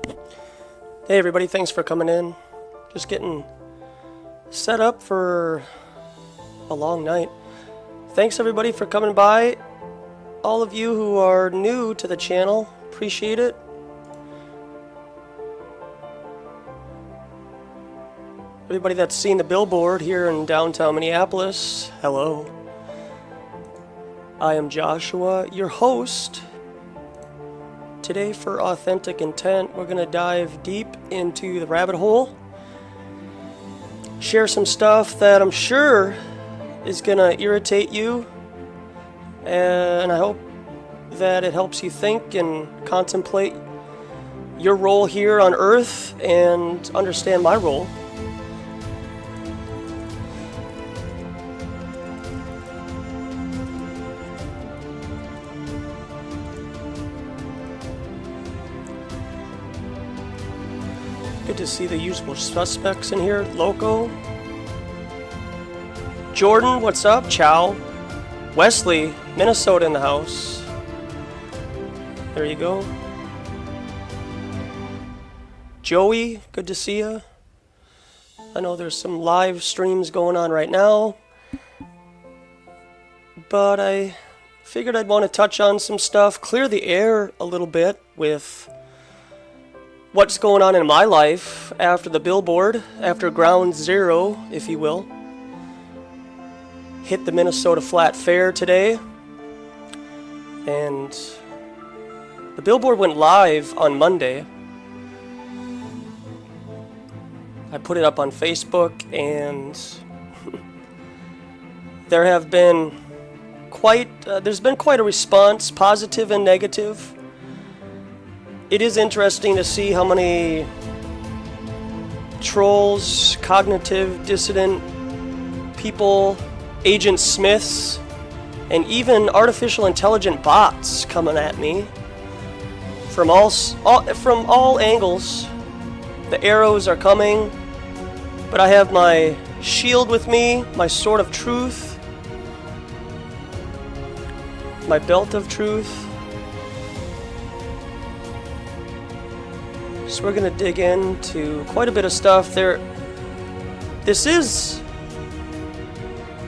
Hey everybody, thanks for coming in. Just getting set up for a long night. Thanks everybody for coming by. All of you who are new to the channel, appreciate it. Everybody that's seen the billboard here in downtown Minneapolis, hello. I am Joshua, your host. Today for Authentic Intent, we're going to dive deep into the rabbit hole. Share some stuff that I'm sure is going to irritate you. And I hope that it helps you think and contemplate your role here on Earth and understand my role. Good to see the usual suspects in here. Loco. Jordan, what's up? Chow. Wesley, Minnesota in the house. There you go. Joey, good to see you. I know there's some live streams going on right now, but I figured I'd want to touch on some stuff, clear the air a little bit with what's going on in my life after the billboard, after ground zero, if you will. Hit the Minnesota Flat Fair today, and the billboard went live on Monday. I put it up on Facebook, and there have been there's been quite a response, positive and negative. It is interesting to see how many trolls, cognitive dissident people, Agent Smiths, and even artificial intelligent bots coming at me from all angles. The arrows are coming, but I have my shield with me, my sword of truth, my belt of truth. So we're going to dig into quite a bit of stuff there. This is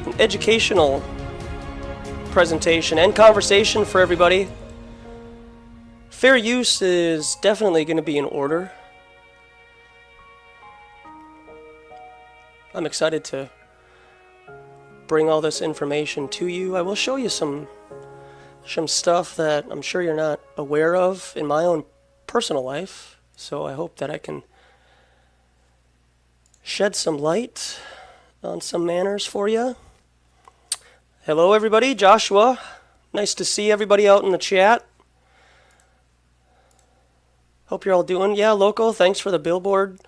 an educational presentation and conversation for everybody. Fair use is definitely going to be in order. I'm excited to bring all this information to you. I will show you some stuff that I'm sure you're not aware of in my own personal life. So I hope that I can shed some light on some manners for you. Hello everybody, Joshua. Nice to see everybody out in the chat. Hope you're all doing. Yeah, Loco, thanks for the billboard.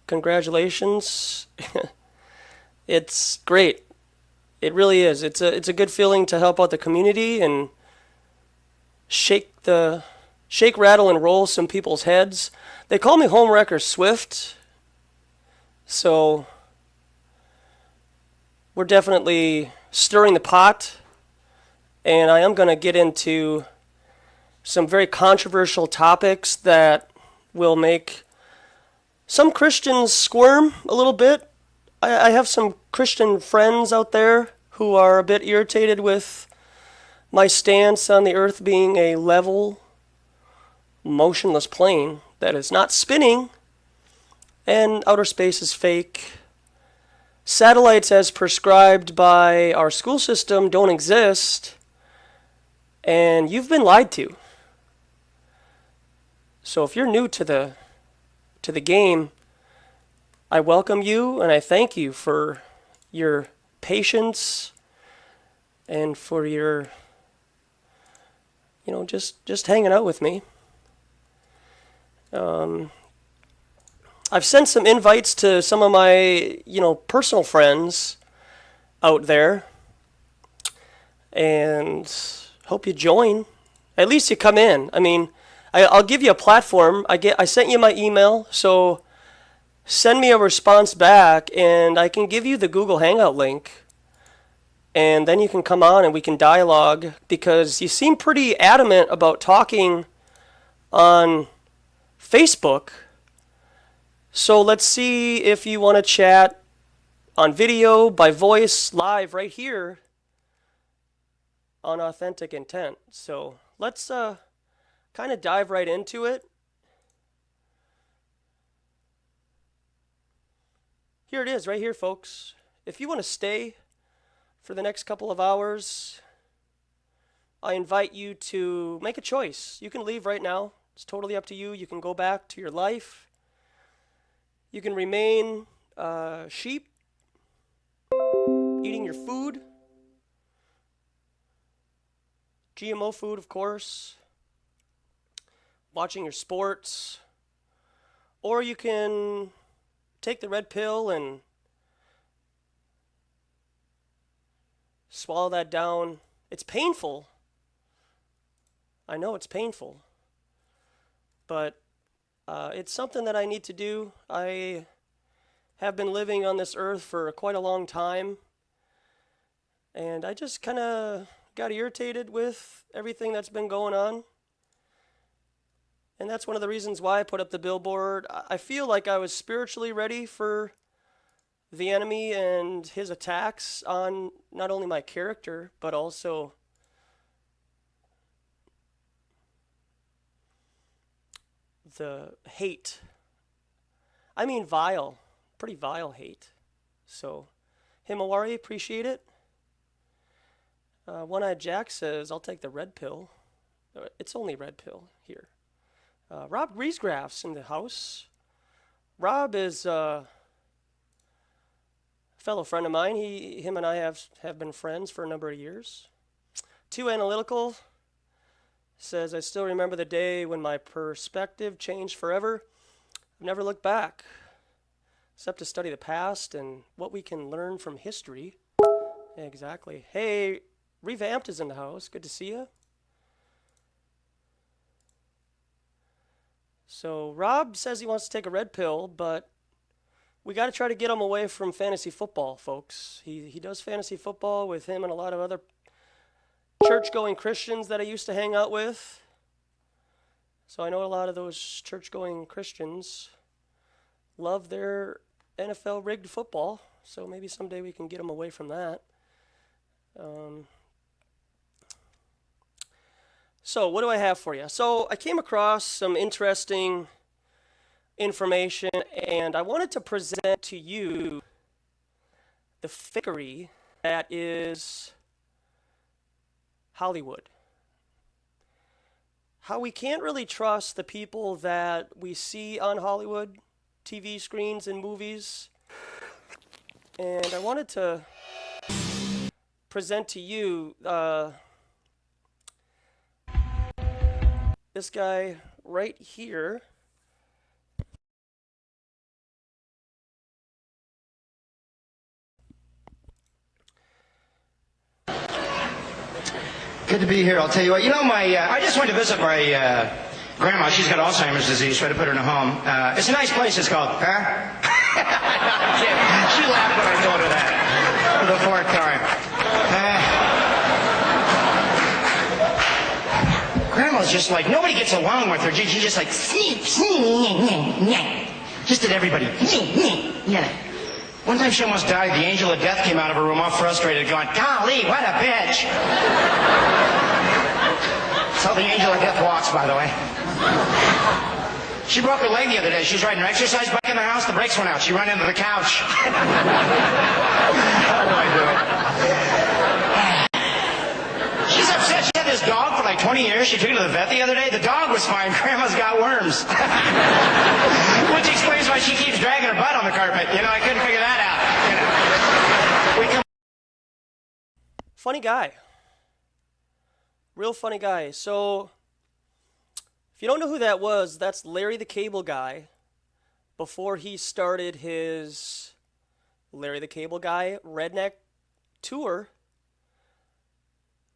Congratulations. It's great. It really is. It's a good feeling to help out the community and shake, rattle, and roll some people's heads. They call me Homewrecker Swift, so we're definitely stirring the pot, and I am going to get into some very controversial topics that will make some Christians squirm a little bit. I have some Christian friends out there who are a bit irritated with my stance on the earth being a level, motionless plane that is not spinning, and outer space is fake. Satellites as prescribed by our school system don't exist, and you've been lied to. So if you're new to the game, I welcome you and I thank you for your patience and for your, just hanging out with me. I've sent some invites to some of my, personal friends out there, and hope you join. At least you come in. I mean, I'll give you a platform. I sent you my email, so send me a response back, and I can give you the Google Hangout link, and then you can come on and we can dialogue, because you seem pretty adamant about talking on Facebook. So let's see if you want to chat on video, by voice, live right here on Authentic Intent. So let's kind of dive right into it. Here it is, right here, folks. If you want to stay for the next couple of hours, I invite you to make a choice. You can leave right now. It's totally up to you. You can go back to your life. You can remain sheep, eating your food, GMO food, of course, watching your sports, or you can take the red pill and swallow that down. It's painful. I know it's painful, but it's something that I need to do. I have been living on this earth for quite a long time, and I just kind of got irritated with everything that's been going on. And that's one of the reasons why I put up the billboard. I feel like I was spiritually ready for the enemy and his attacks on not only my character, but also the hate. I mean vile, pretty vile hate. So, Himawari, appreciate it. One-Eyed Jack says, I'll take the red pill. It's only red pill here. Rob Griesgraff's in the house. Rob is a fellow friend of mine. Him and I have been friends for a number of years. Too Analytical says, I still remember the day when my perspective changed forever. I've never looked back, except to study the past and what we can learn from history. Exactly. Hey, Revamped is in the house. Good to see you. So Rob says he wants to take a red pill, but we got to try to get him away from fantasy football, folks. He does fantasy football with him and a lot of other church-going Christians that I used to hang out with. So I know a lot of those church-going Christians love their NFL rigged football. So maybe someday we can get them away from that. So what do I have for you? So I came across some interesting information, and I wanted to present to you the fakery that is Hollywood. How we can't really trust the people that we see on Hollywood TV screens and movies. And I wanted to present to you this guy right here. Good to be here. I'll tell you what. You know, I just went to visit my grandma. She's got Alzheimer's disease, so I had to put her in a home. It's a nice place. It's called, huh? She laughed when I told her that for the fourth time. Grandma's just like, nobody gets along with her. She's just like, just at everybody. One time she almost died. The angel of death came out of her room all frustrated, going, golly, what a bitch. That's how the angel of death walks, by the way. She broke her leg the other day. She was riding her exercise bike in the house. The brakes went out. She ran into the couch. How do I do it? She's upset. She had this dog for like 20 years. She took it to the vet the other day. The dog was fine. Grandma's got worms. Which explains why she keeps dragging her butt on the carpet. You know, I couldn't figure that out. You know. Funny guy. Real funny guy. So, if you don't know who that was, that's Larry the Cable Guy before he started his Larry the Cable Guy Redneck Tour.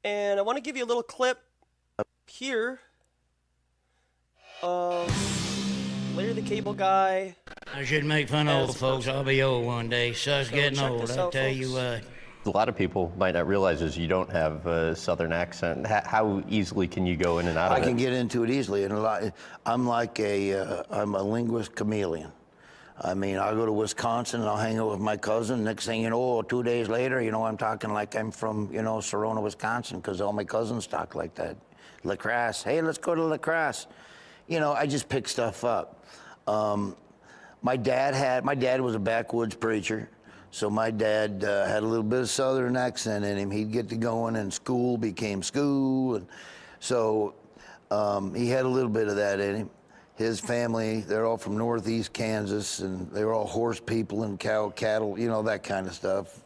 And I want to give you a little clip here of Larry the Cable Guy. I should make fun of old folks. I'll be old one day. Sucks getting old, I tell you what. a lot of people might not realize is you don't have a Southern accent. How easily can you go in and out of it? I can get into it easily, and I'm like I'm a linguist chameleon. I mean, I'll go to Wisconsin and I'll hang out with my cousin. Next thing you know, 2 days later, you know, I'm talking like I'm from, you know, Sorona, Wisconsin, because all my cousins talk like that. La Crosse, hey, let's go to La Crosse. You know, I just pick stuff up. My dad was a backwoods preacher, so my dad had a little bit of Southern accent in him. He'd get to going, and school became school, and so he had a little bit of that in him. His family, they're all from northeast Kansas, and they were all horse people and cattle, you know, that kind of stuff.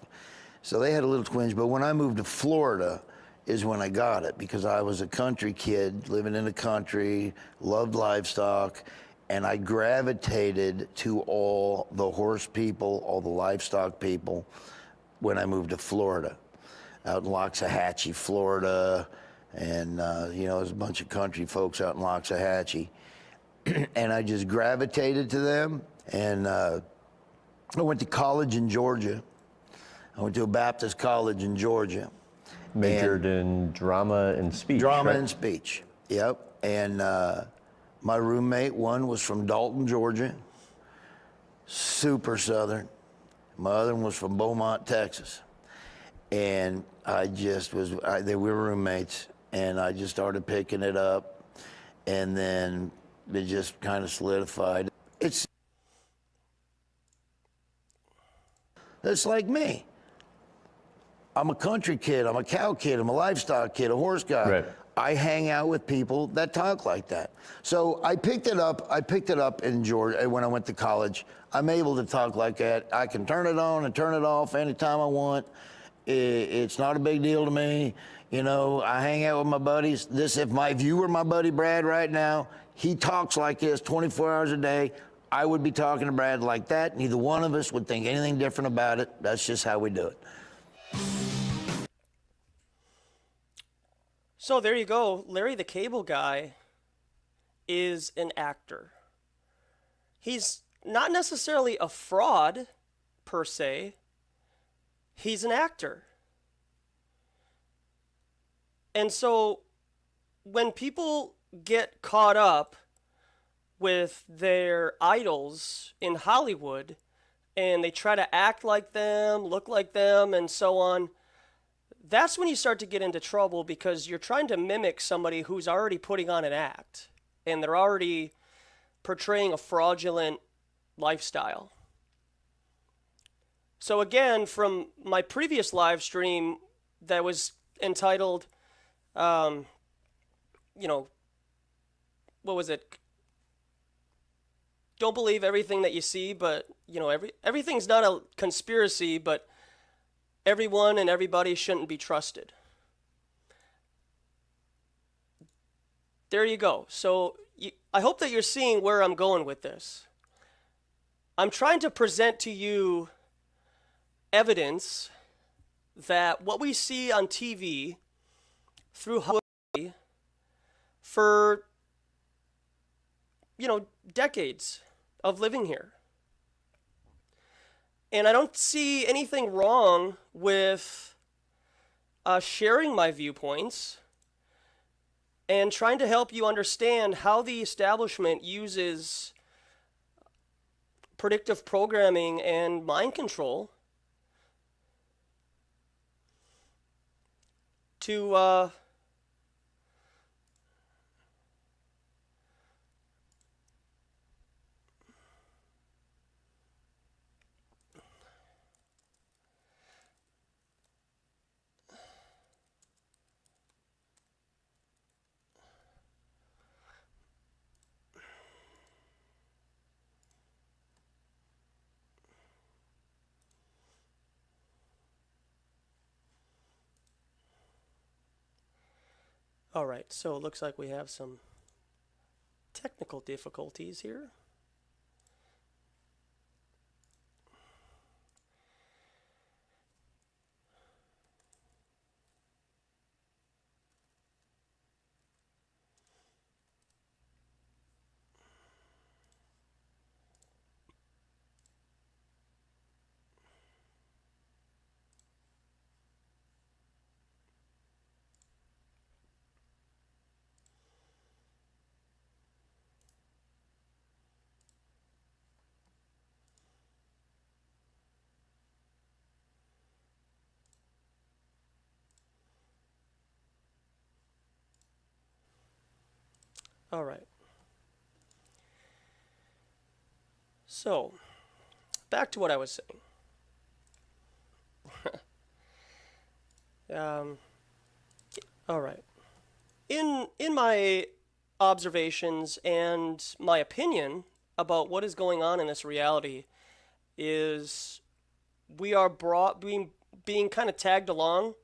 So they had a little twinge, but when I moved to Florida is when I got it, because I was a country kid living in the country, loved livestock, and I gravitated to all the horse people, all the livestock people when I moved to Florida. Out in Loxahatchee, Florida, and you know, there's a bunch of country folks out in Loxahatchee. And I just gravitated to them, and I went to college in Georgia. I went to a Baptist college in Georgia. Majored in drama and speech. Drama right? and speech, yep. And my roommate, one was from Dalton, Georgia, super Southern. My other one was from Beaumont, Texas. And I just was, we were roommates, and I just started picking it up, and then it just kind of solidified. It's like me. I'm a country kid, I'm a cow kid, I'm a livestock kid, a horse guy. Right. I hang out with people that talk like that. So I picked it up in Georgia when I went to college. I'm able to talk like that. I can turn it on and turn it off anytime I want. It's not a big deal to me. You know, I hang out with my buddies. If you were my buddy Brad right now, he talks like this 24 hours a day. I would be talking to Brad like that. Neither one of us would think anything different about it. That's just how we do it. So there you go. Larry the Cable Guy is an actor. He's not necessarily a fraud, per se. He's an actor. And so when people get caught up with their idols in Hollywood and they try to act like them, look like them, and so on, that's when you start to get into trouble, because you're trying to mimic somebody who's already putting on an act and they're already portraying a fraudulent lifestyle. So again, from my previous live stream that was entitled, you know, what was it? Don't believe everything that you see, but, you know, everything's not a conspiracy, but everyone and everybody shouldn't be trusted. There you go. So I hope that you're seeing where I'm going with this. I'm trying to present to you evidence that what we see on TV through Hollywood for, you know, decades of living here. And I don't see anything wrong with sharing my viewpoints and trying to help you understand how the establishment uses predictive programming and mind control to all right, so it looks like we have some technical difficulties here. All right. So, back to what I was saying. All right. In my observations and my opinion about what is going on in this reality is we are being kind of tagged along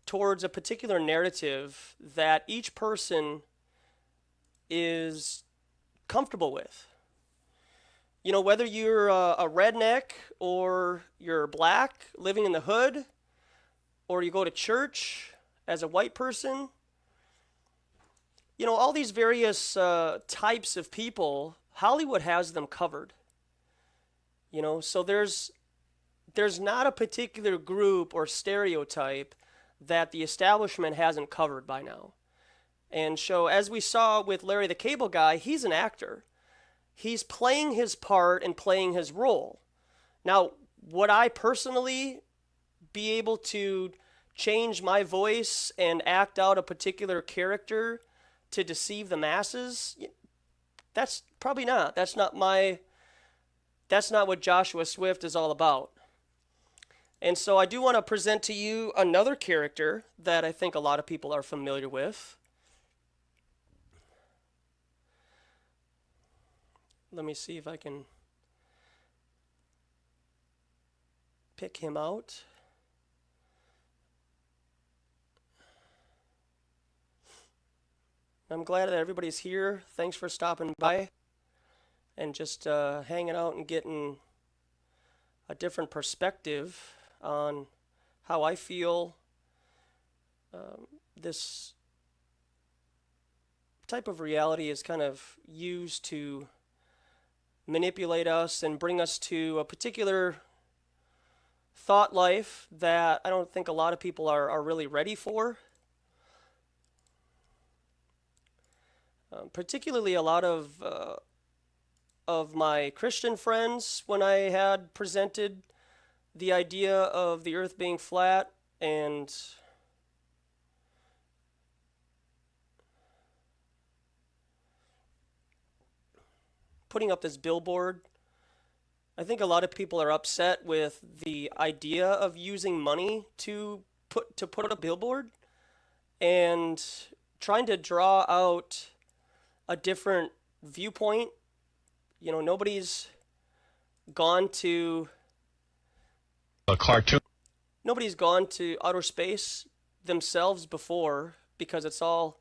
towards a particular narrative that each person is comfortable with. You know, whether you're a redneck or you're black living in the hood, or you go to church as a white person, you know, all these various types of people, Hollywood has them covered. You know, so there's not a particular group or stereotype that the establishment hasn't covered by now. And so, as we saw with Larry the Cable Guy, he's an actor. He's playing his part and playing his role. Now, would I personally be able to change my voice and act out a particular character to deceive the masses? That's probably not. That's not what Joshua Swift is all about. And so I do want to present to you another character that I think a lot of people are familiar with. Let me see if I can pick him out. I'm glad that everybody's here. Thanks for stopping by and just hanging out and getting a different perspective on how I feel this type of reality is kind of used to manipulate us and bring us to a particular thought life that I don't think a lot of people are really ready for. Particularly a lot of my Christian friends, when I had presented the idea of the earth being flat and putting up this billboard, I think a lot of people are upset with the idea of using money to put up a billboard and trying to draw out a different viewpoint. You know, nobody's gone to a cartoon. Nobody's gone to outer space themselves before, because it's all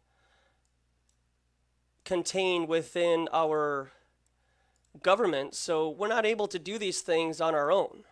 contained within our government. So we're not able to do these things on our own.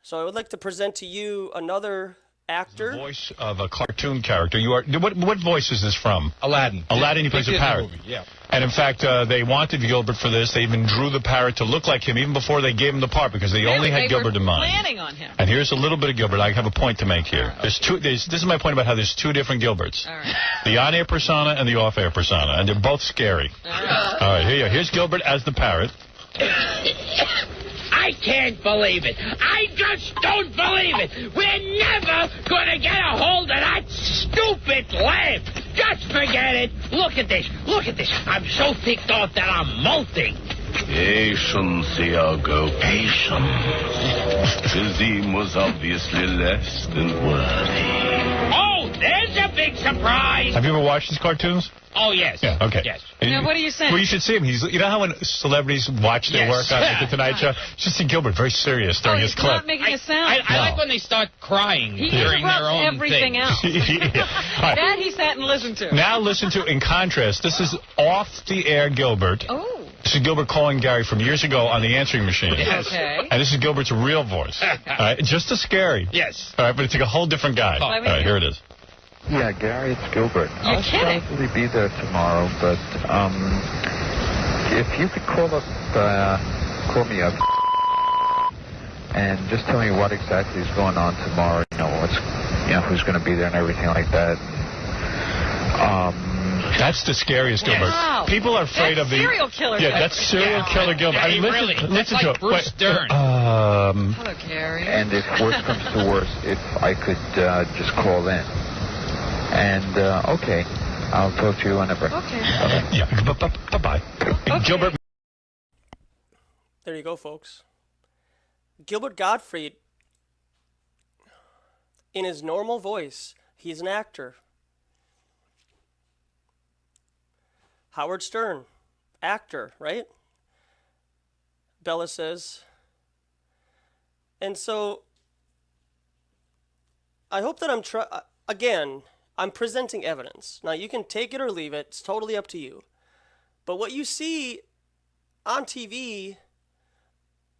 So I would like to present to you another actor. The voice of a cartoon character. You are what voice is this from? Aladdin. Aladdin. He plays a parrot. Yeah. And in fact, they wanted Gilbert for this. They even drew the parrot to look like him even before they gave him the part, because they only had Gilbert in mind. Planning on him. And here's a little bit of Gilbert. I have a point to make here. This is my point about how there's two different Gilberts. All right. The on-air persona and the off-air persona, and they're both scary. All right. All right, here you go. Here's Gilbert as the parrot. I can't believe it. I just don't believe it. We're never going to get a hold of that stupid lamp. Just forget it. Look at this. Look at this. I'm so ticked off that I'm molting. Patience, Iago, patience. The theme was obviously less than worthy. Oh, there's a big surprise. Have you ever watched these cartoons? Oh, yes. Yeah, okay. Yes. Now, what are you saying? Well, you should see him. You know how when celebrities watch their work on The Tonight Show? Just see Gilbert very serious during his clip. Not making a sound. I like when they start crying He during their interrupts own everything thing. else. Right. That he sat and listened to. Now listen to, in contrast, this is off-the-air Gilbert. Oh. This is Gilbert calling Gary from years ago on the answering machine. Yes. Okay. And this is Gilbert's real voice. All right, just as scary. Yes. All right, but it's like a whole different guy. Let All me right, hear. here it is. Yeah, Gary, it's Gilbert. You're kidding. I'll probably be there tomorrow, but if you could call me up, and just tell me what exactly is going on tomorrow. Who's going to be there and everything like that. That's the scariest Gilbert. Wow. People are afraid That's of the serial killer. Yeah, that's serial killer Gilbert. Yeah, I mean, really. listen That's to like it. Bruce Dern. Hello, Gary. And if worse comes to worse, if I could just call in. And, okay, I'll talk to you whenever. Okay. Yeah. Bye-bye. Okay. Gilbert. There you go, folks. Gilbert Gottfried, in his normal voice, he's an actor. Howard Stern, actor, right? Bella says. And so, I hope that I'm presenting evidence. Now, you can take it or leave it. It's totally up to you. But what you see on TV,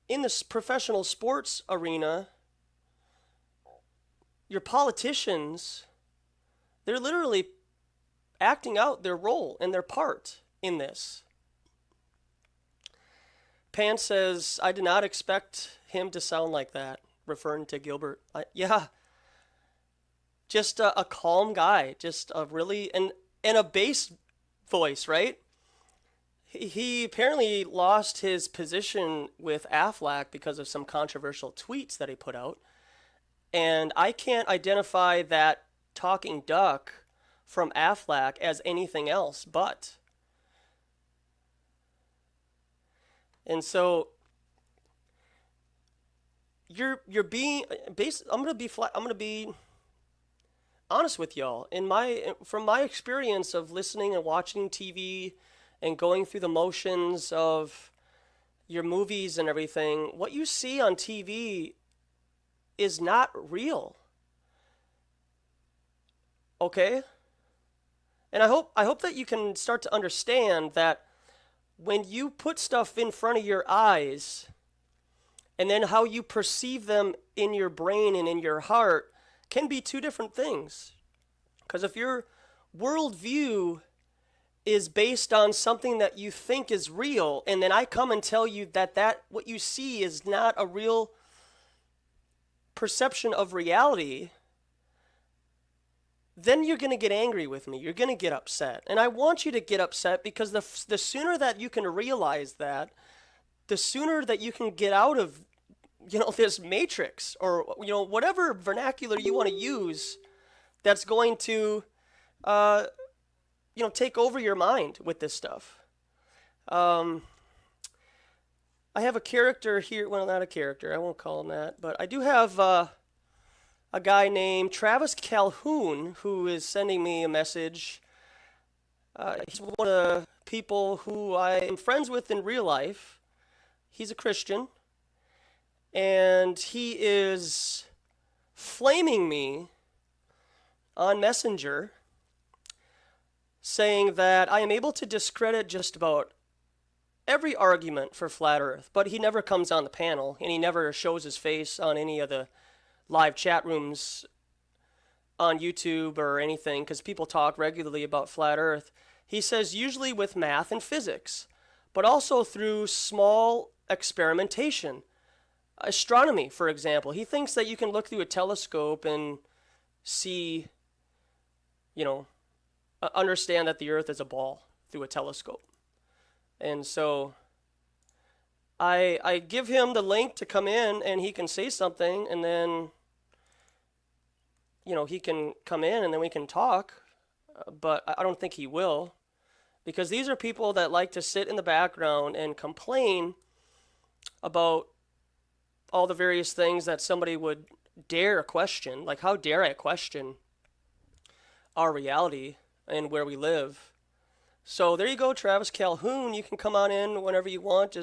in this professional sports arena, your politicians, they're literally acting out their role and their part in this. Pan says, I did not expect him to sound like that, referring to Gilbert. Yeah. Just a calm guy, just a really, and a bass voice, right? He apparently lost his position with Aflac because of some controversial tweets that he put out. And I can't identify that talking duck from Aflac as anything else but. And so you're being I'm going to be honest with y'all. From my experience of listening and watching TV and going through the motions of your movies and everything, what you see on TV is not real. Okay? And I hope that you can start to understand that when you put stuff in front of your eyes, and then how you perceive them in your brain and in your heart can be two different things. Because if your worldview is based on something that you think is real, and then I come and tell you that what you see is not a real perception of reality, then you're going to get angry with me. You're going to get upset. And I want you to get upset because the sooner that you can realize that, the sooner that you can get out of, this matrix or, whatever vernacular you want to use that's going to, take over your mind with this stuff. I have a character here. Well, not a character. I won't call him that. But I do have a guy named Travis Calhoun who is sending me a message. He's one of the people who I am friends with in real life. He's a Christian. And he is flaming me on Messenger, saying that I am able to discredit just about every argument for Flat Earth, but he never comes on the panel, and he never shows his face on any of the live chat rooms on YouTube or anything, because people talk regularly about Flat Earth. He says usually with math and physics, but also through small experimentation. Astronomy, for example. He thinks that you can look through a telescope and see, understand that the Earth is a ball through a telescope. And so I give him the link to come in and he can say something, and then, he can come in and then we can talk. But I don't think he will, because these are people that like to sit in the background and complain about all the various things that somebody would dare question. Like, how dare I question our reality and where we live? So there you go, Travis Calhoun. You can come on in whenever you want.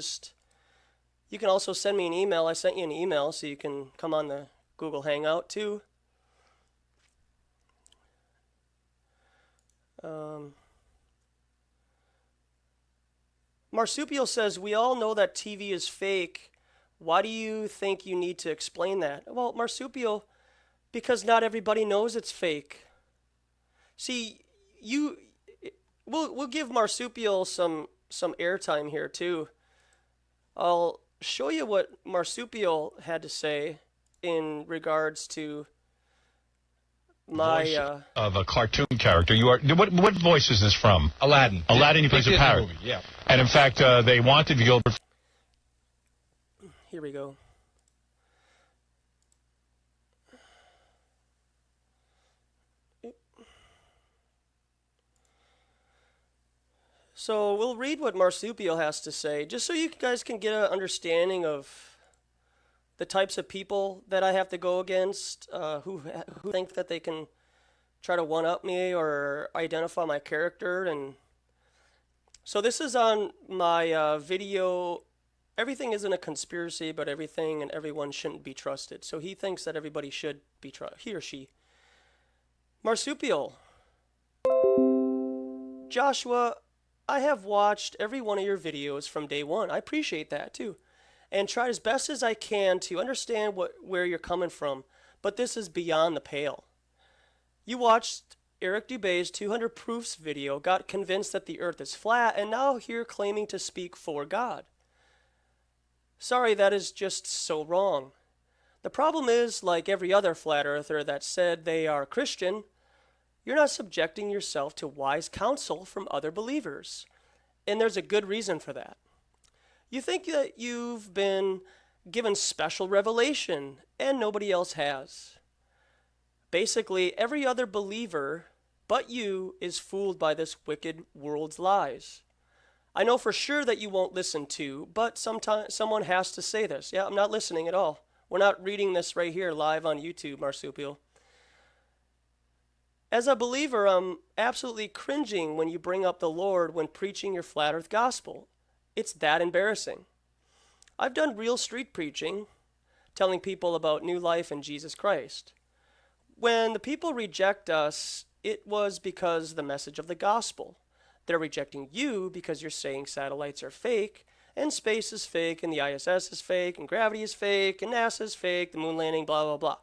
You can also send me an email. I sent you an email, so you can come on the Google Hangout too. Marsupial says, we all know that TV is fake. Why do you think you need to explain that? Well, Marsupial, because not everybody knows it's fake. See, we'll give Marsupial some airtime here too. I'll show you what Marsupial had to say in regards to my voice of a cartoon character. What voice is this from? Aladdin. Aladdin, he plays a parrot. Movie, yeah. And in fact, they wanted Gilbert. Here we go. So we'll read what Marsupial has to say, just so you guys can get an understanding of the types of people that I have to go against, who think that they can try to one-up me or identify my character. And so this is on my video. Everything isn't a conspiracy, but everything and everyone shouldn't be trusted. So he thinks that everybody should be trusted, he or she. Marsupial. Joshua, I have watched every one of your videos from day one. I appreciate that too. And tried as best as I can to understand where you're coming from. But this is beyond the pale. You watched Eric Dubé's 200 Proofs video, got convinced that the earth is flat, and now here claiming to speak for God. Sorry, that is just so wrong. The problem is, like every other flat earther that said they are Christian, you're not subjecting yourself to wise counsel from other believers. And there's a good reason for that. You think that you've been given special revelation, and nobody else has. Basically, every other believer but you is fooled by this wicked world's lies. I know for sure that you won't listen to, but sometimes someone has to say this. Yeah, I'm not listening at all. We're not reading this right here live on YouTube, Marsupial. As a believer, I'm absolutely cringing when you bring up the Lord when preaching your flat earth gospel. It's that embarrassing. I've done real street preaching, telling people about new life in Jesus Christ. When the people reject us, it was because of the message of the gospel. They're rejecting you because you're saying satellites are fake, and space is fake, and the ISS is fake, and gravity is fake, and NASA is fake, the moon landing, blah, blah, blah.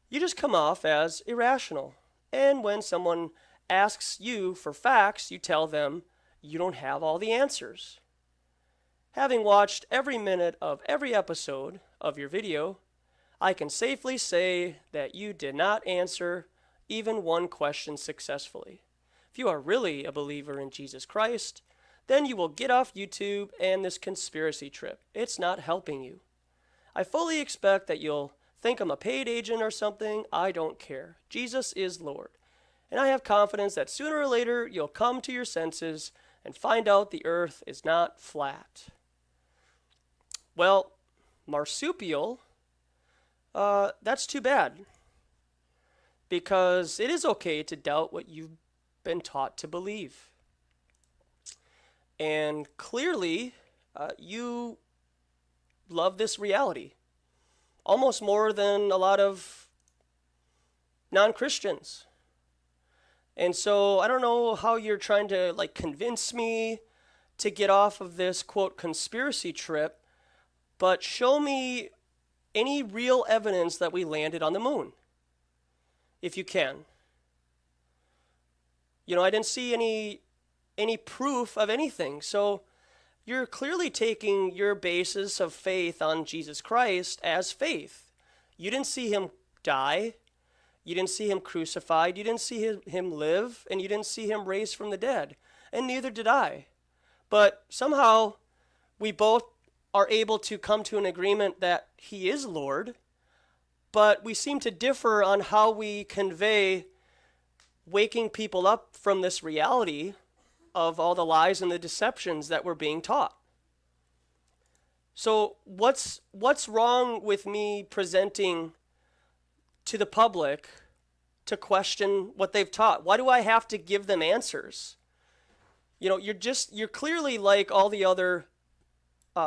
You just come off as irrational. And when someone asks you for facts, you tell them you don't have all the answers. Having watched every minute of every episode of your video, I can safely say that you did not answer even one question successfully. If you are really a believer in Jesus Christ, then you will get off YouTube and this conspiracy trip. It's not helping you. I fully expect that you'll think I'm a paid agent or something. I don't care. Jesus is Lord. And I have confidence that sooner or later you'll come to your senses and find out the earth is not flat. Well, Marsupial, that's too bad. Because it is okay to doubt what you've been taught to believe. And clearly, you love this reality. Almost more than a lot of non-Christians. And so I don't know how you're trying to convince me to get off of this quote conspiracy trip, but show me any real evidence that we landed on the moon, if you can. You know, I didn't see any proof of anything. So you're clearly taking your basis of faith on Jesus Christ as faith. You didn't see him die. You didn't see him crucified. You didn't see him live. And you didn't see him raised from the dead. And neither did I. But somehow we both are able to come to an agreement that he is Lord. But we seem to differ on how we convey waking people up from this reality of all the lies and the deceptions that we're being taught. So what's wrong with me presenting to the public to question what they've taught? Why do I have to give them answers? You know, you're clearly like all the other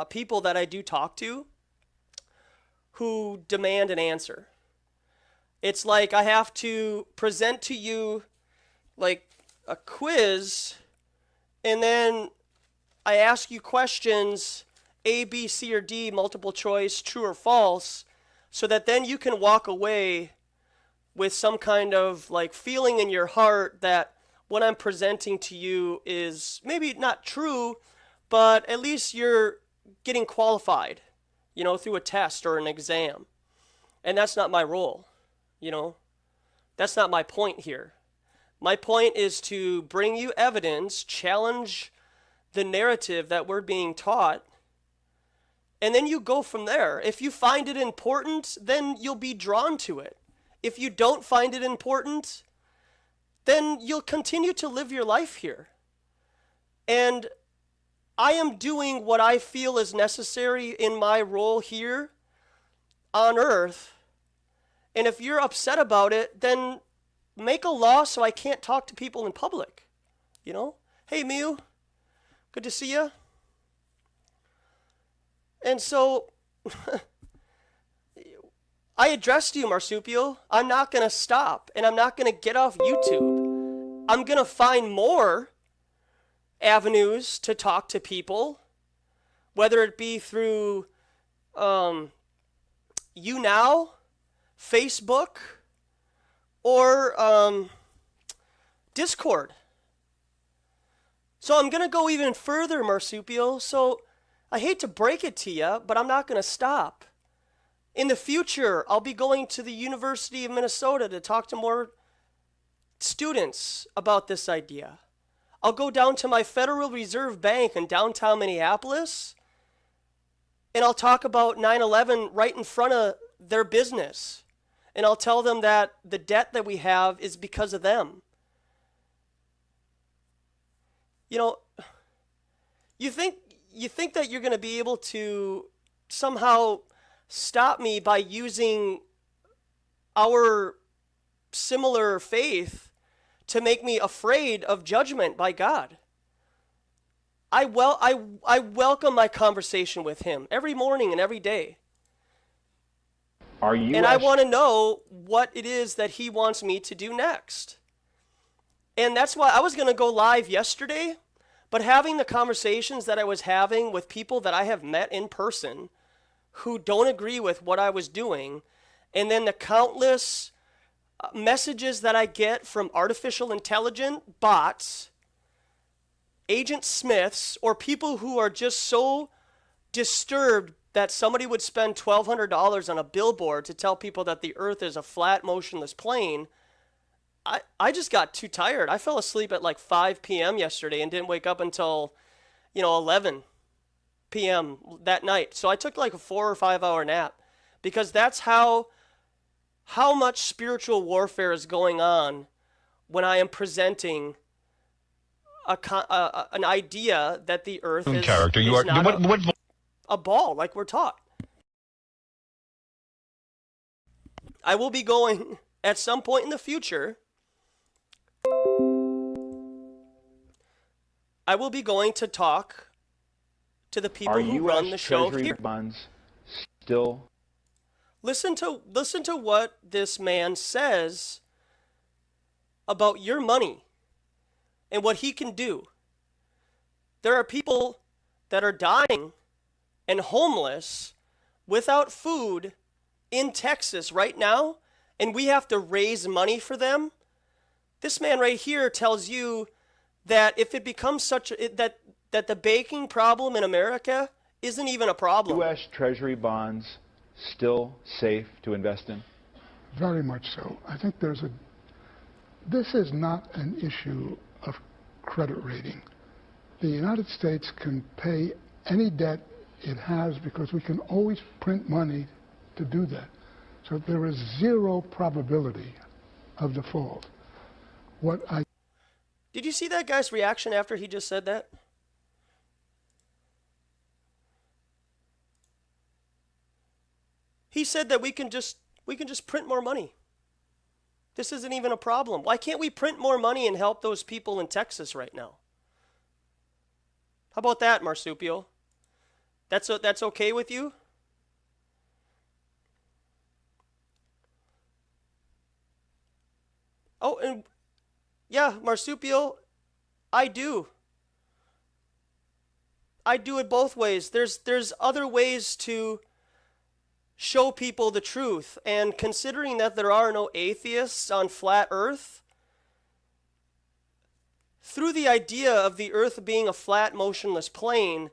people that I do talk to who demand an answer. It's like I have to present to you like a quiz, and then I ask you questions, A, B, C, or D, multiple choice, true or false, so that then you can walk away with some kind of feeling in your heart that what I'm presenting to you is maybe not true, but at least you're getting qualified, through a test or an exam. And that's not my role, That's not my point here. My point is to bring you evidence, challenge the narrative that we're being taught, and then you go from there. If you find it important, then you'll be drawn to it. If you don't find it important, then you'll continue to live your life here. And I am doing what I feel is necessary in my role here on Earth. And if you're upset about it, then make a law so I can't talk to people in public. You know? Hey, Mew. Good to see you. And so, I addressed you, Marsupial. I'm not going to stop, and I'm not going to get off YouTube. I'm going to find more avenues to talk to people, whether it be through YouNow, Facebook, or Discord. So I'm going to go even further, Marsupial. So I hate to break it to you, but I'm not going to stop. In the future, I'll be going to the University of Minnesota to talk to more students about this idea. I'll go down to my Federal Reserve Bank in downtown Minneapolis, and I'll talk about 9/11 right in front of their business. And I'll tell them that the debt that we have is because of them. You know, you think that you're going to be able to somehow stop me by using our similar faith to make me afraid of judgment by God. I welcome my conversation with him every morning and every day. And I want to know what it is that he wants me to do next. And that's why I was going to go live yesterday, but having the conversations that I was having with people that I have met in person who don't agree with what I was doing, and then the countless messages that I get from artificial intelligence bots, Agent Smiths, or people who are just so disturbed that somebody would spend $1,200 on a billboard to tell people that the earth is a flat, motionless plane. I just got too tired. I fell asleep at like 5 p.m. yesterday and didn't wake up until, 11 p.m. that night. So I took like a 4 or 5 hour nap, because that's how much spiritual warfare is going on when I am presenting an idea that the earth is, character. You is are not what a ball like we're taught. I will be going at some point in the future. I will be going to talk to the people who run the show here. Bonds still? Listen to what this man says about your money and what he can do. There are people that are dying and homeless without food in Texas right now, and we have to raise money for them. This man right here tells you that if it becomes that the banking problem in America isn't even a problem. U.S. Treasury bonds still safe to invest in? Very much so. I think this is not an issue of credit rating. The United States can pay any debt it has because we can always print money to do that. So there is zero probability of default. Did you see that guy's reaction after he just said that? He said that we can just print more money. This isn't even a problem. Why can't we print more money and help those people in Texas right now? How about that, Marsupial? That's okay with you? Oh, and yeah, Marsupial, I do. I do it both ways. There's other ways to show people the truth, and considering that there are no atheists on flat earth, through the idea of the earth being a flat, motionless plane,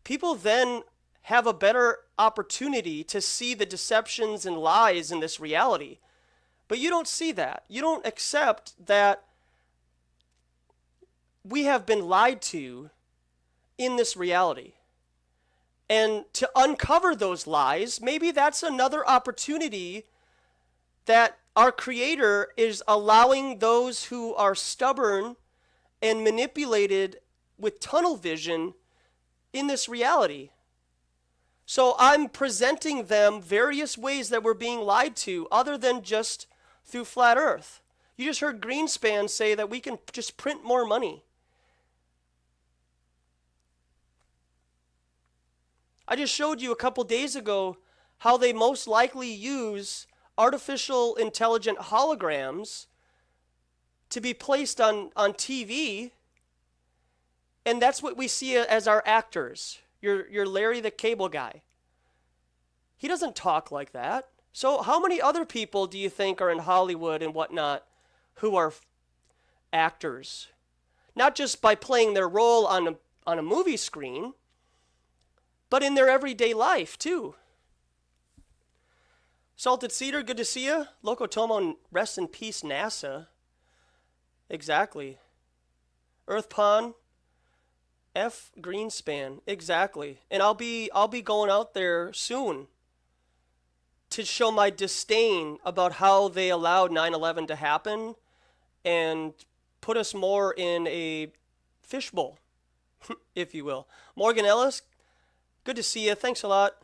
people then have a better opportunity to see the deceptions and lies in this reality. But you don't see that. You don't accept that we have been lied to in this reality. And to uncover those lies, maybe that's another opportunity that our Creator is allowing those who are stubborn and manipulated with tunnel vision in this reality. So I'm presenting them various ways that we're being lied to other than just through flat earth. You just heard Greenspan say that we can just print more money. I just showed you a couple days ago how they most likely use artificial intelligent holograms to be placed on TV, and that's what we see as our actors. Your Larry the Cable Guy. He doesn't talk like that. So how many other people do you think are in Hollywood and whatnot who are actors? Not just by playing their role on a movie screen, but in their everyday life too. Salted Cedar, good to see you. Loco Tomo, rest in peace, NASA. Exactly. Earth Pond, F Greenspan, exactly. And I'll be going out there soon to show my disdain about how they allowed 9/11 to happen and put us more in a fishbowl, if you will. Morgan Ellis, good to see you. Thanks a lot.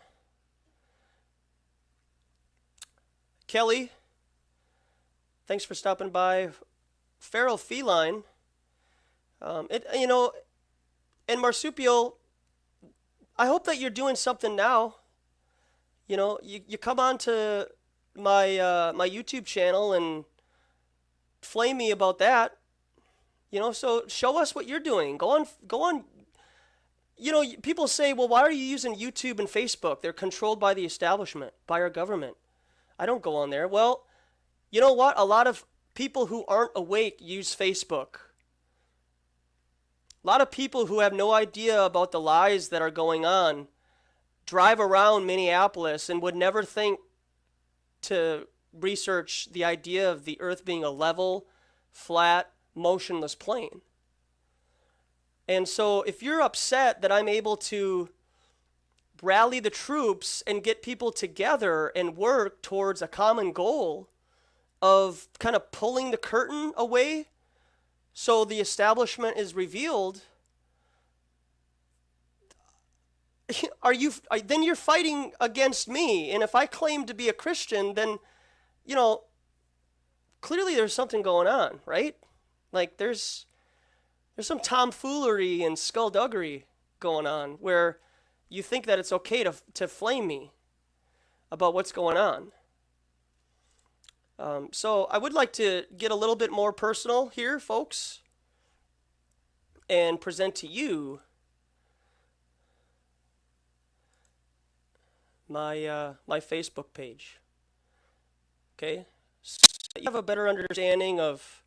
Kelly, thanks for stopping by. Feral Feline, and Marsupial, I hope that you're doing something now. You know, you come on to my my YouTube channel and flame me about that. You know, so show us what you're doing. Go on. You know, people say, well, why are you using YouTube and Facebook? They're controlled by the establishment, by our government. I don't go on there. Well, you know what? A lot of people who aren't awake use Facebook. A lot of people who have no idea about the lies that are going on drive around Minneapolis and would never think to research the idea of the earth being a level, flat, motionless plane. And so if you're upset that I'm able to rally the troops and get people together and work towards a common goal of kind of pulling the curtain away so the establishment is revealed, then you're fighting against me. And if I claim to be a Christian, then, you know, clearly there's something going on, right? Like there's some tomfoolery and skullduggery going on where you think that it's okay to flame me about what's going on. So I would like to get a little bit more personal here, folks, and present to you my my Facebook page. Okay, so you have a better understanding of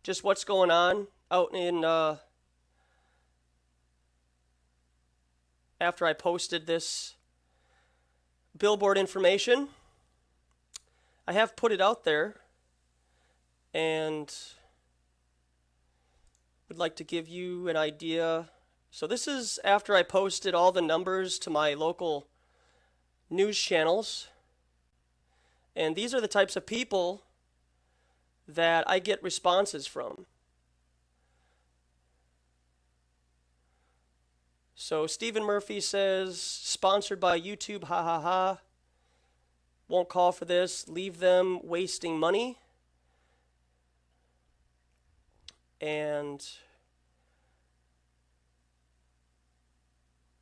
just what's going on out in after I posted this billboard information. I have put it out there and would like to give you an idea. So this is after I posted all the numbers to my local news channels. And these are the types of people that I get responses from. So Stephen Murphy says, sponsored by YouTube, ha ha ha. Won't call for this, leave them wasting money. And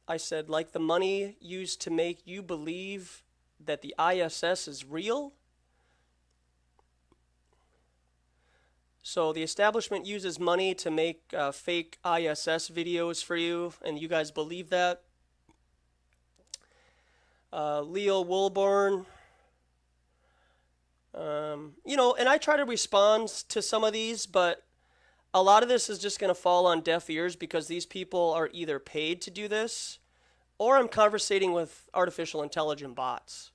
I said, like the money used to make you believe that the ISS is real. So the establishment uses money to make fake ISS videos for you, and you guys believe that. Leo Woolborn. You know, and I try to respond to some of these, but a lot of this is just going to fall on deaf ears because these people are either paid to do this or I'm conversating with artificial intelligent bots.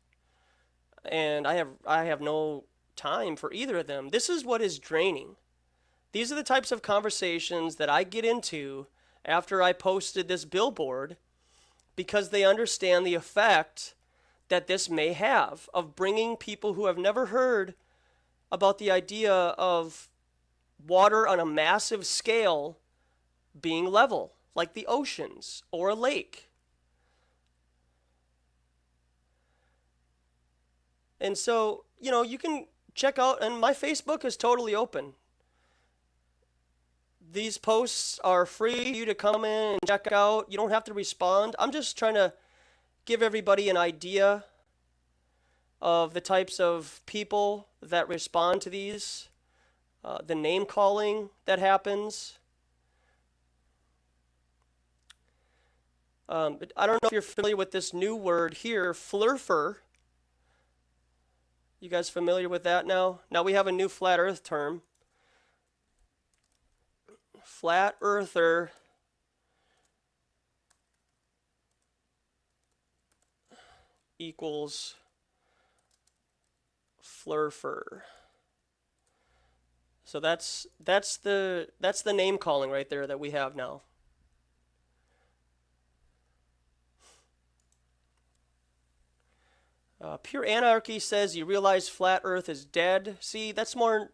And I have no time for either of them. This is what is draining. These are the types of conversations that I get into after I posted this billboard because they understand the effect that this may have of bringing people who have never heard about the idea of water on a massive scale being level, like the oceans or a lake. And so, you know, you can check out, and my Facebook is totally open. These posts are free for you to come in and check out. You don't have to respond. I'm just trying to give everybody an idea of the types of people that respond to these, the name calling that happens. I don't know if you're familiar with this new word here, flurfer. You guys familiar with that now? Now we have a new flat earth term. Flat earther equals flurfer. So that's the name calling right there that we have now. Pure Anarchy says you realize flat Earth is dead. See, that's more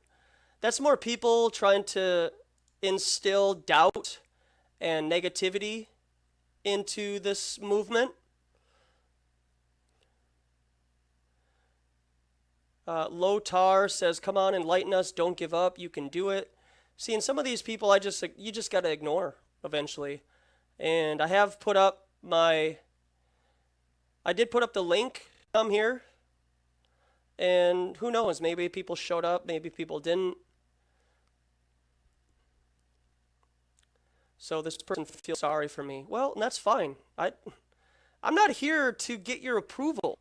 people trying to instill doubt and negativity into this movement. Lotar says, "Come on, enlighten us. Don't give up. You can do it." See, and some of these people, you just gotta ignore eventually. And I have put up I did put up the link. Come here, and who knows, maybe people showed up, maybe people didn't. So this person feels sorry for me. Well, that's fine. I'm not here to get your approval.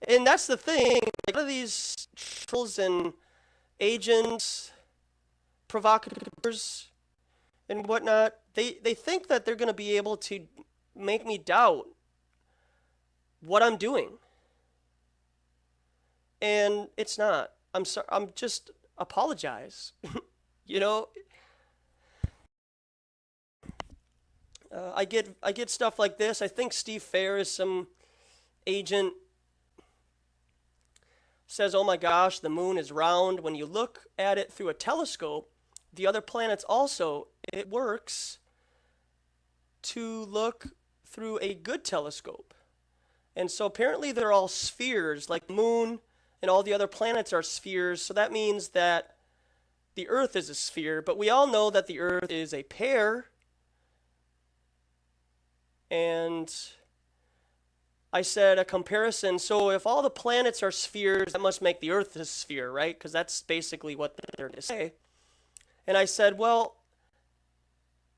And that's the thing, a lot of these trolls and agents, provocateurs and whatnot, they think that they're going to be able to make me doubt what I'm doing. And it's not. I'm sorry. I'm just apologize. You know, I get stuff like this. I think Steve Fair is some agent. Says, "Oh my gosh, the moon is round. When you look at it through a telescope, the other planets also, it works to look through a good telescope." And so apparently they're all spheres, like the moon and all the other planets are spheres. So that means that the Earth is a sphere. But we all know that the Earth is a pear. And I said a comparison. So if all the planets are spheres, that must make the Earth a sphere, right? Because that's basically what they're going to say. And I said, well,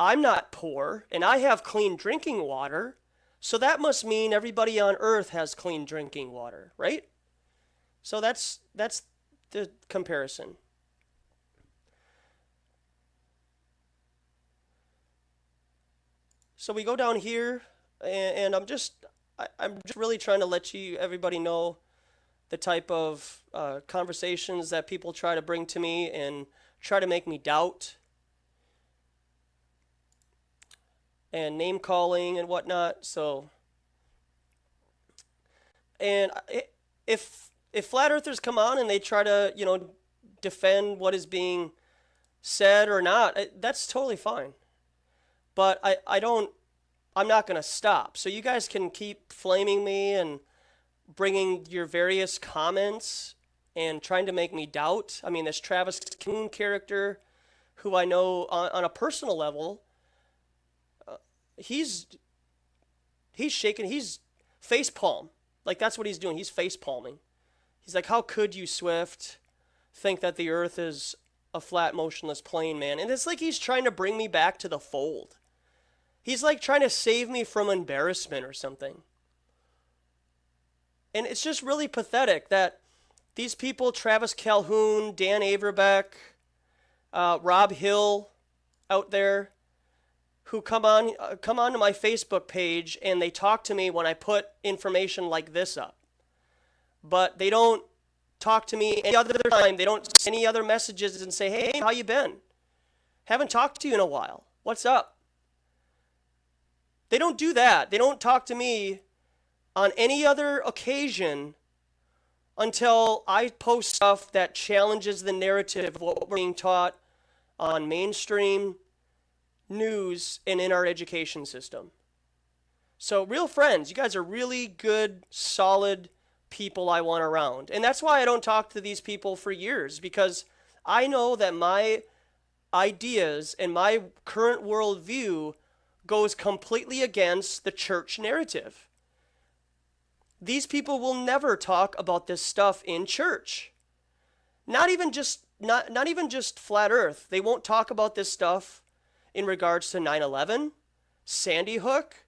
I'm not poor, and I have clean drinking water. So that must mean everybody on Earth has clean drinking water, right? So that's the comparison. So we go down here, and I'm just really trying to let everybody know the type of conversations that people try to bring to me and try to make me doubt. And name calling and whatnot. So, and if flat earthers come on and they try to, you know, defend what is being said or not, that's totally fine. But I'm not going to stop. So you guys can keep flaming me and bringing your various comments and trying to make me doubt. I mean, this Travis Coon character, who I know on a personal level, he's shaking, he's face palm. Like, that's what he's doing. He's face palming. He's like, how could you, Swift, think that the Earth is a flat, motionless plane, man? And it's like he's trying to bring me back to the fold. He's like trying to save me from embarrassment or something. And it's just really pathetic that these people, Travis Calhoun, Dan Averbeck, Rob Hill out there, who come on to my Facebook page and they talk to me when I put information like this up. But they don't talk to me any other time. They don't send any other messages and say, hey, how you been? Haven't talked to you in a while. What's up? They don't do that. They don't talk to me on any other occasion until I post stuff that challenges the narrative of what we're being taught on mainstream news and in our education system. So real friends, you guys are really good, solid people I want around. And that's why I don't talk to these people for years, because I know that my ideas and my current worldview goes completely against the church narrative. These people will never talk about this stuff in church. Not even just flat earth. They won't talk about this stuff in regards to 9/11, Sandy Hook,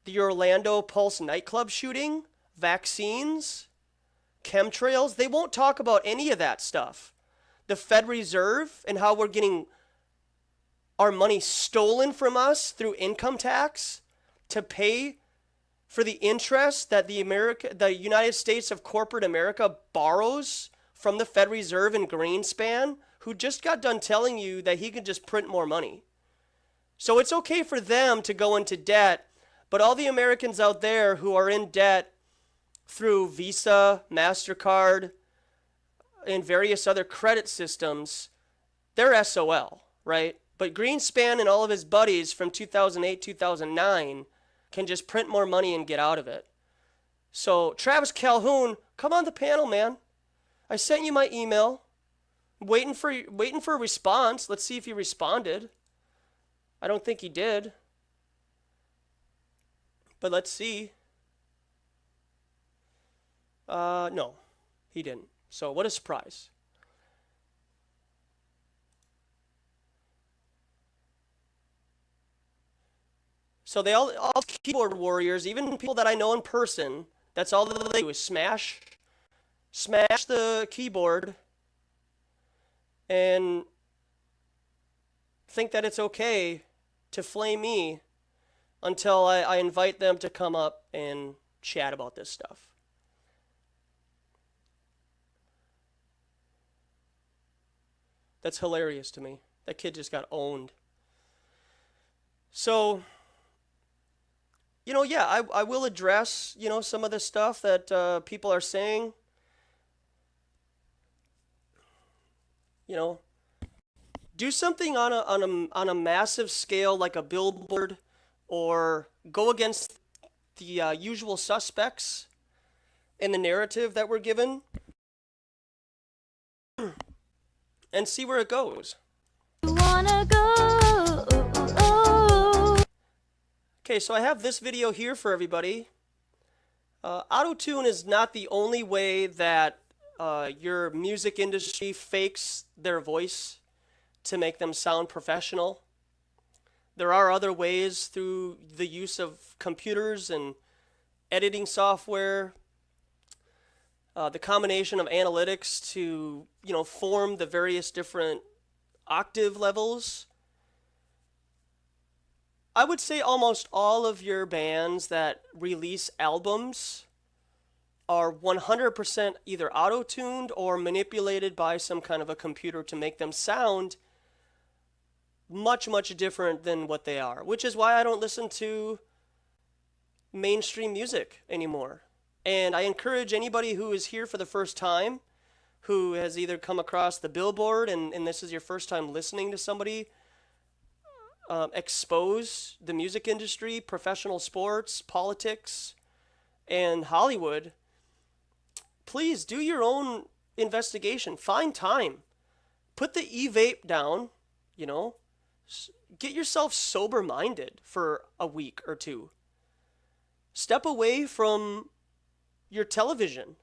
the Orlando Pulse nightclub shooting, vaccines, chemtrails. They won't talk about any of that stuff. The Fed Reserve and how we're getting our money stolen from us through income tax to pay for the interest that the United States of corporate America borrows from the Fed Reserve and Greenspan, who just got done telling you that he can just print more money. So it's okay for them to go into debt, but all the Americans out there who are in debt through Visa, MasterCard, and various other credit systems, they're SOL, right? But Greenspan and all of his buddies from 2008, 2009 can just print more money and get out of it. So Travis Calhoun, come on the panel, man. I sent you my email. Waiting for a response. Let's see if you responded. I don't think he did. But let's see. No, he didn't. So what a surprise. So they all keyboard warriors, even people that I know in person, that's all that they do is smash the keyboard and think that it's okay to flame me until I invite them to come up and chat about this stuff. That's hilarious to me. That kid just got owned. So, yeah, I will address, some of the stuff that people are saying. Do something on a massive scale like a billboard, or go against the usual suspects in the narrative that we're given, and see where it goes. Okay, so I have this video here for everybody. Auto-tune is not the only way that your music industry fakes their voice to make them sound professional. There are other ways through the use of computers and editing software, the combination of analytics to, form the various different octave levels. I would say almost all of your bands that release albums are 100% either auto-tuned or manipulated by some kind of a computer to make them sound much, much different than what they are, which is why I don't listen to mainstream music anymore. And I encourage anybody who is here for the first time, who has either come across the billboard and this is your first time listening to somebody expose the music industry, professional sports, politics, and Hollywood, please do your own investigation. Find time. Put the e-vape down, Get yourself sober-minded for a week or two. Step away from your television.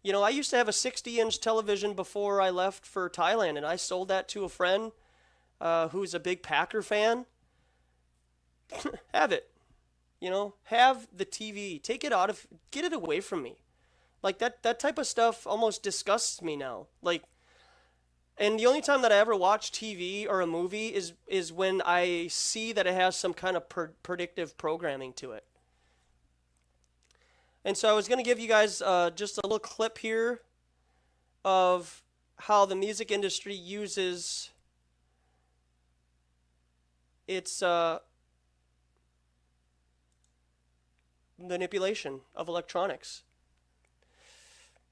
I used to have a 60-inch television before I left for Thailand, and I sold that to a friend who's a big Packer fan. Have it. Have the TV. Get it away from me. Like that type of stuff almost disgusts me now. And the only time that I ever watch TV or a movie is when I see that it has some kind of predictive programming to it. And so I was going to give you guys just a little clip here of how the music industry uses its manipulation of electronics.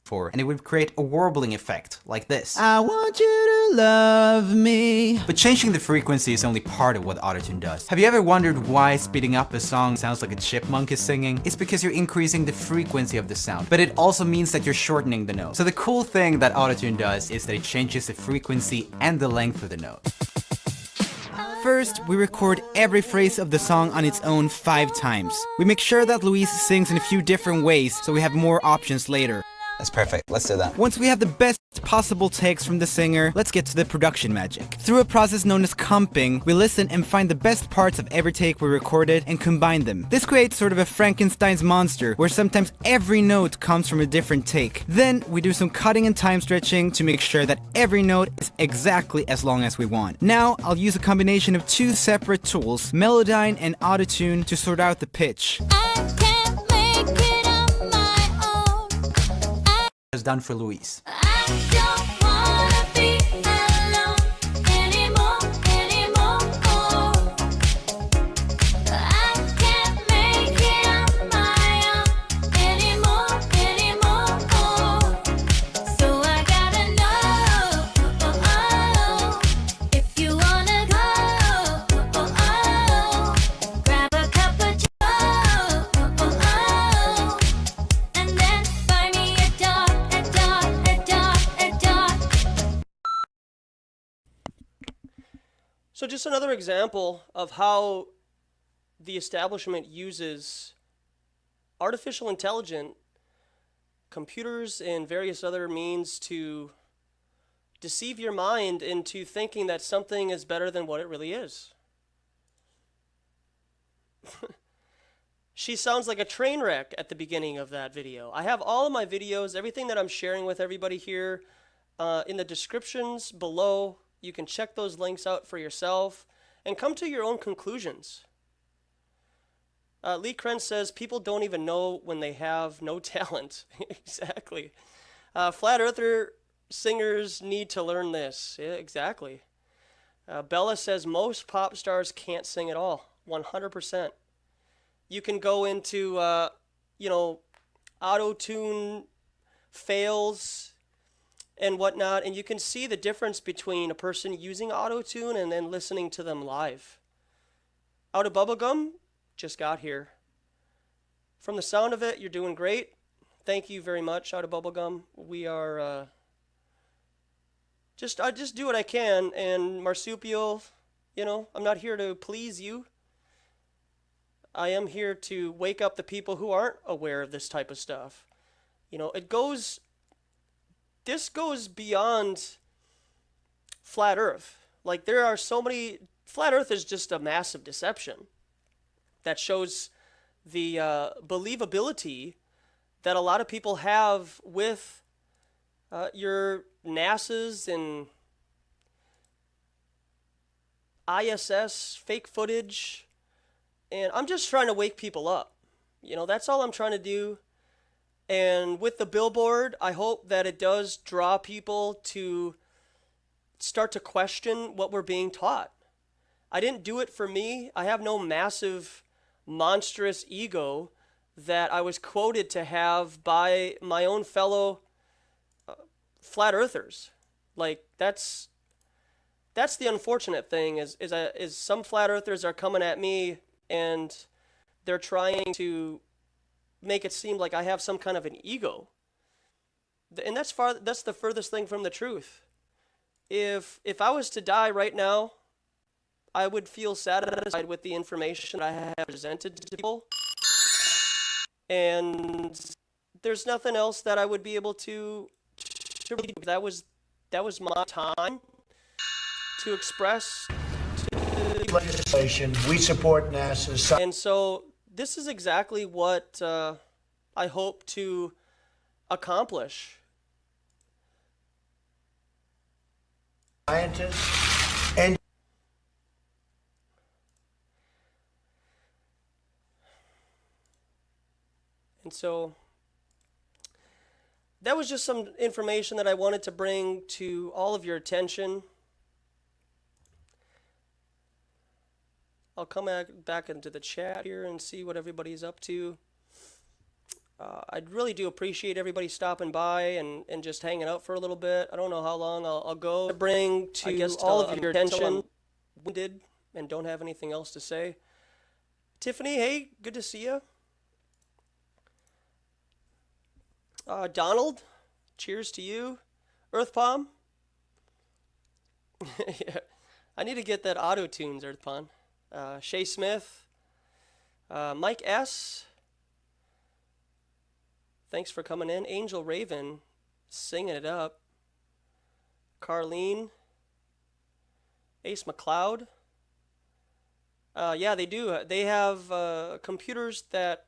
for, and it would create a warbling effect, like this. I want you to love me. But changing the frequency is only part of what autotune does. Have you ever wondered why speeding up a song sounds like a chipmunk is singing? It's because you're increasing the frequency of the sound, but it also means that you're shortening the note. So the cool thing that autotune does is that it changes the frequency and the length of the note. First, we record every phrase of the song on its own 5 times. We make sure that Louise sings in a few different ways, so we have more options later. That's perfect. Let's do that. Once we have the best possible takes from the singer, let's get to the production magic. Through a process known as comping, we listen and find the best parts of every take we recorded and combine them. This creates sort of a Frankenstein's monster, where sometimes every note comes from a different take. Then we do some cutting and time stretching to make sure that every note is exactly as long as we want. Now I'll use a combination of 2 separate tools, Melodyne and Autotune, to sort out the pitch. Is done for Louise. So just another example of how the establishment uses artificial intelligence, computers, and various other means to deceive your mind into thinking that something is better than what it really is. She sounds like a train wreck at the beginning of that video. I have all of my videos, everything that I'm sharing with everybody here, in the descriptions below. You can check those links out for yourself and come to your own conclusions. Lee Krenz says, people don't even know when they have no talent. Exactly. Flat Earther singers need to learn this. Yeah, exactly. Bella says, most pop stars can't sing at all. 100%. You can go into, auto-tune fails and whatnot, and you can see the difference between a person using auto-tune and then listening to them live. Out of Bubblegum just got here. From the sound of it, you're doing great. Thank you very much, Out of Bubblegum. We are I just do what I can, and Marsupial, I'm not here to please you. I am here to wake up the people who aren't aware of this type of stuff. This goes beyond Flat Earth. Like, there are so many... Flat Earth is just a massive deception that shows the believability that a lot of people have with your NASA's and ISS fake footage. And I'm just trying to wake people up. That's all I'm trying to do. And with the billboard, I hope that it does draw people to start to question what we're being taught. I didn't do it for me. I have no massive, monstrous ego that I was quoted to have by my own fellow flat earthers. Like, that's the unfortunate thing is some flat earthers are coming at me and they're trying to make it seem like I have some kind of an ego. And that's the furthest thing from the truth. If I was to die right now, I would feel satisfied with the information I have presented to people. And there's nothing else that I would be able to read. That was my time to express to legislation. We support NASA's. And so this is exactly what I hope to accomplish. Scientists and so that was just some information that I wanted to bring to all of your attention. I'll come back into the chat here and see what everybody's up to. I really do appreciate everybody stopping by and just hanging out for a little bit. I don't know how long I'll go. Bring to all of your attention, winded and don't have anything else to say. Tiffany, hey, good to see you. Donald, cheers to you. Earth Palm. Yeah, I need to get that auto tunes, Earth Palm. Shay Smith. Mike S. Thanks for coming in. Angel Raven, singing it up. Carlene. Ace McLeod. Yeah, they do. They have computers that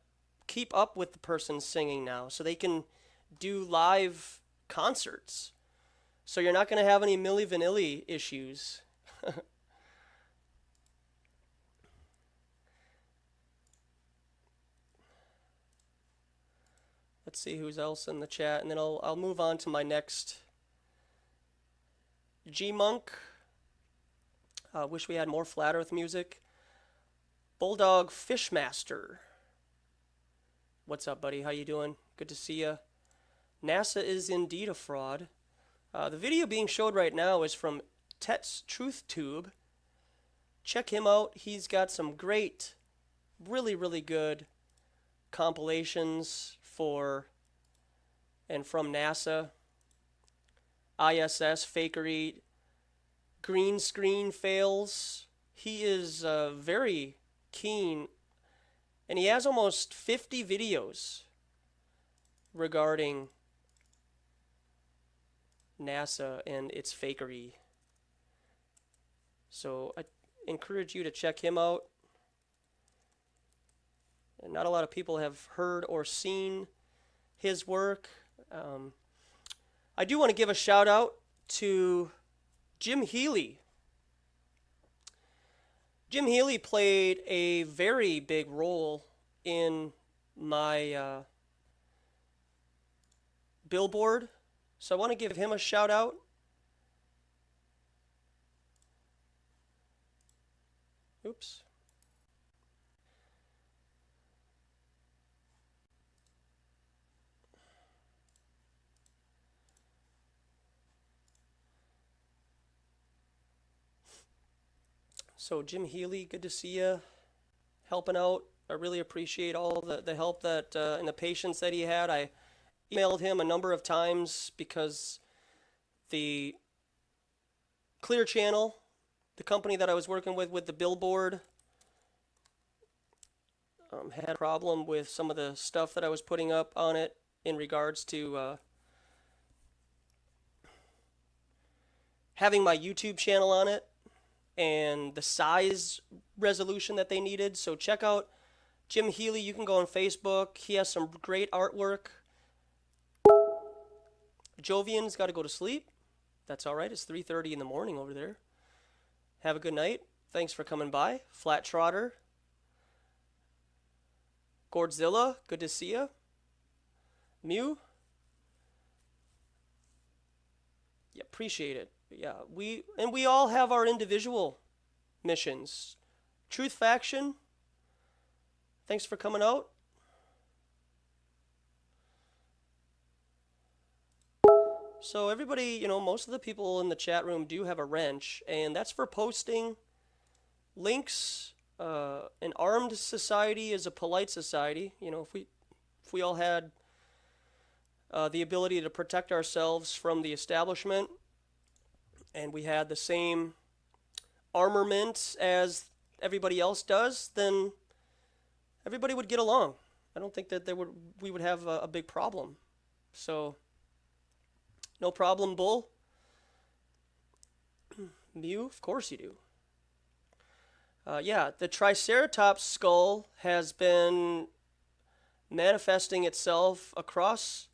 keep up with the person singing now, so they can do live concerts. So you're not going to have any Milli Vanilli issues. Let's see who's else in the chat, and then I'll move on to my next. G-Monk. Wish we had more Flat Earth music. Bulldog Fishmaster. What's up, buddy? How you doing? Good to see you. NASA is indeed a fraud. The video being showed right now is from Tet's Truth Tube. Check him out. He's got some great, really, really good compilations for and from NASA, ISS, fakery, green screen fails. He is very keen, and he has almost 50 videos regarding NASA and its fakery. So I encourage you to check him out. And not a lot of people have heard or seen his work. I do want to give a shout out to Jim Healy. Jim Healy played a very big role in my billboard, so I want to give him a shout out. Oops. So Jim Healy, good to see you, helping out. I really appreciate all the help that and the patience that he had. I emailed him a number of times because the Clear Channel, the company that I was working with the billboard, had a problem with some of the stuff that I was putting up on it in regards to having my YouTube channel on it and the size resolution that they needed. So check out Jim Healy. You can go on Facebook. He has some great artwork. Jovian's got to go to sleep. That's all right. It's 3:30 in the morning over there. Have a good night. Thanks for coming by. Flat Trotter. Gourdzilla, good to see you. Mew. Yeah, appreciate it. Yeah, we all have our individual missions. Truth Faction, thanks for coming out. So everybody, most of the people in the chat room do have a wrench, and that's for posting links. An armed society is a polite society. If we all had the ability to protect ourselves from the establishment, and we had the same armament as everybody else does, then everybody would get along. I don't think that we would have a big problem. So, no problem, Bull. Mew, of course you do. Yeah, the Triceratops skull has been manifesting itself across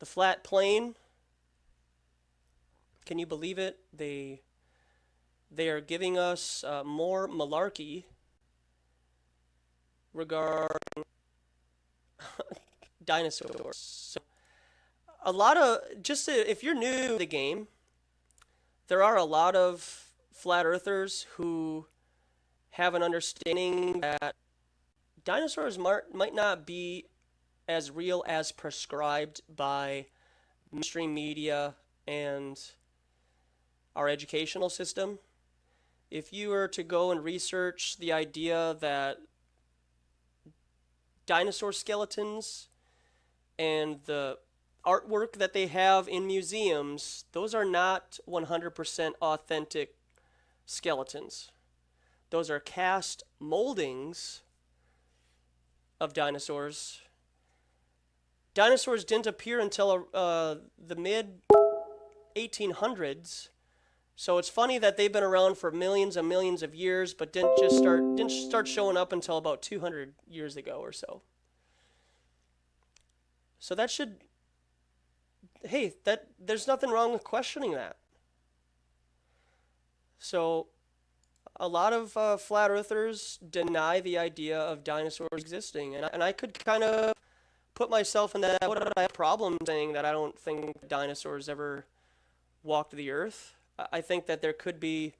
the flat plane. Can you believe it? They are giving us more malarkey regarding dinosaurs. So a lot of, if you're new to the game, there are a lot of flat earthers who have an understanding that dinosaurs might not be as real as prescribed by mainstream media and our educational system. If you were to go and research the idea that dinosaur skeletons and the artwork that they have in museums, those are not 100% authentic skeletons. Those are cast moldings of dinosaurs. Dinosaurs didn't appear until the mid 1800s. So it's funny that they've been around for millions and millions of years, but didn't start showing up until about 200 years ago or so. So that should, hey, there's nothing wrong with questioning that. So a lot of flat earthers deny the idea of dinosaurs existing, and I could kind of put myself in that. What I have problem saying that I don't think dinosaurs ever walked the earth. I think that there could be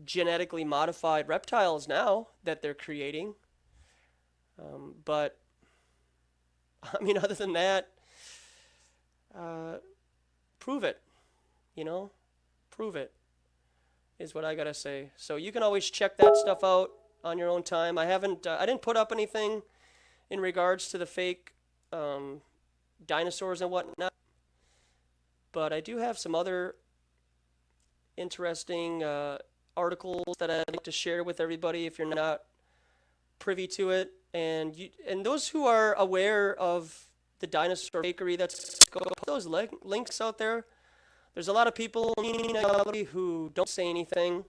genetically modified reptiles now that they're creating. But, I mean, other than that, prove it, you know? Prove it is what I gotta say. So you can always check that stuff out on your own time. I didn't put up anything in regards to the fake dinosaurs and whatnot. But I do have some other interesting articles that I'd like to share with everybody if you're not privy to it. And those who are aware of the dinosaur fakery, go put those links out there. There's a lot of people who don't say anything.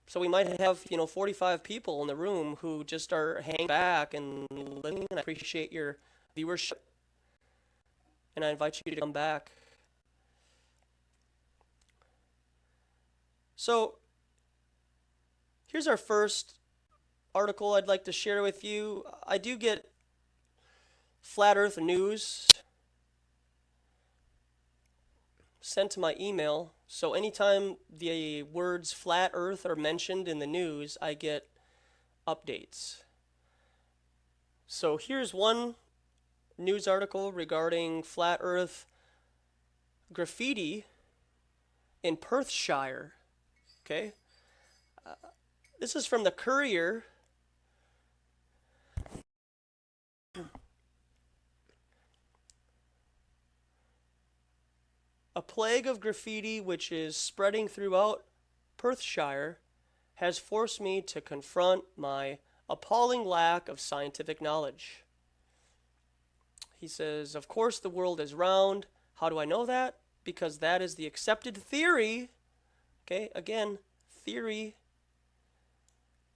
So we might have, 45 people in the room who just are hanging back and listening. And I appreciate your viewership. And I invite you to come back. So, here's our first article I'd like to share with you. I do get flat earth news sent to my email. So anytime the words flat earth are mentioned in the news, I get updates. So here's one news article regarding flat earth graffiti in Perthshire. Okay, this is from the Courier. A plague of graffiti which is spreading throughout Perthshire has forced me to confront my appalling lack of scientific knowledge. He says, of course the world is round. How do I know that? Because that is the accepted theory. Okay, again, theory.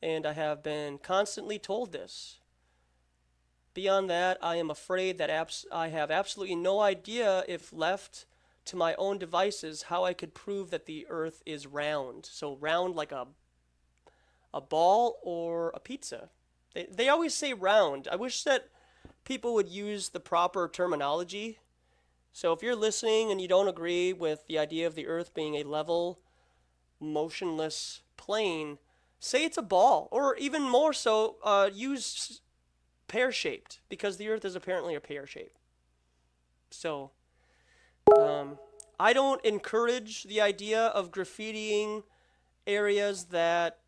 And I have been constantly told this. Beyond that, I am afraid that I have absolutely no idea, if left to my own devices, how I could prove that the earth is round. So round like a ball or a pizza. They always say round. I wish that people would use the proper terminology. So if you're listening and you don't agree with the idea of the earth being a level, motionless plane, say it's a ball, or even more so, use pear-shaped, because the earth is apparently a pear shape. So I don't encourage the idea of graffitiing areas that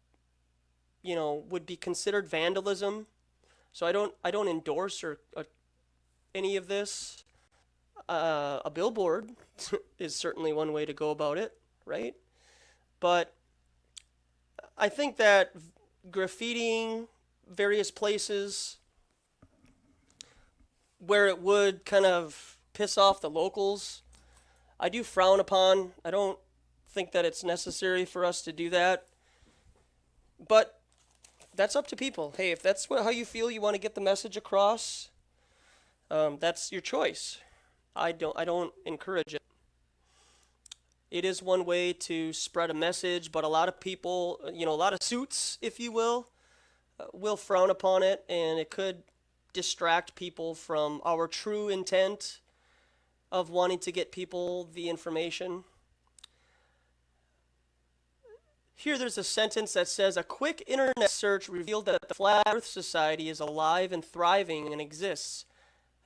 would be considered vandalism. So I don't endorse any of this. A billboard is certainly one way to go about it, right? But I think that graffitiing various places where it would kind of piss off the locals, I do frown upon. I don't think that it's necessary for us to do that. But that's up to people. Hey, if that's how you feel, you want to get the message across, that's your choice. I don't encourage it. It is one way to spread a message, but a lot of people, a lot of suits, if you will frown upon it, and it could distract people from our true intent of wanting to get people the information. here there's a sentence that says, a quick internet search revealed that the Flat Earth Society is alive and thriving and exists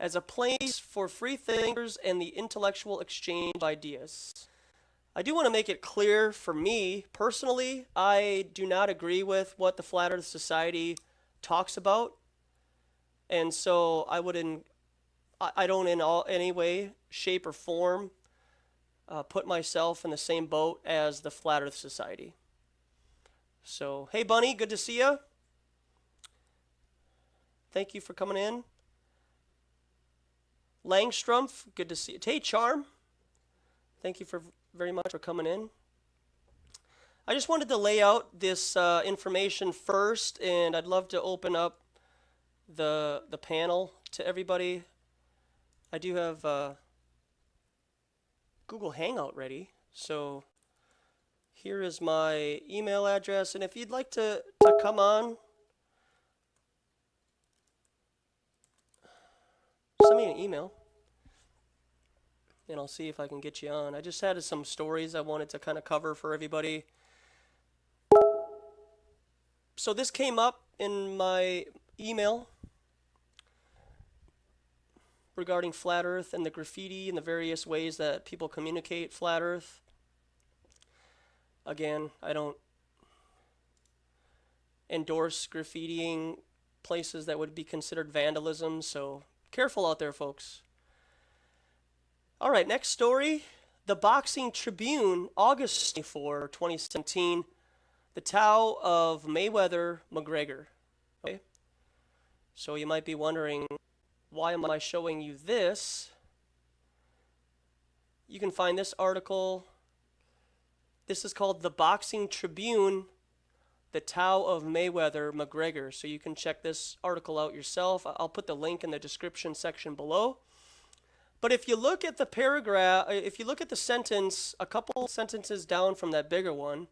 as a place for free thinkers and the intellectual exchange of ideas. I do want to make it clear, for me personally, I do not agree with what the Flat Earth Society talks about, and so I don't in any way, shape, or form put myself in the same boat as the Flat Earth Society. So, hey Bunny, good to see you. Thank you for coming in. Langstrumpf, good to see you. Hey Charm, thank you very much for coming in. I just wanted to lay out this information first, and I'd love to open up the panel to everybody. I do have Google Hangout ready, so here is my email address, and if you'd like to come on, send me an email, and I'll see if I can get you on. I just had some stories I wanted to kind of cover for everybody. So this came up in my email regarding Flat Earth and the graffiti and the various ways that people communicate Flat Earth. Again, I don't endorse graffitiing places that would be considered vandalism, so careful out there, folks. All right, next story. The Boxing Tribune, August 24, 2017. The Tao of Mayweather-McGregor. Okay? So you might be wondering, why am I showing you this? You can find this article. This is called The Boxing Tribune, The Tao of Mayweather-McGregor. So you can check this article out yourself. I'll put the link in the description section below. But if you look at the paragraph, if you look at the sentence, a couple sentences down from that bigger one,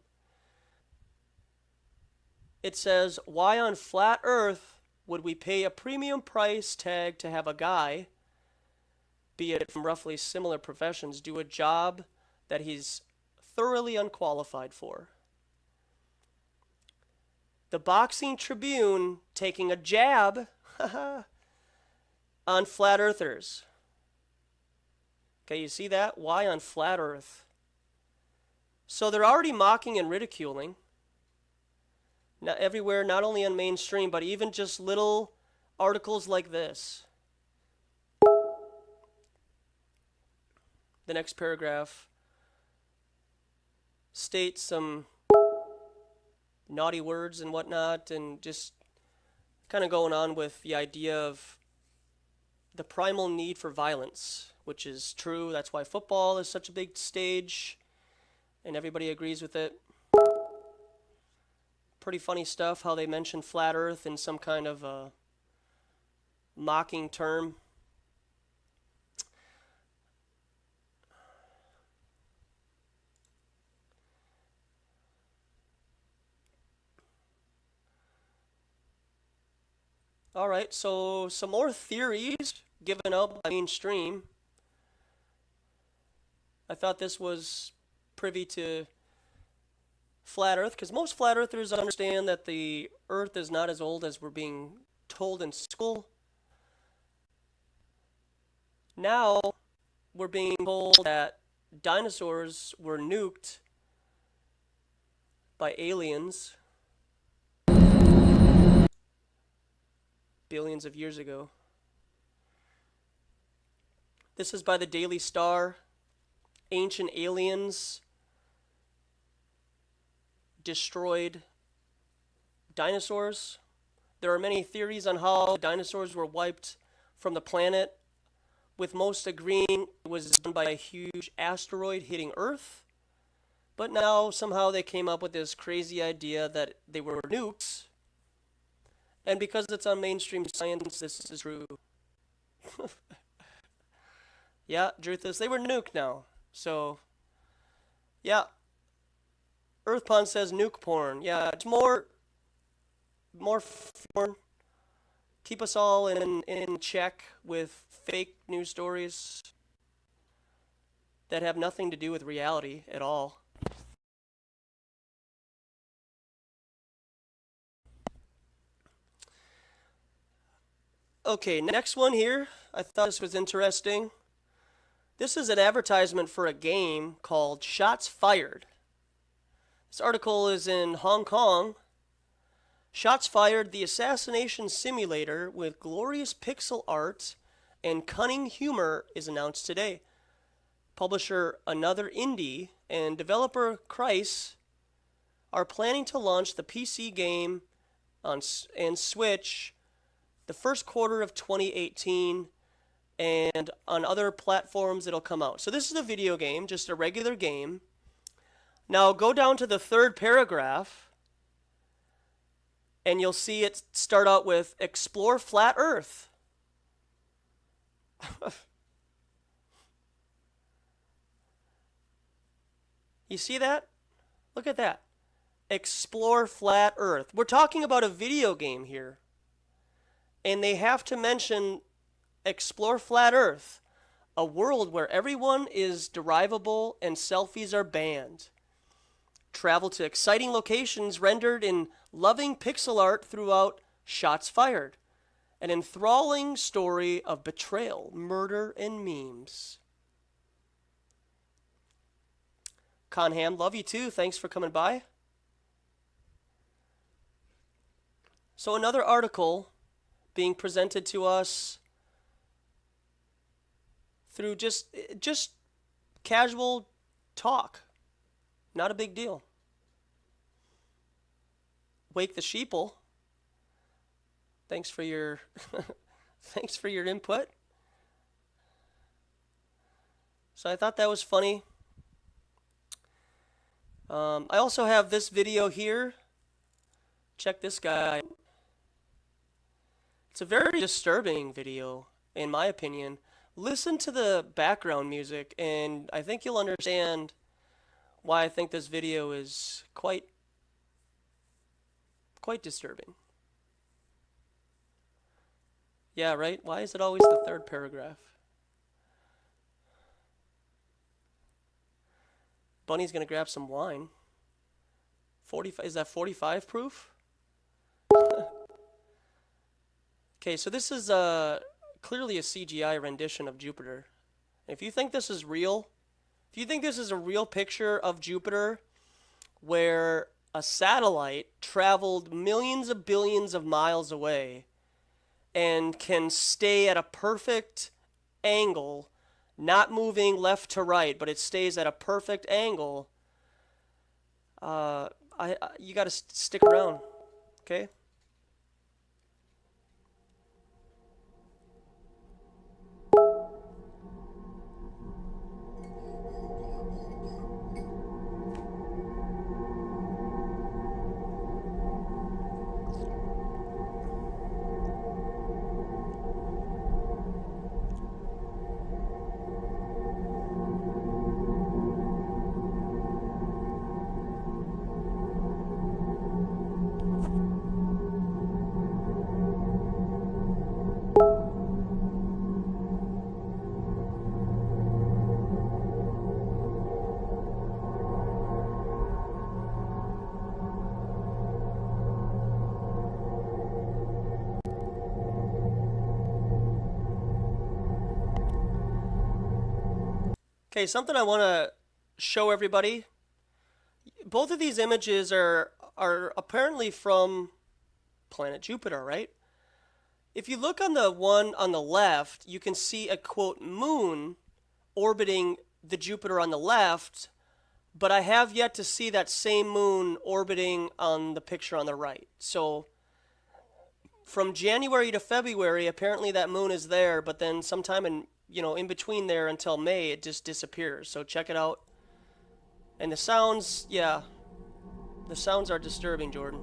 it says, why on flat Earth would we pay a premium price tag to have a guy, be it from roughly similar professions, do a job that he's thoroughly unqualified for? The Boxing Tribune taking a jab on flat earthers. Okay, you see that? Why on flat Earth? So they're already mocking and ridiculing. Not everywhere, not only on mainstream, but even just little articles like this. The next paragraph states some naughty words and whatnot, and just kind of going on with the idea of the primal need for violence, which is true. That's why football is such a big stage, and everybody agrees with it. Pretty funny stuff how they mention flat Earth in some kind of a mocking term. All right, so some more theories given out by mainstream. I thought this was privy to flat Earth, because most flat earthers understand that the Earth is not as old as we're being told in school. Now we're being told that dinosaurs were nuked by aliens billions of years ago. This is by the Daily Star. Ancient aliens destroyed dinosaurs. There are many theories on how dinosaurs were wiped from the planet, with most agreeing it was done by a huge asteroid hitting Earth. But now somehow they came up with this crazy idea that they were nukes. And because it's on mainstream science, this is true. Yeah, Druthus, they were nuked now. So, yeah. Earthpond says nuke porn. Yeah, it's more porn. Keep us all in check with fake news stories that have nothing to do with reality at all. Okay, next one here. I thought this was interesting. This is an advertisement for a game called Shots Fired. This article is in Hong Kong. Shots Fired, the assassination simulator with glorious pixel art and cunning humor, is announced today. Publisher Another Indie and developer Christ are planning to launch the PC game and Switch the first quarter of 2018, and on other platforms it'll come out. So this is a video game, just a regular game. Now go down to the third paragraph, and you'll see it start out with Explore Flat Earth. You see that? Look at that. Explore Flat Earth. We're talking about a video game here. And they have to mention Explore Flat Earth, a world where everyone is derivable and selfies are banned. Travel to exciting locations rendered in loving pixel art throughout Shots Fired, an enthralling story of betrayal, murder, and memes. Conham, love you too. Thanks for coming by. So another article being presented to us through just casual talk. Not a big deal. Wake the Sheeple. Thanks for your thanks for your input. So I thought that was funny. I also have this video here. Check this guy. It's a very disturbing video, in my opinion. Listen to the background music, and I think you'll understand why I think this video is quite disturbing. Yeah, right? Why is it always the third paragraph? Bunny's gonna grab some wine. 45, is that 45 proof? Okay, so this is clearly a CGI rendition of Jupiter. If you think this is real, if you think this is a real picture of Jupiter where a satellite traveled millions of billions of miles away and can stay at a perfect angle, not moving left to right, but it stays at a perfect angle, you got to stick around, okay? Okay, something I want to show everybody. Both of these images are apparently from planet Jupiter, right? If you look on the one on the left, you can see a, quote, moon orbiting the Jupiter on the left, but I have yet to see that same moon orbiting on the picture on the right. So from January to February, apparently that moon is there, but then sometime in between there until May, it just disappears. So check it out. And the sounds, yeah, the sounds are disturbing, Jordan.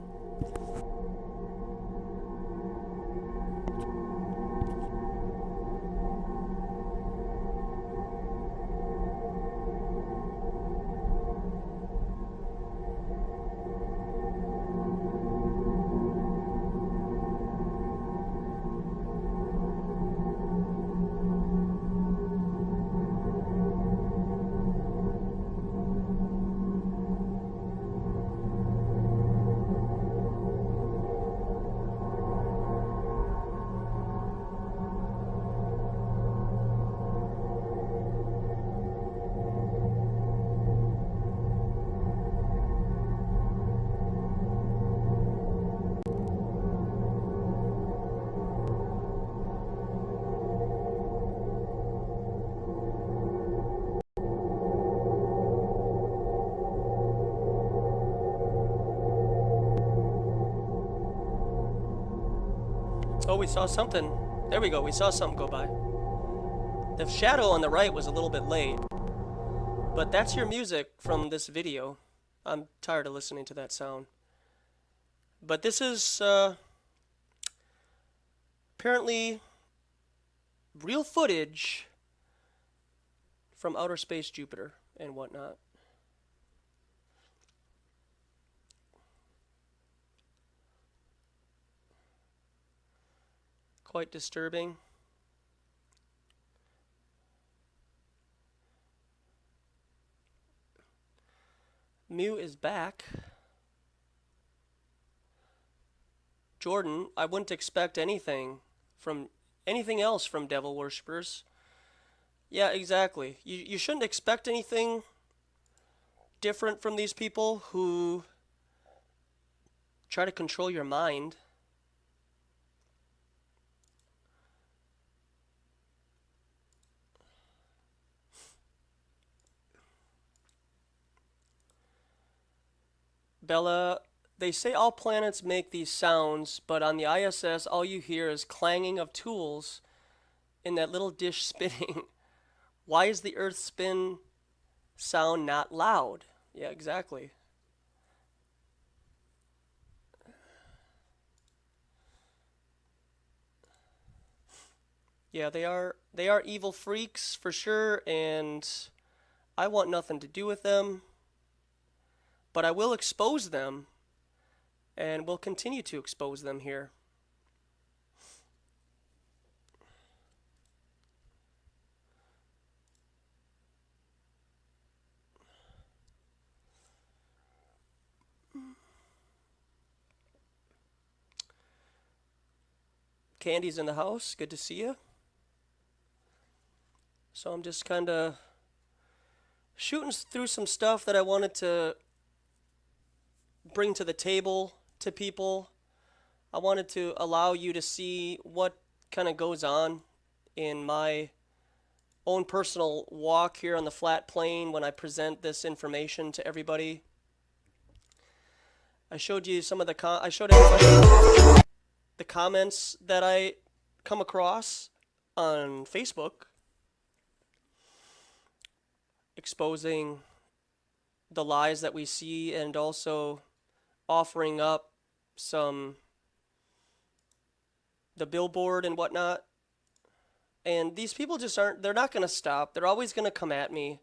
Oh, we saw something. There we go. We saw something go by. The shadow on the right was a little bit late. But that's your music from this video. I'm tired of listening to that sound. But this is apparently real footage from outer space Jupiter and whatnot. Quite disturbing. Mew is back. Jordan, I wouldn't expect anything else from devil worshippers. Yeah, exactly. You shouldn't expect anything different from these people who try to control your mind. Bella, they say all planets make these sounds, but on the ISS, all you hear is clanging of tools in that little dish spinning. Why is the Earth spin sound not loud? Yeah, exactly. Yeah, they are evil freaks for sure, and I want nothing to do with them. But I will expose them, and will continue to expose them here. Candy's in the house. Good to see you. So I'm just kind of shooting through some stuff that I wanted to bring to the table to people. I wanted to allow you to see what kind of goes on in my own personal walk here on the flat plane when I present this information to everybody. I showed you some of the everybody the comments that I come across on Facebook exposing the lies that we see, and also offering up the billboard and whatnot. And these people just they're not going to stop. They're always going to come at me.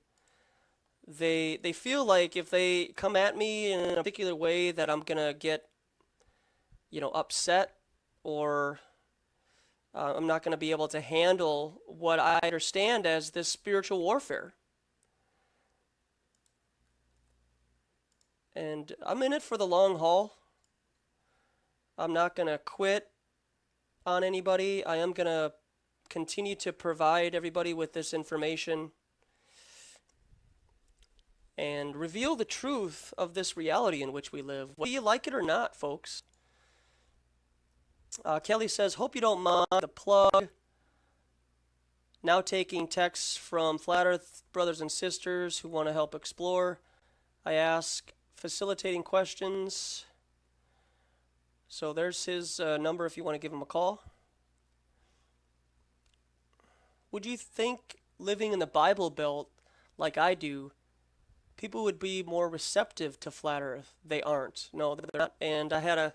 They feel like if they come at me in a particular way that I'm going to get, upset, or I'm not going to be able to handle what I understand as this spiritual warfare. And I'm in it for the long haul. I'm not going to quit on anybody. I am going to continue to provide everybody with this information and reveal the truth of this reality in which we live, whether you like it or not, folks. Kelly says, hope you don't mind the plug. Now taking texts from Flat Earth brothers and sisters who want to help explore. I ask facilitating questions. So there's his number if you want to give him a call. Would you think living in the Bible Belt like I do, people would be more receptive to Flat Earth? They aren't. No, they're not. And I had a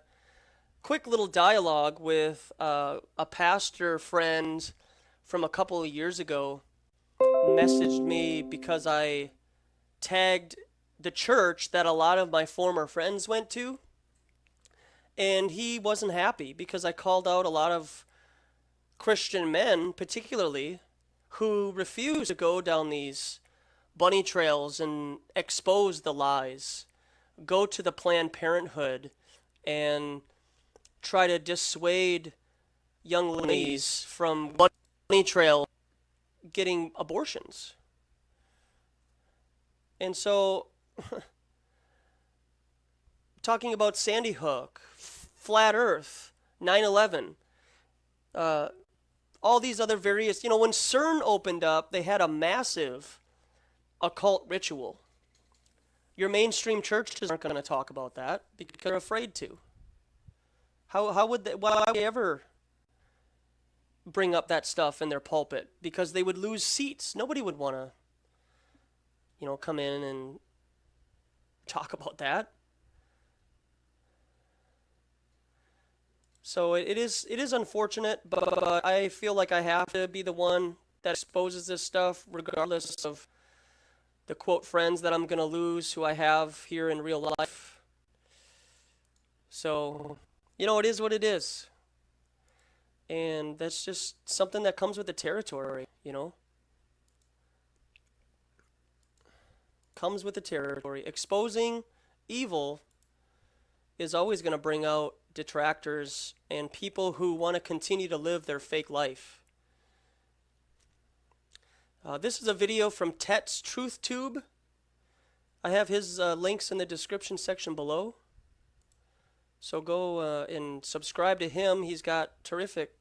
quick little dialogue with a pastor friend from a couple of years ago. Messaged me because I tagged the church that a lot of my former friends went to, and he wasn't happy because I called out a lot of Christian men, particularly, who refuse to go down these bunny trails and expose the lies, go to the Planned Parenthood and try to dissuade young ladies from bunny trail getting abortions. And so, talking about Sandy Hook, Flat Earth, 9/11, all these other various, when CERN opened up, they had a massive occult ritual. Your mainstream churches aren't going to talk about that because they're afraid to. How would they, why would they ever bring up that stuff in their pulpit because they would lose seats. Nobody would want to, come in and talk about that. So it is unfortunate, but I feel like I have to be the one that exposes this stuff, regardless of the quote friends that I'm going to lose who I have here in real life. So, it is what it is. And that's just something that comes with the territory, Comes with the territory. Exposing evil is always going to bring out detractors and people who want to continue to live their fake life. This is a video from Tet's Truth Tube. I have his links in the description section below. So go and subscribe to him. He's got terrific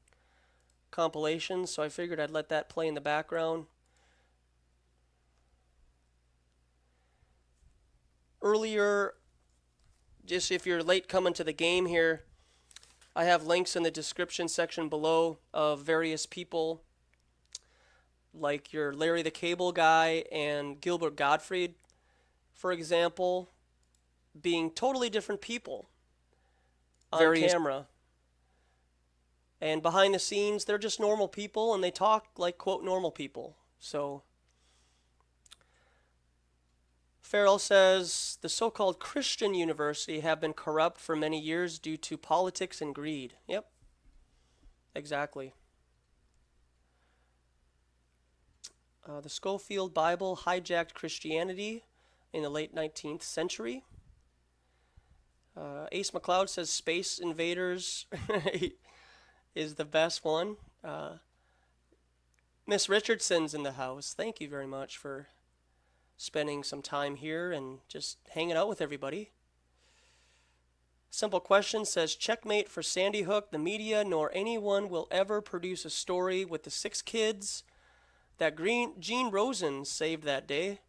compilations, so I figured I'd let that play in the background. Earlier, just if you're late coming to the game here, I have links in the description section below of various people like your Larry the Cable Guy and Gilbert Gottfried, for example, being totally different people on camera. And behind the scenes, they're just normal people, and they talk like, quote, normal people. So Farrell says, the so-called Christian university have been corrupt for many years due to politics and greed. Yep, exactly. The Schofield Bible hijacked Christianity in the late 19th century. Ace McLeod says Space Invaders is the best one. Miss Richardson's in the house. Thank you very much for spending some time here and just hanging out with everybody. Simple Question says, checkmate for Sandy Hook. The media nor anyone will ever produce a story with the 6 kids that Gene Rosen saved that day.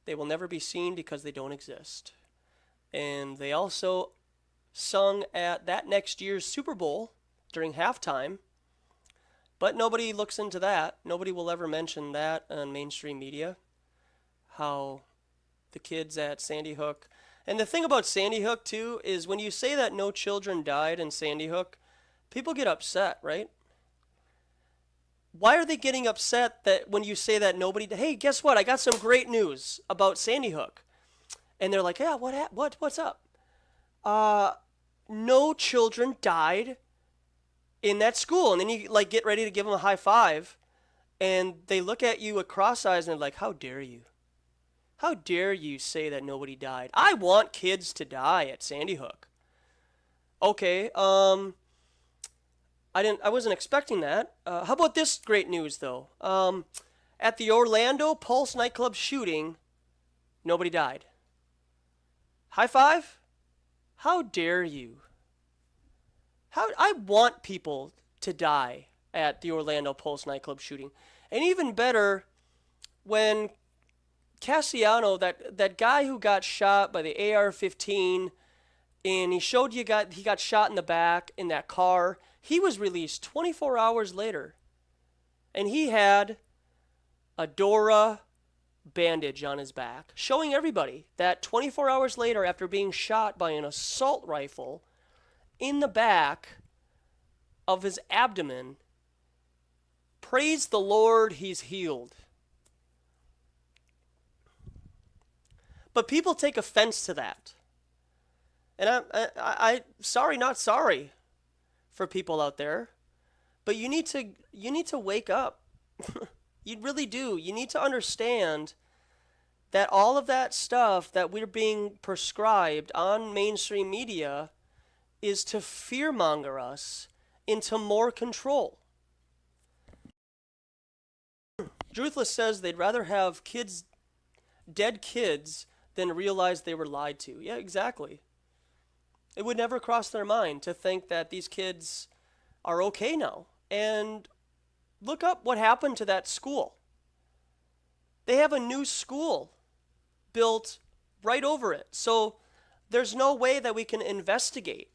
They will never be seen because they don't exist. And they also sung at that next year's Super Bowl during halftime. But nobody looks into that. Nobody will ever mention that on mainstream media. How the kids at Sandy Hook. And the thing about Sandy Hook, too, is when you say that no children died in Sandy Hook, people get upset, right? Why are they getting upset that when you say that nobody... Hey, guess what? I got some great news about Sandy Hook. And they're like, yeah, what's up? No children died in that school. And then you like get ready to give them a high five. And they look at you with cross eyes and they're like, how dare you? How dare you say that nobody died? I want kids to die at Sandy Hook. Okay, I wasn't expecting that. How about this great news though? At the Orlando Pulse nightclub shooting, nobody died. High five? How dare you? I want people to die at the Orlando Pulse nightclub shooting. And even better, when Cassiano, that guy who got shot by the AR-15, and he showed he got shot in the back in that car, he was released 24 hours later. And he had a Dora bandage on his back, showing everybody that 24 hours later, after being shot by an assault rifle in the back of his abdomen, praise the Lord, he's healed. But people take offense to that. And I sorry, not sorry for people out there, but you need to wake up. You really do. You need to understand that all of that stuff that we're being prescribed on mainstream media is to fearmonger us into more control. Druthless says they'd rather have dead kids than realize they were lied to. Yeah, exactly. It would never cross their mind to think that these kids are okay now. And look up what happened to that school. They have a new school built right over it. So there's no way that we can investigate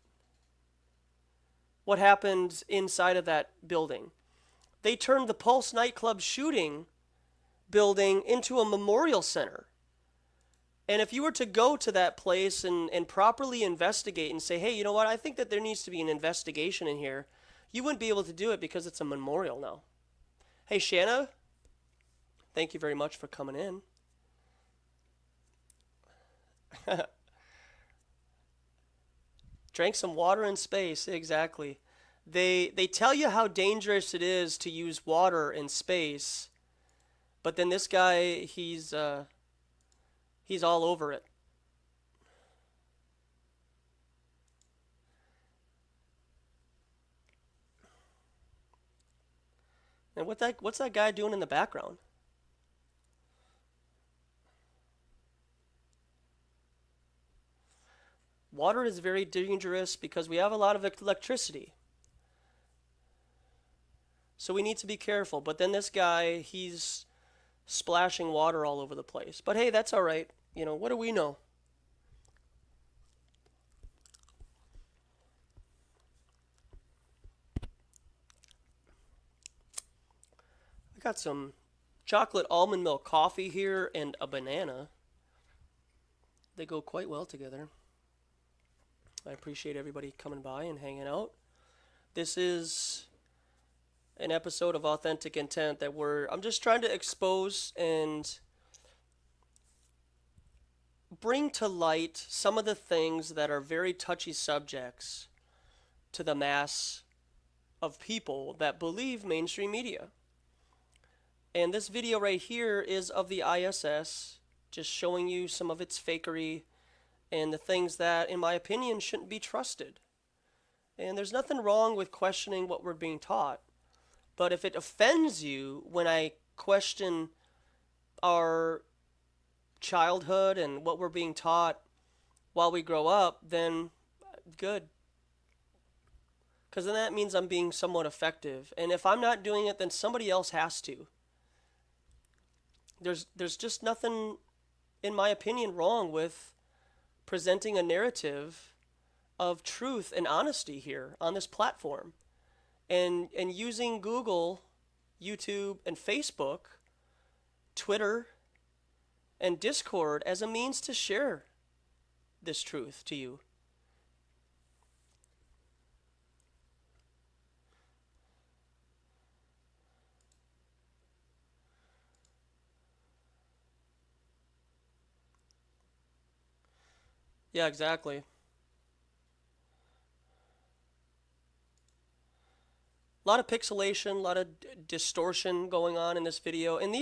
what happened inside of that building. They turned the Pulse nightclub shooting building into a memorial center. And if you were to go to that place and properly investigate and say, hey, you know what, I think that there needs to be an investigation in here, you wouldn't be able to do it because it's a memorial now. Hey, Shanna, thank you very much for coming in. Drank some water in space, exactly. They tell you how dangerous it is to use water in space, but then this guy, he's all over it. And what's that guy doing in the background? Water is very dangerous because we have a lot of electricity. So we need to be careful. But then this guy, he's splashing water all over the place. But hey, that's all right. You know, what do we know? I got some chocolate almond milk coffee here and a banana. They go quite well together. I appreciate everybody coming by and hanging out. This is an episode of Authentic Intent that I'm just trying to expose and bring to light some of the things that are very touchy subjects to the mass of people that believe mainstream media. And this video right here is of the ISS, just showing you some of its fakery and the things that, in my opinion, shouldn't be trusted. And there's nothing wrong with questioning what we're being taught. But if it offends you when I question our childhood and what we're being taught while we grow up, then good. Because then that means I'm being somewhat effective. And if I'm not doing it, then somebody else has to. There's just nothing, in my opinion, wrong with presenting a narrative of truth and honesty here on this platform. And using Google, YouTube, and Facebook, Twitter, and Discord as a means to share this truth to you. Yeah, exactly. A lot of pixelation, a lot of distortion going on in this video. And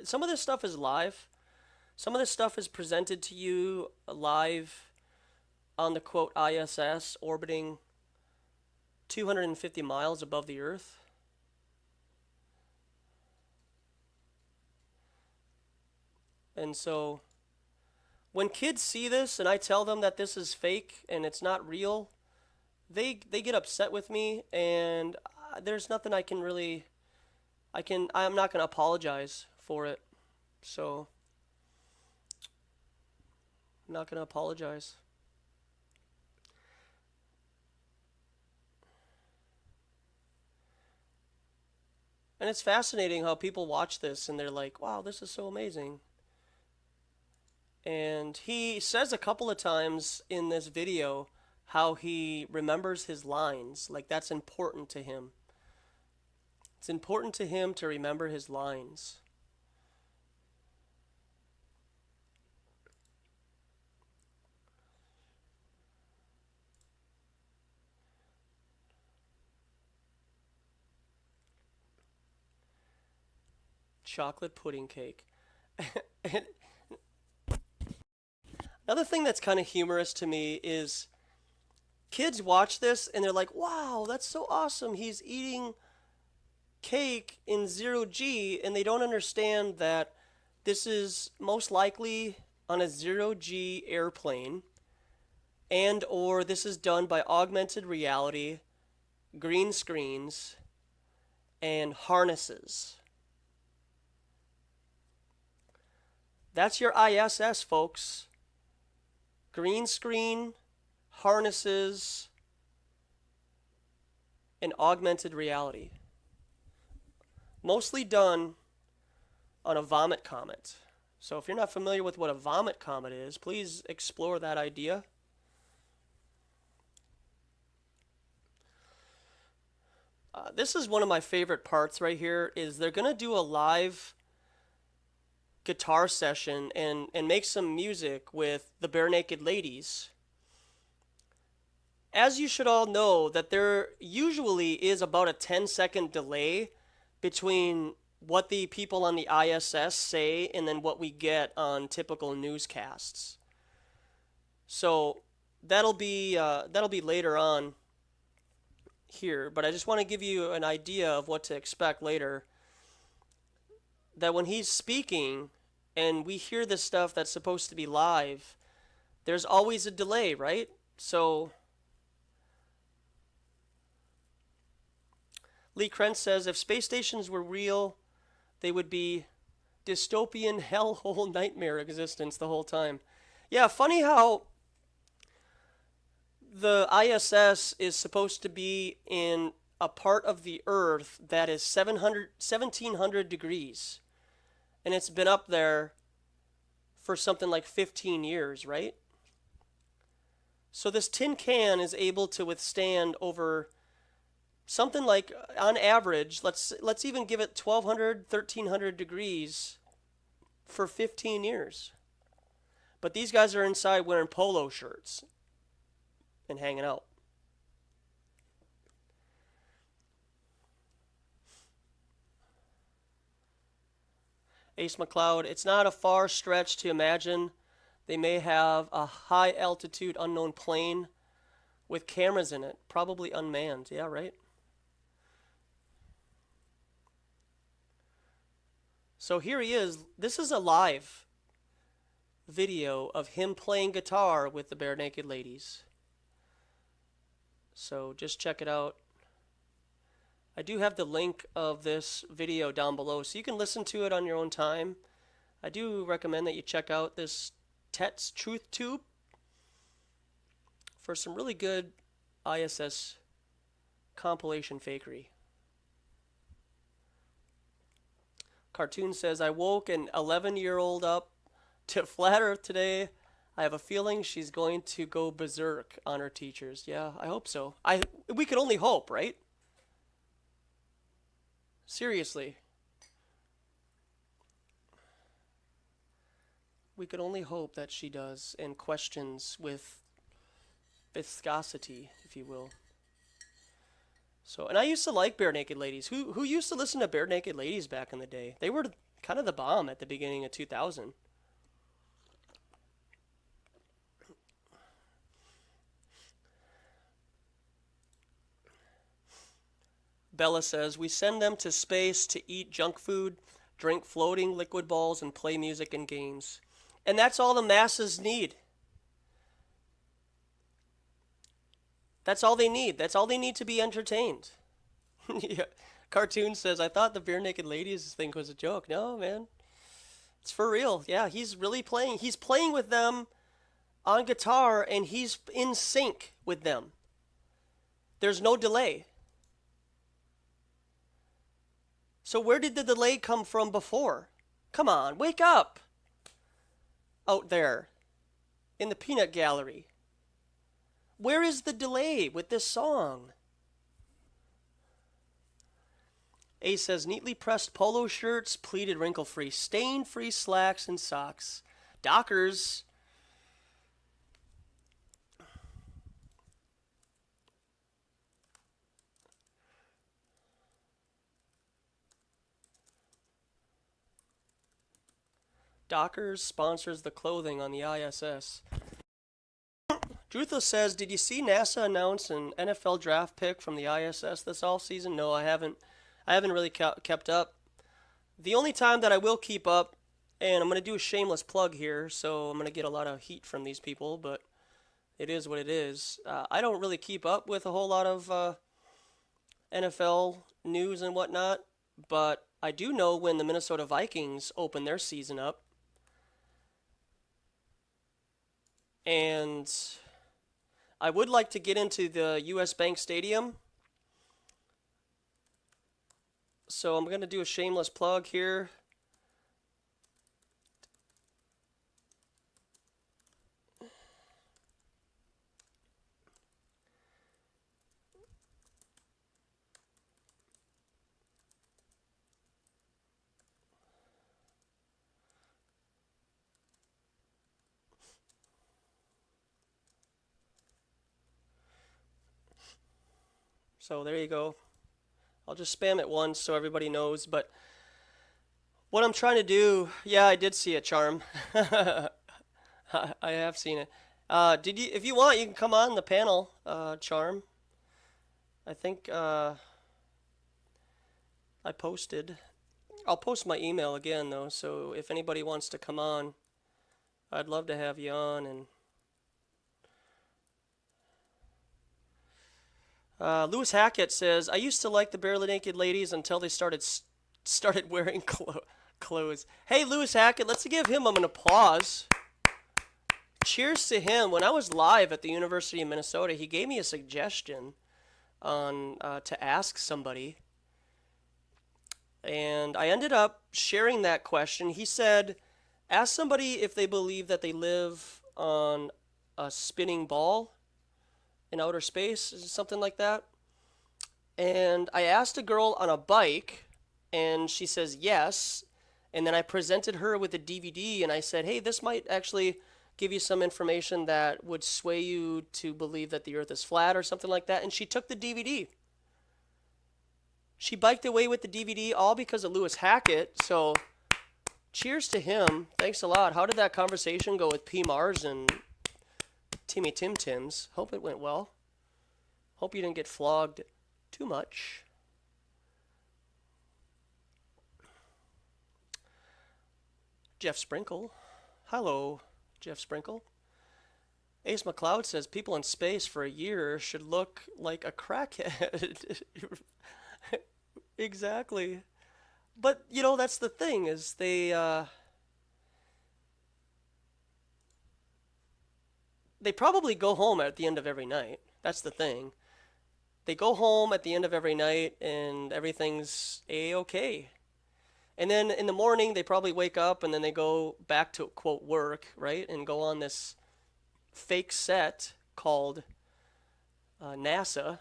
some of this stuff is live. Some of this stuff is presented to you live on the quote ISS orbiting 250 miles above the Earth. And so when kids see this and I tell them that this is fake and it's not real, they get upset with me, and there's nothing I can really, I'm not going to apologize for it. So I'm not going to apologize. And it's fascinating how people watch this and they're like, wow, this is so amazing. And he says a couple of times in this video how he remembers his lines. Like, that's important to him. It's important to him to remember his lines. Chocolate pudding cake. Another thing that's kind of humorous to me is kids watch this and they're like, wow, that's so awesome. He's eating cake in 0G, and they don't understand that this is most likely on a 0G airplane, and or this is done by augmented reality, green screens, and harnesses. That's your ISS, folks. Green screen, harnesses, and augmented reality. mostly done on a vomit comet. So if you're not familiar with what a vomit comet is, please explore that idea. This is one of my favorite parts right here, is they're going to do a live guitar session and make some music with the Bare Naked Ladies. As you should all know, that there usually is about a 10-second delay between what the people on the ISS say and then what we get on typical newscasts. So that'll be later on here, but I just want to give you an idea of what to expect later. That when he's speaking and we hear this stuff that's supposed to be live, there's always a delay, right? So Lee Krentz says, if space stations were real, they would be dystopian hellhole nightmare existence the whole time. Yeah, funny how the ISS is supposed to be in a part of the Earth that is 1700 degrees. And it's been up there for something like 15 years, right? So this tin can is able to withstand over something like, on average, let's even give it 1200, 1300 degrees for 15 years. But these guys are inside wearing polo shirts and hanging out. Ace McLeod, it's not a far stretch to imagine they may have a high altitude unknown plane with cameras in it, probably unmanned. Yeah, right? So here he is. This is a live video of him playing guitar with the Bare Naked Ladies. So just check it out. I do have the link of this video down below, so you can listen to it on your own time. I do recommend that you check out this Tet's Truth Tube for some really good ISS compilation fakery. Cartoon says, I woke an 11-year-old up to Flat Earth today. I have a feeling she's going to go berserk on her teachers. Yeah, I hope so. We could only hope, right? Seriously. We could only hope that she does, and questions with viscosity, if you will. So, and I used to like Bare Naked Ladies. Who used to listen to Bare Naked Ladies back in the day? They were kind of the bomb at the beginning of 2000. Bella says, we send them to space to eat junk food, drink floating liquid balls, and play music and games. And that's all the masses need. That's all they need. That's all they need to be entertained. Yeah. Cartoon says, I thought the Bare Naked Ladies thing was a joke. No, man. It's for real. Yeah, he's really playing. He's playing with them on guitar, and he's in sync with them. There's no delay. So where did the delay come from before? Come on, wake up! Out there, in the peanut gallery. Where is the delay with this song? A says, neatly pressed polo shirts, pleated wrinkle-free, stain-free slacks and socks. Dockers. Dockers sponsors the clothing on the ISS. Drutha says, did you see NASA announce an NFL draft pick from the ISS this offseason? No, I haven't. I haven't really kept up. The only time that I will keep up, and I'm going to do a shameless plug here, so I'm going to get a lot of heat from these people, but it is what it is. I don't really keep up with a whole lot of NFL news and whatnot, but I do know when the Minnesota Vikings open their season up. And I would like to get into the US Bank Stadium. So I'm going to do a shameless plug here. So there you go. I'll just spam it once so everybody knows. But what I'm trying to do, yeah, I did see it, Charm. I have seen it. Did you? If you want, you can come on the panel, Charm. I think I posted. I'll post my email again though. So if anybody wants to come on, I'd love to have you on. And Lewis Hackett says, I used to like the barely naked ladies until they started wearing clothes. Hey, Lewis Hackett, let's give him an applause. Cheers to him. When I was live at the University of Minnesota, he gave me a suggestion on to ask somebody. And I ended up sharing that question. He said, ask somebody if they believe that they live on a spinning ball in outer space, something like that. And I asked a girl on a bike, and she says yes. And then I presented her with a DVD, and I said, hey, this might actually give you some information that would sway you to believe that the earth is flat or something like that. And she took the DVD. She biked away with the DVD all because of Lewis Hackett. So cheers to him. Thanks a lot. How did that conversation go with P. Mars and Timmy Tim Tims? Hope it went well. Hope you didn't get flogged too much. Jeff Sprinkle. Hello, Jeff Sprinkle. Ace McLeod says people in space for a year should look like a crackhead. Exactly. But, you know, that's the thing, is they probably go home at the end of every night. That's the thing. They go home at the end of every night and everything's A-okay. And then in the morning, they probably wake up and then they go back to, quote, work, right? And go on this fake set called NASA.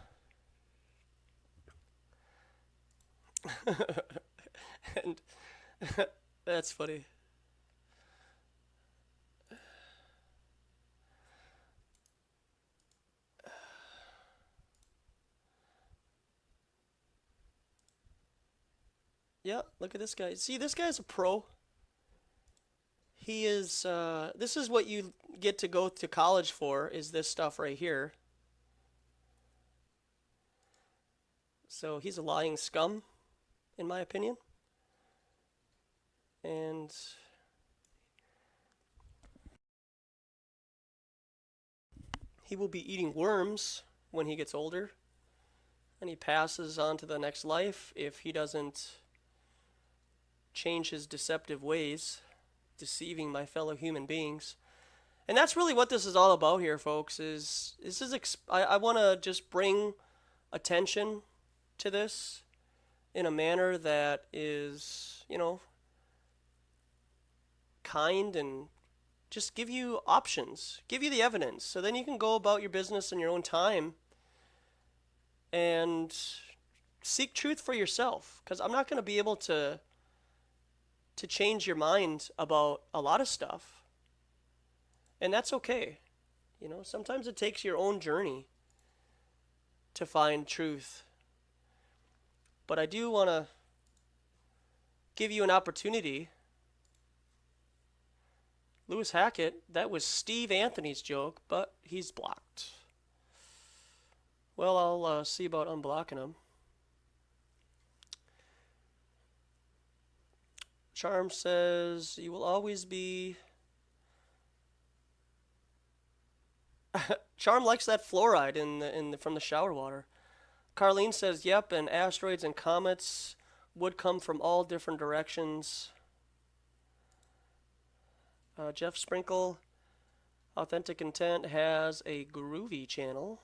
And that's funny. Yeah, look at this guy. See, this guy's a pro. He is, this is what you get to go to college for, is this stuff right here. So he's a lying scum, in my opinion. And he will be eating worms when he gets older. And he passes on to the next life if he doesn't change his deceptive ways, deceiving my fellow human beings. And that's really what this is all about here, folks, is I want to just bring attention to this in a manner that is, you know, kind, and just give you options, give you the evidence, so then you can go about your business in your own time and seek truth for yourself, because I'm not going to be able to change your mind about a lot of stuff. And that's okay. You know, sometimes it takes your own journey to find truth. But I do want to give you an opportunity. Lewis Hackett, that was Steve Anthony's joke, but he's blocked. Well, I'll see about unblocking him. Charm says, you will always be... Charm likes that fluoride from the shower water. Carlene says, yep, and asteroids and comets would come from all different directions. Jeff Sprinkle, Authentic Intent has a groovy channel.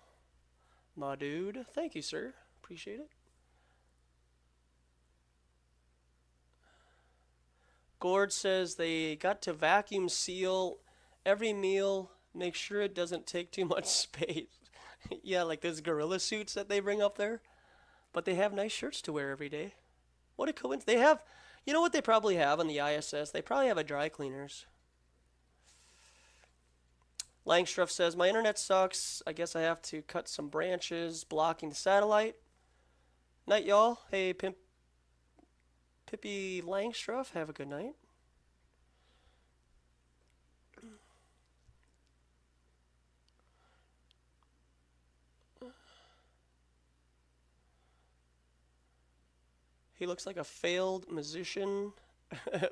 My dude, thank you, sir. Appreciate it. Gord says they got to vacuum seal every meal, make sure it doesn't take too much space. Yeah, like those gorilla suits that they bring up there. But they have nice shirts to wear every day. What a coincidence. They have, you know what they probably have on the ISS? They probably have a dry cleaners. Langstruff says, my internet sucks. I guess I have to cut some branches blocking the satellite. Night, y'all. Hey, Pippi Langstruff, have a good night. He looks like a failed musician.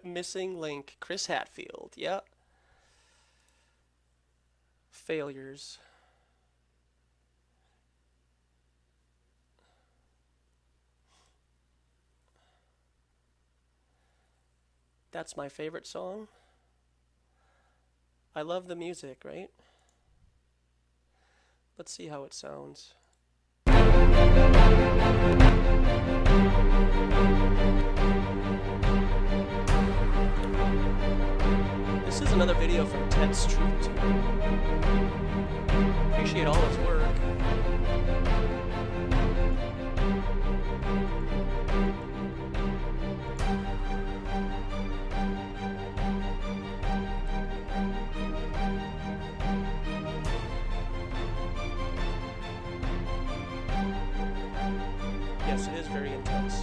Missing link. Chris Hadfield. Yeah. Failures. That's my favorite song. I love the music, right? Let's see how it sounds. This is another video from Ted's Truth. Appreciate all his work. Yes, it is very intense.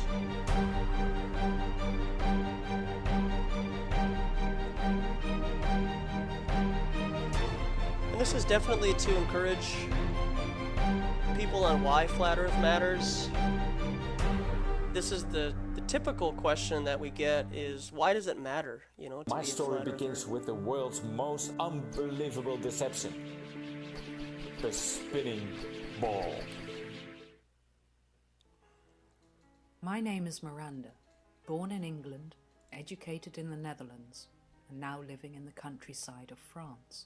And this is definitely to encourage people on why Flat Earth matters. This is the typical question that we get is, why does it matter? You know, my story begins with the world's most unbelievable deception. The spinning ball. My name is Miranda, born in England, educated in the Netherlands, and now living in the countryside of France.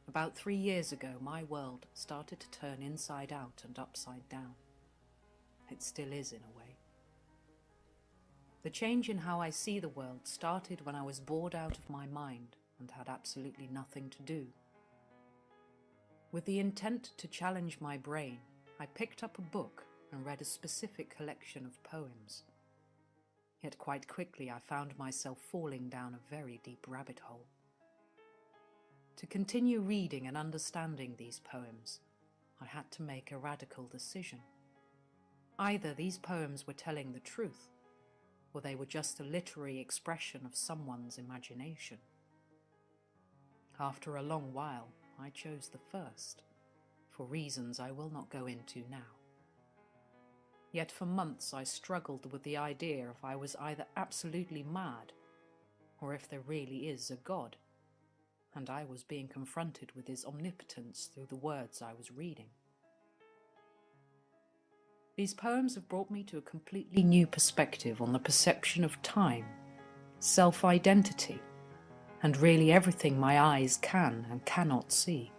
About 3 years ago, my world started to turn inside out and upside down. It still is in a way. The change in how I see the world started when I was bored out of my mind and had absolutely nothing to do. With the intent to challenge my brain, I picked up a book and read a specific collection of poems. Yet quite quickly I found myself falling down a very deep rabbit hole. To continue reading and understanding these poems, I had to make a radical decision. Either these poems were telling the truth, or they were just a literary expression of someone's imagination. After a long while, I chose the first, for reasons I will not go into now. Yet for months I struggled with the idea if I was either absolutely mad, or if there really is a God, and I was being confronted with his omnipotence through the words I was reading. These poems have brought me to a completely new perspective on the perception of time, self-identity, and really everything my eyes can and cannot see.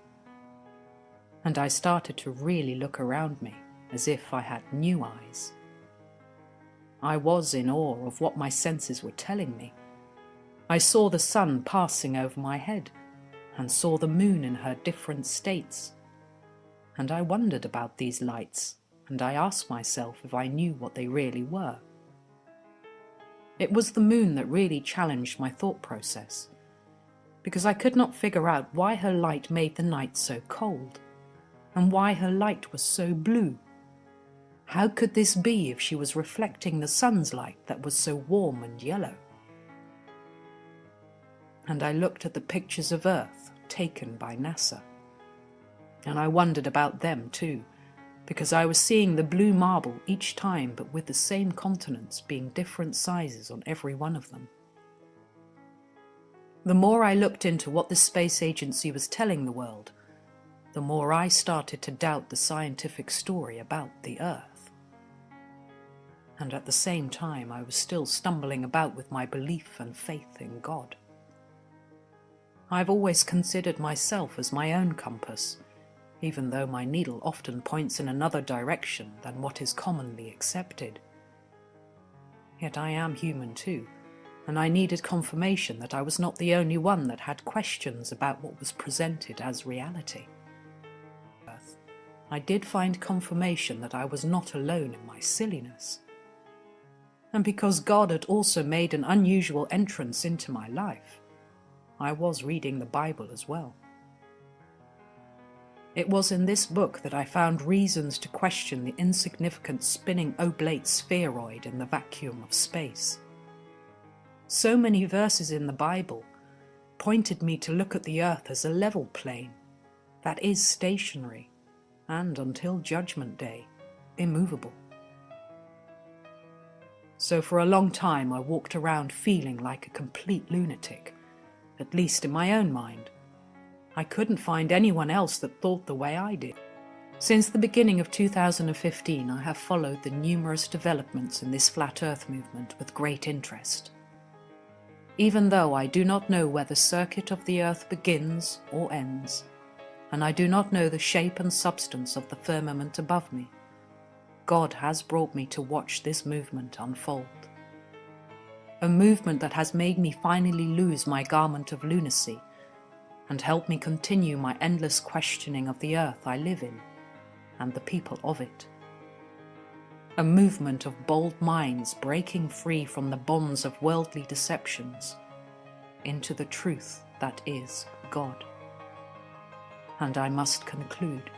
And I started to really look around me as if I had new eyes. I was in awe of what my senses were telling me. I saw the sun passing over my head, and saw the moon in her different states. And I wondered about these lights, and I asked myself if I knew what they really were. It was the moon that really challenged my thought process, because I could not figure out why her light made the night so cold, and why her light was so blue. How could this be if she was reflecting the sun's light that was so warm and yellow? And I looked at the pictures of Earth taken by NASA. And I wondered about them too, because I was seeing the blue marble each time, but with the same continents being different sizes on every one of them. The more I looked into what the space agency was telling the world, the more I started to doubt the scientific story about the Earth. And at the same time, I was still stumbling about with my belief and faith in God. I've always considered myself as my own compass, even though my needle often points in another direction than what is commonly accepted. Yet I am human too, and I needed confirmation that I was not the only one that had questions about what was presented as reality. I did find confirmation that I was not alone in my silliness. And because God had also made an unusual entrance into my life, I was reading the Bible as well. It was in this book that I found reasons to question the insignificant spinning oblate spheroid in the vacuum of space. So many verses in the Bible pointed me to look at the earth as a level plane that is stationary and, until Judgment Day, immovable. So for a long time I walked around feeling like a complete lunatic, at least in my own mind. I couldn't find anyone else that thought the way I did. Since the beginning of 2015, I have followed the numerous developments in this flat earth movement with great interest. Even though I do not know where the circuit of the earth begins or ends, and I do not know the shape and substance of the firmament above me, God has brought me to watch this movement unfold. A movement that has made me finally lose my garment of lunacy and help me continue my endless questioning of the earth I live in and the people of it. A movement of bold minds breaking free from the bonds of worldly deceptions into the truth that is God. And I must conclude,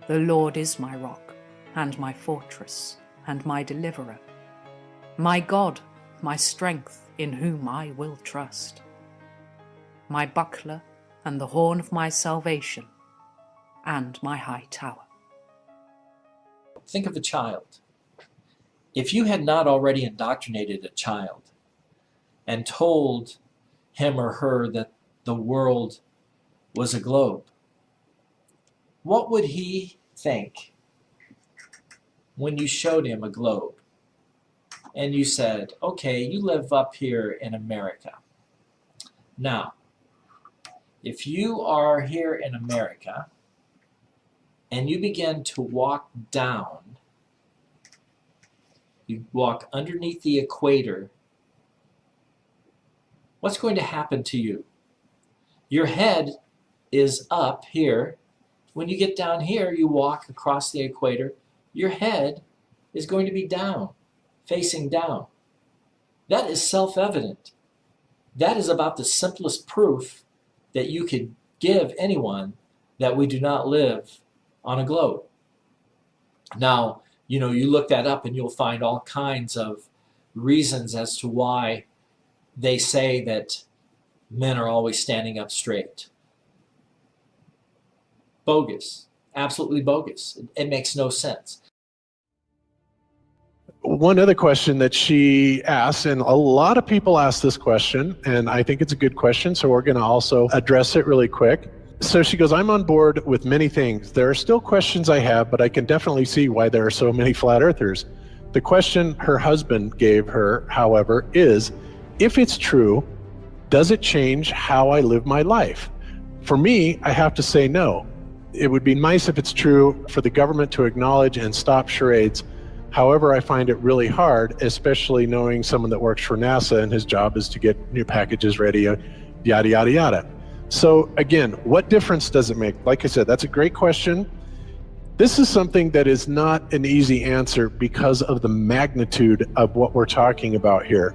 the Lord is my rock and my fortress and my deliverer, my God, my strength in whom I will trust, my buckler and the horn of my salvation, and my high tower. Think of a child. If you had not already indoctrinated a child and told him or her that the world was a globe, what would he think when you showed him a globe and you said, okay, you live up here in America. Now, if you are here in America and you begin to walk down, you walk underneath the equator, what's going to happen to you? Your head is up here. When you get down here, you walk across the equator, your head is going to be down, facing down. That is self-evident. That is about the simplest proof that you could give anyone that we do not live on a globe. Now, you know, you look that up and you'll find all kinds of reasons as to why they say that men are always standing up straight. Bogus. Absolutely bogus. It makes no sense. One other question that she asked, and a lot of people ask this question, and I think it's a good question, so we're going to also address it really quick. So she goes, I'm on board with many things. There are still questions I have, but I can definitely see why there are so many flat earthers. The question her husband gave her, however, is, if it's true, does it change how I live my life? For me, I have to say no. It would be nice if it's true for the government to acknowledge and stop charades. However, I find it really hard, especially knowing someone that works for NASA and his job is to get new packages ready, yada, yada, yada. So again, what difference does it make? Like I said, that's a great question. This is something that is not an easy answer because of the magnitude of what we're talking about here.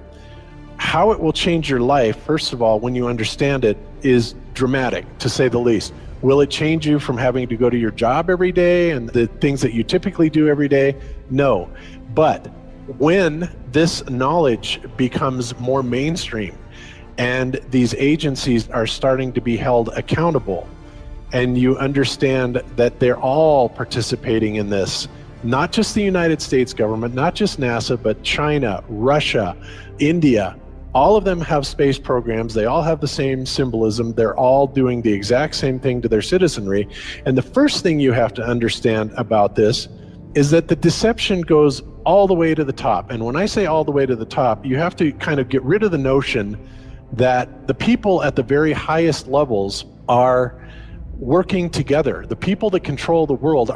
How it will change your life, first of all, when you understand it, is dramatic, to say the least. Will it change you from having to go to your job every day and the things that you typically do every day? No. But when this knowledge becomes more mainstream and these agencies are starting to be held accountable, and you understand that they're all participating in this, not just the United States government, not just NASA, but China, Russia, India, all of them have space programs. They all have the same symbolism. They're all doing the exact same thing to their citizenry. And the first thing you have to understand about this is that the deception goes all the way to the top. And when I say all the way to the top, you have to kind of get rid of the notion that the people at the very highest levels are working together. The people that control the world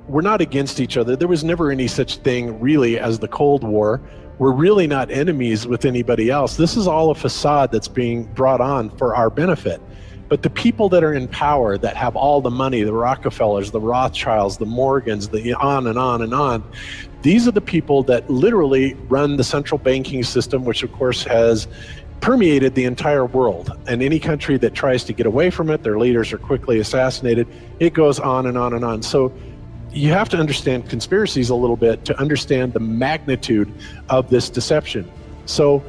we're not against each other. There was never any such thing really as the Cold War. we're really not enemies with anybody else. This is all a facade that's being brought on for our benefit. But the people that are in power, that have all the money, the Rockefellers, the Rothschilds, the Morgans, the on and on and on, these are the people that literally run the central banking system, which of course has permeated the entire world. And any country that tries to get away from it, their leaders are quickly assassinated. It goes on and on and on. So you have to understand conspiracies a little bit to understand the magnitude of this deception. So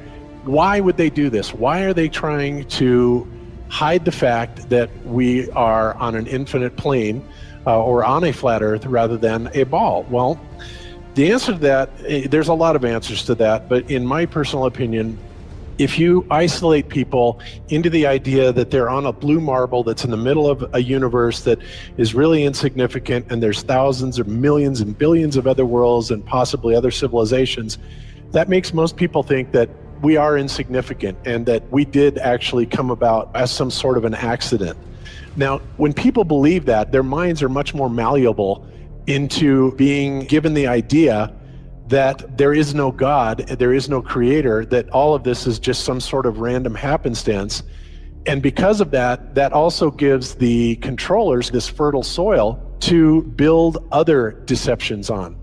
why would they do this? Why are they trying to hide the fact that we are on an infinite plane or on a flat earth rather than a ball? Well, the answer to that, there's a lot of answers to that, but in my personal opinion, if you isolate people into the idea that they're on a blue marble that's in the middle of a universe that is really insignificant, and there's thousands or millions and billions of other worlds and possibly other civilizations, that makes most people think that we are insignificant and that we did actually come about as some sort of an accident. Now, when people believe that, their minds are much more malleable into being given the idea that there is no God, there is no creator, that all of this is just some sort of random happenstance. And because of that, that also gives the controllers this fertile soil to build other deceptions on.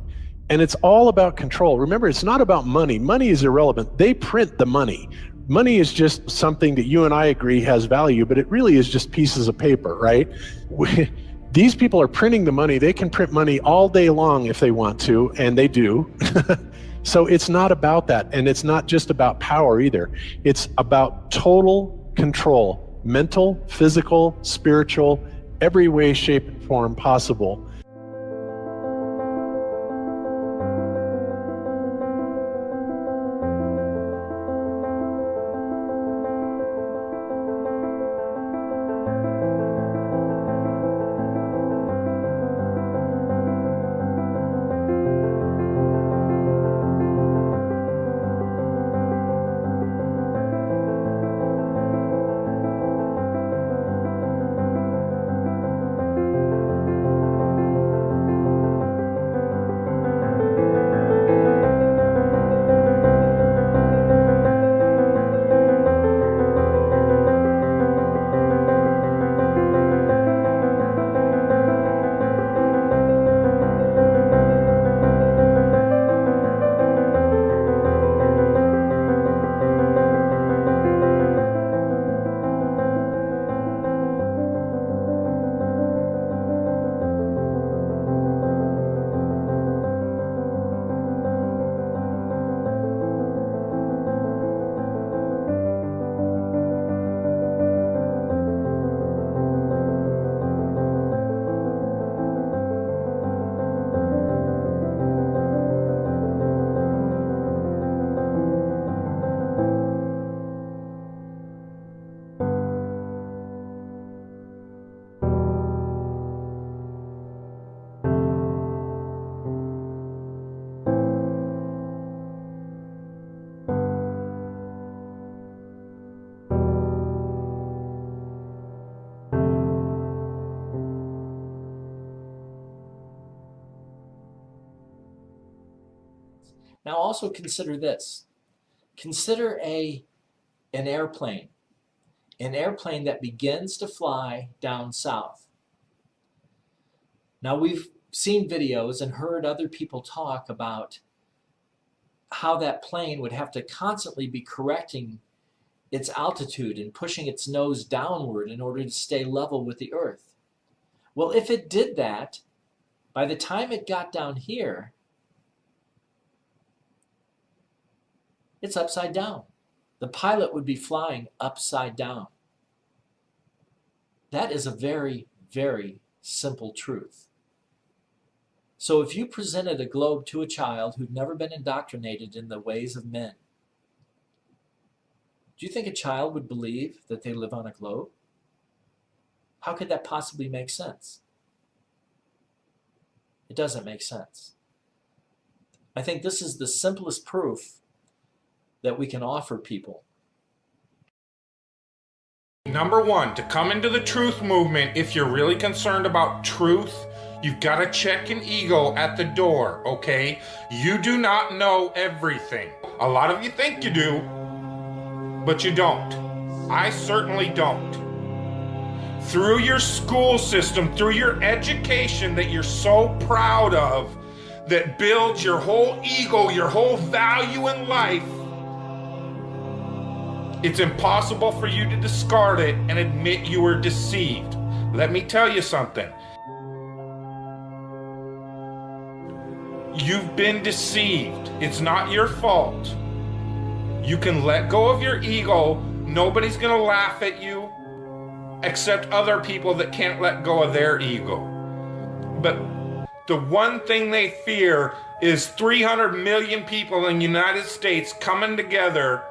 And it's all about control. Remember, it's not about money. Money is irrelevant. They print the money. Money is just something that you and I agree has value, but it really is just pieces of paper, right? These people are printing the money. They can print money all day long if they want to, and they do. So it's not about that. And it's not just about power either. It's about total control, mental, physical, spiritual, every way, shape, and form possible. Now also consider this. Consider an airplane that begins to fly down south. Now we've seen videos and heard other people talk about how that plane would have to constantly be correcting its altitude and pushing its nose downward in order to stay level with the earth. Well, if it did that, by the time it got down here, it's upside down. The pilot would be flying upside down. That is a very, very simple truth. So if you presented a globe to a child who'd never been indoctrinated in the ways of men, do you think a child would believe that they live on a globe? How could that possibly make sense? It doesn't make sense. I think this is the simplest proof that we can offer people. Number one, to come into the truth movement, if you're really concerned about truth, You've got to check an ego at the door, okay? You do not know everything. A lot of you think you do, but you don't. I certainly don't. Through your school system, through your education that you're so proud of, that builds your whole ego, your whole value in life, it's impossible for you to discard it and admit you were deceived. Let me tell you something. You've been deceived. It's not your fault. You can let go of your ego. Nobody's gonna laugh at you except other people that can't let go of their ego. But the one thing they fear is 300 million people in the United States coming together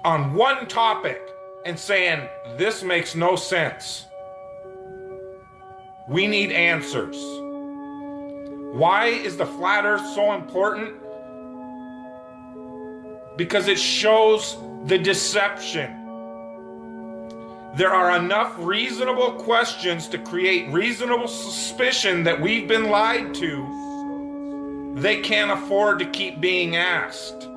on one topic and saying, this makes no sense. We need answers. Why is the flat earth so important? Because it shows the deception. There are enough reasonable questions to create reasonable suspicion that we've been lied to. They can't afford to keep being asked.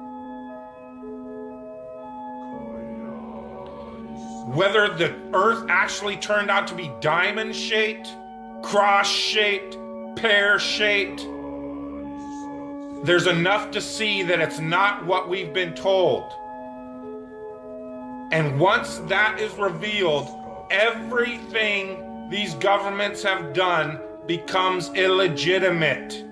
Whether the earth actually turned out to be diamond-shaped, cross-shaped, pear-shaped, there's enough to see that it's not what we've been told. And once that is revealed, everything these governments have done becomes illegitimate.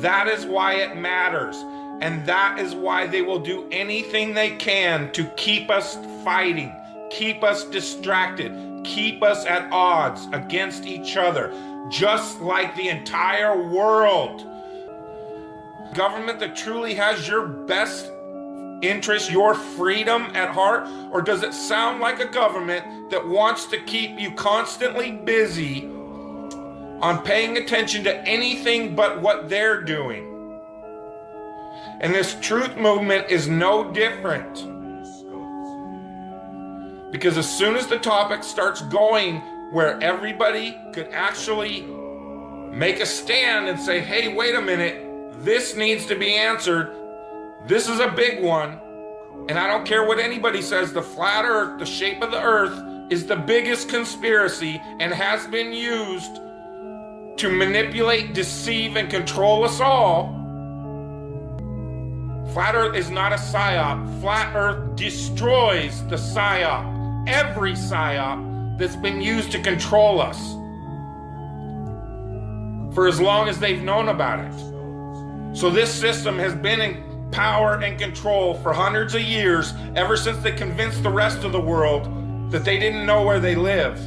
That is why it matters. And that is why they will do anything they can to keep us fighting, keep us distracted, keep us at odds against each other, just like the entire world. Government that truly has your best interest, your freedom at heart? Or does it sound like a government that wants to keep you constantly busy on paying attention to anything but what they're doing? And this truth movement is no different. Because as soon as the topic starts going where everybody could actually make a stand and say, hey, wait a minute, this needs to be answered. This is a big one. And I don't care what anybody says, the flat earth, the shape of the earth, is the biggest conspiracy and has been used to manipulate, deceive, and control us all. Flat earth is not a psyop. Flat earth destroys the psyop. Every psyop that's been used to control us for as long as they've known about it. So this system has been in power and control for hundreds of years, ever since they convinced the rest of the world that they didn't know where they live,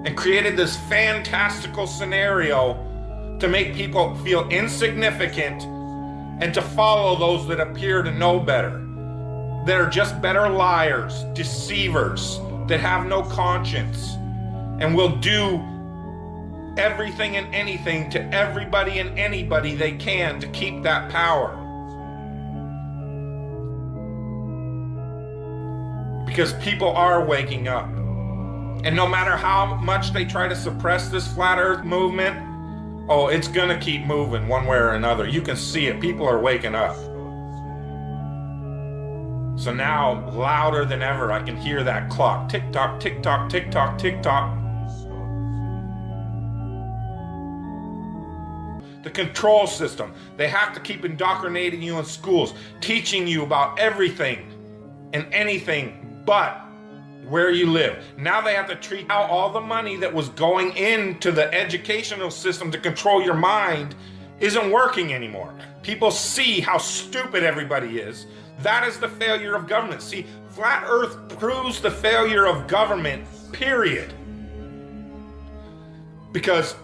and created this fantastical scenario to make people feel insignificant and to follow those that appear to know better, that are just better liars, deceivers, that have no conscience, and will do everything and anything to everybody and anybody they can to keep that power. Because people are waking up. And no matter how much they try to suppress this flat earth movement, oh, it's gonna keep moving one way or another. You can see it, people are waking up. So now, louder than ever, I can hear that clock. Tick tock, tick tock, tick tock, tick tock. The control system. They have to keep indoctrinating you in schools, teaching you about everything and anything but where you live. Now they have to treat out all the money that was going into the educational system to control your mind isn't working anymore. People see how stupid everybody is. That is the failure of government. See, flat earth proves the failure of government, period. Because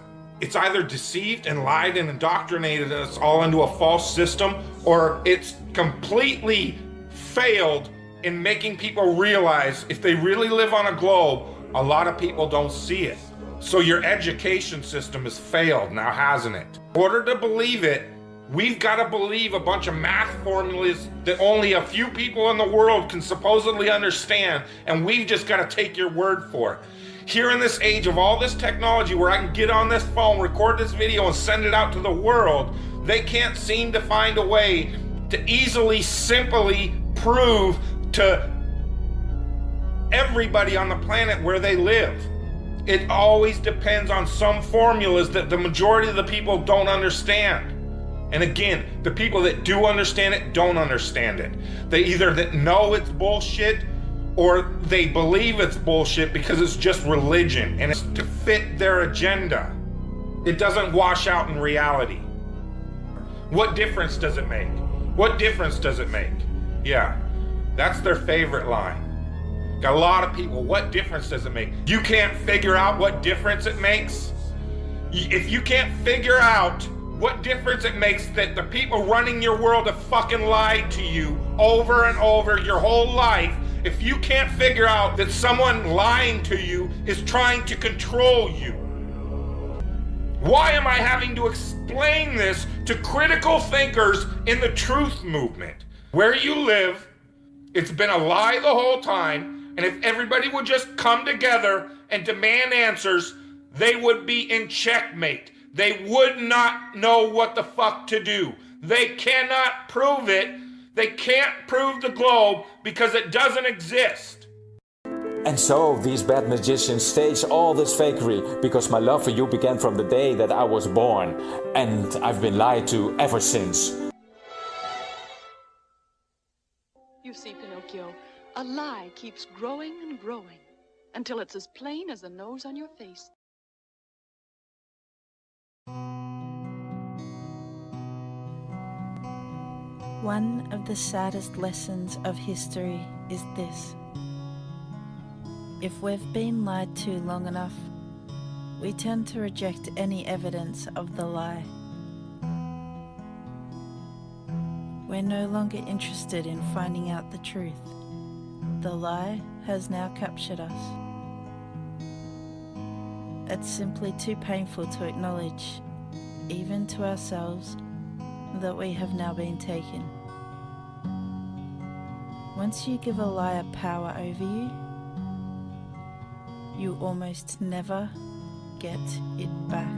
it's either deceived and lied and indoctrinated us all into a false system, or it's completely failed in making people realize if they really live on a globe, a lot of people don't see it. So your education system has failed now, hasn't it? In order to believe it, we've got to believe a bunch of math formulas that only a few people in the world can supposedly understand, and we've just got to take your word for it. Here in this age of all this technology where I can get on this phone, record this video, and send it out to the world, they can't seem to find a way to easily, simply prove to everybody on the planet where they live. It always depends on some formulas that the majority of the people don't understand. And again, the people that do understand it don't understand it. They either that know it's bullshit or they believe it's bullshit because it's just religion and it's to fit their agenda. It doesn't wash out in reality. What difference does it make? What difference does it make? Yeah, that's their favorite line. Got a lot of people, what difference does it make? You can't figure out what difference it makes? If you can't figure out what difference it makes that the people running your world have fucking lied to you over and over your whole life, if you can't figure out that someone lying to you is trying to control you, why am I having to explain this to critical thinkers in the truth movement? Where you live, it's been a lie the whole time, and if everybody would just come together and demand answers, they would be in checkmate. They would not know what the fuck to do. They cannot prove it. They can't prove the globe because it doesn't exist. And so these bad magicians stage all this fakery because my love for you began from the day that I was born, and I've been lied to ever since. You see, Pinocchio, a lie keeps growing and growing until it's as plain as the nose on your face. One of the saddest lessons of history is this. If we've been lied to long enough, we tend to reject any evidence of the lie. We're no longer interested in finding out the truth. The lie has now captured us. It's simply too painful to acknowledge, even to ourselves, that we have now been taken. Once you give a liar power over you, you almost never get it back.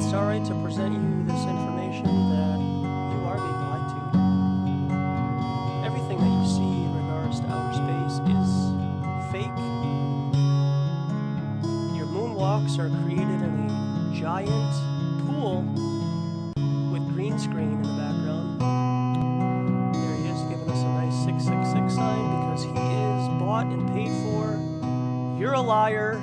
Sorry to present you this information that you are being lied to. Everything that you see in regards to outer space is fake. Your moonwalks are created in a giant pool with green screen in the background. There he is, giving us a nice 666 sign because he is bought and paid for. You're a liar.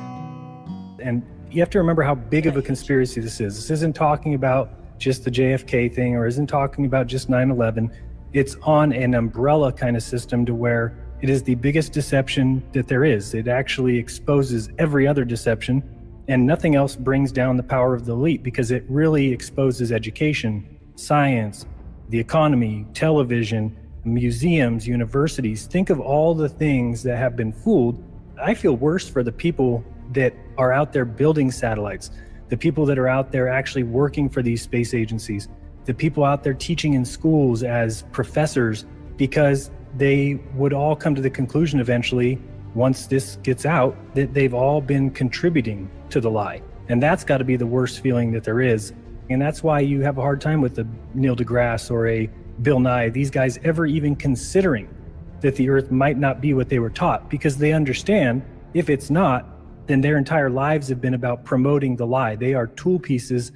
And You have to remember how big of a conspiracy this is. This isn't talking about just the JFK thing or isn't talking about just 9/11. It's on an umbrella kind of system to where it is the biggest deception that there is. It actually exposes every other deception, and nothing else brings down the power of the elite because it really exposes education, science, the economy, television, museums, universities. Think of all the things that have been fooled. I feel worse for the people that are out there building satellites, the people that are out there actually working for these space agencies, the people out there teaching in schools as professors, because they would all come to the conclusion eventually, once this gets out, that they've all been contributing to the lie. And that's got to be the worst feeling that there is. And that's why you have a hard time with a Neil deGrasse or a Bill Nye, these guys ever even considering that the earth might not be what they were taught, because they understand if it's not, then their entire lives have been about promoting the lie. They are tool pieces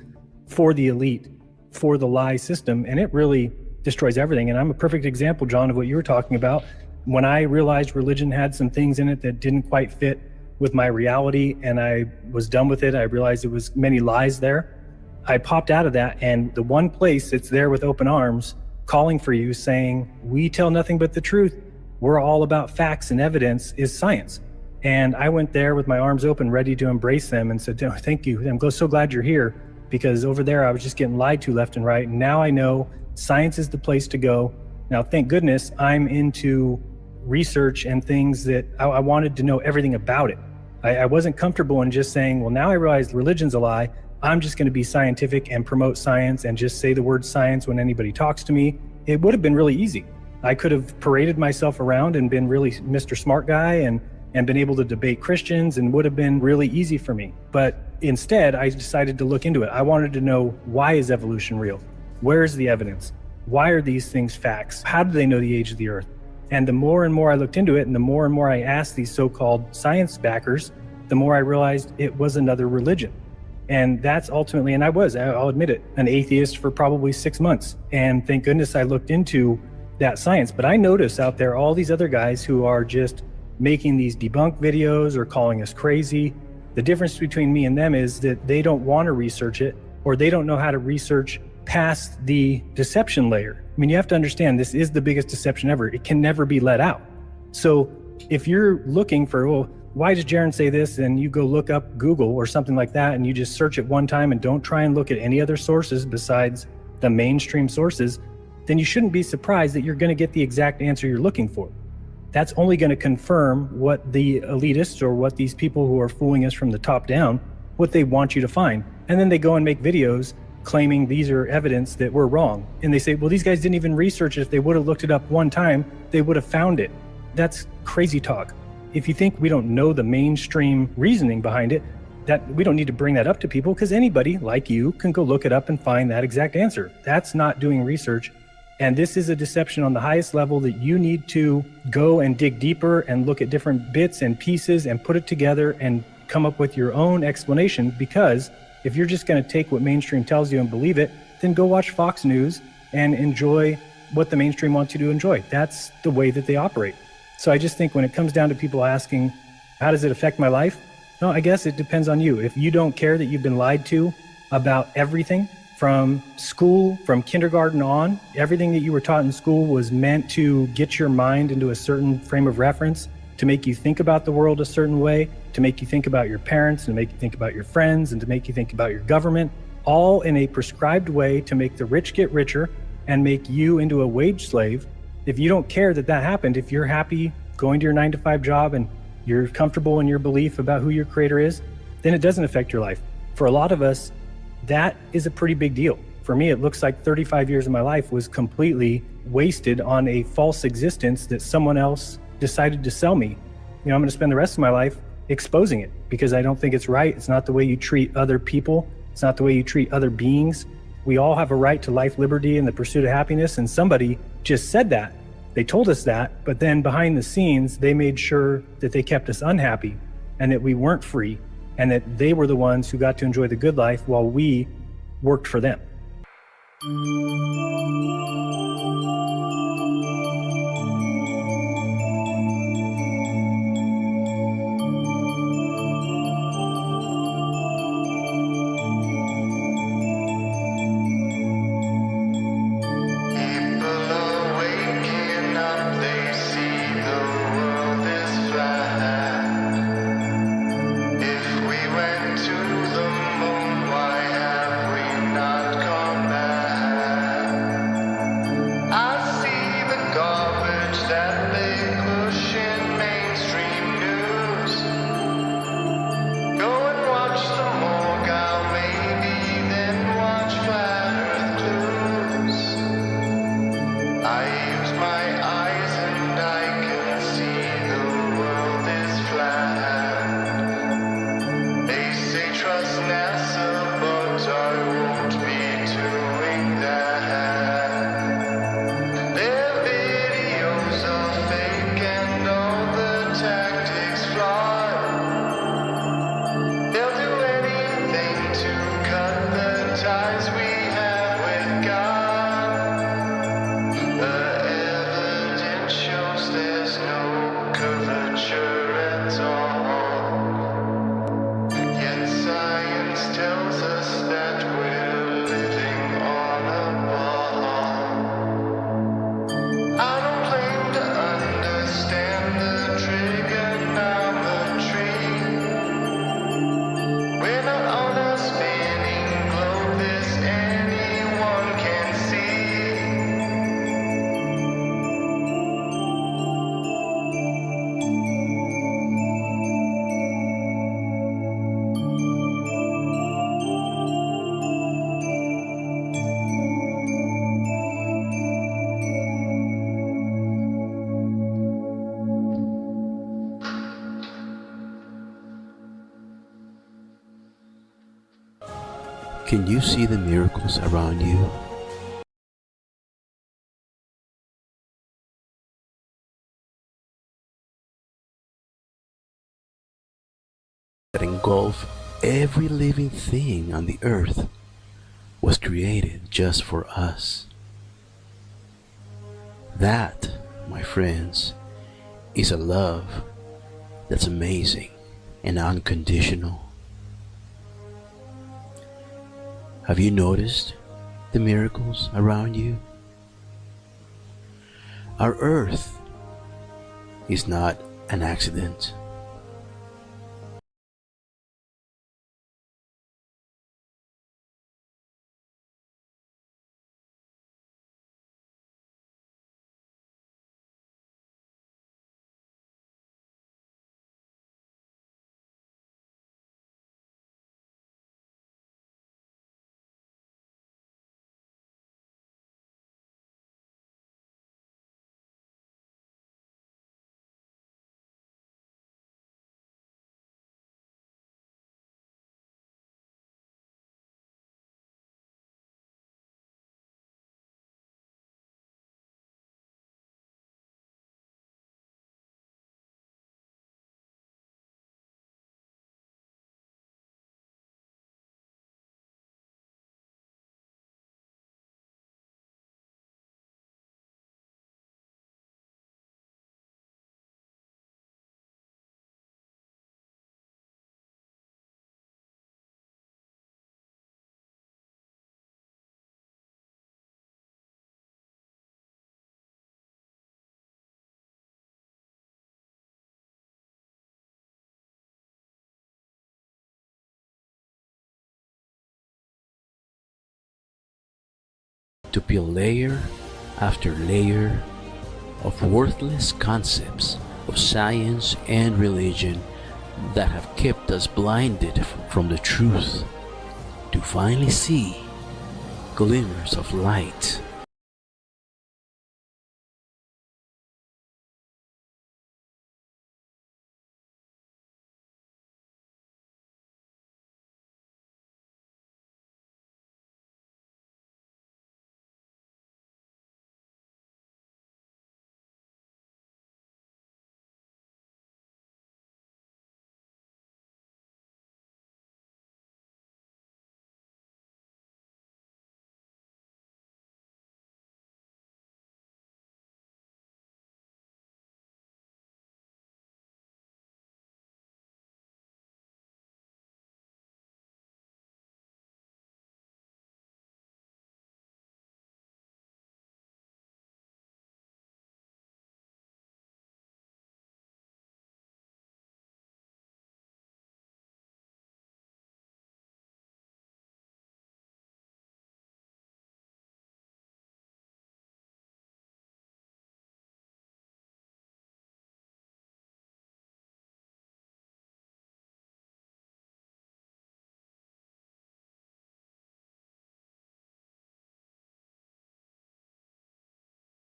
for the elite, for the lie system, and it really destroys everything. And I'm a perfect example, John, of what you were talking about. When I realized religion had some things in it that didn't quite fit with my reality and I was done with it, I realized there was many lies there. I popped out of that, and the one place that's there with open arms, calling for you, saying, we tell nothing but the truth, we're all about facts and evidence, is science. And I went there with my arms open, ready to embrace them, and said, oh, thank you. I'm so glad you're here, because over there I was just getting lied to left and right. And now I know science is the place to go. Now, thank goodness I'm into research and things that I wanted to know everything about it. I wasn't comfortable in just saying, well, now I realize religion's a lie. I'm just going to be scientific and promote science and just say the word science when anybody talks to me. It would have been really easy. I could have paraded myself around and been really Mr. Smart Guy and been able to debate Christians, and would have been really easy for me. But instead, I decided to look into it. I wanted to know, why is evolution real? Where is the evidence? Why are these things facts? How do they know the age of the earth? And the more and more I looked into it, and the more I asked these so-called science backers, the more I realized it was another religion. And that's ultimately, and I'll admit it, an atheist for probably 6 months. And thank goodness I looked into that science. But I notice out there all these other guys who are just making these debunk videos or calling us crazy. The difference between me and them is that they don't want to research it, or they don't know how to research past the deception layer. I mean, you have to understand, this is the biggest deception ever. It can never be let out. So if you're looking for, well, why does Jaron say this? And you go look up Google or something like that, and you just search it one time and don't try and look at any other sources besides the mainstream sources, then you shouldn't be surprised that you're going to get the exact answer you're looking for. That's only going to confirm what the elitists, or what these people who are fooling us from the top down, what they want you to find. And then they go and make videos claiming these are evidence that we're wrong. And they say, well, these guys didn't even research it. If they would have looked it up one time, they would have found it. That's crazy talk. If you think we don't know the mainstream reasoning behind it, that we don't need to bring that up to people, because anybody like you can go look it up and find that exact answer. That's not doing research. And this is a deception on the highest level that you need to go and dig deeper and look at different bits and pieces and put it together and come up with your own explanation. Because if you're just going to take what mainstream tells you and believe it, then go watch Fox News and enjoy what the mainstream wants you to enjoy. That's the way that they operate. So I just think when it comes down to people asking, how does it affect my life? No, I guess it depends on you. If you don't care that you've been lied to about everything, from school, from kindergarten on, everything that you were taught in school was meant to get your mind into a certain frame of reference, to make you think about the world a certain way, to make you think about your parents, and to make you think about your friends, and to make you think about your government, all in a prescribed way to make the rich get richer and make you into a wage slave. If you don't care that that happened, if you're happy going to your 9-to-5 job and you're comfortable in your belief about who your creator is, then it doesn't affect your life. For a lot of us, that is a pretty big deal. For me, it looks like 35 years of my life was completely wasted on a false existence that someone else decided to sell me. You know, I'm going to spend the rest of my life exposing it, because I don't think it's right. It's not the way you treat other people. It's not the way you treat other beings. We all have a right to life, liberty, and the pursuit of happiness. And somebody just said that. They told us that, but then behind the scenes, they made sure that they kept us unhappy and that we weren't free, and that they were the ones who got to enjoy the good life while we worked for them. Can you see the miracles around you? That engulf every living thing on the earth was created just for us. That, my friends, is a love that's amazing and unconditional. Have you noticed the miracles around you? Our earth is not an accident. To peel layer after layer of worthless concepts of science and religion that have kept us blinded from the truth, to finally see glimmers of light.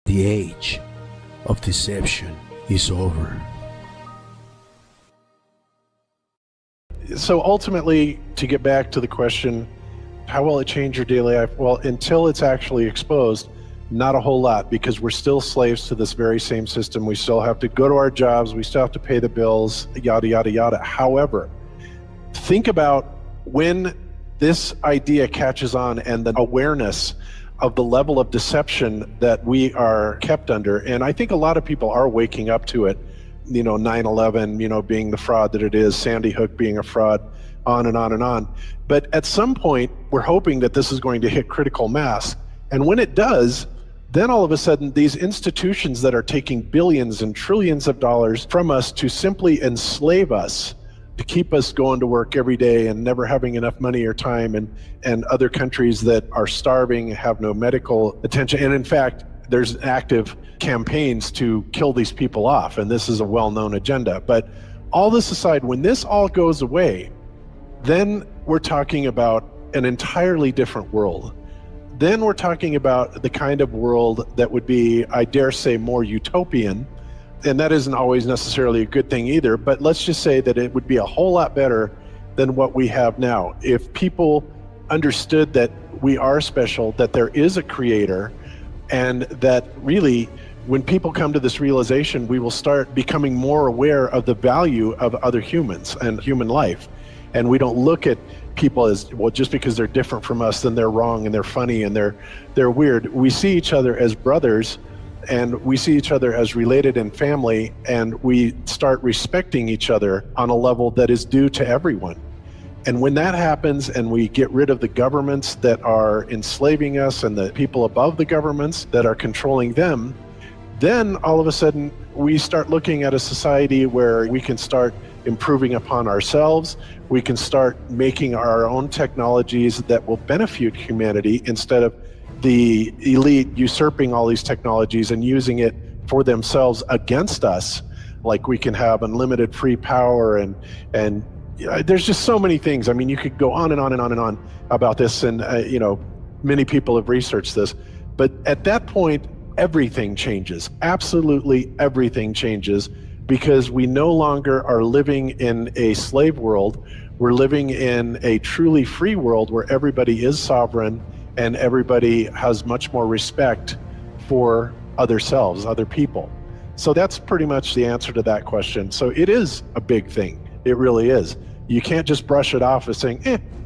The age of deception is over. So ultimately, to get back to the question, how will it change your daily life? Well, until it's actually exposed, not a whole lot, because we're still slaves to this very same system. We still have to go to our jobs, we still have to pay the bills, yada, yada, yada. However, think about when this idea catches on and the awareness of the level of deception that we are kept under. And I think a lot of people are waking up to it. 9/11, being the fraud that it is, Sandy Hook being a fraud, on and on and on. But at some point, we're hoping that this is going to hit critical mass. And when it does, then all of a sudden, these institutions that are taking billions and trillions of dollars from us to simply enslave us, to keep us going to work every day and never having enough money or time, and other countries that are starving, have no medical attention. And in fact, there's active campaigns to kill these people off, and this is a well-known agenda. But all this aside, when this all goes away, then we're talking about an entirely different world. Then we're talking about the kind of world that would be, I dare say, more utopian. And that isn't always necessarily a good thing either, but let's just say that it would be a whole lot better than what we have now. If people understood that we are special, that there is a creator, and that really, when people come to this realization, we will start becoming more aware of the value of other humans and human life. And we don't look at people as, well, just because they're different from us, then they're wrong and they're funny and they're weird. We see each other as brothers, and we see each other as related in family, and we start respecting each other on a level that is due to everyone. And when that happens and we get rid of the governments that are enslaving us and the people above the governments that are controlling them, then all of a sudden we start looking at a society where we can start improving upon ourselves. We can start making our own technologies that will benefit humanity instead of the elite usurping all these technologies and using it for themselves against us. Like we can have unlimited free power and there's just so many things. I mean, you could go on and on and on and on about this, and you know, many people have researched this. But at that point, everything changes. Absolutely everything changes, because we no longer are living in a slave world. We're living in a truly free world where everybody is sovereign and everybody has much more respect for other selves, other people. So that's pretty much the answer to that question. So it is a big thing. It really is. You can't just brush it off as saying,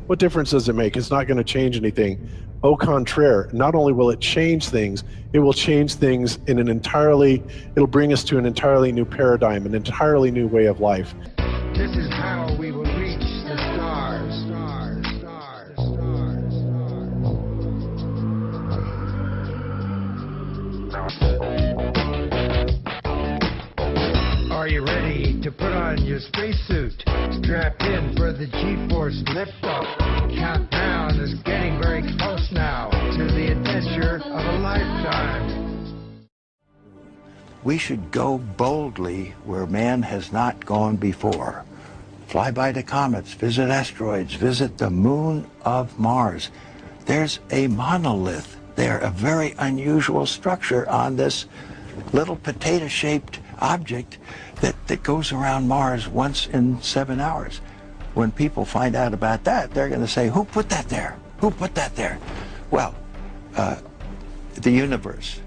what difference does it make? It's not going to change anything. Au contraire, not only will it change things, it will change things in it'll bring us to an entirely new paradigm, an entirely new way of life. This is how we will reach the stars. Are you ready to put on your spacesuit? Strap in for the G-force liftoff. Countdown is getting very close now to the adventure of a lifetime. We should go boldly where man has not gone before. Fly by the comets, visit asteroids, visit the moon of Mars. There's a monolith there, a very unusual structure on this little potato-shaped object that goes around Mars once in 7 hours. When people find out about that, they're going to say, who put that there? Who put that there? Well, the universe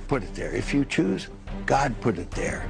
put it there. If you choose, God put it there.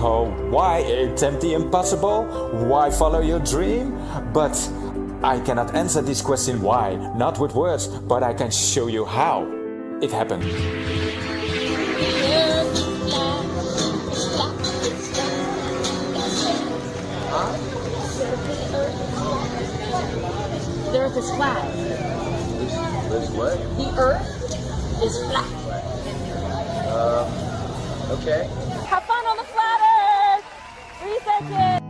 So why attempt the impossible? Why follow your dream? But I cannot answer this question why, not with words, but I can show you how it happened. The earth is flat. This what? The earth is flat. Okay. Have fun on the flat Earth! Research it!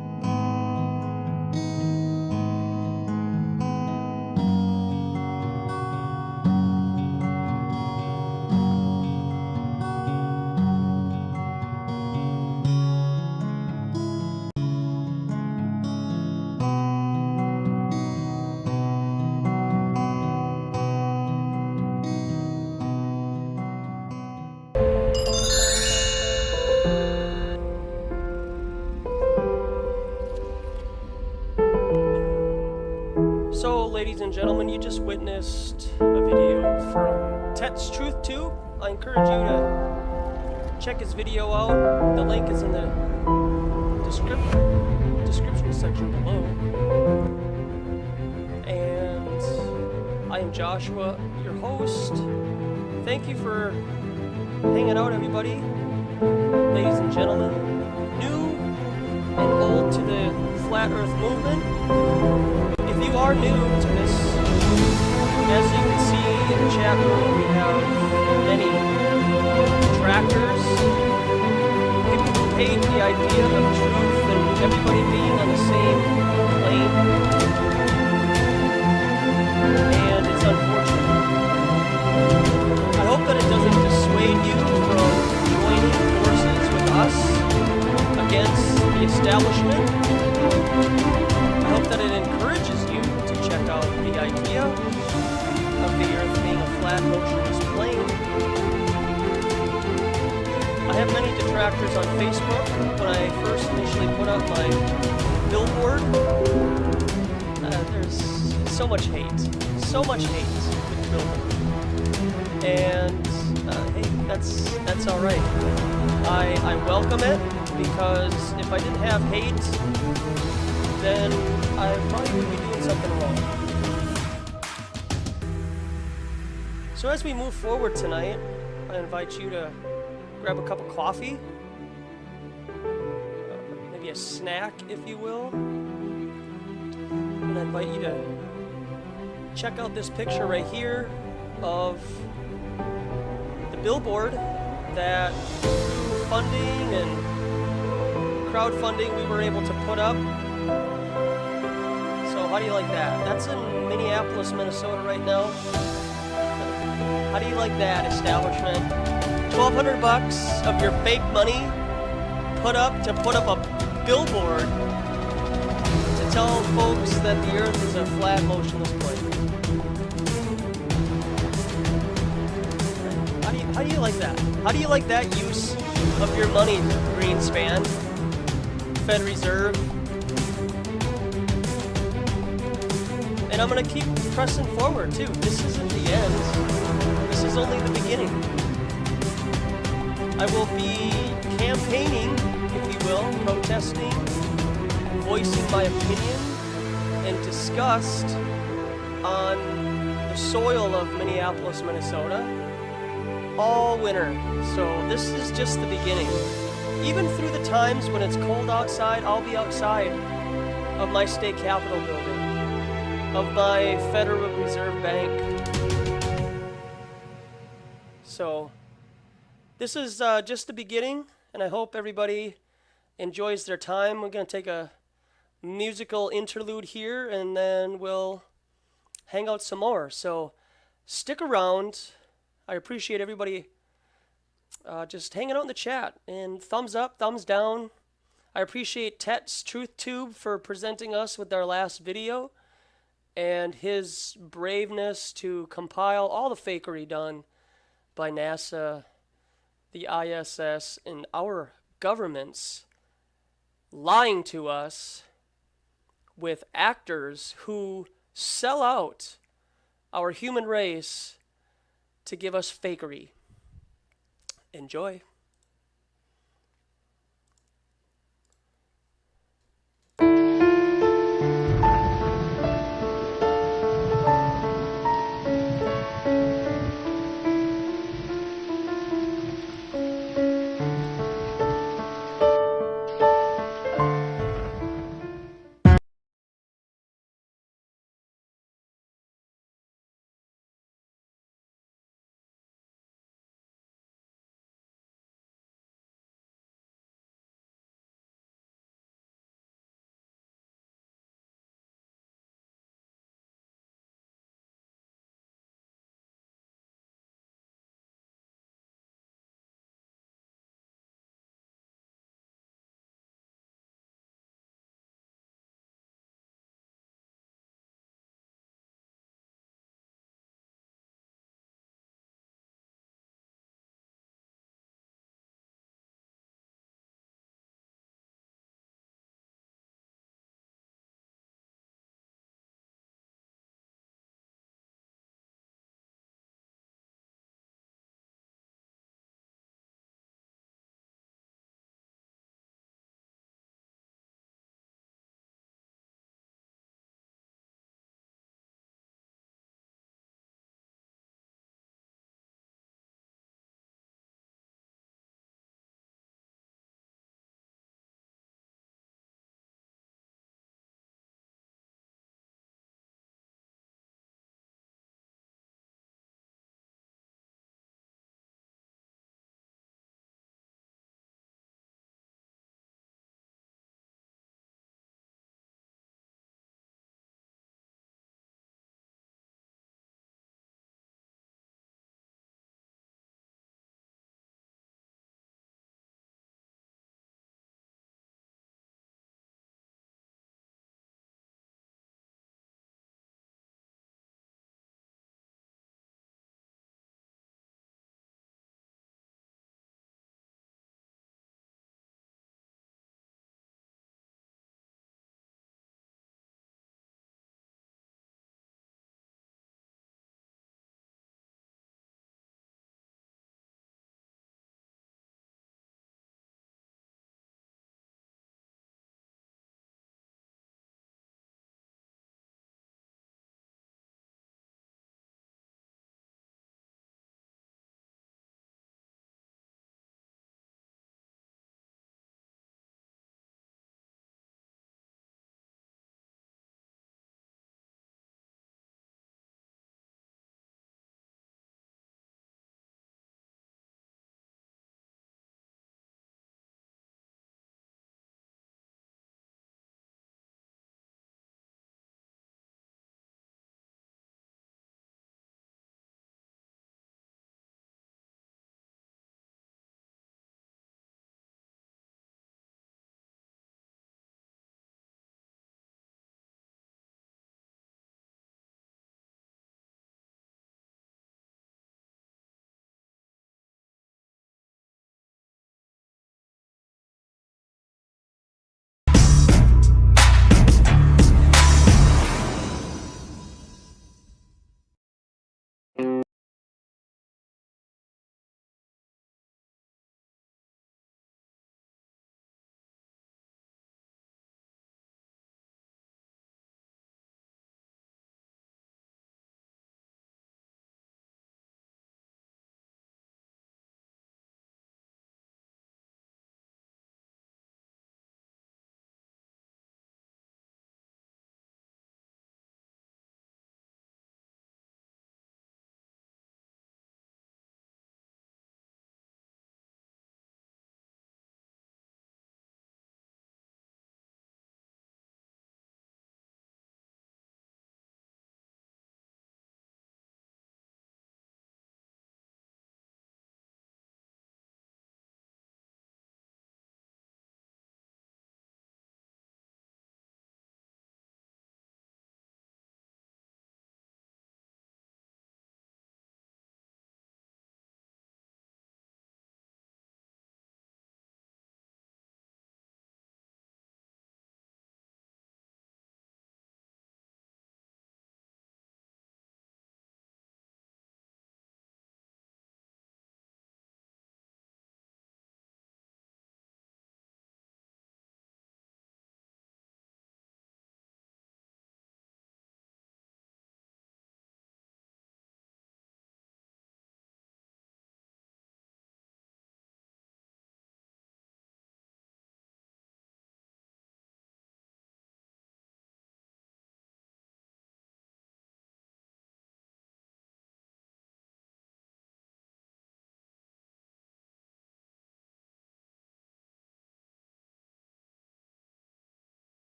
So, ladies and gentlemen, you just witnessed a video from Tet's Truth Tube. I encourage you to check his video out. The link is in the description section below. And I am Joshua, your host. Thank you for hanging out, everybody. Ladies and gentlemen, new and old to the Flat Earth movement. If you are new to this, as you can see in the chat room, we have many detractors, people who hate the idea of truth and everybody being on the same plane, and it's unfortunate. I hope that it doesn't dissuade you from joining forces with us against the establishment. I hope that it encourages you to check out the idea of the Earth being a flat, motionless plane. I have many detractors on Facebook. When I first initially put up my billboard, there's so much hate with the billboard. And hey, that's all right. I welcome it, because if I didn't have hate, then I probably would be doing something wrong. So as we move forward tonight, I invite you to grab a cup of coffee, maybe a snack, if you will, and I invite you to check out this picture right here of the billboard that through funding and crowdfunding we were able to put up. So how do you like that? That's in Minneapolis, Minnesota right now. How do you like that, establishment? $1,200 of your fake money put up a billboard to tell folks that the Earth is a flat, motionless plane. How do you like that? How do you like that use of your money, Greenspan, Fed Reserve? And I'm going to keep pressing forward, too. This isn't the end. This is only the beginning. I will be campaigning, if you will, protesting, voicing my opinion and disgust on the soil of Minneapolis, Minnesota, all winter. So this is just the beginning. Even through the times when it's cold outside, I'll be outside of my state capitol building, of my Federal Reserve Bank. So this is just the beginning, and I hope everybody enjoys their time. We're going to take a musical interlude here, and then we'll hang out some more. So stick around. I appreciate everybody just hanging out in the chat, and thumbs up, thumbs down. I appreciate Tet's Truth Tube for presenting us with our last video, and his braveness to compile all the fakery done by NASA, the ISS, and our governments lying to us with actors who sell out our human race to give us fakery. Enjoy.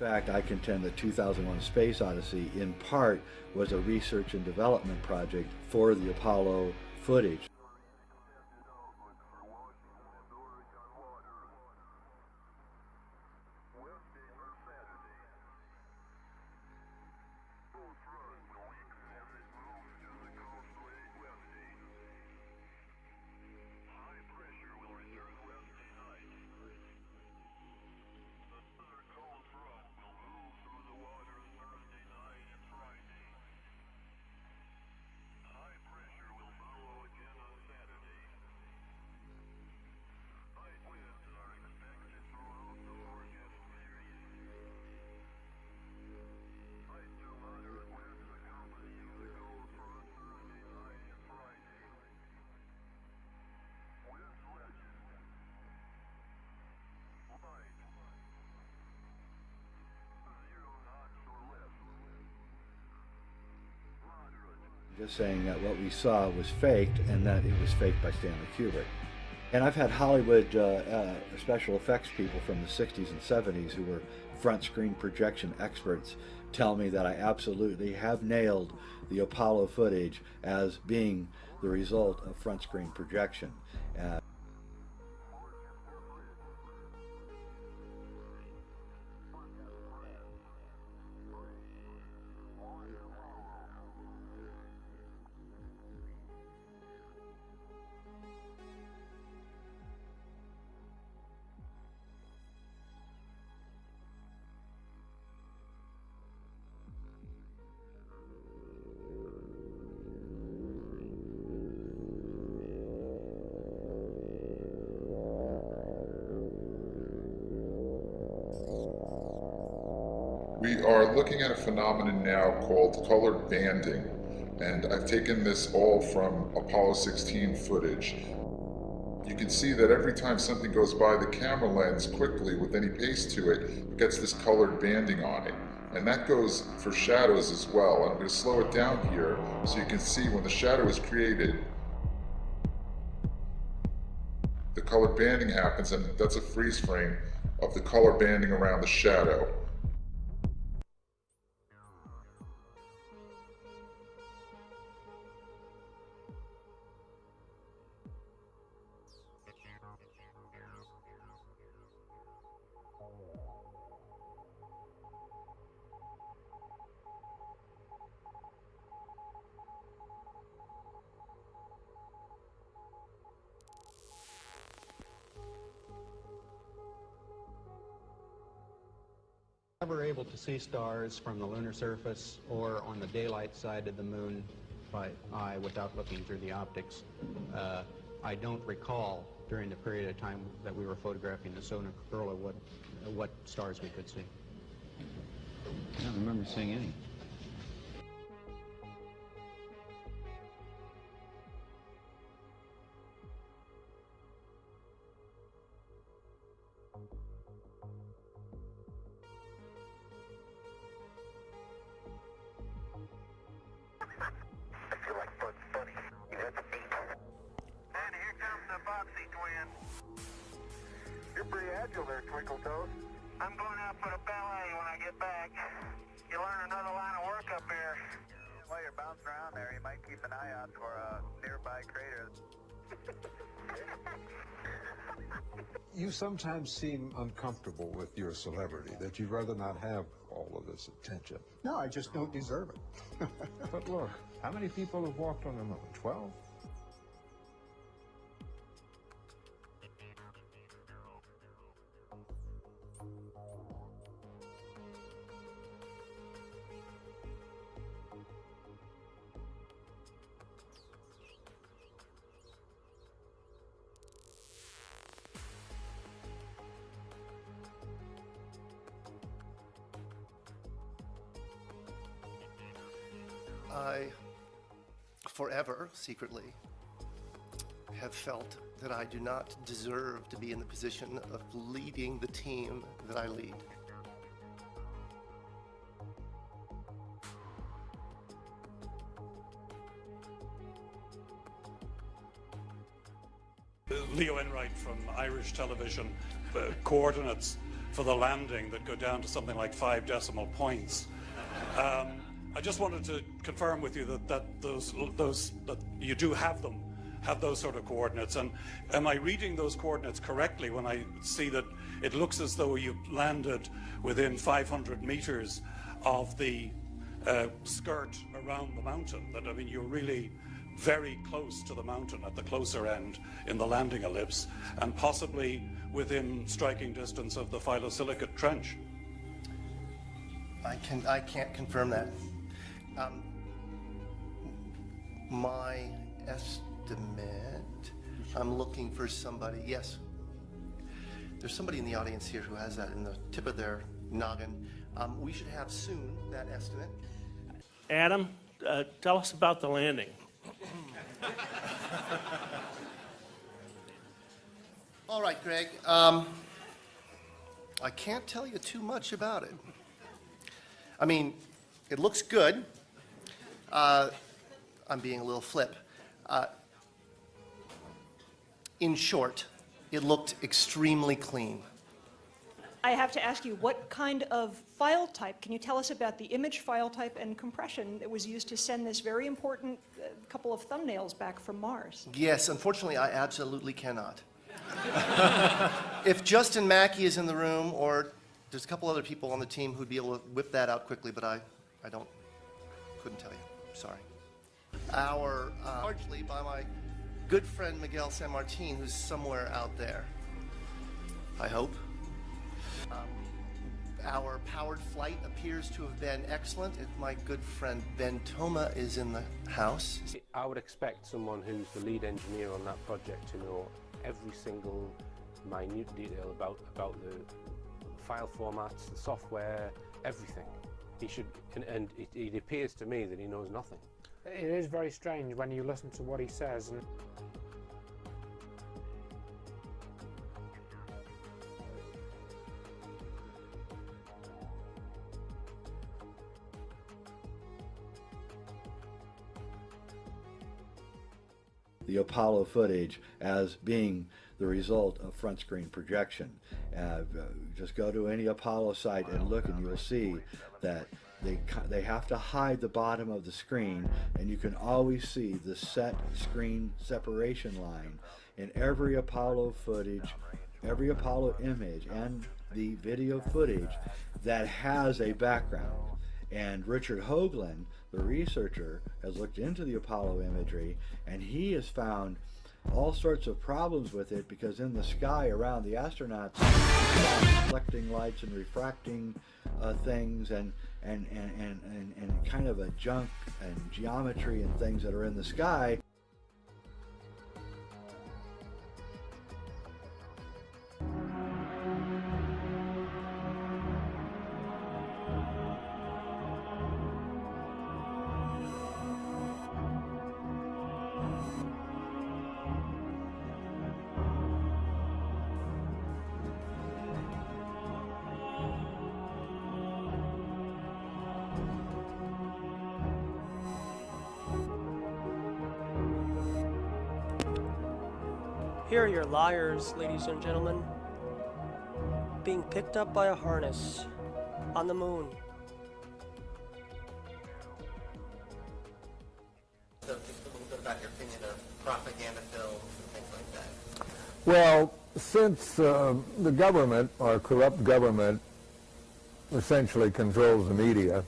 fact, I contend that 2001: Space Odyssey, in part, was a research and development project for the Apollo footage. Just saying that what we saw was faked and that it was faked by Stanley Kubrick. And I've had Hollywood special effects people from the 60s and 70s who were front screen projection experts tell me that I absolutely have nailed the Apollo footage as being the result of front screen projection. We are looking at a phenomenon now called color banding, and I've taken this all from Apollo 16 footage. You can see that every time something goes by the camera lens quickly with any pace to it, it gets this colored banding on it. And that goes for shadows as well. I'm going to slow it down here so you can see when the shadow is created, the colored banding happens, and that's a freeze frame of the color banding around the shadow. Never able to see stars from the lunar surface or on the daylight side of the moon by eye without looking through the optics. I don't recall during the period of time that we were photographing the solar corona what stars we could see. I don't remember seeing any. You're pretty agile there, Twinkle Toes. I'm going out for the ballet when I get back. You learn another line of work up here. While you're bouncing around there, you might keep an eye out for nearby craters. You sometimes seem uncomfortable with your celebrity, that you'd rather not have all of this attention. No, I just don't deserve it. But look, how many people have walked on the moon? 12? I, forever, secretly, have felt that I do not deserve to be in the position of leading the team that I lead. Leo Enright from Irish television, coordinates. for the landing that go down to something like 5 decimal points. I just wanted to confirm with you that you do have those sort of coordinates. And am I reading those coordinates correctly when I see that it looks as though you landed within 500 meters of the skirt around the mountain? That, I mean, you're really very close to the mountain at the closer end in the landing ellipse, and possibly within striking distance of the phyllosilicate trench. I can't confirm that. My estimate, I'm looking for somebody, yes. There's somebody in the audience here who has that in the tip of their noggin. We should have soon that estimate. Adam, tell us about the landing. All right, Greg. I can't tell you too much about it. I mean, it looks good. I'm being a little flip. In short, it looked extremely clean. I have to ask you, what kind of file type? Can you tell us about the image file type and compression that was used to send this very important couple of thumbnails back from Mars? Yes, unfortunately, I absolutely cannot. If Justin Mackey is in the room, or there's a couple other people on the team who'd be able to whip that out quickly, but I couldn't tell you. Sorry. Largely by my good friend Miguel San Martin, who's somewhere out there. I hope. Our powered flight appears to have been excellent. If my good friend Ben Toma is in the house. I would expect someone who's the lead engineer on that project to know every single minute detail about the file formats, the software, everything. He should, and it appears to me that he knows nothing. It is very strange when you listen to what he says. And the Apollo footage as being the result of front screen projection. Just go to any Apollo site and look, and you'll see that they have to hide the bottom of the screen, and you can always see the set screen separation line in every Apollo footage, every Apollo image, and the video footage that has a background. And Richard Hoagland, the researcher, has looked into the Apollo imagery, and he has found all sorts of problems with it, because in the sky around the astronauts, reflecting lights and refracting things and kind of a junk and geometry and things that are in the sky. Here are your liars, ladies and gentlemen, being picked up by a harness on the moon. So just a little bit about your opinion of propaganda films and things like that. Well, since the government, or corrupt government, essentially controls the media,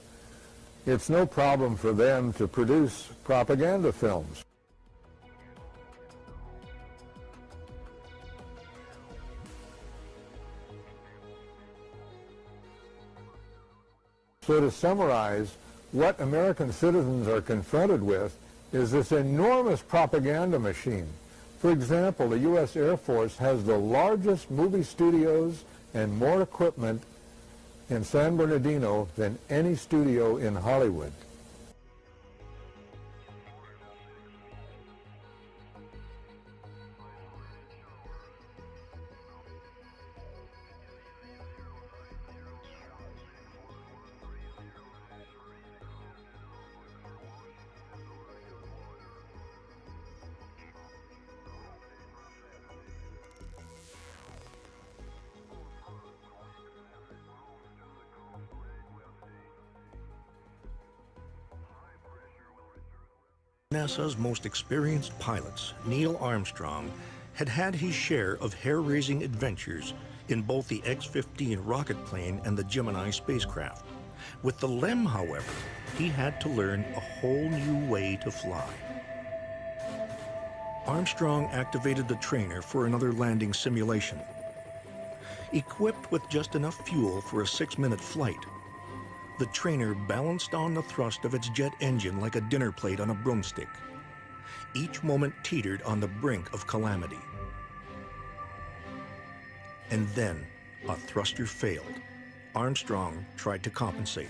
it's no problem for them to produce propaganda films. So to summarize, what American citizens are confronted with is this enormous propaganda machine. For example, the U.S. Air Force has the largest movie studios and more equipment in San Bernardino than any studio in Hollywood. NASA's most experienced pilots, Neil Armstrong, had had his share of hair-raising adventures in both the X-15 rocket plane and the Gemini spacecraft. With the LEM, however, he had to learn a whole new way to fly. Armstrong activated the trainer for another landing simulation. Equipped with just enough fuel for a 6-minute flight, the trainer balanced on the thrust of its jet engine like a dinner plate on a broomstick. Each moment teetered on the brink of calamity. And then a thruster failed. Armstrong tried to compensate.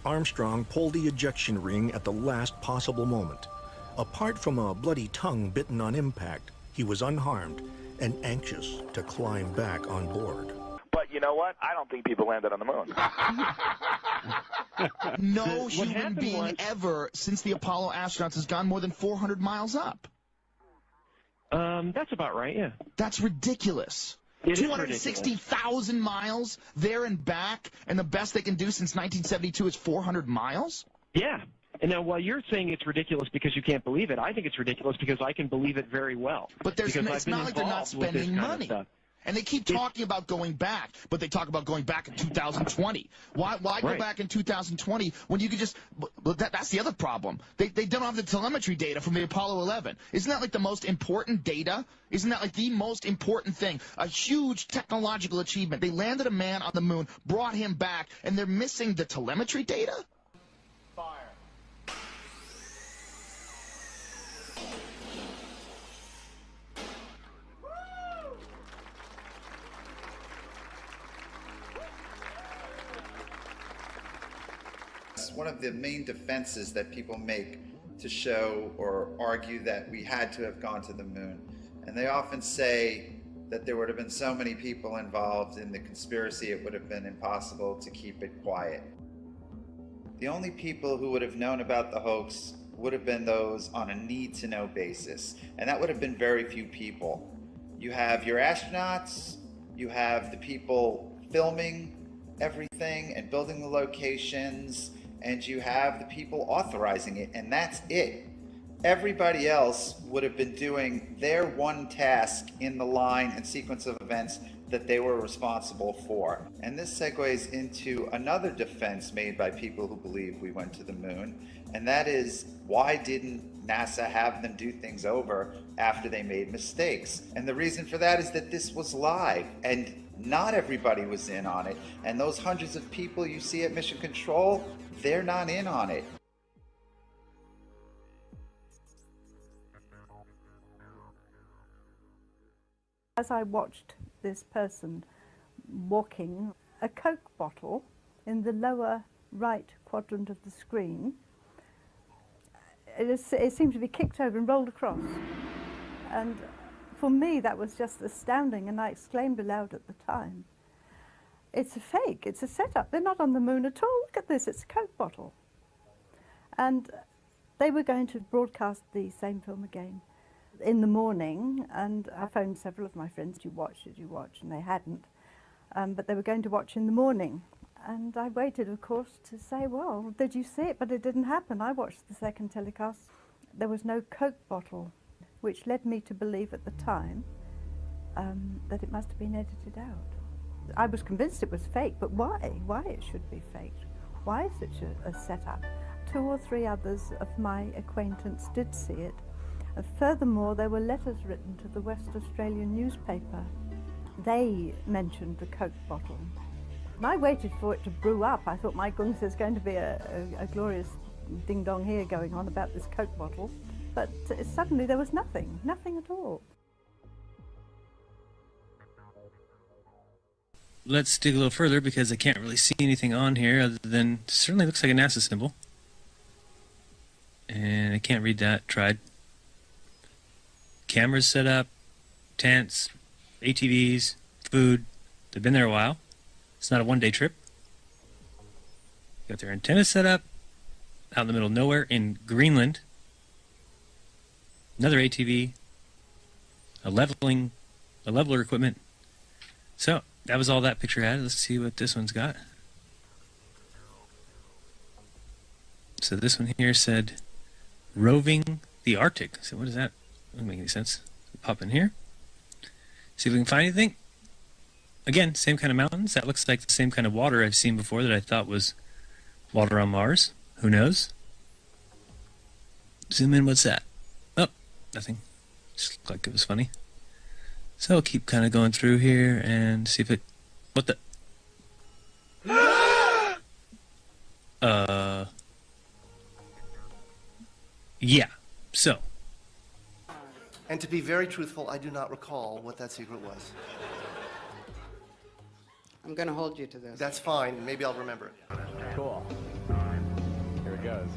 Armstrong pulled the ejection ring at the last possible moment. Apart from a bloody tongue bitten on impact, he was unharmed and anxious to climb back on board. But you know what? I don't think people landed on the moon. No human being ever since the Apollo astronauts has gone more than 400 miles up. That's about right, yeah. That's ridiculous. 260,000 miles there and back, and the best they can do since 1972 is 400 miles? Yeah. And now, while you're saying it's ridiculous because you can't believe it, I think it's ridiculous because I can believe it very well. But it's not like they're not spending money. And they keep talking about going back, but they talk about going back in 2020. Why go back in 2020 when you could just... That's the other problem. They don't have the telemetry data from the Apollo 11. Isn't that like the most important data? Isn't that like the most important thing? A huge technological achievement. They landed a man on the moon, brought him back, and they're missing the telemetry data? One of the main defenses that people make to show or argue that we had to have gone to the moon. And they often say that there would have been so many people involved in the conspiracy it would have been impossible to keep it quiet. The only people who would have known about the hoax would have been those on a need-to-know basis, and that would have been very few people. You have your astronauts, you have the people filming everything and building the locations, and you have the people authorizing it, and that's it. Everybody else would have been doing their one task in the line and sequence of events that they were responsible for. And this segues into another defense made by people who believe we went to the moon, and that is, why didn't NASA have them do things over after they made mistakes? And the reason for that is that this was live, and not everybody was in on it. And those hundreds of people you see at Mission Control, they're not in on it. As I watched this person walking, a Coke bottle in the lower right quadrant of the screen, it seemed to be kicked over and rolled across. And for me, that was just astounding, and I exclaimed aloud at the time, it's a fake, it's a setup, they're not on the moon at all, look at this, it's a Coke bottle. And they were going to broadcast the same film again in the morning, and I phoned several of my friends, did you watch, and they hadn't, but they were going to watch in the morning. And I waited, of course, to say, well, did you see it? But it didn't happen. I watched the second telecast. There was no Coke bottle, which led me to believe at the time that it must have been edited out. I was convinced it was fake, but why? Why it should be faked? Why such a setup? 2 or 3 others of my acquaintance did see it. Furthermore, there were letters written to the West Australian newspaper. They mentioned the Coke bottle. And I waited for it to brew up. I thought, my goodness, there's going to be a glorious ding-dong here going on about this Coke bottle. But suddenly there was nothing at all. Let's dig a little further, because I can't really see anything on here other than, certainly looks like a NASA symbol. And I can't read that, tried. Cameras set up, tents, ATVs, food, They've been there a while. It's not a one-day trip. Got their antenna set up out in the middle of nowhere in Greenland. Another ATV, a leveler equipment. So that was all that picture had. Let's see what this one's got. So this one here said roving the Arctic. So what is that? Doesn't make any sense. Pop in here. See if we can find anything. Again, same kind of mountains. That looks like the same kind of water I've seen before that I thought was water on Mars. Who knows? Zoom in. What's that? Oh, nothing. Just looked like it was funny. So I'll keep kind of going through here and see if it... What the... Yeah. So... And to be very truthful, I do not recall what that secret was. I'm going to hold you to this. That's fine. Maybe I'll remember it. Cool. Here it goes.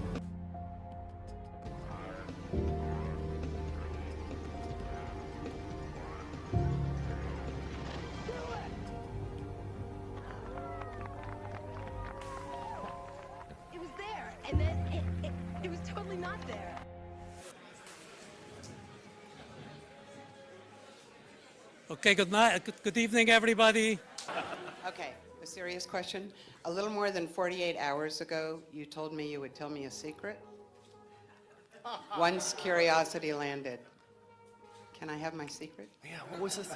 It was there, and then it was totally not there. Okay, good night. Good evening, everybody. Okay, a serious question. A little more than 48 hours ago, you told me you would tell me a secret. Once Curiosity landed. Can I have my secret? Yeah, what was this?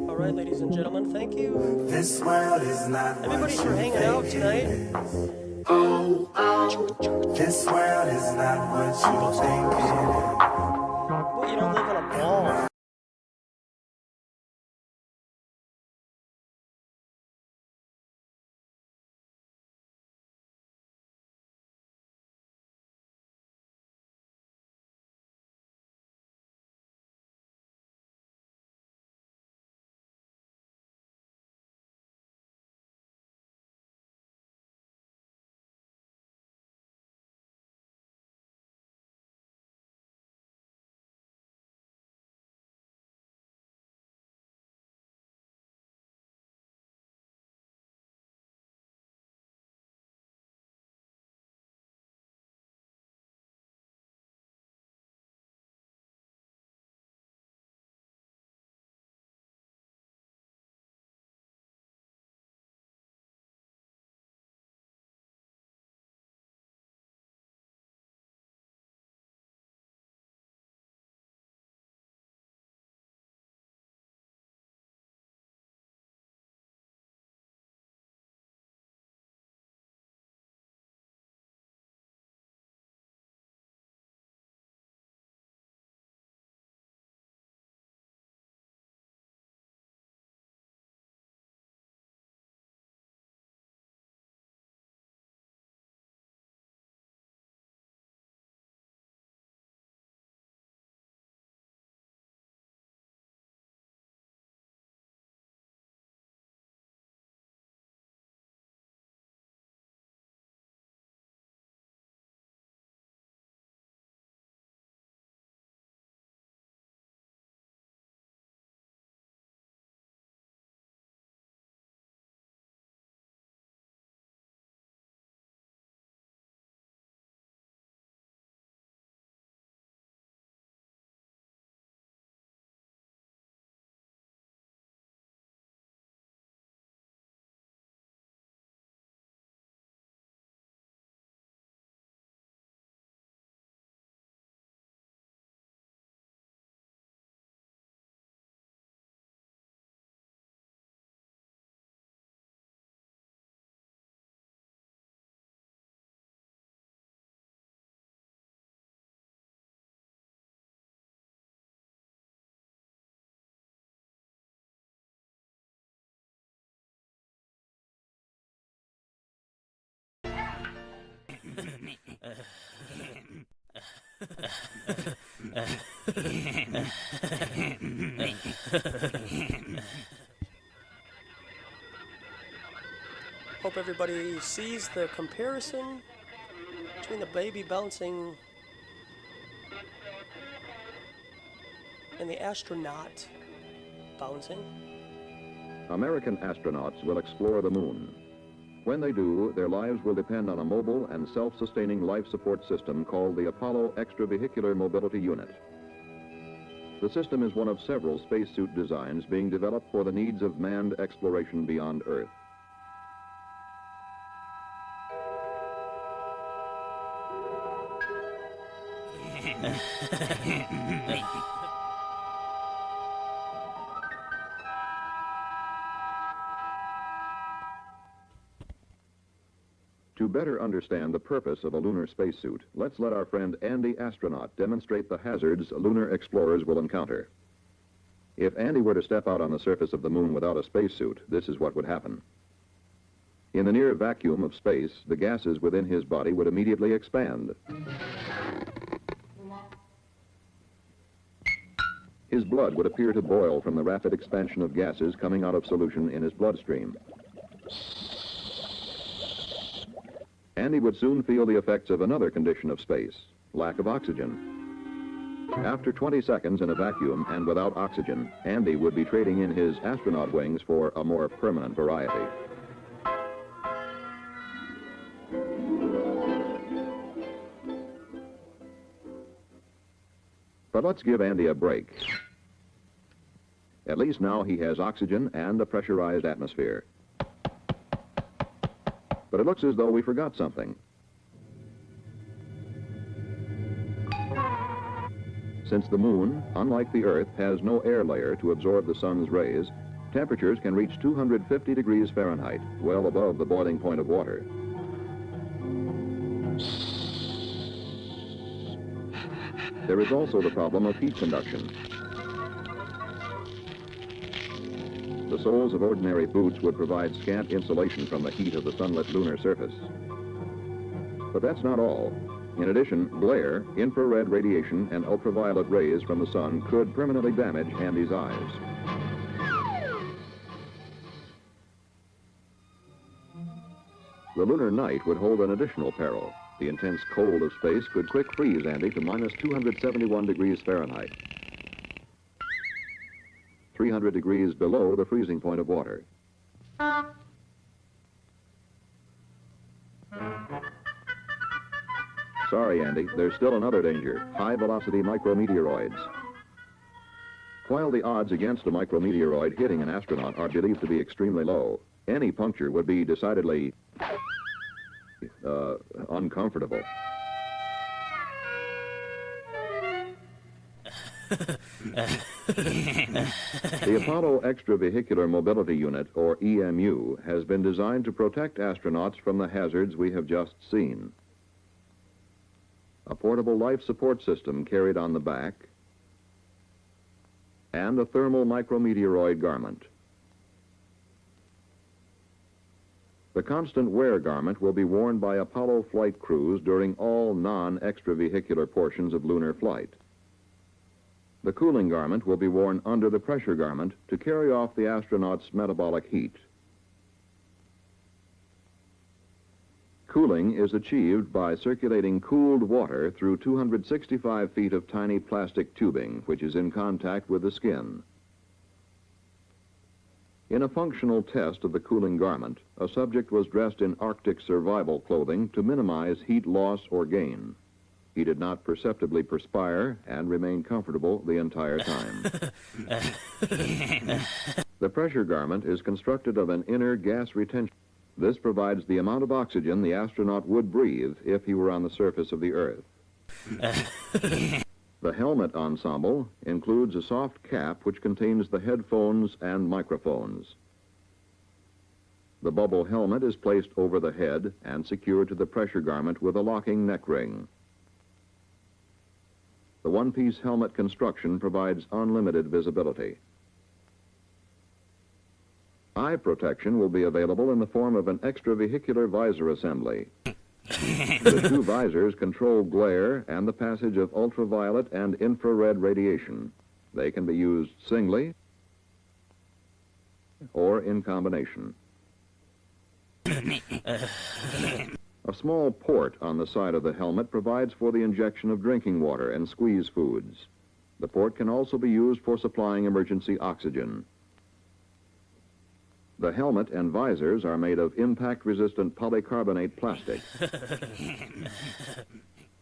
All right, ladies and gentlemen, thank you. This world is not Everybody for hanging out tonight. Oh, oh, this world is not what you think it is. Well, you don't live in a ball. Hope everybody sees the comparison between the baby bouncing and the astronaut bouncing. American astronauts will explore the moon. When they do, their lives will depend on a mobile and self-sustaining life support system called the Apollo Extravehicular Mobility Unit. The system is one of several spacesuit designs being developed for the needs of manned exploration beyond Earth. To better understand the purpose of a lunar spacesuit, let's let our friend Andy Astronaut demonstrate the hazards lunar explorers will encounter. If Andy were to step out on the surface of the moon without a spacesuit, this is what would happen. In the near vacuum of space, the gases within his body would immediately expand. His blood would appear to boil from the rapid expansion of gases coming out of solution in his bloodstream. Andy would soon feel the effects of another condition of space, lack of oxygen. After 20 seconds in a vacuum and without oxygen, Andy would be trading in his astronaut wings for a more permanent variety. But let's give Andy a break. At least now he has oxygen and a pressurized atmosphere. But it looks as though we forgot something. Since the moon, unlike the Earth, has no air layer to absorb the sun's rays, temperatures can reach 250 degrees Fahrenheit, well above the boiling point of water. There is also the problem of heat conduction. The soles of ordinary boots would provide scant insulation from the heat of the sunlit lunar surface. But that's not all. In addition, glare, infrared radiation, and ultraviolet rays from the sun could permanently damage Andy's eyes. The lunar night would hold an additional peril. The intense cold of space could quick freeze Andy to minus 271 degrees Fahrenheit. 300 degrees below the freezing point of water. Sorry, Andy, there's still another danger, high-velocity micrometeoroids. While the odds against a micrometeoroid hitting an astronaut are believed to be extremely low, any puncture would be decidedly uncomfortable. The Apollo Extravehicular Mobility Unit, or EMU, has been designed to protect astronauts from the hazards we have just seen. A portable life support system carried on the back, and a thermal micrometeoroid garment. The constant wear garment will be worn by Apollo flight crews during all non-extravehicular portions of lunar flight. The cooling garment will be worn under the pressure garment to carry off the astronaut's metabolic heat. Cooling is achieved by circulating cooled water through 265 feet of tiny plastic tubing, which is in contact with the skin. In a functional test of the cooling garment, a subject was dressed in Arctic survival clothing to minimize heat loss or gain. He did not perceptibly perspire and remained comfortable the entire time. The pressure garment is constructed of an inner gas retention. This provides the amount of oxygen the astronaut would breathe if he were on the surface of the Earth. The helmet ensemble includes a soft cap which contains the headphones and microphones. The bubble helmet is placed over the head and secured to the pressure garment with a locking neck ring. The one-piece helmet construction provides unlimited visibility. Eye protection will be available in the form of an extravehicular visor assembly. The two visors control glare and the passage of ultraviolet and infrared radiation. They can be used singly or in combination. A small port on the side of the helmet provides for the injection of drinking water and squeeze foods. The port can also be used for supplying emergency oxygen. The helmet and visors are made of impact-resistant polycarbonate plastic.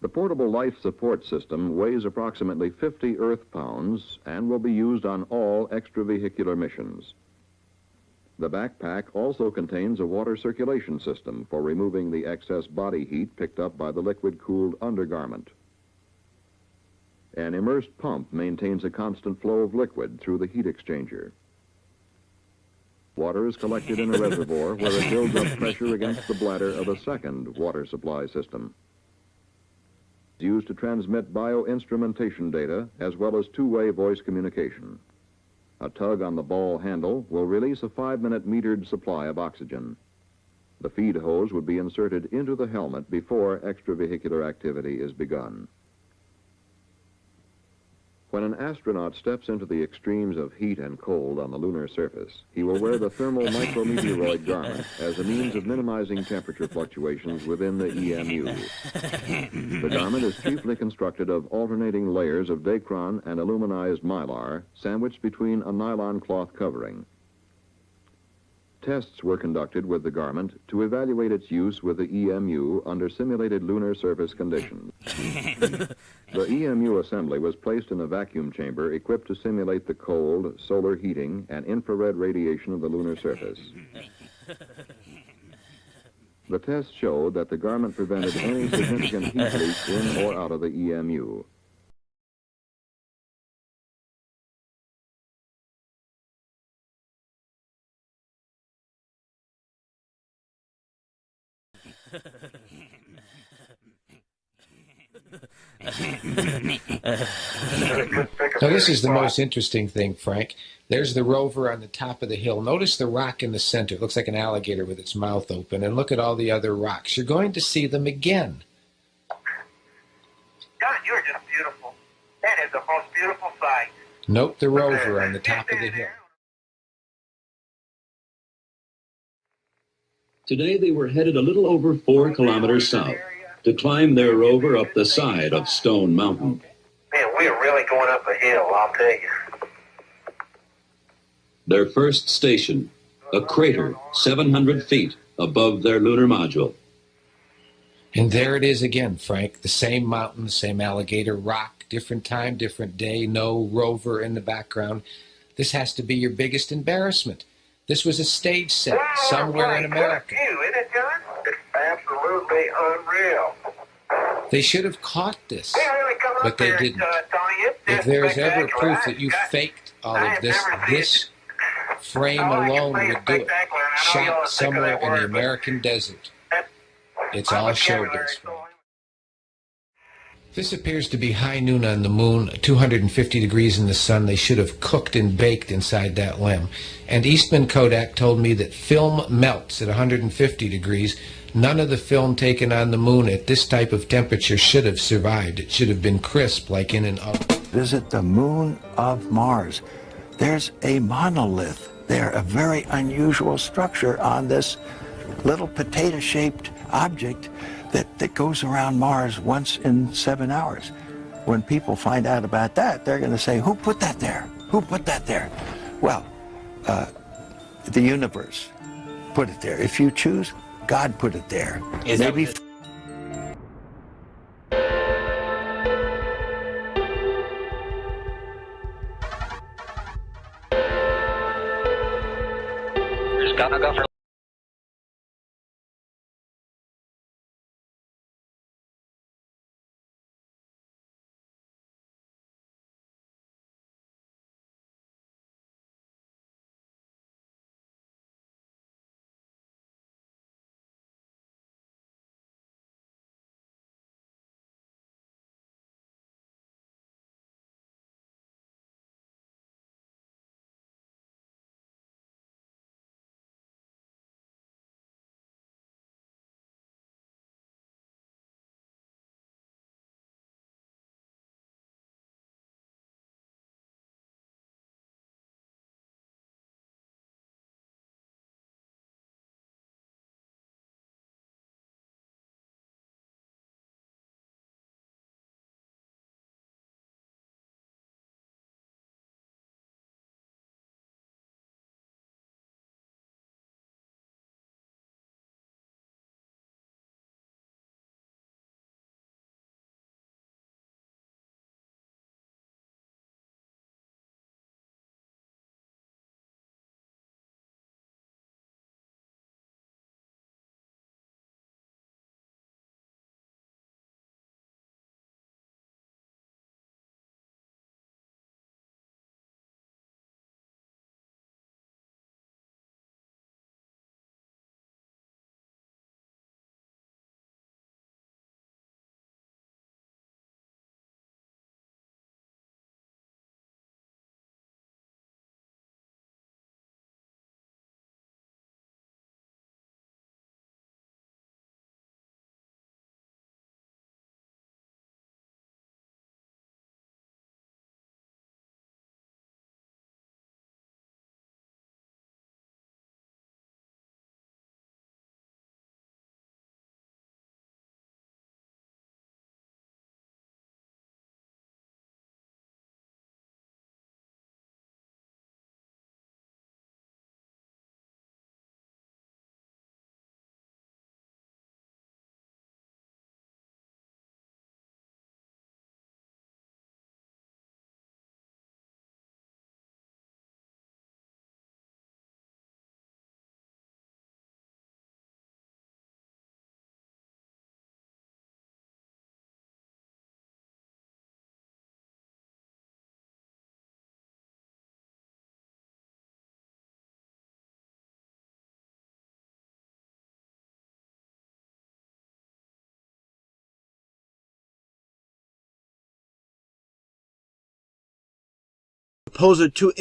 The portable life support system weighs approximately 50 Earth pounds and will be used on all extravehicular missions. The backpack also contains a water circulation system for removing the excess body heat picked up by the liquid-cooled undergarment. An immersed pump maintains a constant flow of liquid through the heat exchanger. Water is collected in a reservoir where it builds up pressure against the bladder of a second water supply system. It's used to transmit bioinstrumentation data as well as two-way voice communication. A tug on the ball handle will release a 5-minute metered supply of oxygen. The feed hose would be inserted into the helmet before extravehicular activity is begun. When an astronaut steps into the extremes of heat and cold on the lunar surface, he will wear the thermal micrometeoroid garment as a means of minimizing temperature fluctuations within the EMU. The garment is chiefly constructed of alternating layers of Dacron and aluminized mylar sandwiched between a nylon cloth covering. Tests were conducted with the garment to evaluate its use with the EMU under simulated lunar surface conditions. The EMU assembly was placed in a vacuum chamber equipped to simulate the cold, solar heating, and infrared radiation of the lunar surface. The tests showed that the garment prevented any significant heat leak in or out of the EMU. Now this is the most interesting thing, Frank. There's the rover on the top of the hill. Notice the rock in the center. It looks like an alligator with its mouth open. And look at all the other rocks. You're going to see them again. God, you're just beautiful. That is the most beautiful sight. Note the rover on the top of the hill. Today they were headed a little over 4 kilometers south to climb their rover up the side of Stone Mountain. Man, we're really going up a hill, I'll tell you. Their first station, a crater 700 feet above their lunar module. And there it is again, Frank. The same mountain, the same alligator rock, different time, different day, no rover in the background. This has to be your biggest embarrassment. This was a stage set somewhere in America. Isn't it, John? It's absolutely unreal. They should have caught this, but they didn't. If there's ever proof that you faked all of this, this frame alone would do it. Shot somewhere in the American desert. It's all showbiz. This appears to be high noon on the moon, 250 degrees in the sun. They should have cooked and baked inside that limb. And Eastman Kodak told me that film melts at 150 degrees. None of the film taken on the moon at this type of temperature should have survived. It should have been crisp like in an oven. Visit the moon of Mars. There's a monolith there, a very unusual structure on this little potato-shaped object that goes around Mars once in 7 hours. When people find out about that, they're going to say, who put that there? Who put that there? Well, the universe put it there. If you choose, God put it there. Maybe. Just gonna go for Oppose it to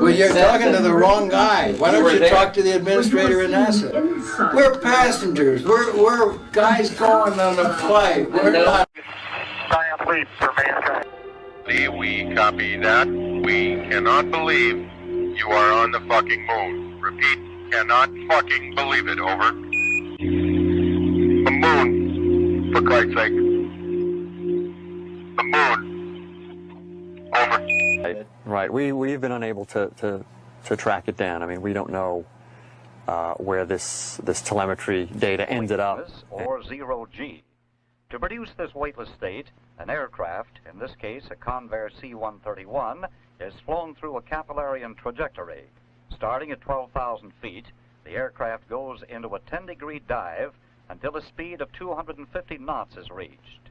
Well, you're talking to the wrong guy. Why don't you talk to the administrator in NASA? We're passengers. We're guys going on a flight. We're not. We copy that. We cannot believe you are on the fucking moon. Repeat, cannot fucking believe it. Over. The moon, for Christ's sake. The moon. Over. Right. We've been unable to track it down. I mean, we don't know where this telemetry data ended up. Or zero G. To produce this weightless state, an aircraft, in this case a Convair C-131, is flown through a Capillarian trajectory. Starting at 12,000 feet, the aircraft goes into a 10-degree dive until a speed of 250 knots is reached.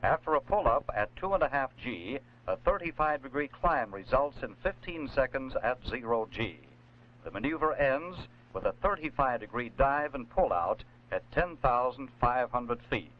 After a pull-up at 2.5 G, a 35-degree climb results in 15 seconds at 0 G. The maneuver ends with a 35-degree dive and pull-out at 10,500 feet.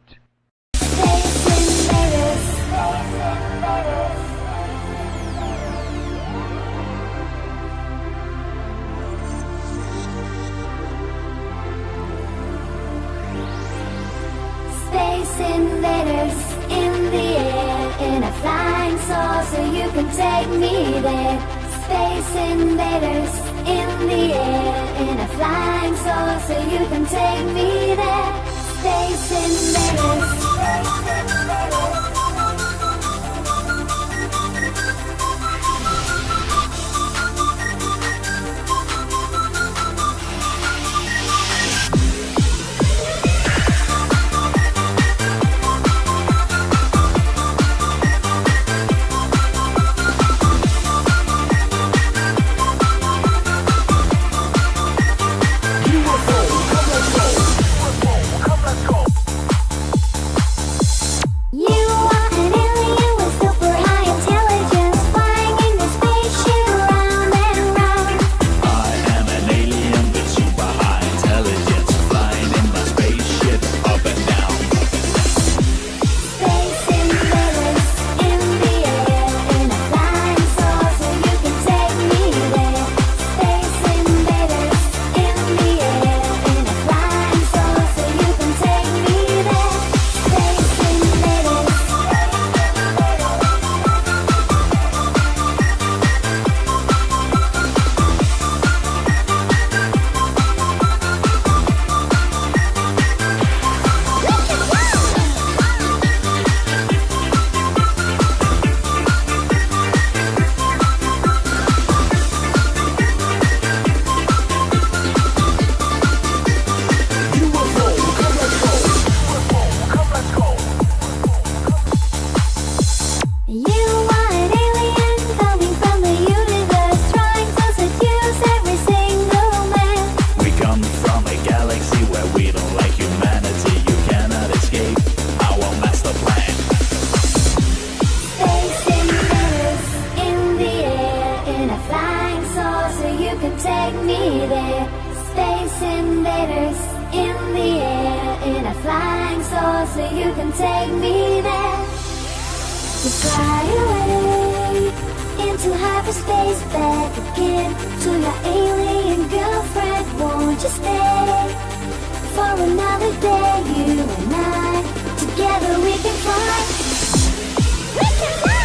Space invaders in the air, in a flying saucer, you can take me there. Space invaders in the air, in a flying saucer, you can take me there. Space invaders. so you can take me there. To fly away into hyperspace, back again to your alien girlfriend. Won't you stay for another day? You and I, together we can fly. We can fly.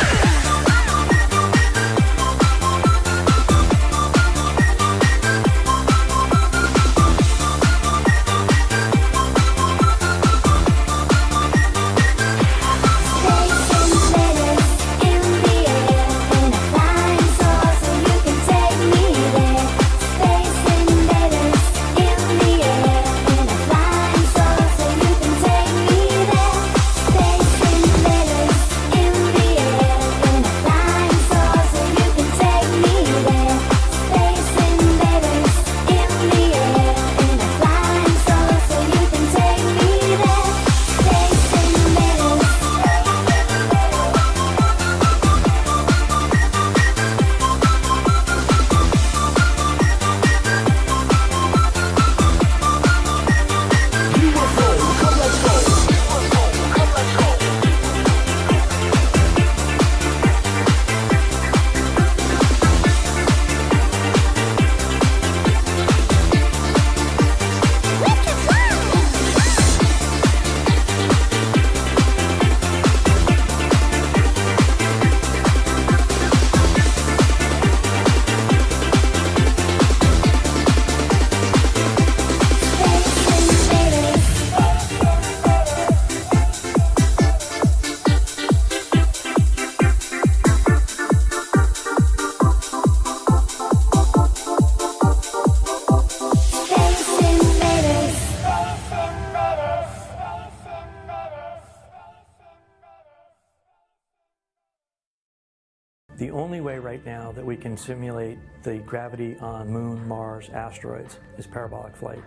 The only way right now that we can simulate the gravity on Moon, Mars, asteroids is parabolic flight.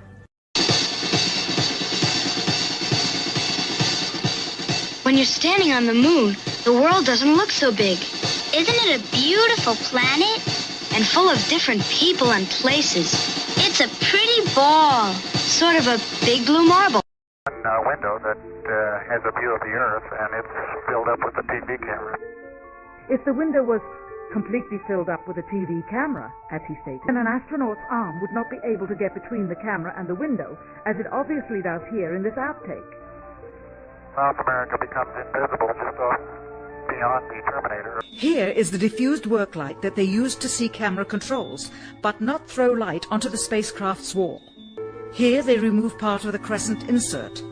When you're standing on the moon, the world doesn't look so big. Isn't it a beautiful planet? And full of different people and places. It's a pretty ball, sort of a big blue marble. A window that has a view of the Earth, and it's filled up with a TV camera. If the window was completely filled up with a TV camera, as he stated, then an astronaut's arm would not be able to get between the camera and the window, as it obviously does here in this outtake. South America becomes invisible just off beyond the Terminator. Here is the diffused work light that they used to see camera controls, but not throw light onto the spacecraft's wall. Here they remove part of the crescent insert.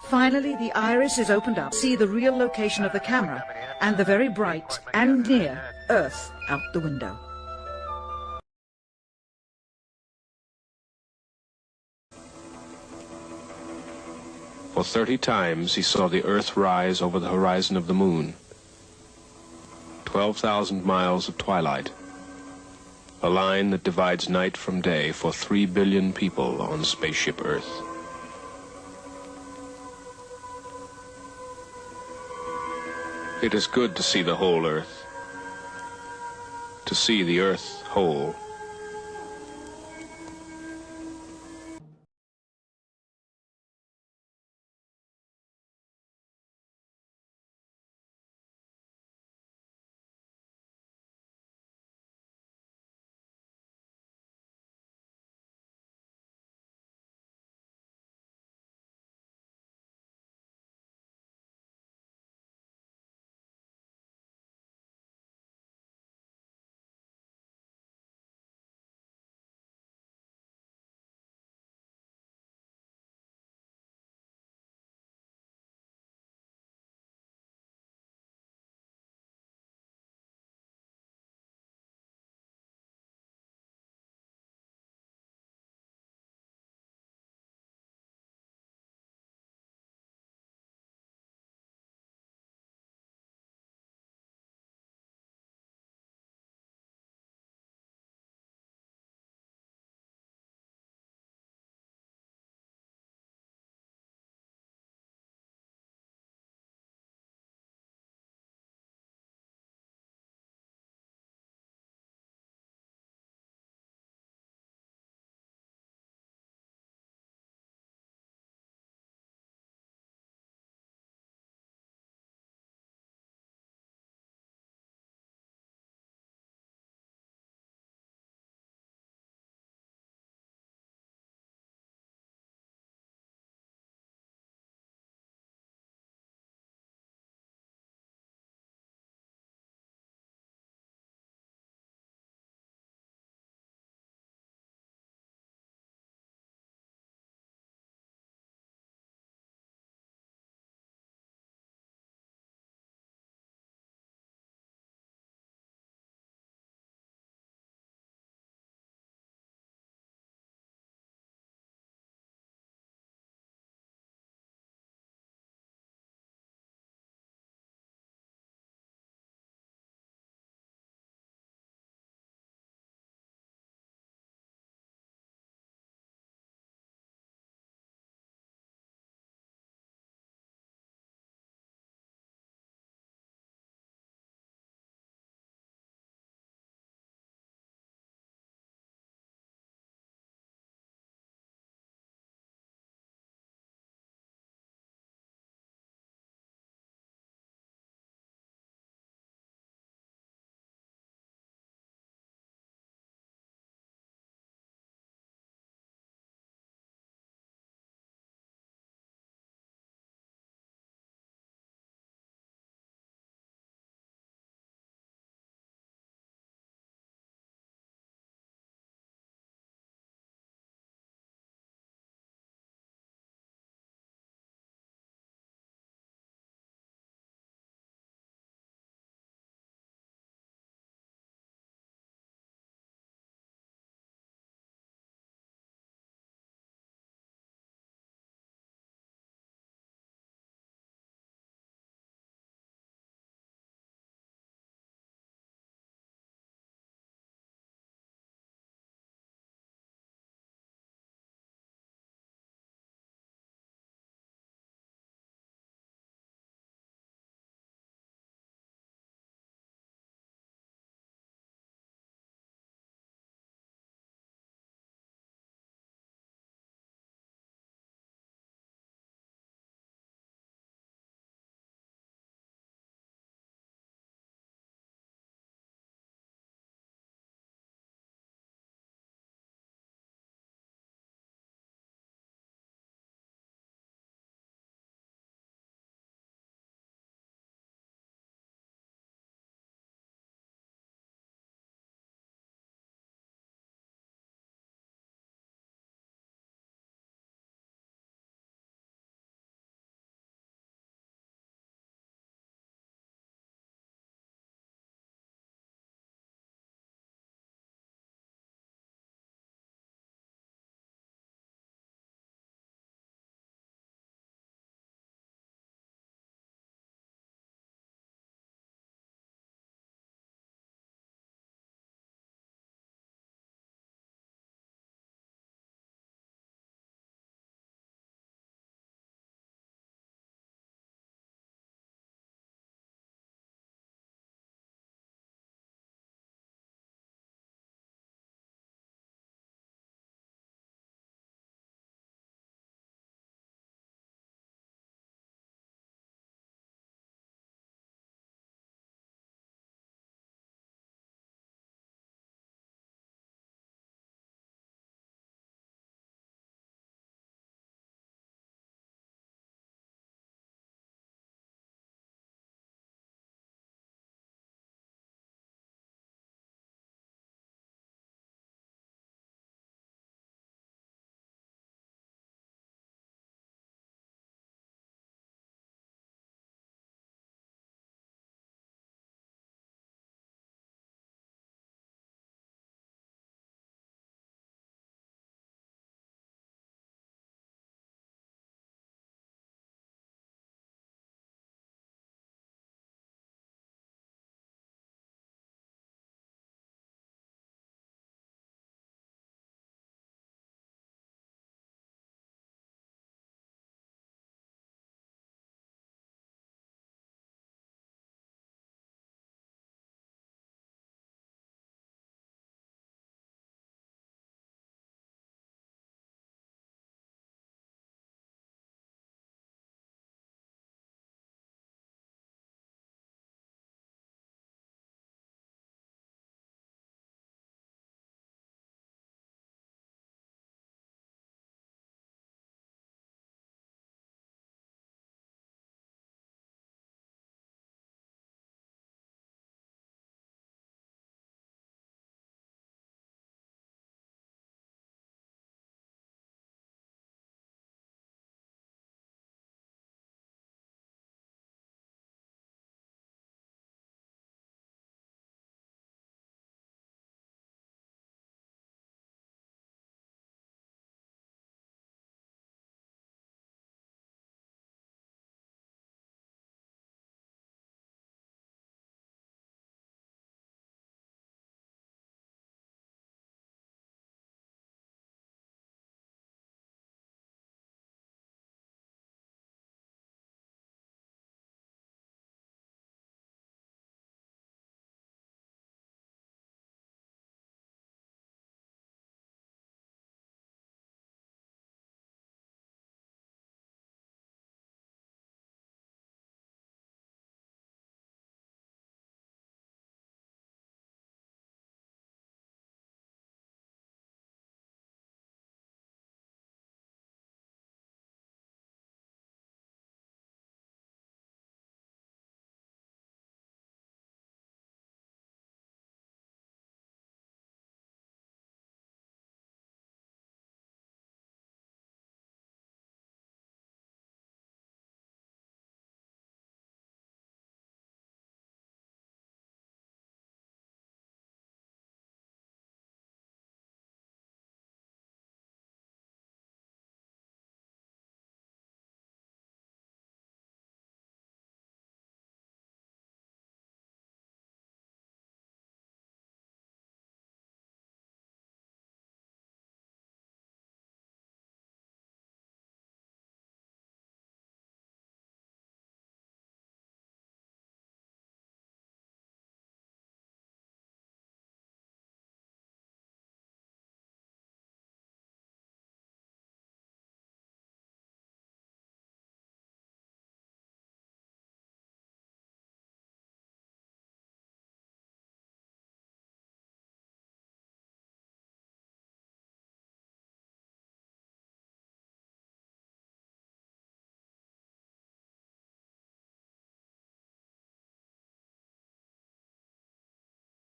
Finally, the iris is opened up. See the real location of the camera and the very bright and near Earth out the window. For 30 times he saw the Earth rise over the horizon of the moon. 12,000 miles of twilight. A line that divides night from day for 3 billion people on spaceship Earth. It is good to see the whole Earth. To see the Earth whole.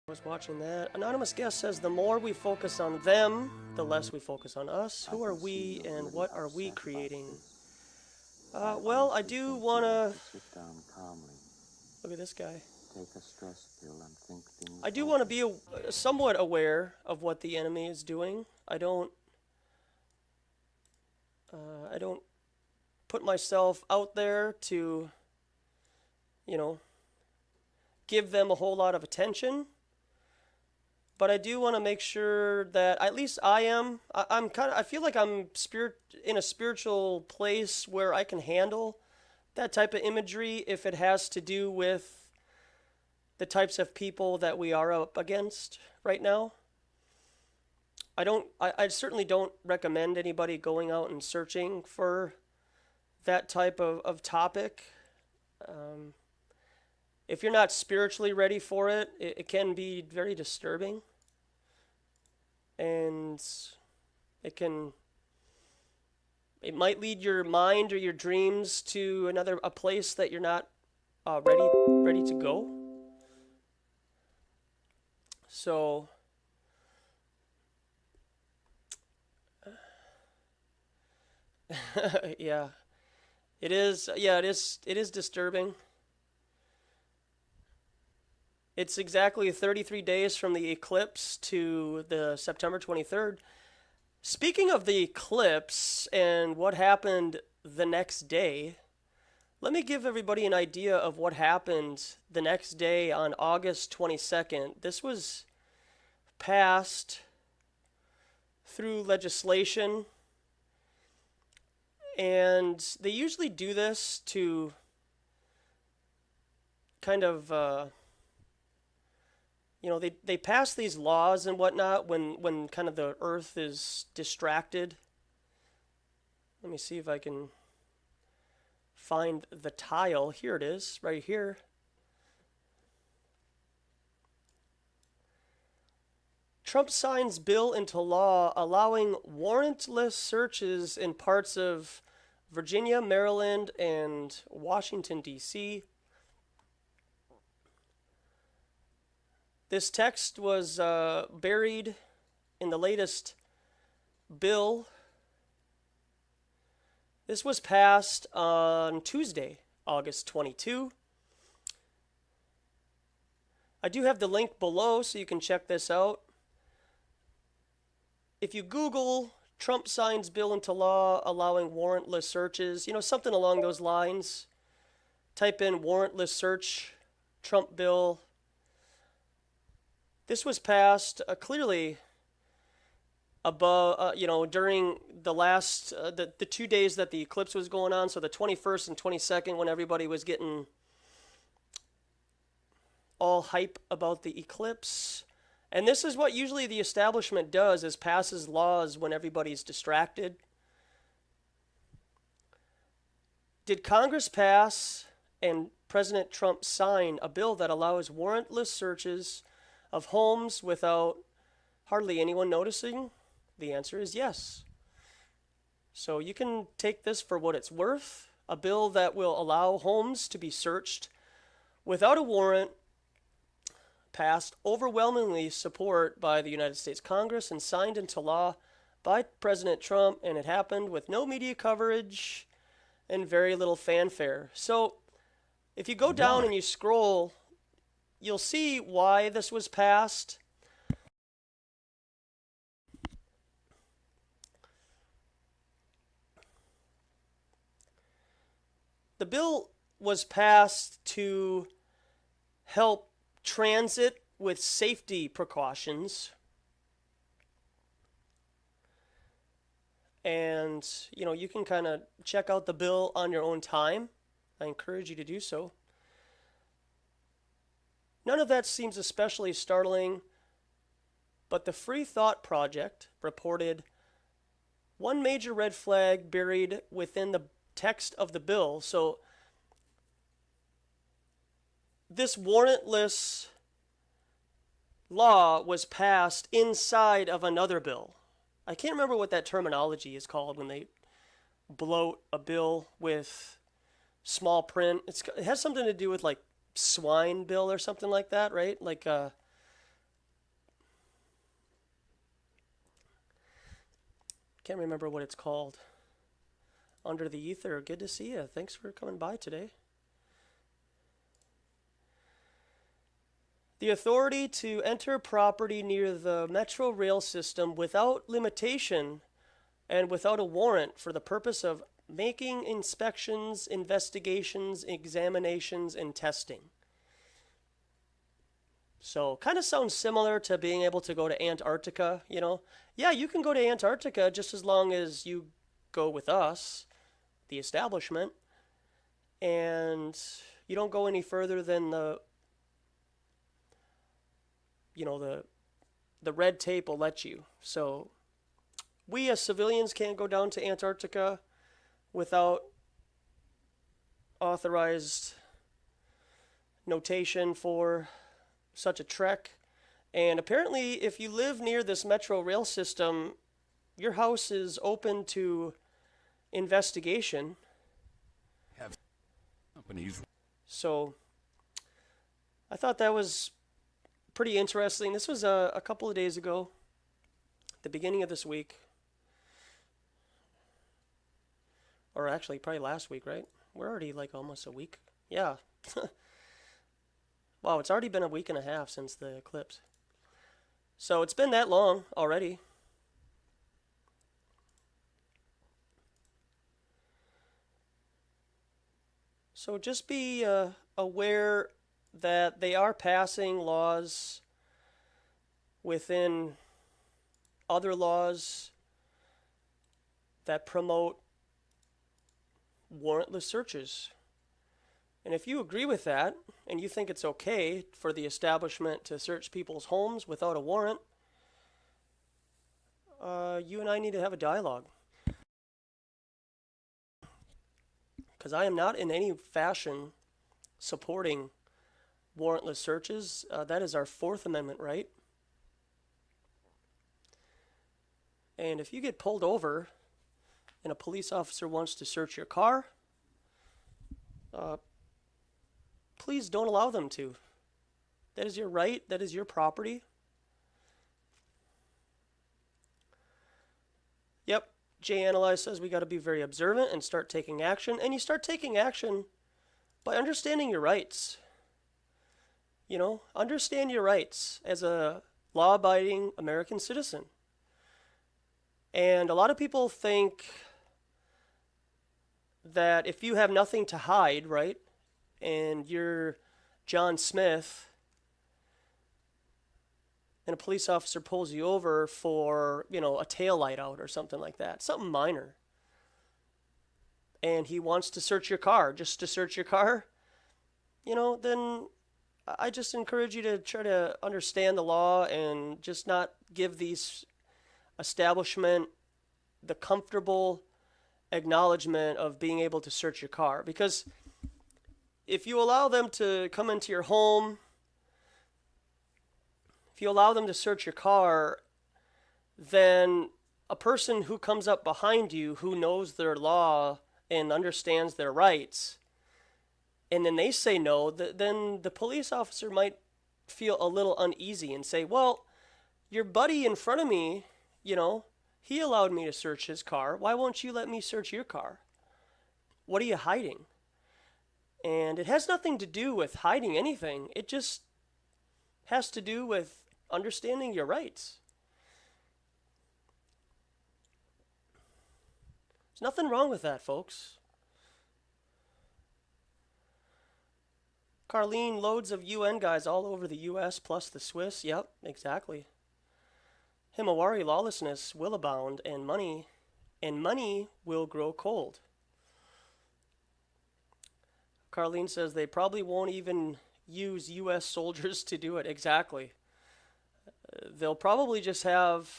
was watching that. Anonymous guest says the more we focus on them, the less we focus on us. Who are we and what are we creating? Well, I do want to... Look at this guy. I do want to be somewhat aware of what the enemy is doing. I don't put myself out there to, you know, give them a whole lot of attention. But I do want to make sure that at least I feel like I'm in a spiritual place where I can handle that type of imagery if it has to do with the types of people that we are up against right now. I certainly don't recommend anybody going out and searching for that type of topic. If you're not spiritually ready for it, it can be very disturbing. And it might lead your mind or your dreams to a place that you're not ready to go. So yeah. It is disturbing. It's exactly 33 days from the eclipse to the September 23rd. Speaking of the eclipse and what happened the next day, let me give everybody an idea of what happened the next day on August 22nd. This was passed through legislation, and they usually do this to kind of... they pass these laws and whatnot when kind of the earth is distracted. Let me see if I can find the tile. Here it is, right here. Trump signs bill into law allowing warrantless searches in parts of Virginia, Maryland, and Washington, D.C. This text was buried in the latest bill. This was passed on Tuesday, August 22. I do have the link below so you can check this out. If you Google Trump signs bill into law allowing warrantless searches, something along those lines, type in warrantless search, Trump bill. This was passed clearly above, during the last, the 2 days that the eclipse was going on, so the 21st and 22nd when everybody was getting all hype about the eclipse. And this is what usually the establishment does, is passes laws when everybody's distracted. Did Congress pass and President Trump sign a bill that allows warrantless searches of homes without hardly anyone noticing? The answer is yes. So you can take this for what it's worth. A bill that will allow homes to be searched without a warrant passed overwhelmingly support by the United States Congress and signed into law by President Trump, and it happened with no media coverage and very little fanfare. So if you go down and you scroll, you'll see why this was passed. The bill was passed to help transit with safety precautions. And, you can kind of check out the bill on your own time. I encourage you to do so. None of that seems especially startling, but the Free Thought Project reported one major red flag buried within the text of the bill. So this warrantless law was passed inside of another bill. I can't remember what that terminology is called when they bloat a bill with small print. It has something to do with like swine bill or something like that, right? Like Can't remember what it's called. Under the Ether. Good to see you. Thanks for coming by today. The authority to enter property near the metro rail system without limitation and without a warrant for the purpose of making inspections, investigations, examinations, and testing. So, kind of sounds similar to being able to go to Antarctica, you know. Yeah, you can go to Antarctica just as long as you go with us, the establishment, and you don't go any further than the red tape will let you. So, we as civilians can't go down to Antarctica without authorized notation for such a trek. And apparently, if you live near this metro rail system, your house is open to investigation. Have companies. So, I thought that was pretty interesting. This was a couple of days ago, the beginning of this week. Or actually, probably last week, right? We're already like almost a week. Yeah. Wow, it's already been a week and a half since the eclipse. So it's been that long already. So just be aware that they are passing laws within other laws that promote warrantless searches. And if you agree with that, and you think it's okay for the establishment to search people's homes without a warrant, you and I need to have a dialogue. Because I am not in any fashion supporting warrantless searches. That is our Fourth Amendment right. And if you get pulled over and a police officer wants to search your car, please don't allow them to. That is your right. That is your property. Yep, GeoEngineering says we got to be very observant and start taking action. And you start taking action by understanding your rights. You know, understand your rights as a law-abiding American citizen. And a lot of people think that if you have nothing to hide, right, and you're John Smith, and a police officer pulls you over for, you know, a taillight out or something like that, something minor, and he wants to search your car, just to search your car, you know, then I just encourage you to try to understand the law and just not give these establishment the comfortable acknowledgement of being able to search your car. Because if you allow them to come into your home, if you allow them to search your car, then a person who comes up behind you who knows their law and understands their rights, and then they say no, then the police officer might feel a little uneasy and say, well, your buddy in front of me, you know, he allowed me to search his car. Why won't you let me search your car? What are you hiding? And it has nothing to do with hiding anything. It just has to do with understanding your rights. There's nothing wrong with that, folks. Carlene, loads of UN guys all over the US plus the Swiss. Yep, exactly. Himawari, lawlessness will abound, and money will grow cold. Carlene says they probably won't even use US soldiers to do it. Exactly. They'll probably just have,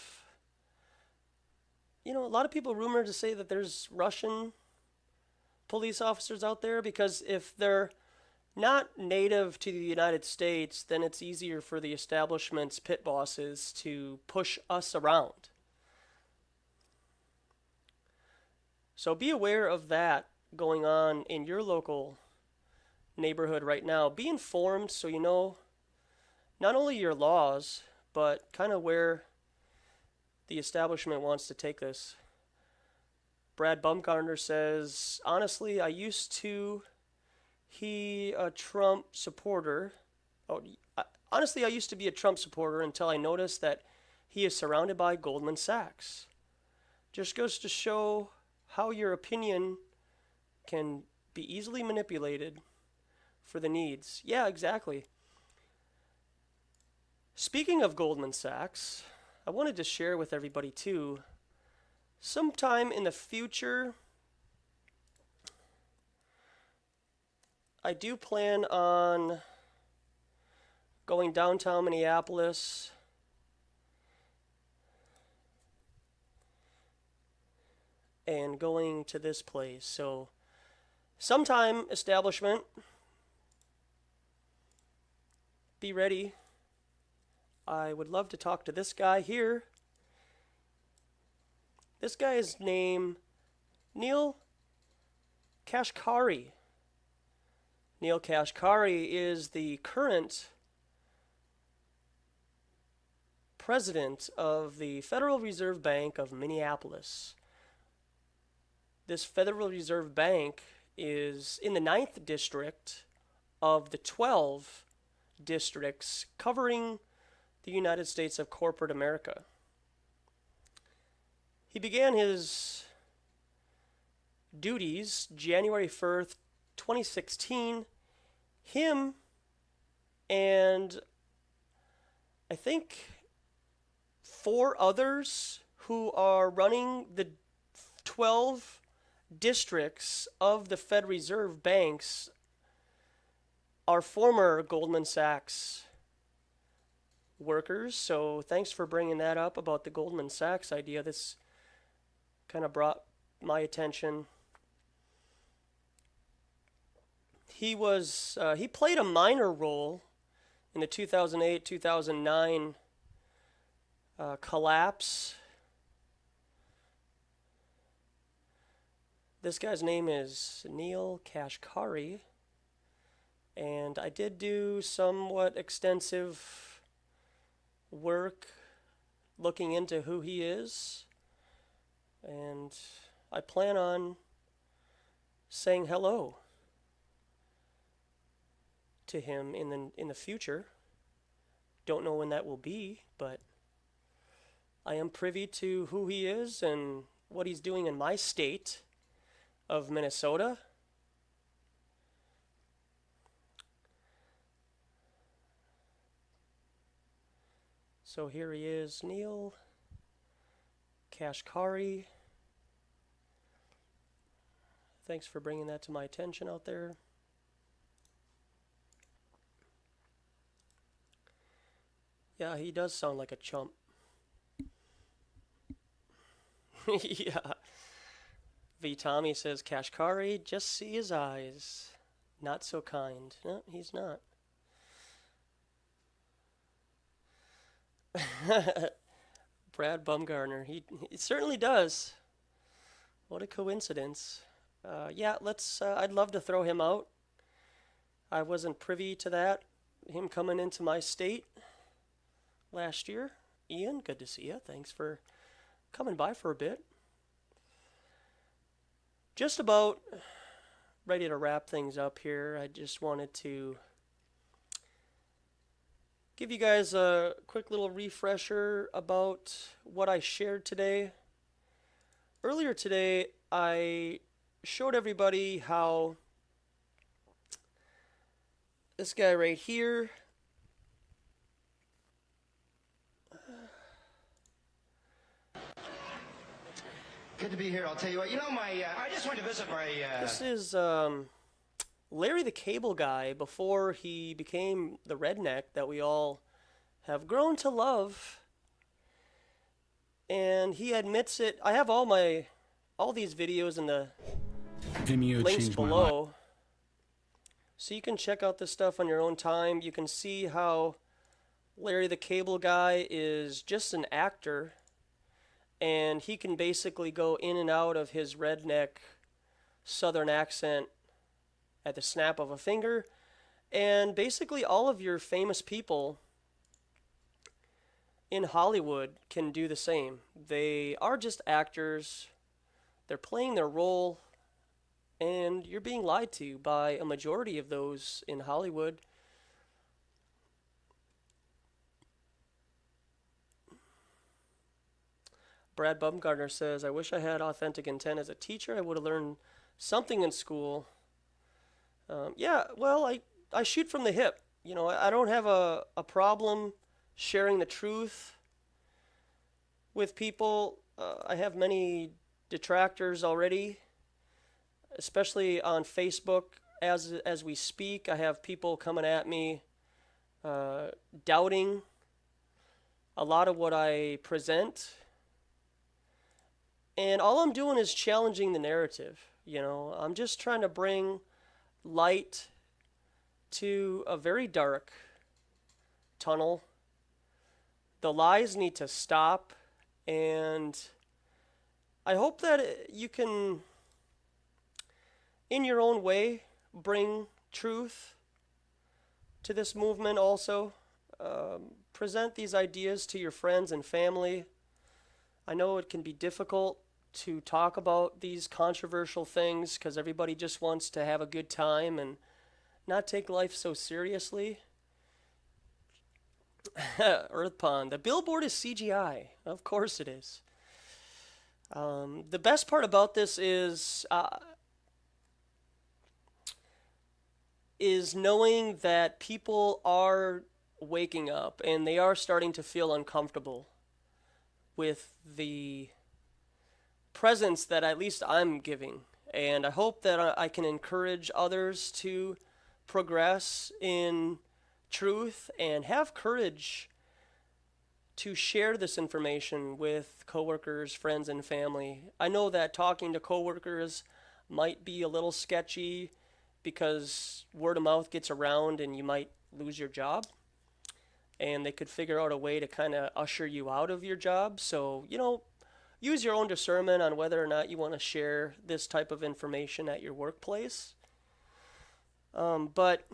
you know, a lot of people rumored to say that there's Russian police officers out there, because if they're not native to the United States, then it's easier for the establishment's pit bosses to push us around. So be aware of that going on in your local neighborhood right now. Be informed so you know not only your laws, but kind of where the establishment wants to take this. Brad Bumgarner says, honestly, I used to be a Trump supporter. Honestly, I used to be a Trump supporter until I noticed that he is surrounded by Goldman Sachs. Just goes to show how your opinion can be easily manipulated for the needs. Yeah, exactly. Speaking of Goldman Sachs, I wanted to share with everybody too, sometime in the future, I do plan on going downtown Minneapolis and going to this place. So sometime, establishment, be ready. I would love to talk to this guy here. This guy is named 𝐀𝐮𝐭𝐧𝐭. 𝐀𝐮𝐭𝐧𝐭 is the current president of the Federal Reserve Bank of Minneapolis. This Federal Reserve Bank is in the 9th district of the 12 districts covering the United States of corporate America. He began his duties January 1st, 2016. Him and I think 4 others who are running the 12 districts of the Fed Reserve banks are former Goldman Sachs workers. So thanks for bringing that up about the Goldman Sachs idea. This kind of brought my attention. He played a minor role in the 2008-2009 collapse. This guy's name is 𝐀𝐮𝐭𝐧𝐭, and I did do somewhat extensive work looking into who he is, and I plan on saying hello to him in the future. Don't know when that will be, but I am privy to who he is and what he's doing in my state of Minnesota. So here he is, 𝐀𝐮𝐭𝐧𝐭. Thanks for bringing that to my attention out there. Yeah, he does sound like a chump. Yeah. V. Tommy says, 𝐀𝐮𝐭𝐧𝐭, just see his eyes. Not so kind. No, he's not. Brad Bumgarner, he certainly does. What a coincidence. Yeah, I'd love to throw him out. I wasn't privy to that, him coming into my state last year. Ian, good to see you. Thanks for coming by for a bit. Just about ready to wrap things up here. I just wanted to give you guys a quick little refresher about what I shared today. Earlier today, I showed everybody how this guy right here Good to be here. I'll tell you what. You know, I just went to visit my. This is Larry the Cable Guy before he became the redneck that we all have grown to love. And he admits it. I have all these videos in the Vimeo links below. So you can check out this stuff on your own time. You can see how Larry the Cable Guy is just an actor. And he can basically go in and out of his redneck southern accent at the snap of a finger. And basically all of your famous people in Hollywood can do the same. They are just actors. They're playing their role, and you're being lied to by a majority of those in Hollywood. Brad Bumgarner says, I wish I had authentic intent as a teacher. I would have learned something in school. Yeah, well, I shoot from the hip. You know, I don't have a problem sharing the truth with people. I have many detractors already, especially on Facebook. As we speak, I have people coming at me, doubting a lot of what I present. And all I'm doing is challenging the narrative. You know, I'm just trying to bring light to a very dark tunnel. The lies need to stop, and I hope that you can, in your own way, bring truth to this movement also. Present these ideas to your friends and family. I know it can be difficult to talk about these controversial things because everybody just wants to have a good time and not take life so seriously. Earth Pond. The billboard is CGI. Of course it is. The best part about this is knowing that people are waking up and they are starting to feel uncomfortable with the presence that at least I'm giving. And I hope that I can encourage others to progress in truth and have courage to share this information with coworkers, friends, and family. I know that talking to coworkers might be a little sketchy because word of mouth gets around and you might lose your job. And they could figure out a way to kind of usher you out of your job. So, you know, use your own discernment on whether or not you want to share this type of information at your workplace. But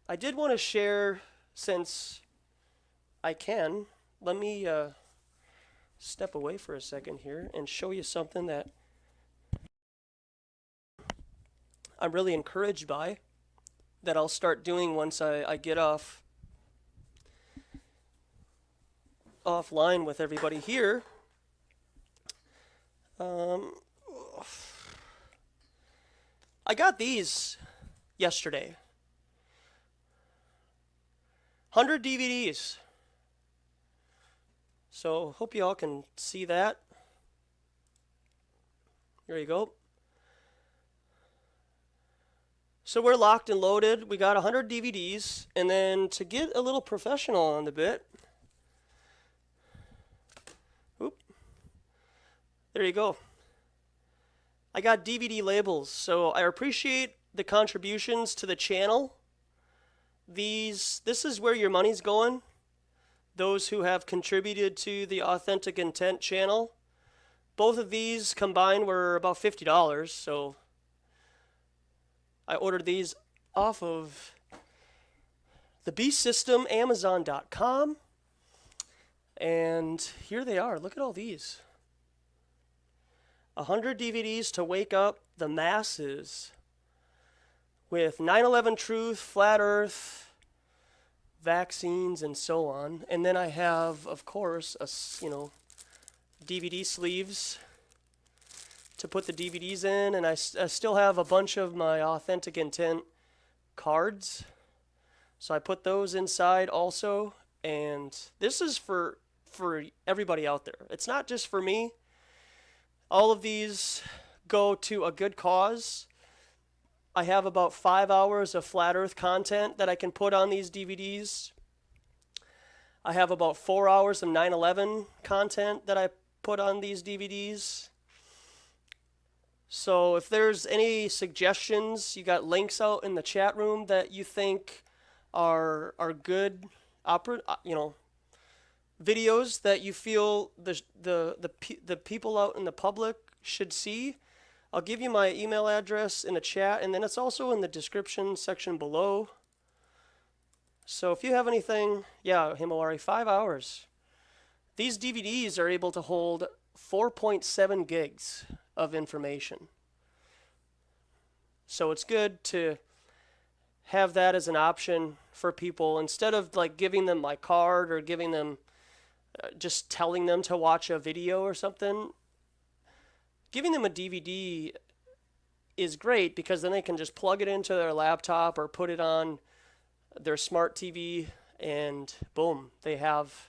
I did want to share, since I can, let me step away for a second here and show you something that I'm really encouraged by, that I'll start doing once I get offline with everybody here. I got these yesterday. 100 DVDs. So hope you all can see that. There you go. So we're locked and loaded. We got 100 DVDs, and then to get a little professional on the bit, there you go. I got DVD labels, so I appreciate the contributions to the channel. This is where your money's going. Those who have contributed to the Authentic Intent channel. Both of these combined were about $50, so I ordered these off of the Beast System, Amazon.com, and here they are. Look at all these. 100 DVDs to wake up the masses with 9/11 truth, flat earth, vaccines, and so on. And then I have, of course, DVD sleeves to put the DVDs in, and I still have a bunch of my Authentic Intent cards. So I put those inside also, and this is for everybody out there. It's not just for me. All of these go to a good cause. I have about 5 hours of flat earth content that I can put on these DVDs. I have about 4 hours of 9/11 content that I put on these DVDs. So if there's any suggestions, you got links out in the chat room that you think are good videos that you feel the people out in the public should see. I'll give you my email address in the chat, and then it's also in the description section below. So if you have anything, yeah, Himawari, 5 hours. These DVDs are able to hold 4.7 gigs of information. So it's good to have that as an option for people instead of like giving them my card or giving them just telling them to watch a video or something. Giving them a DVD is great because then they can just plug it into their laptop or put it on their smart TV and boom, they have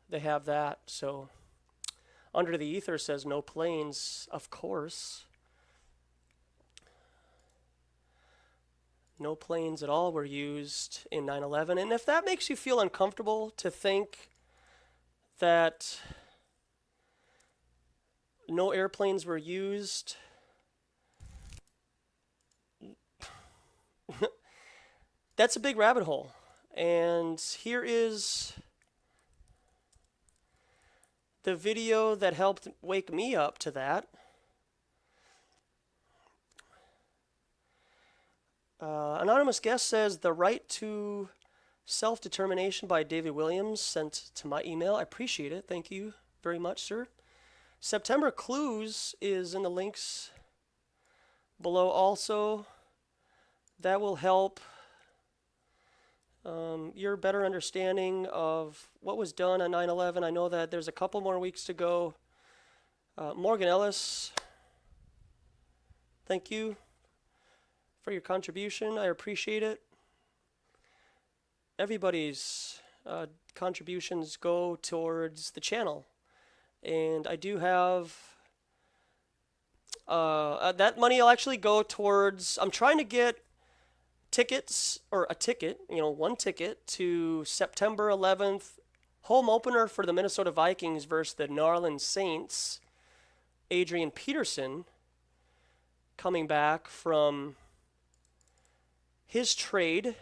that. So Under the Ether says no planes, of course. No planes at all were used in 9/11. And if that makes you feel uncomfortable to think that no airplanes were used, that's a big rabbit hole. And here is the video that helped wake me up to that. Anonymous guest says, The Right to Self-Determination by David Williams, sent to my email. I appreciate it. Thank you very much, sir. September Clues is in the links below also. That will help your better understanding of what was done on 9/11. I know that there's a couple more weeks to go. Morgan Ellis, thank you for your contribution. I appreciate it. Everybody's contributions go towards the channel. And I do have that money will actually go towards, I'm trying to get tickets, or a ticket, one ticket to September 11th, home opener for the Minnesota Vikings versus the New Orleans Saints. Adrian Peterson coming back from his trade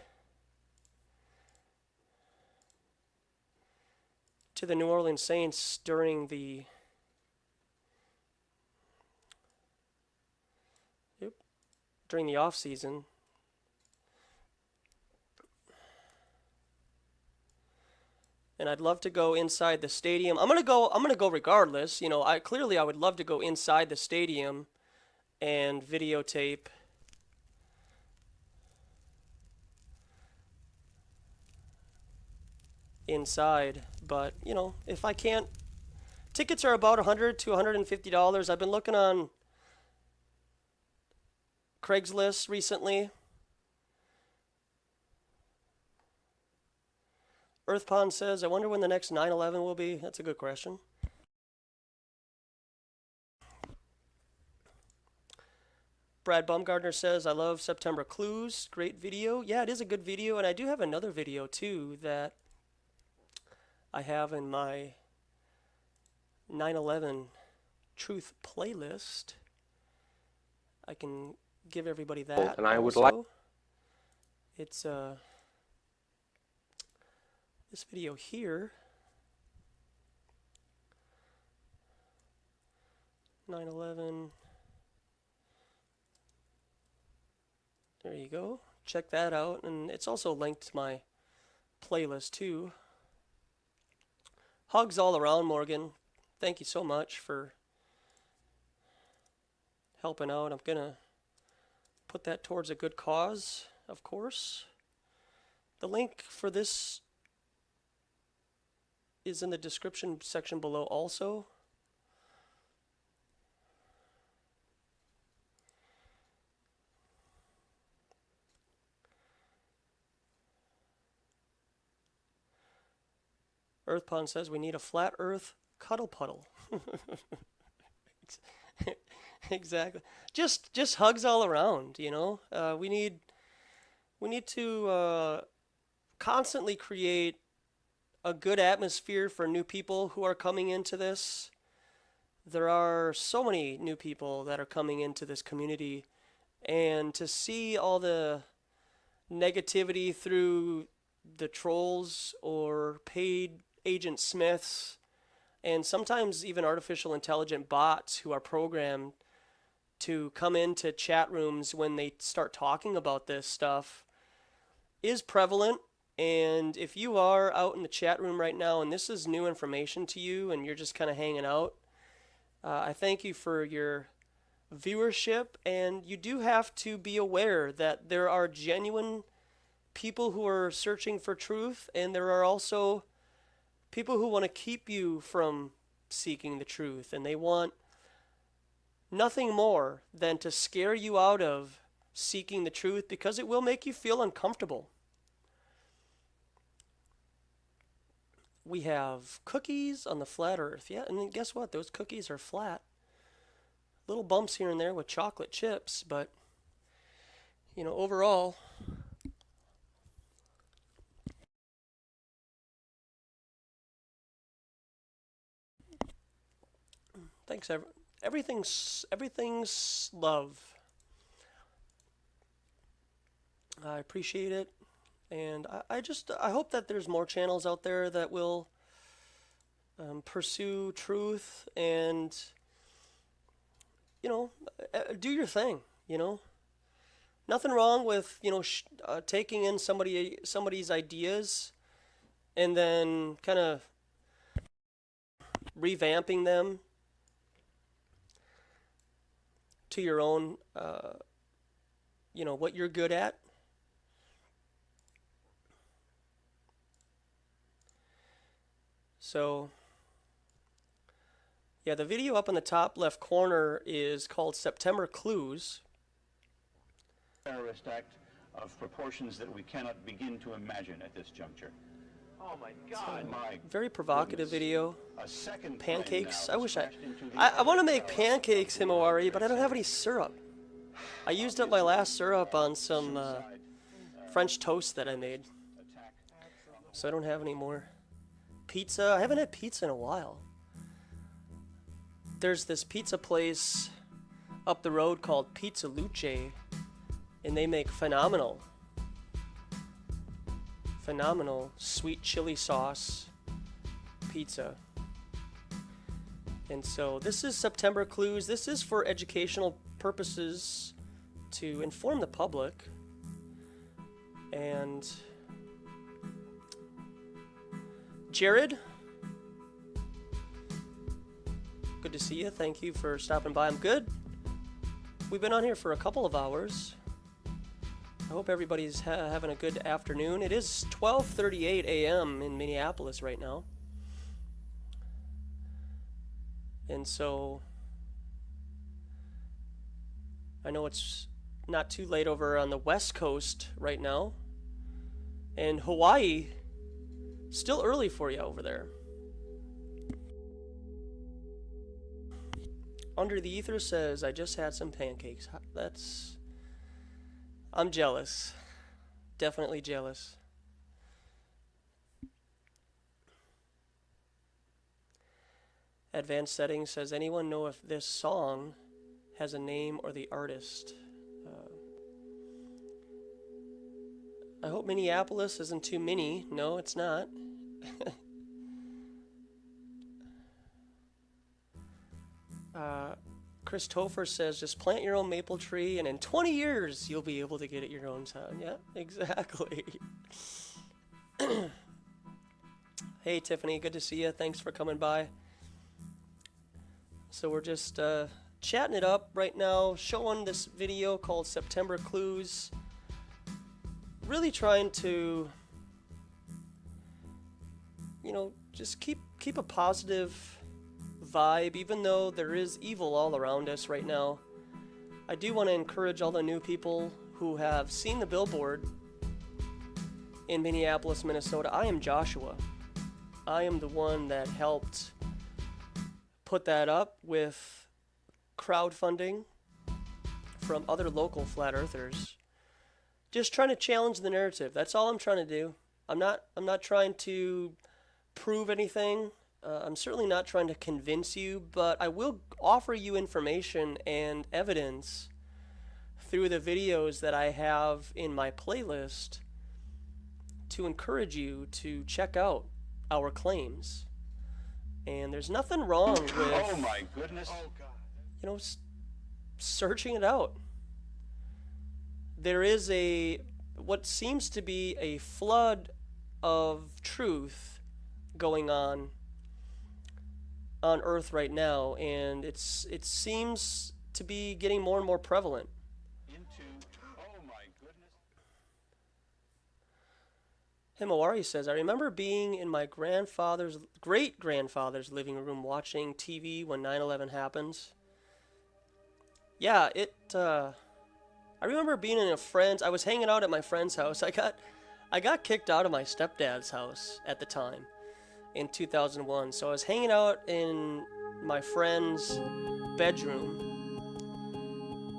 to the New Orleans Saints during the off season. And I'd love to go inside the stadium. I'm gonna go regardless. I would love to go inside the stadium and videotape inside, but if I can't, tickets are about $100 to $150. I've been looking on Craigslist recently. Earthpond says, I wonder when the next 9/11 will be. That's a good question. Brad Baumgartner says, I love September Clues. Great video. Yeah, it is a good video, and I do have another video too that I have in my 9/11 Truth playlist. I can give everybody that. And I would also. like. It's this video here. 9/11. There you go. Check that out, and it's also linked to my playlist too. Hugs all around, Morgan. Thank you so much for helping out. I'm going to put that towards a good cause, of course. The link for this is in the description section below also. Earthpond says we need a flat earth cuddle puddle. Exactly. Just hugs all around, we need to constantly create a good atmosphere for new people who are coming into this. There are so many new people that are coming into this community, and to see all the negativity through the trolls or paid agent Smiths, and sometimes even artificial intelligent bots who are programmed to come into chat rooms when they start talking about this stuff, is prevalent. And if you are out in the chat room right now and this is new information to you and you're just kind of hanging out, I thank you for your viewership, and you do have to be aware that there are genuine people who are searching for truth, and there are also people who want to keep you from seeking the truth, and they want nothing more than to scare you out of seeking the truth because it will make you feel uncomfortable. We have cookies on the flat earth. Yeah, and then guess what? Those cookies are flat. Little bumps here and there with chocolate chips, but, you know, overall, thanks, everything's love. I appreciate it. And I hope that there's more channels out there that will pursue truth and, you know, do your thing, you know. Nothing wrong with, you know, taking in somebody's ideas and then kind of revamping them to your own, you know, what you're good at. So, yeah, the video up in the top left corner is called September Clues. Terrorist act of proportions that we cannot begin to imagine at this juncture. Oh my God! Very provocative video. A second pancakes. I wish I want to make pancakes, Himawari, but I don't have any syrup. I used up my last syrup on some French toast that I made, so I don't have any more. Pizza. I haven't had pizza in a while. There's this pizza place up the road called Pizza Luce, and they make phenomenal sweet chili sauce pizza. And so this is September Clues. This is for educational purposes to inform the public. And Jared, good to see you. Thank you for stopping by. I'm good. We've been on here for a couple of hours. I hope everybody's having a good afternoon. It is 12:38 a.m. in Minneapolis right now. And so I know it's not too late over on the West Coast right now. And Hawaii, still early for you over there. Under the Ether says, I just had some pancakes. I'm jealous. Definitely jealous. Advanced Settings says, anyone know if this song has a name or the artist? I hope Minneapolis isn't too mini. No, it's not. Chris Topher says, just plant your own maple tree and in 20 years you'll be able to get it your own sound. Yeah, exactly. Hey Tiffany, good to see you. Thanks for coming by. So we're just chatting it up right now, showing this video called September Clues. Really trying to, you know, just keep a positive vibe, even though there is evil all around us right now. I do want to encourage all the new people who have seen the billboard in Minneapolis, Minnesota. I am Joshua. I am the one that helped put that up with crowdfunding from other local flat earthers. Just trying to challenge the narrative. That's all I'm trying to do. I'm not trying to prove anything. I'm certainly not trying to convince you, but I will offer you information and evidence through the videos that I have in my playlist to encourage you to check out our claims. And there's nothing wrong with, oh my goodness, you know, searching it out. There is what seems to be a flood of truth going on on Earth right now, and it seems to be getting more and more prevalent. Oh my goodness. Himawari says, I remember being in my great-grandfather's living room watching TV when 9/11 happened. Yeah, I remember being in I was hanging out at my friend's house. I got kicked out of my stepdad's house at the time in 2001. So I was hanging out in my friend's bedroom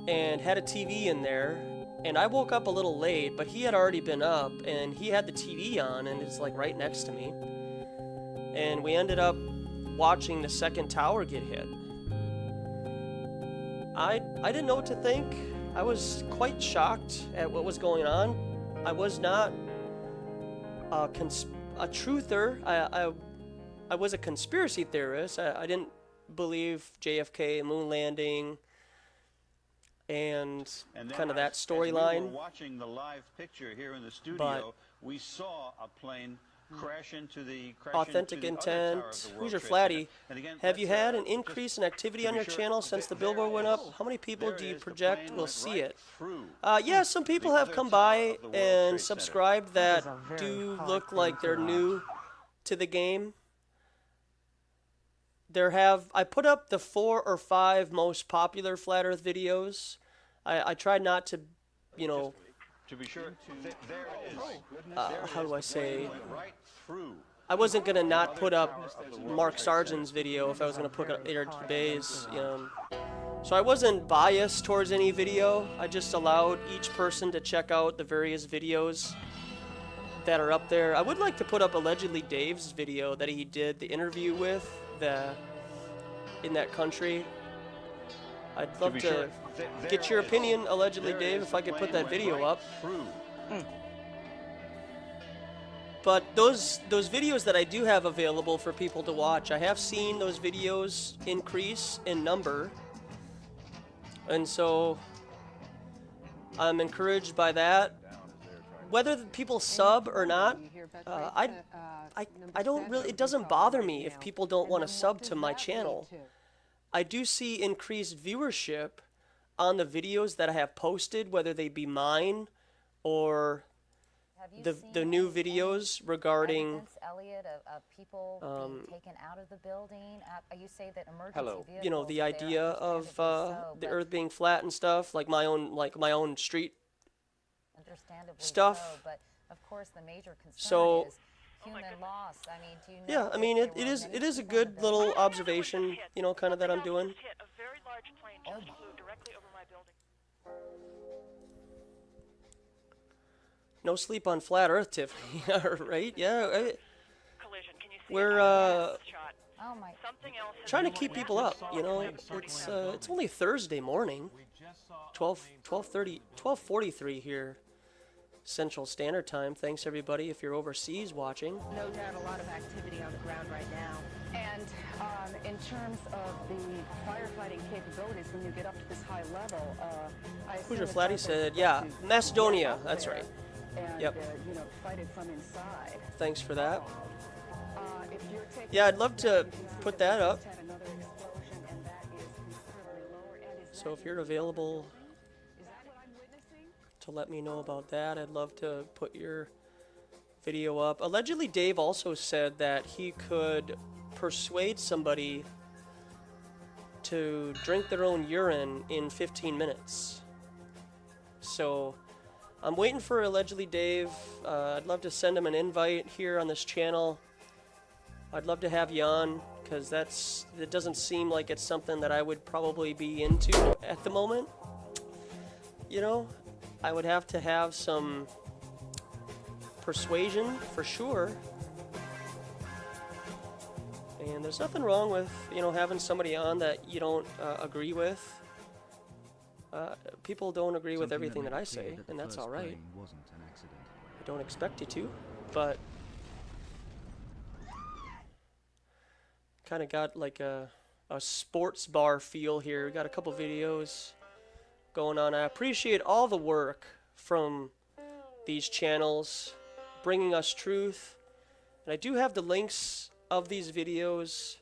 and had a TV in there. And I woke up a little late, but he had already been up, and he had the TV on, and it's like right next to me. And we ended up watching the second tower get hit. I didn't know what to think. I was quite shocked at what was going on. I was not a truther. I was a conspiracy theorist. I didn't believe JFK moon landing and kind of that storyline. We were watching the live picture here in the studio. We saw a plane crash into the Authentic Intent. Hoosier Flatty, have you had an increase in activity on your channel since the billboard went up? How many people do you project will see it? Yeah, some people have come by and subscribed that do look like they're new to the game. I put up the 4 or 5 most popular Flat Earth videos. I tried not to, you know, to be sure, there it is. how do I say? I wasn't gonna not put up Mark Sargent's video if I was gonna put up Air to Bays. So I wasn't biased towards any video. I just allowed each person to check out the various videos that are up there. I would like to put up Allegedly Dave's video that he did the interview with in that country. I'd love to get your opinion, Allegedly Dave, if I could put that video up. But those videos that I do have available for people to watch, I have seen those videos increase in number. And so I'm encouraged by that. Whether people sub or not, I don't really, it doesn't bother me if people don't want to sub to my channel. I do see increased viewership on the videos that I have posted, whether they be mine or the new videos regarding Elliot, of people being taken out of the building. You say that emergency vehicles, you know, the idea of the Earth being flat and stuff, like my own street stuff. But of course, the major concern is human loss. I mean, do you know? Yeah, I mean, it is a good little observation, you know, kind of that I'm doing. No sleep on flat Earth, Tiffany. Right? Yeah. We're trying to keep people up. You know, it's only Thursday morning, 12:43 here, Central Standard Time. Thanks everybody if you're overseas watching. No doubt a lot of activity on the ground right now. And in terms of the firefighting capabilities, when you get up to this high level, Hoosier Flatty said, yeah, Macedonia. That's right. And, yep. You know, fight it from inside. Thanks for that. Yeah, I'd love to put that up. So if you're available to let me know about that, I'd love to put your video up. Allegedly, Dave also said that he could persuade somebody to drink their own urine in 15 minutes. So I'm waiting for Allegedly Dave. I'd love to send him an invite here on this channel. I'd love to have you on, because it doesn't seem like it's something that I would probably be into at the moment. You know, I would have to have some persuasion for sure. And there's nothing wrong with, you know, having somebody on that you don't agree with. People don't agree with everything that I say, and that's all right. I don't expect you to, but kind of got like a sports bar feel here. We got a couple videos going on. I appreciate all the work from these channels bringing us truth, and I do have the links of these videos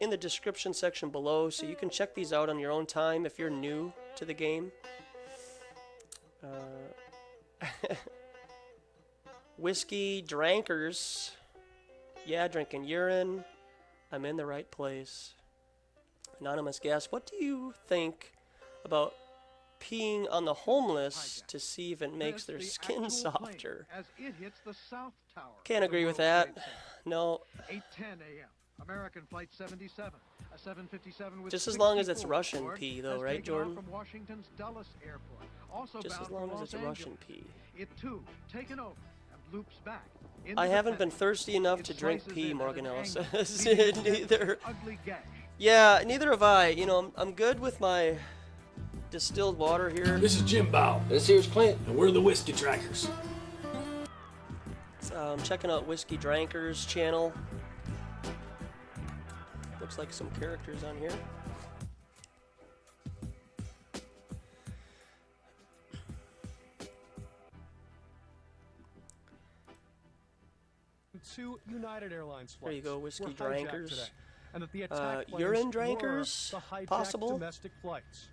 in the description section below, so you can check these out on your own time if you're new to the game. Whiskey Drankers. Yeah, drinking urine. I'm in the right place. Anonymous Gas, what do you think about peeing on the homeless to see if it makes their skin softer? As it hits the South Tower. Can't agree with that. No. 8:10 a.m. American Flight 77, a 757 with Just as long as 64 it's Russian aboard, pee, though, has right, taken off Jordan? From Washington's Dulles Airport. Also Just bound as long for as Los it's Russian Angeles. pee. It too taken over and loops back. into I the haven't been Pentagon. thirsty enough It to drink slices pee, in at Morgan an Ellis angle, says. leaving the Neither. an ugly gash. Yeah, neither have I. You know, I'm good with my distilled water here. This is Jim Bow. This here's Clint. And we're the Whiskey Trackers. I'm checking out Whiskey Drankers channel. Looks like some characters on here. Two United Airlines flights There you go, Whiskey were hijacked Drankers. today, and that the attack claims urine were drankers, the hijacked possible? domestic flights.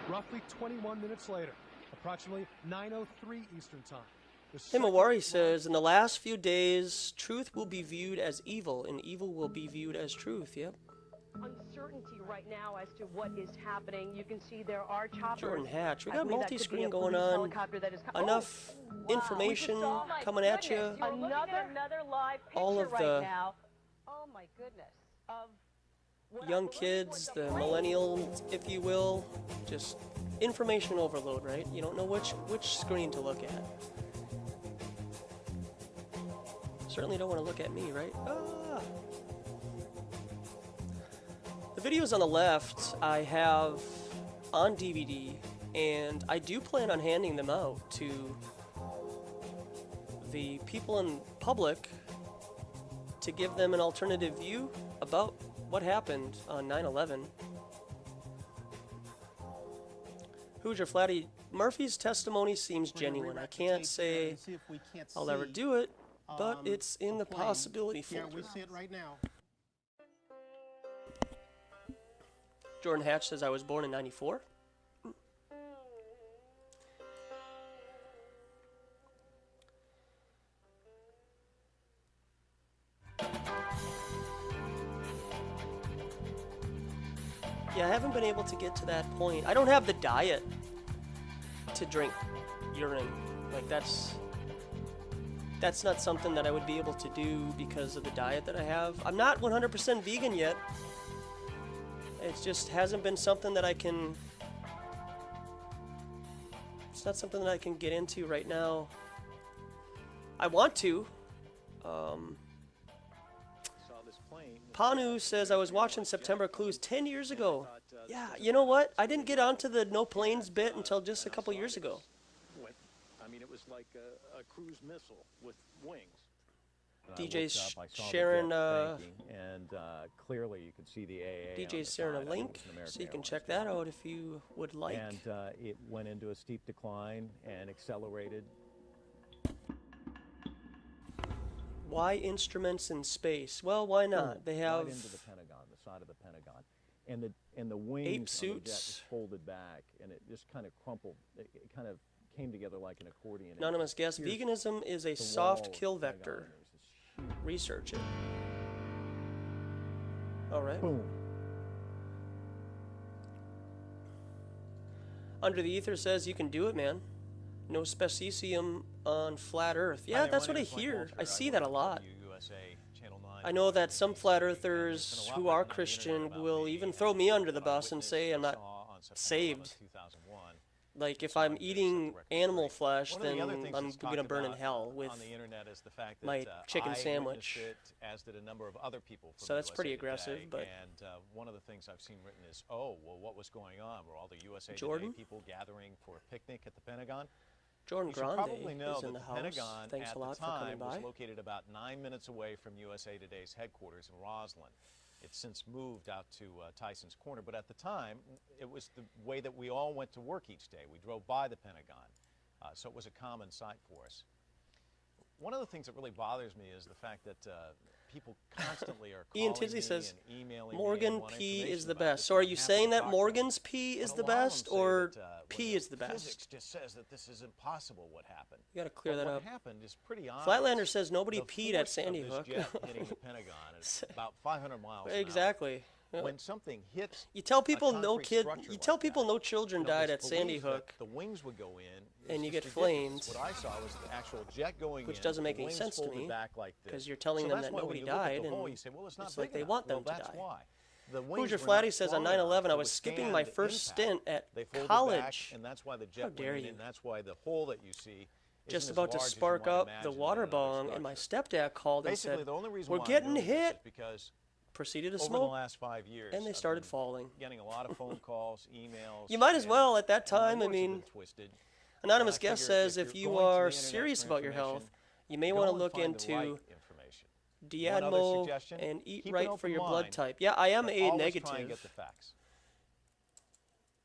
Roughly 21 minutes later, approximately 9:03 Eastern Time. the Himawari says, in the last few days, truth will be viewed as evil, and evil will be viewed as truth. Yep. Uncertainty right now as to what is happening. You can see there are choppers. Jordan Hatch, we I got believe that could be multi-screen a going police on. helicopter that is Enough information coming at you. Another live picture All of right the now. Oh my goodness. Of young kids, the millennials, if you will, just information overload, right? You don't know which screen to look at. Certainly don't want to look at me, right? Ah. The videos on the left I have on DVD, and I do plan on handing them out to the people in public to give them an alternative view about what happened on 9/11. Who's your flatty? Murphy's testimony seems genuine. I can't say I'll ever do it, but it's in the possibility folder. Yeah, we see it right now. Jordan Hatch says I was born in '94. Yeah, I haven't been able to get to that point. I don't have the diet to drink urine. Like, that's not something that I would be able to do because of the diet that I have. I'm not 100% vegan yet. It just hasn't been something that I can... It's not something that I can get into right now. I want to. Panu says, I was watching September Clues 10 years ago. Yeah, you know what? I didn't get onto the no planes bit until just a couple years ago. I mean, it was like a cruise missile with wings. DJ's sharing and clearly you could see the AA. DJ's sharing a link, so you can check that out if you would like. And it went into a steep decline and accelerated. Why instruments in space? Well, why not? They have right into the Pentagon, the side of the Pentagon, and the wings on the jet just folded back, and it just kind of crumpled. It kind of came together like an accordion. Anonymous guess, veganism is a soft kill vector. Research it. All right. Boom. Under the Ether says you can do it, man. No speciesium on flat Earth. Yeah, that's what I hear. I see that a lot. I know that some flat earthers who are Christian will even throw me under the bus and say I'm not saved. Like, if I'm eating animal flesh, then I'm going to burn in hell with my chicken sandwich. So that's pretty aggressive, but... And one of the things I've seen written is, oh, well, what was going on? Were all the USA Jordan? Today people gathering for a picnic at the Pentagon? Jordan You should Grande probably know is in that the the house. Pentagon Thanks at a lot the for coming time by. was located about 9 minutes away from USA Today's headquarters in Roslyn. It's since moved out to Tyson's Corner, but at the time, it was the way that we all went to work each day. We drove by the Pentagon, so it was a common sight for us. One of the things that really bothers me is the fact that people constantly are Ian calling Tinsley me says, and emailing Morgan me and want P is information the about best. this. So are I'm you happy saying to that talk Morgan's P is But the a lot of best, them say or that, P is the best? Physics just says that this is impossible. What happened? You got to clear But that what up. happened is pretty obvious. Flatlander says nobody The peed at force Sandy of Hook. this jet hitting the Pentagon is about 500 miles. Exactly. An hour. When something hits, you tell people a no concrete kid. structure You tell like people that, no children you know, died this at Sandy belief that Hook, the wings would go in, and you get just ridiculous. flames. What I saw was the actual jet going which in, doesn't make the any wings sense to folded me, back like this. because you're telling So them that's that why when nobody you look at died, the hole, and you say, well, it's not like big they enough. want them Well, to that's die. why. The wings Hoosier were not Flatty says on strong enough 9/11 I to was skipping withstand my the first impact. stint at They folded college. back, and that's why the How jet dare went in, you. and that's why the hole that you see Just isn't about as to large as you spark might up the imagine water in another bong, and my structure. stepdad called and Basically, said, the only reason "We're why I'm getting doing this is hit." because Proceeded to over smoke, the last 5 years, and they I've started been falling. getting a lot of phone calls, emails. You might as well at that and my time. I words have mean, been twisted. anonymous I guest figure says if if you're you going to the are internet serious for about your information, health, you may want to look find the right into information. One other Diadmo suggestion, and eat keep an right open for your blood mind, type. Yeah, I am but A always negative. try and get the facts.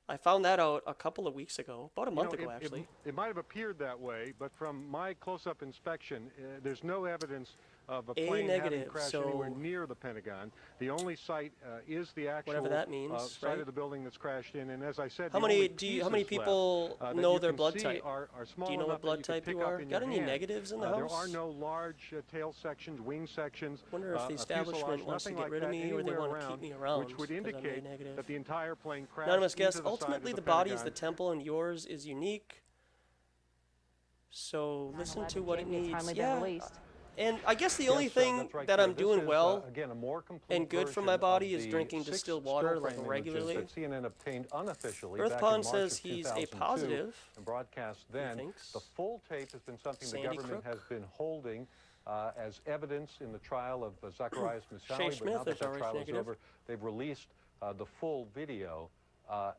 I found that out a couple of weeks ago, about a month ago, it, actually. It might have appeared that way, but from my close-up inspection, there's no evidence of a A plane having negative, crashed so anywhere near the Pentagon. The only site is the actual whatever that means, site right? of the building that's crashed in. And as I said, How the many only how many pieces people left, know that their you blood can see type? Are small Do you know enough what blood that you type could you pick up are? in Got your any hand. negatives in the There house? are no large tail sections, wing sections. Wonder if the a establishment fuselage, wants to nothing get like rid of that me, or they anywhere want to keep around, me around, which would 'cause I'm A indicate negative. that the entire plane crashed Anonymous into guest, the side ultimately of the the body is Pentagon. the temple and yours is unique. So listen to what it Jamie, it's needs. finally been Yeah. released. And I guess the only thing that's right, that Claire. I'm This doing is, well again, a more complete and good for version my of body is the drinking 6 distilled water still like frame regularly. images that CNN obtained unofficially Earth back Pond in March says of he's a 2002 positive. and broadcast then. thinks. The full tape has been something Sandy the government Crook. has been holding as evidence in the trial of Zacharias Mishawi, but now Smith that is that already trial is negative. over, they've released the full video.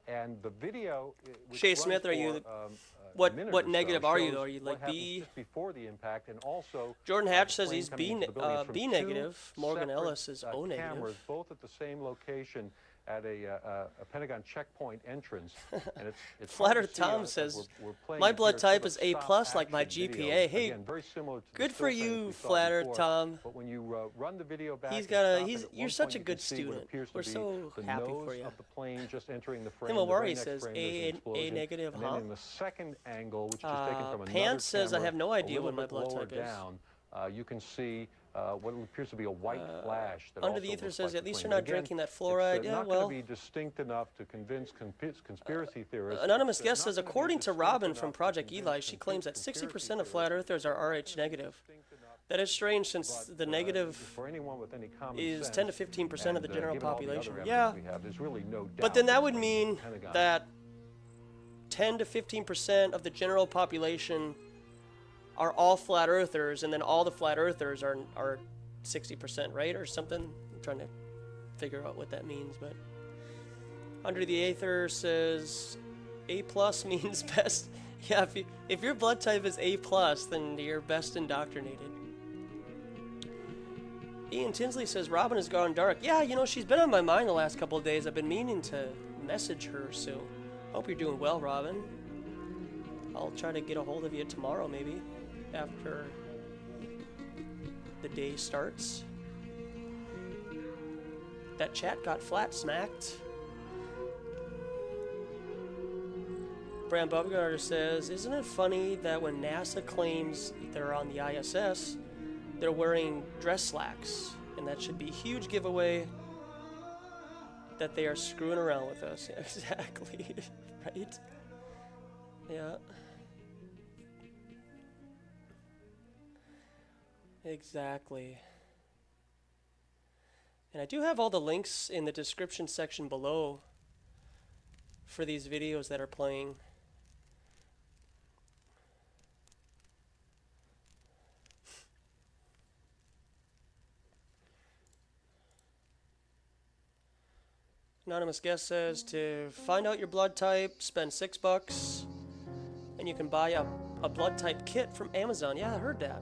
And the video, which Shay runs Smith, are you for, what a minute what or so, negative are you shows though? Are you what like happened B? just before the impact, and also Jordan Hatch the says plane he's coming B into the building from B two negative. Morgan separate, Ellis is O cameras, negative. both at the same location at a Pentagon checkpoint entrance. And it's Flat hard to Earth see Tom as says, we're playing my it blood here, type sort is of A plus, stop like my action GPA. video. Hey, Again, very similar to the good still for frames you, we saw Flat Earth before. Tom. But when you run the video back, He's and got a stop it, he's at you're one such point a you good can see what student. appears to We're be so the happy nose for you. of the plane just entering the frame. Tim The very Awari next says frame, there's an A explosion. negative, And huh? then in the second angle, which is taken from another Pants says I camera, have no idea a what my little blood bit lower type is. down, you can see what appears to be a white flash. That Under also the Ether looks says, like at the least plane. you're not Again, drinking that it's, fluoride. Yeah, not well. going to be distinct enough to convince conspiracy theorists. Anonymous It's guest not says, gonna be according to distinct Robin enough from to Project convince Eli, she claims that conspiracy 60% of flat earthers are RH negative. That is strange since the negative for anyone with any common is sense, 10 to 15% of the and, general given all the other population. evidence Yeah, we have, there's really no doubt but then that would the mean Pentagon- that 10 to 15% of the general population are all flat earthers, and then all the flat earthers are 60%, right? Or something. I'm trying to figure out what that means, but Under the Aether says A plus means best. Yeah, if your blood type is A plus, then you're best indoctrinated. Ian Tinsley says Robin has gone dark. Yeah, you know, she's been on my mind the last couple of days. I've been meaning to message her, so hope you're doing well, Robin. I'll try to get a hold of you tomorrow, maybe, after the day starts. That chat got flat smacked. Bram Bubgard says, isn't it funny that when NASA claims they're on the ISS, they're wearing dress slacks, and that should be a huge giveaway that they are screwing around with us. Exactly, right? Yeah. Exactly. And I do have all the links in the description section below for these videos that are playing. Anonymous guest says to find out your blood type, spend $6, and you can buy a blood type kit from Amazon. Yeah, I heard that.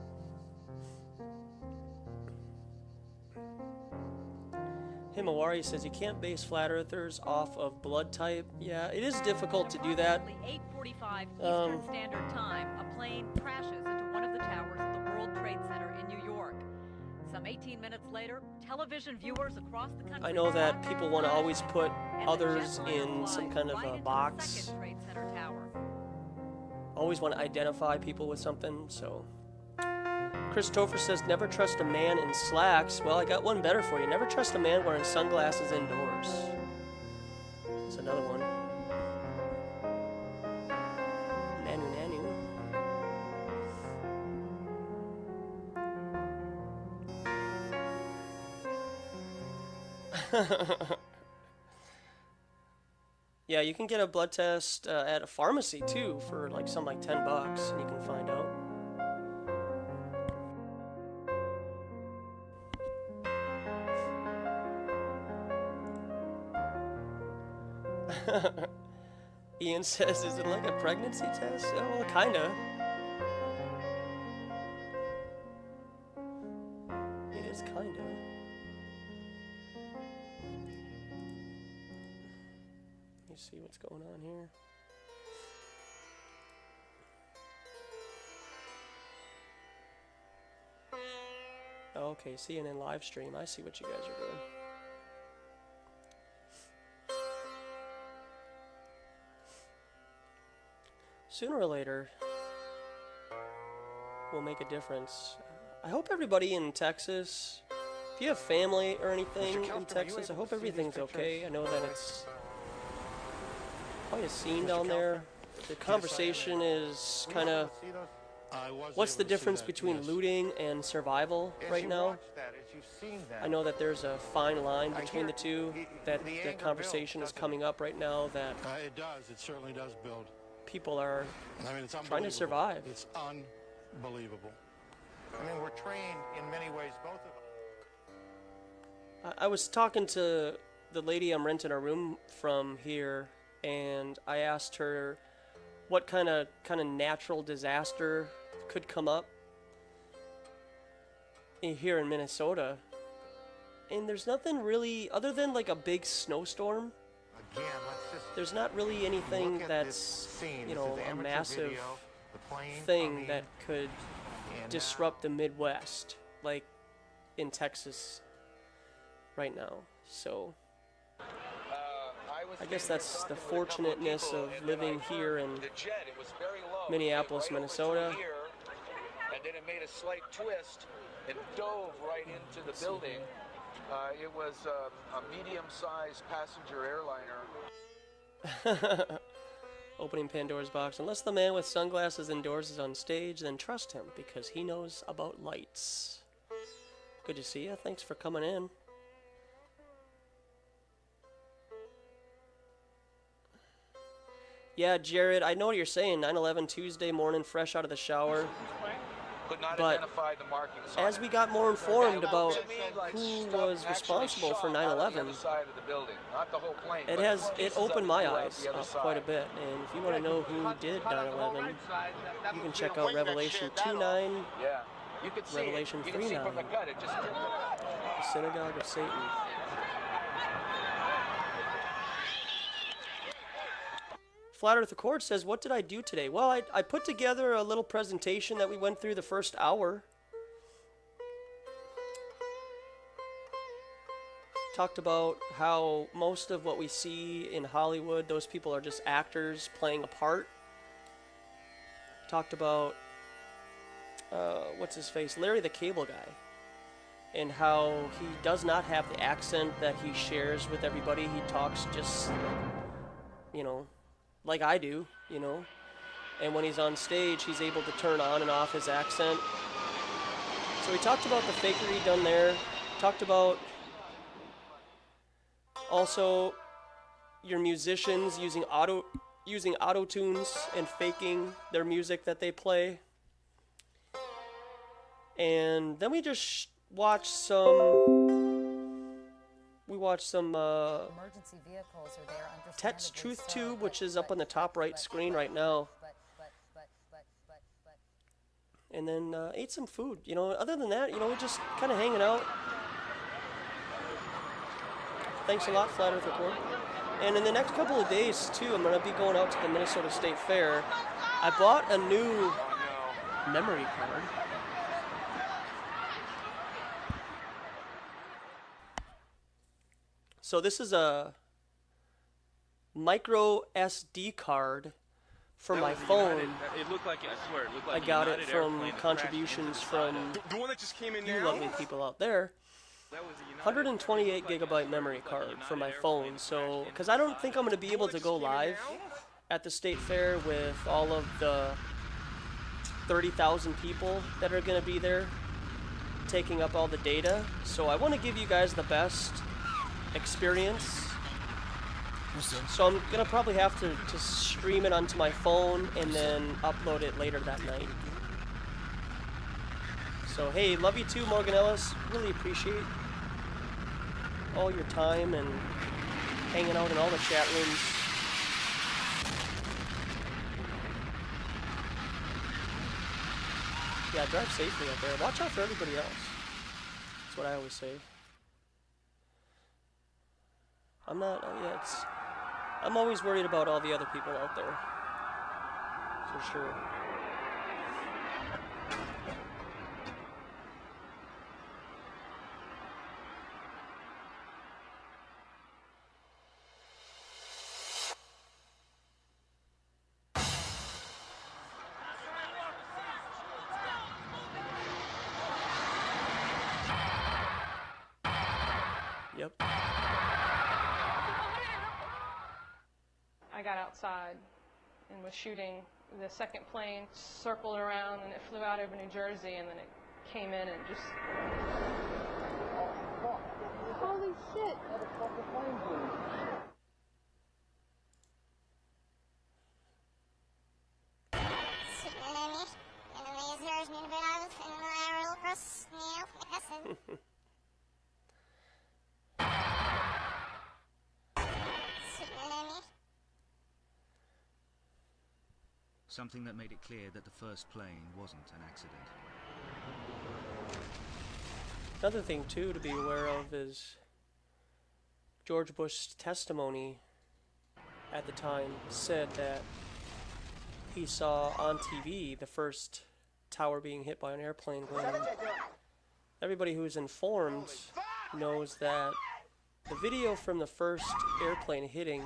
Himawari says you can't base flat earthers off of blood type. Yeah, it is difficult to do that. 8:45 Eastern Standard Time, a plane crashes into one of the towers of the World Trade Center in New York. Some 18 minutes later, television viewers across the country. I know that people want to always put others in some kind of a box. Always want to identify people with something, so. Christopher says, never trust a man in slacks. Well, I got one better for you. Never trust a man wearing sunglasses indoors. That's another one. Nanu nanu. Yeah, you can get a blood test at a pharmacy too for like something like $10, and you can find out. Ian says, is it like a pregnancy test? Oh, well, kinda. It is kinda. Let me see what's going on here. Okay, CNN live stream. I see what you guys are doing. Sooner or later, will make a difference. I hope everybody in Texas, if you have family or anything in Texas, I hope everything's okay. I know that it's quite a scene down there. The conversation is kind of, what's the difference between looting and survival right now? I know that there's a fine line between the two, that the conversation is coming up right now, that it does, it certainly does build. People are trying to survive. It's unbelievable. I mean, we're trained in many ways, both of us. I was talking to the lady I'm renting a room from here, and I asked her what kind of natural disaster could come up here in Minnesota. And there's nothing really, other than like a big snowstorm. There's not really anything that's, you know, a massive thing that could disrupt the Midwest, like in Texas right now. So I guess that's the fortunateness of living here in Minneapolis, Minnesota. And then it made a slight twist and dove right into the building. It was a medium-sized passenger airliner. Opening Pandora's box. Unless the man with sunglasses indoors is on stage, then trust him, because he knows about lights. Good to see you. Thanks for coming in. Yeah, Jared, I know what you're saying. 9/11 Tuesday morning, fresh out of the shower. Could not But identify the markings. as we got more informed about who was responsible for 9/11, it opened my eyes up quite a bit. And if you want to know who did 9/11, you can check out Revelation 2:9, Yeah, you could see Revelation it. You can see 3:9, from the gut. It just. the synagogue of Satan. Flat Earth Accord says, what did I do today? Well, I put together a little presentation that we went through the first hour. Talked about how most of what we see in Hollywood, those people are just actors playing a part. Talked about, what's his face? Larry the Cable Guy. And how he does not have the accent that he shares with everybody. He talks just, you know, like I do, you know. And when he's on stage, he's able to turn on and off his accent. So we talked about the fakery done there. Talked about also your musicians using auto-tunes and faking their music that they play. And then we just watched some Emergency vehicles are there, Tet's Truth Tube, which is up on the top right screen right now. And then ate some food. You know, other than that, you know, we're just kind of hanging out. Thanks a lot, Flat Earth Report. And in the next couple of days, too, I'm going to be going out to the Minnesota State Fair. I bought a new memory card. So this is a micro SD card for my phone. It looked like, I swear, it looked like I got it from contributions from the one that just came in you now? lovely people out there. 128 gigabyte memory card for my phone. So, because I don't think I'm going to be able to go live at the state fair with all of the 30,000 people that are going to be there taking up all the data. So I want to give you guys the best experience. So I'm going to probably have to stream it onto my phone and then upload it later that night. So hey, love you too, Morgan Ellis. Really appreciate all your time and hanging out in all the chat rooms. Yeah, drive safely out there. Watch out for everybody else. That's what I always say. I'm not, I'm always worried about all the other people out there. For sure. Yep. I got outside and was shooting. The second plane circled around and it flew out over New Jersey, and then it came in and just... Holy shit! Something that made it clear that the first plane wasn't an accident. Another thing too to be aware of is George Bush's testimony at the time said that he saw on TV the first tower being hit by an airplane, when everybody who is informed knows that the video from the first airplane hitting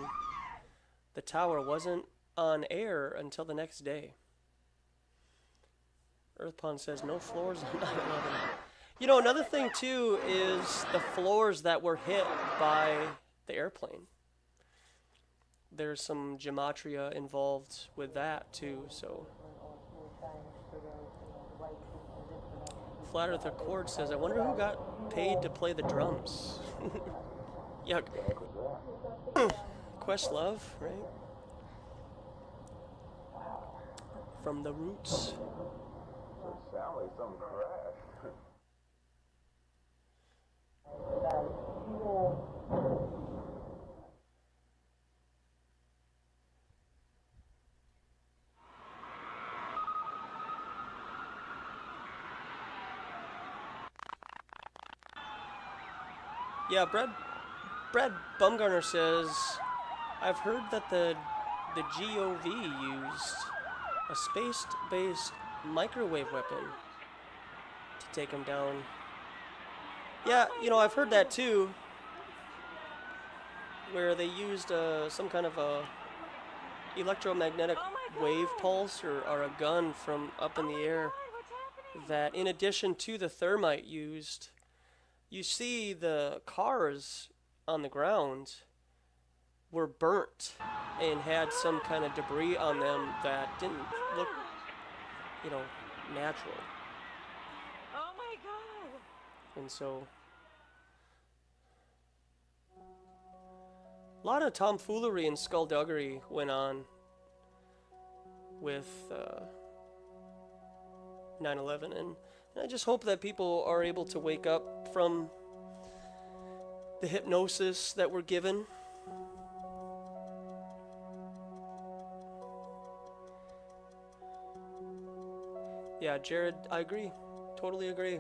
the tower wasn't on air until the next day. Earthpond says no floors on 9/11. You know, another thing too is the floors that were hit by the airplane. There's some gematria involved with that too, so. Flat Earth Accord says, I wonder who got paid to play the drums. Yuck. Questlove, right? From the Roots. It sounds like something crashed. Yeah, Brad Bumgarner says, I've heard that the GOV used a space-based microwave weapon to take him down. Yeah, you know, I've heard that too, where they used some kind of a electromagnetic wave pulse or a gun from up in the air that, in addition to the thermite used, you see the cars on the ground were burnt and had some kind of debris on them that didn't look, you know, natural. Oh my god! And so, a lot of tomfoolery and skullduggery went on with 9/11, and I just hope that people are able to wake up from the hypnosis that we're given. Yeah, Jared, I agree. Totally agree.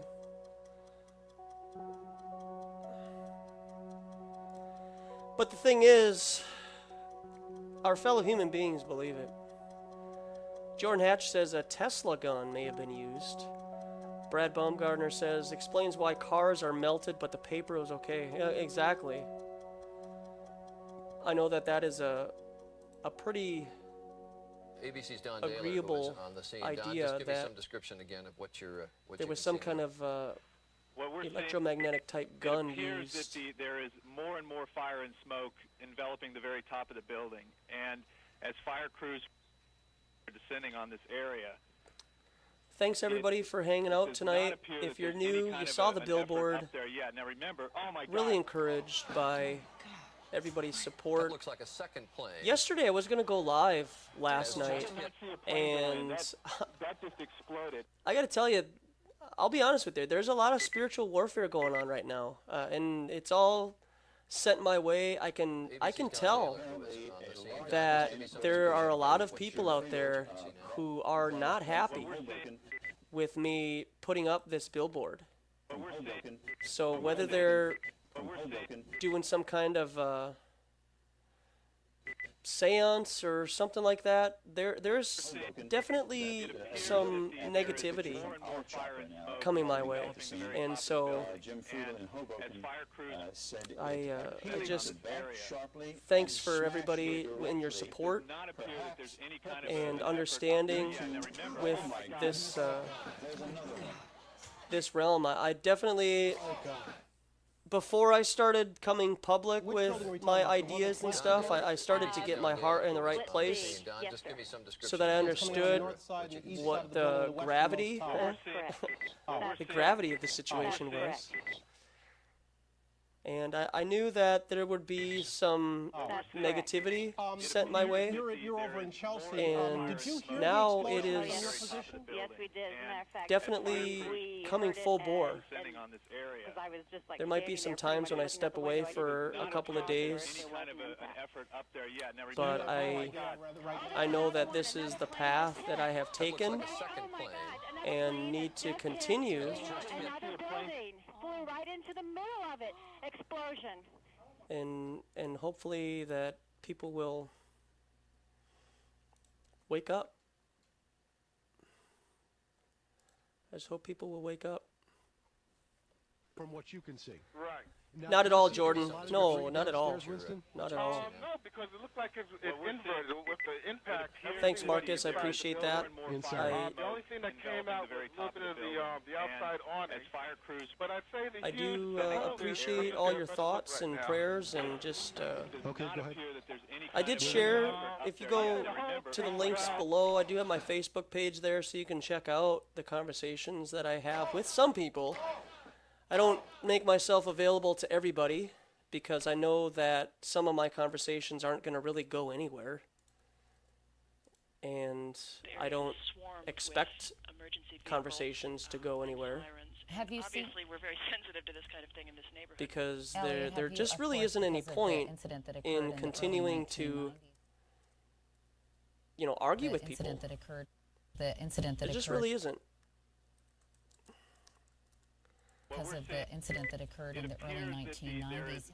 But the thing is, our fellow human beings believe it. Jordan Hatch says a Tesla gun may have been used. Brad Baumgartner says, explains why cars are melted but the paper is okay. Yeah, exactly. I know that that is a pretty ABC's Don Dalen, who agreeable is on the scene. idea Don, just give me that some description again of what you're what there you was can some see kind here. of What we're electromagnetic type It gun appears used. that there is more and more fire and smoke enveloping the very top of the building, and as fire crews are descending on this area. Thanks everybody for hanging out does not tonight. appear If that you're there's any new, kind you of saw an the effort billboard. up there yet. Now remember, oh my God. Really encouraged by everybody's support. That looks like a second plane. Yesterday I was gonna go live last Yes, night, I can't see a plane going. and That just exploded. I gotta tell you, I'll be honest with you. There's a lot of spiritual warfare going on right now, and it's all sent my way. I can tell that there are a lot of people out there who are not happy with me putting up this billboard. So whether they're doing some kind of seance or something like that, there's definitely some negativity coming my way, and so I just thanks for everybody in your support and understanding with this this realm. I definitely, before I started coming public with my ideas and stuff, I started to get my heart in the right place so that I understood what the gravity, the gravity of the situation was. And I knew that there would be some negativity sent my way, You're over in Chelsea. and Did you hear now the it explosion on your is position? Yes, we did. As a matter of fact, definitely we coming heard it full bore. Descending on this area. I was just like There might be some times when I step away for a couple of days, Kind of an effort up there. Yeah, now but remember, I know that this is the path that I have taken and need to continue. and out of the building, flew right into the middle of it. Explosion. And hopefully that people will wake up. I just hope people will wake up. From what you can see. Right. Not at all, Jordan. No, not at all. Not at all. No, because it looked like it's inverted with the impact here. Thanks, Marcus. I appreciate that. The only thing that came out was a little bit of the outside awning. Fire crews, but I'd say the I do appreciate all your thoughts and prayers, and just Okay, go ahead. I did share, if you go to the links below, I do have my Facebook page there, so you can check out the conversations that I have with some people. I don't make myself available to everybody because I know that some of my conversations aren't going to really go anywhere. And I don't expect conversations to go anywhere. Have you seen? Obviously, we're very sensitive to this kind of thing in this neighborhood. Because Elliot, there have just you, really of course, isn't any because of the point incident that occurred in the continuing early to, 1990s, argue with people. The incident that occurred. The incident that There just occurred. really isn't. Because of the incident that occurred in the early 1990s.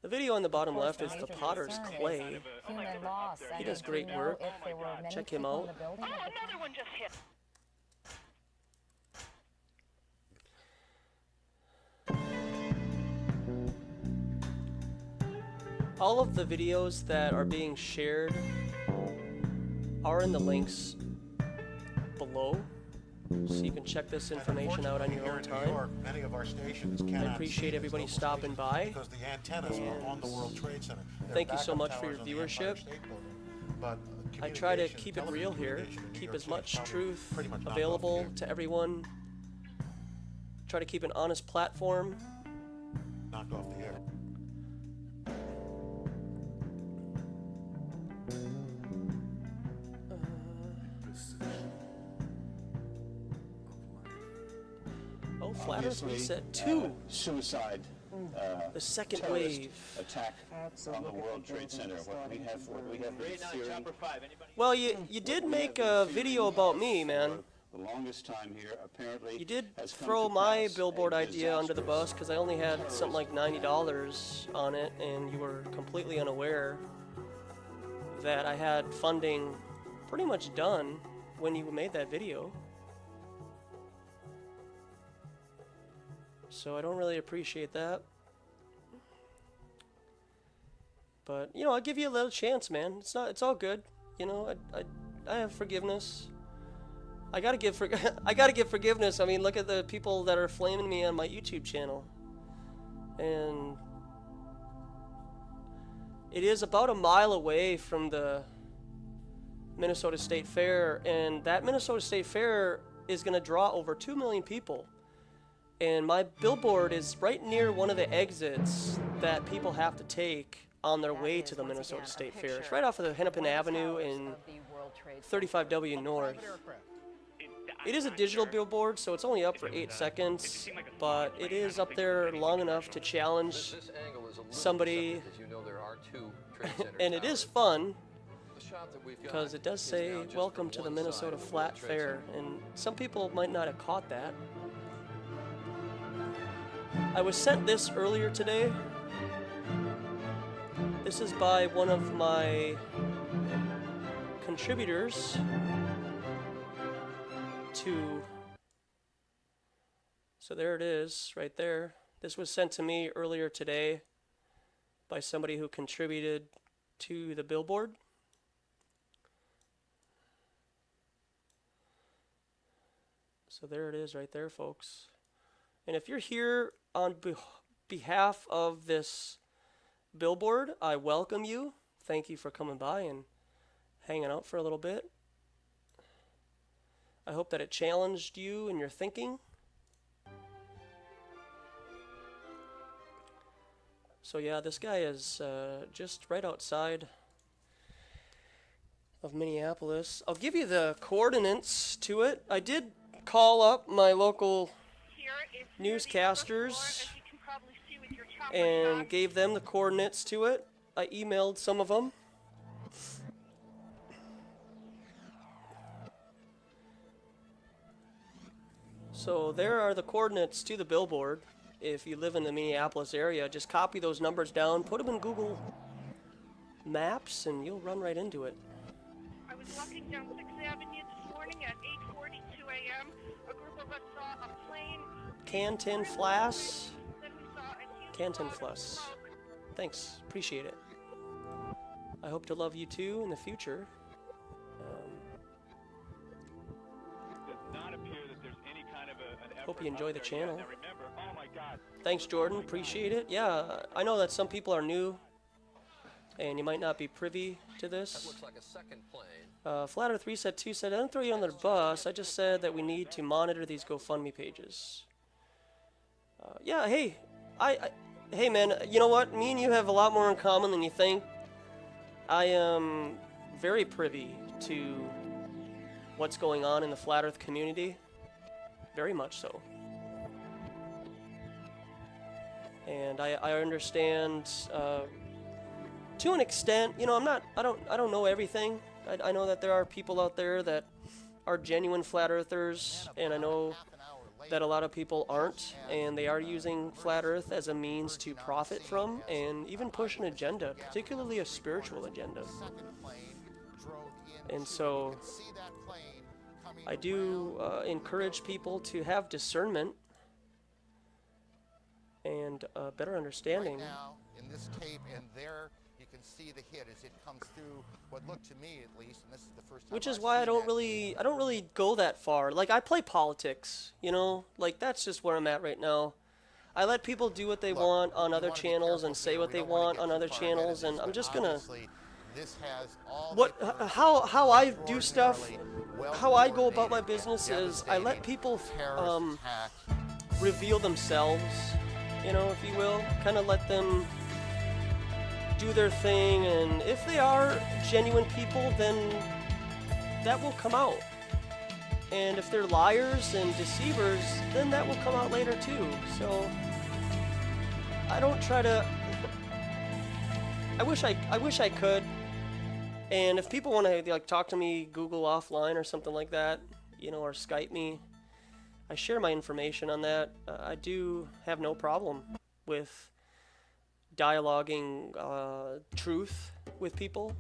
The video on the bottom left is the potter's clay. Human loss. He does great work. Check him out. Another one just hit. All of the videos that are being shared are in the links below, so you can check this information out on your own time. Many of our stations I cannot appreciate see everybody these stopping by. because the antennas are on the World Trade Center. There are Thank you so backup much for your towers on the Empire viewership. State Building, but I try to communication, keep it real here, telecommunication in New keep York as City much probably truth pretty much knocked off available the air. to everyone. Try to keep an honest platform. Knocked off the air. Oh, Flat Earth Reset 2. Suicide. The second terrorist wave. attack on the World Trade Center. What we have been fearing. Well, you did make a video about me, man. The longest time here, apparently. You did has come throw to my pass billboard a idea under the disastrous bus because I only had something like $90 on it, and you were completely unaware that I had funding pretty much done when you made that video. So I don't really appreciate that. But, you know, I'll give you a little chance, man. It's all good. You know, I have forgiveness. I gotta give forgiveness. I mean, look at the people that are flaming me on my YouTube channel. And it is about a mile away from the Minnesota State Fair, and that Minnesota State Fair is gonna draw over 2 million people. And my billboard is right near one of the exits that people have to take on their way to the Minnesota State Fair. It's right off of the Hennepin Avenue in 35W North. It is a digital billboard, so it's only up for 8 seconds, but it is up there long enough to challenge somebody, and it is fun, because it does say, welcome to the Minnesota Flat Fair, and some people might not have caught that. I was sent this earlier today. This is by one of my contributors to, so there it is right there. This was sent to me earlier today by somebody who contributed to the billboard. So there it is right there, folks. And if you're here on behalf of this billboard, I welcome you. Thank you for coming by and hanging out for a little bit. I hope that it challenged you in your thinking. So yeah, this guy is just right outside of Minneapolis. I'll give you the coordinates to it. I did call up my local newscasters and gave them the coordinates to it. I emailed some of them. So there are the coordinates to the billboard. If you live in the Minneapolis area, just copy those numbers down, put them in Google Maps, and you'll run right into it. I was walking down 6th Avenue this morning at 8:42 a.m. A group of us saw a plane. 𝐀𝐮_. 𝐀𝐮_. Thanks, appreciate it. I hope to love you too in the future. Hope you enjoy the channel. Thanks, Jordan. Appreciate it. Yeah, I know that some people are new, and you might not be privy to this. Flat Earth Reset 2 said, I didn't throw you under the bus. I just said that we need to monitor these GoFundMe pages. Yeah, hey, hey, man. You know what? Me and you have a lot more in common than you think. I am very privy to what's going on in the Flat Earth community. Very much so. And I understand to an extent. You know, I don't know everything. I know that there are people out there that are genuine flat earthers, and I know that a lot of people aren't, and they are using flat earth as a means to profit from and even push an agenda, particularly a spiritual agenda. And so I do encourage people to have discernment and better understanding. Right now, in this tape, and there you can see the hit as it comes through what looked to me, at least, and this is the first time. Which is why I don't really go that far. Like, I play politics, you know, like that's just where I'm at right now. I let people do what they want on other channels and say what they want on other channels, and I'm just gonna. This has all how I do stuff, how I go about my business is I let people reveal themselves, you know, if you will, kind of let them do their thing, and if they are genuine people, then that will come out. And if they're liars and deceivers, then that will come out later too. So I don't try to. I wish I could. And if people want to like talk to me, Google offline or something like that, you know, or Skype me, I share my information on that. I do have no problem with dialoguing truth with people.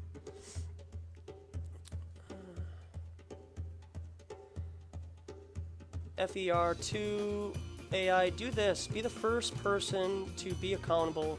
FER2 AI, do this. Be the first person to be accountable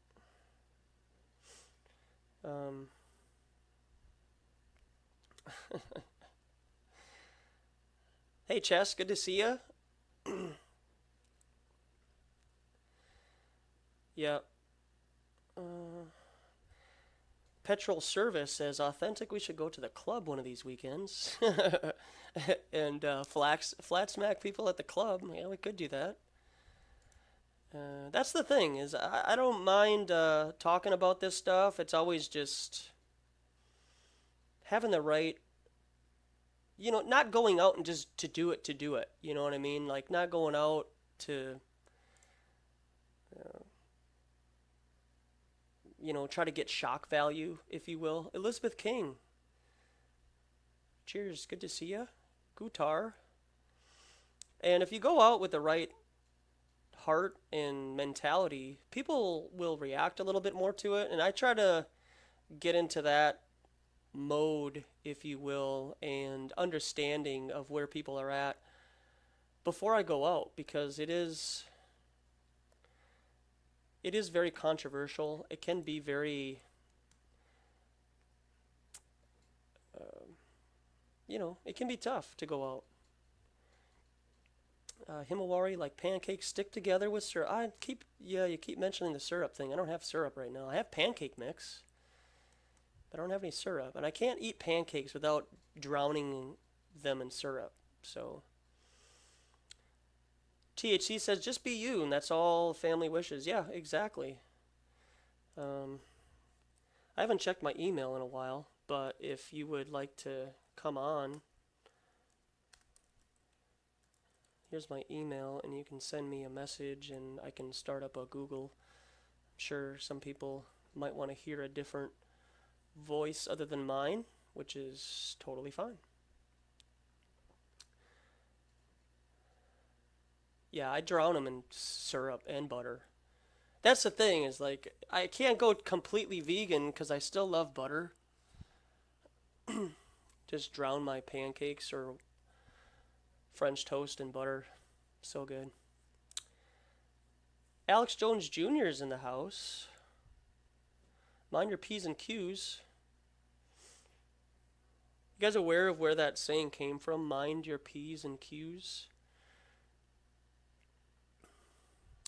Hey, Chess, good to see you. Yeah. Petrol Service says, Authentic, we should go to the club one of these weekends. And flat smack people at the club. Yeah, we could do that. That's the thing, is I don't mind talking about this stuff. It's always just having the right, not going out and just to do it, you know what I mean? Like, not going out to, try to get shock value, if you will. Elizabeth King. Cheers, good to see you. Guitar. And if you go out with the right heart and mentality, people will react a little bit more to it. And I try to get into that mode, if you will, and understanding of where people are at before I go out, because it is very controversial. It can be very, it can be tough to go out. Himawari, like pancakes stick together with syrup. You keep mentioning the syrup thing. I don't have syrup right now. I have pancake mix, but I don't have any syrup. And I can't eat pancakes without drowning them in syrup. So, THC says, just be you, and that's all family wishes. Yeah, exactly. I haven't checked my email in a while, but if you would like to come on, here's my email, and you can send me a message, and I can start up a Google. I'm sure some people might want to hear a different voice other than mine, which is totally fine. Yeah, I drown them in syrup and butter. That's the thing, is like, I can't go completely vegan because I still love butter. Just drown my pancakes or French toast and butter. So good. Alex Jones Jr. is in the house. Mind your P's and Q's. You guys aware of where that saying came from? Mind your P's and Q's.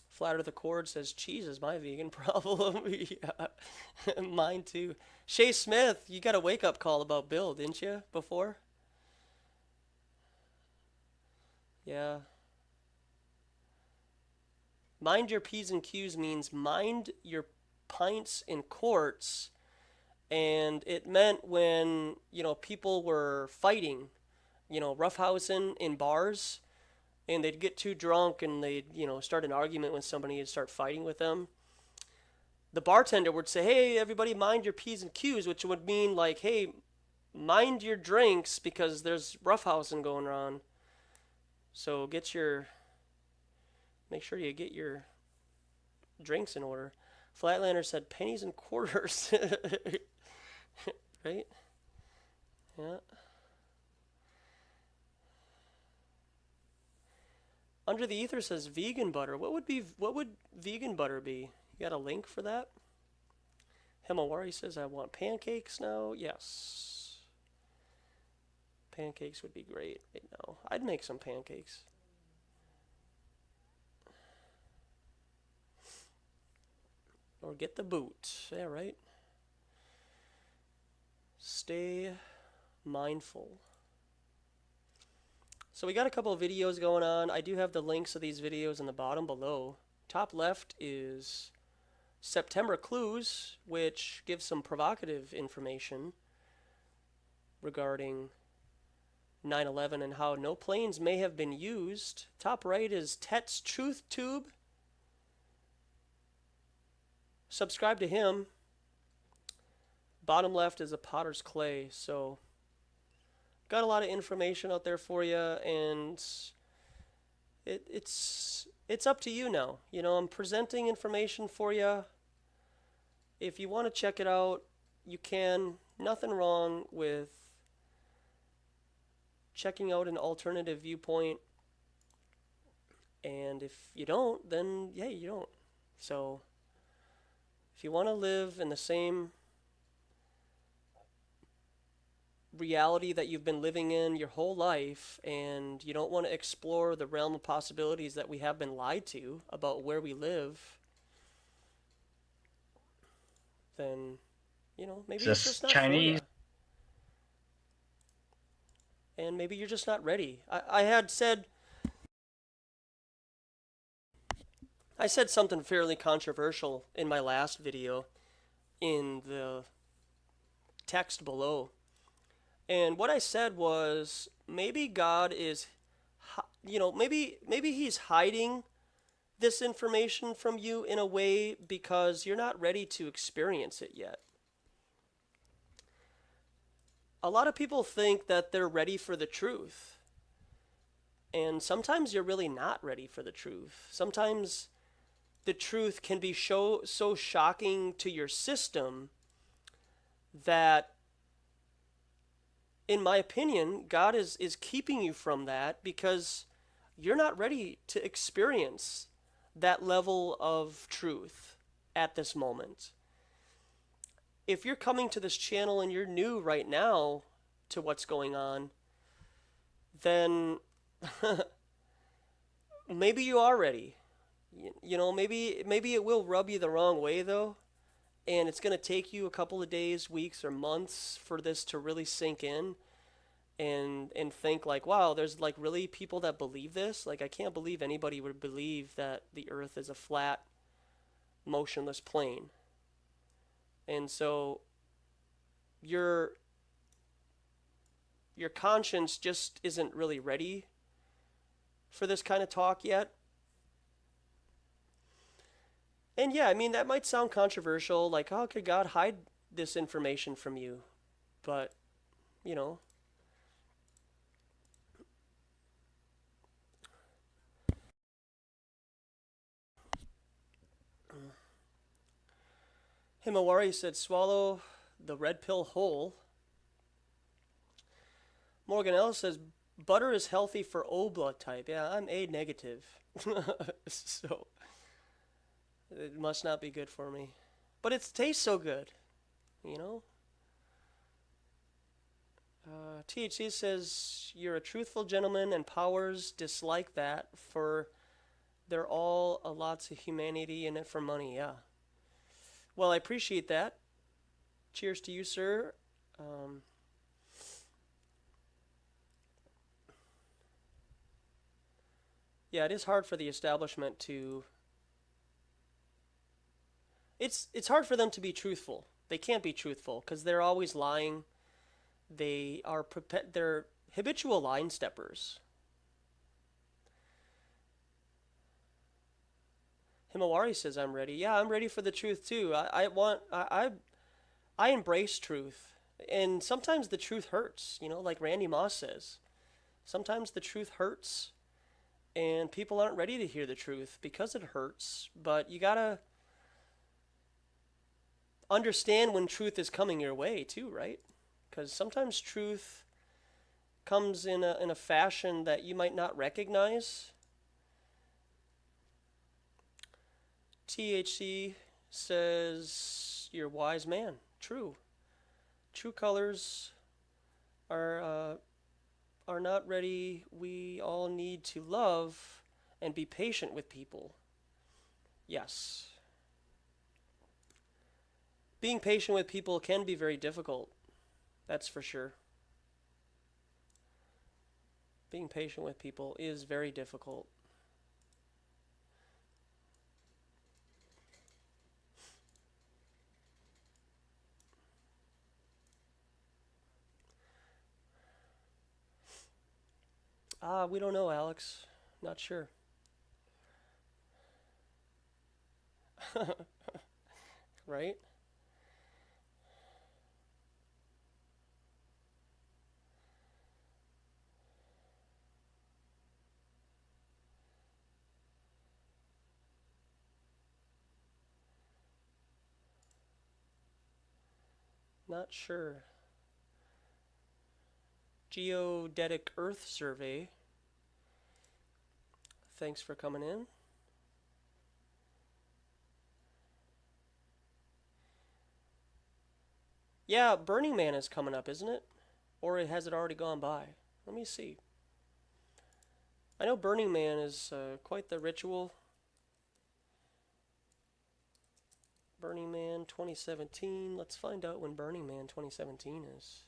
Flatter the Cord says, cheese is my vegan problem. Yeah, mine too. Shay Smith, you got a wake-up call about Bill, didn't you, before? Yeah. Mind your P's and Q's means mind your pints and quarts. And it meant when, people were fighting, roughhousing in bars, and they'd get too drunk and they'd, start an argument with somebody and start fighting with them. The bartender would say, hey, everybody, mind your P's and Q's, which would mean like, hey, mind your drinks because there's roughhousing going on. So make sure you get your drinks in order. Flatlander said pennies and quarters. Right? Yeah. Under the Ether says vegan butter. What would vegan butter be? You got a link for that? Himawari says, I want pancakes now. Yes. Pancakes would be great right now. I'd make some pancakes. Or get the boot. Yeah, right? Stay mindful. So we got a couple of videos going on. I do have the links of these videos in the bottom below. Top left is September clues, which gives some provocative information regarding 9/11 and how no planes may have been used. Top right is Tet's Truth Tube. Subscribe to him. Bottom left is a potter's clay. So got a lot of information out there for you, and it's up to you now. I'm presenting information for you. If you want to check it out, you can. Nothing wrong with checking out an alternative viewpoint. And if you don't, then yeah, you don't. So if you want to live in the same reality that you've been living in your whole life, and you don't want to explore the realm of possibilities that we have been lied to about where we live, then, you know, maybe it's just not Chinese. for you. And maybe you're just not ready. I said something fairly controversial in my last video in the text below. And what I said was, maybe God is, you know, maybe he's hiding this information from you in a way because you're not ready to experience it yet. A lot of people think that they're ready for the truth. And sometimes you're really not ready for the truth. Sometimes the truth can be so shocking to your system that, in my opinion, God is keeping you from that because you're not ready to experience that level of truth at this moment. If you're coming to this channel and you're new right now to what's going on, then maybe you are ready. You know, maybe it will rub you the wrong way though, and it's going to take you a couple of days, weeks, or months for this to really sink in and think like, wow, there's like really people that believe this? Like, I can't believe anybody would believe that the earth is a flat, motionless plane. And so your conscience just isn't really ready for this kind of talk yet. And yeah, I mean, that might sound controversial, like, how could God hide this information from you? But, you know, Himawari said, swallow the red pill whole. Morgan Ellis says, butter is healthy for O blood type. Yeah, I'm A negative. So it must not be good for me. But it tastes so good, you know? THC says, you're a truthful gentleman and powers dislike that, for they're all lots of humanity in it for money. Yeah. Well, I appreciate that. Cheers to you, sir. Yeah, it is hard for the establishment to... It's hard for them to be truthful. They can't be truthful because they're always lying. They're habitual line steppers. Himawari says, I'm ready. Yeah, I'm ready for the truth too. I embrace truth. And sometimes the truth hurts, you know, like Randy Moss says. Sometimes the truth hurts and people aren't ready to hear the truth because it hurts. But you gotta understand when truth is coming your way too, right? Because sometimes truth comes in a fashion that you might not recognize. THC says, you're a wise man. True. True colors are not ready. We all need to love and be patient with people. Yes. Being patient with people can be very difficult. That's for sure. Being patient with people is very difficult. We don't know, Alex. Not sure. Right? Not sure. Geodetic Earth Survey. Thanks for coming in. Yeah, Burning Man is coming up, isn't it? Or has it already gone by? Let me see. I know Burning Man is quite the ritual. Burning Man 2017. Let's find out when Burning Man 2017 is.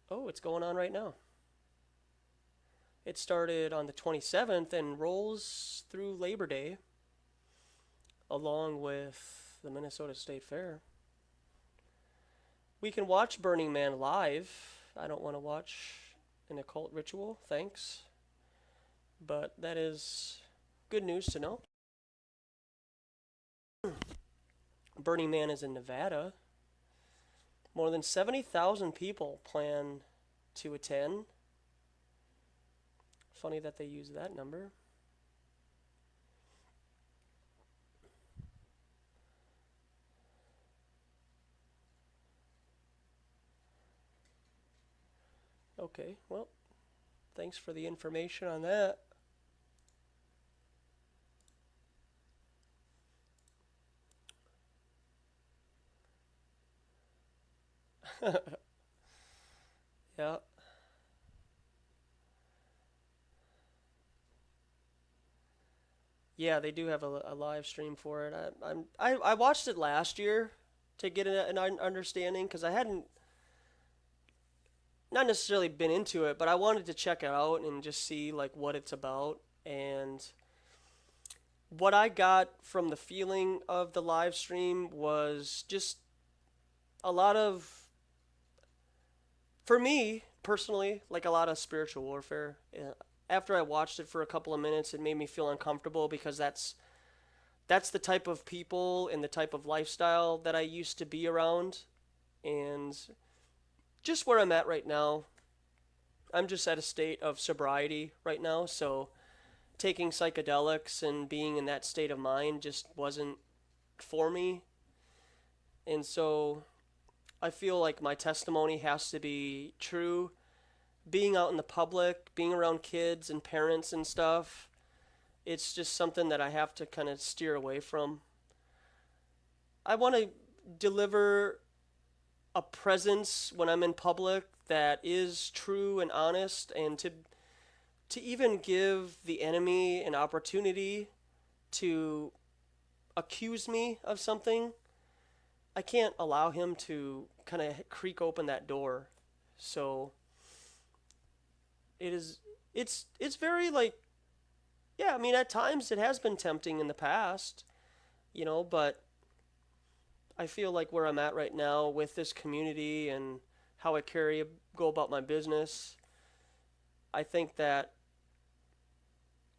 Oh, it's going on right now. It started on the 27th and rolls through Labor Day, along with the Minnesota State Fair. We can watch Burning Man live. I don't want to watch an occult ritual, thanks. But that is good news to know. Burning Man is in Nevada. More than 70,000 people plan to attend. Funny that they use that number. Okay, well, thanks for the information on that. Yeah. Yeah, they do have a live stream for it. I watched it last year to get an understanding, because I hadn't not necessarily been into it, but I wanted to check it out and just see like what it's about. And what I got from the feeling of the live stream was just a lot of, for me personally, like a lot of spiritual warfare. After I watched it for a couple of minutes, it made me feel uncomfortable, because that's the type of people and the type of lifestyle that I used to be around. And just where I'm at right now, I'm just at a state of sobriety right now, so taking psychedelics and being in that state of mind just wasn't for me. And so I feel like my testimony has to be true. Being out in the public, being around kids and parents and stuff, it's just something that I have to kind of steer away from. I want to deliver a presence when I'm in public that is true and honest, and to even give the enemy an opportunity to accuse me of something. I can't allow him to kind of creak open that door. So it's very like, yeah, I mean, at times it has been tempting in the past, you know, but I feel like where I'm at right now with this community and how I go about my business, I think that,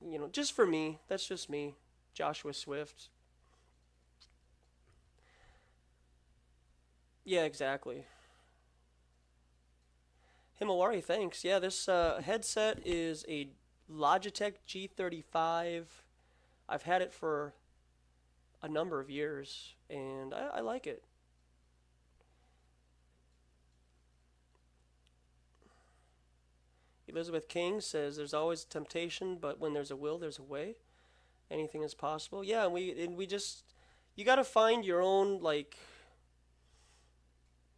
you know, just for me, that's just me, Joshua Swift. Yeah, exactly. Himawari, thanks. Yeah, this headset is a Logitech G35. I've had it for a number of years, and I like it. Elizabeth King says, there's always temptation, but when there's a will, there's a way. Anything is possible. Yeah, and we just, you got to find your own, like,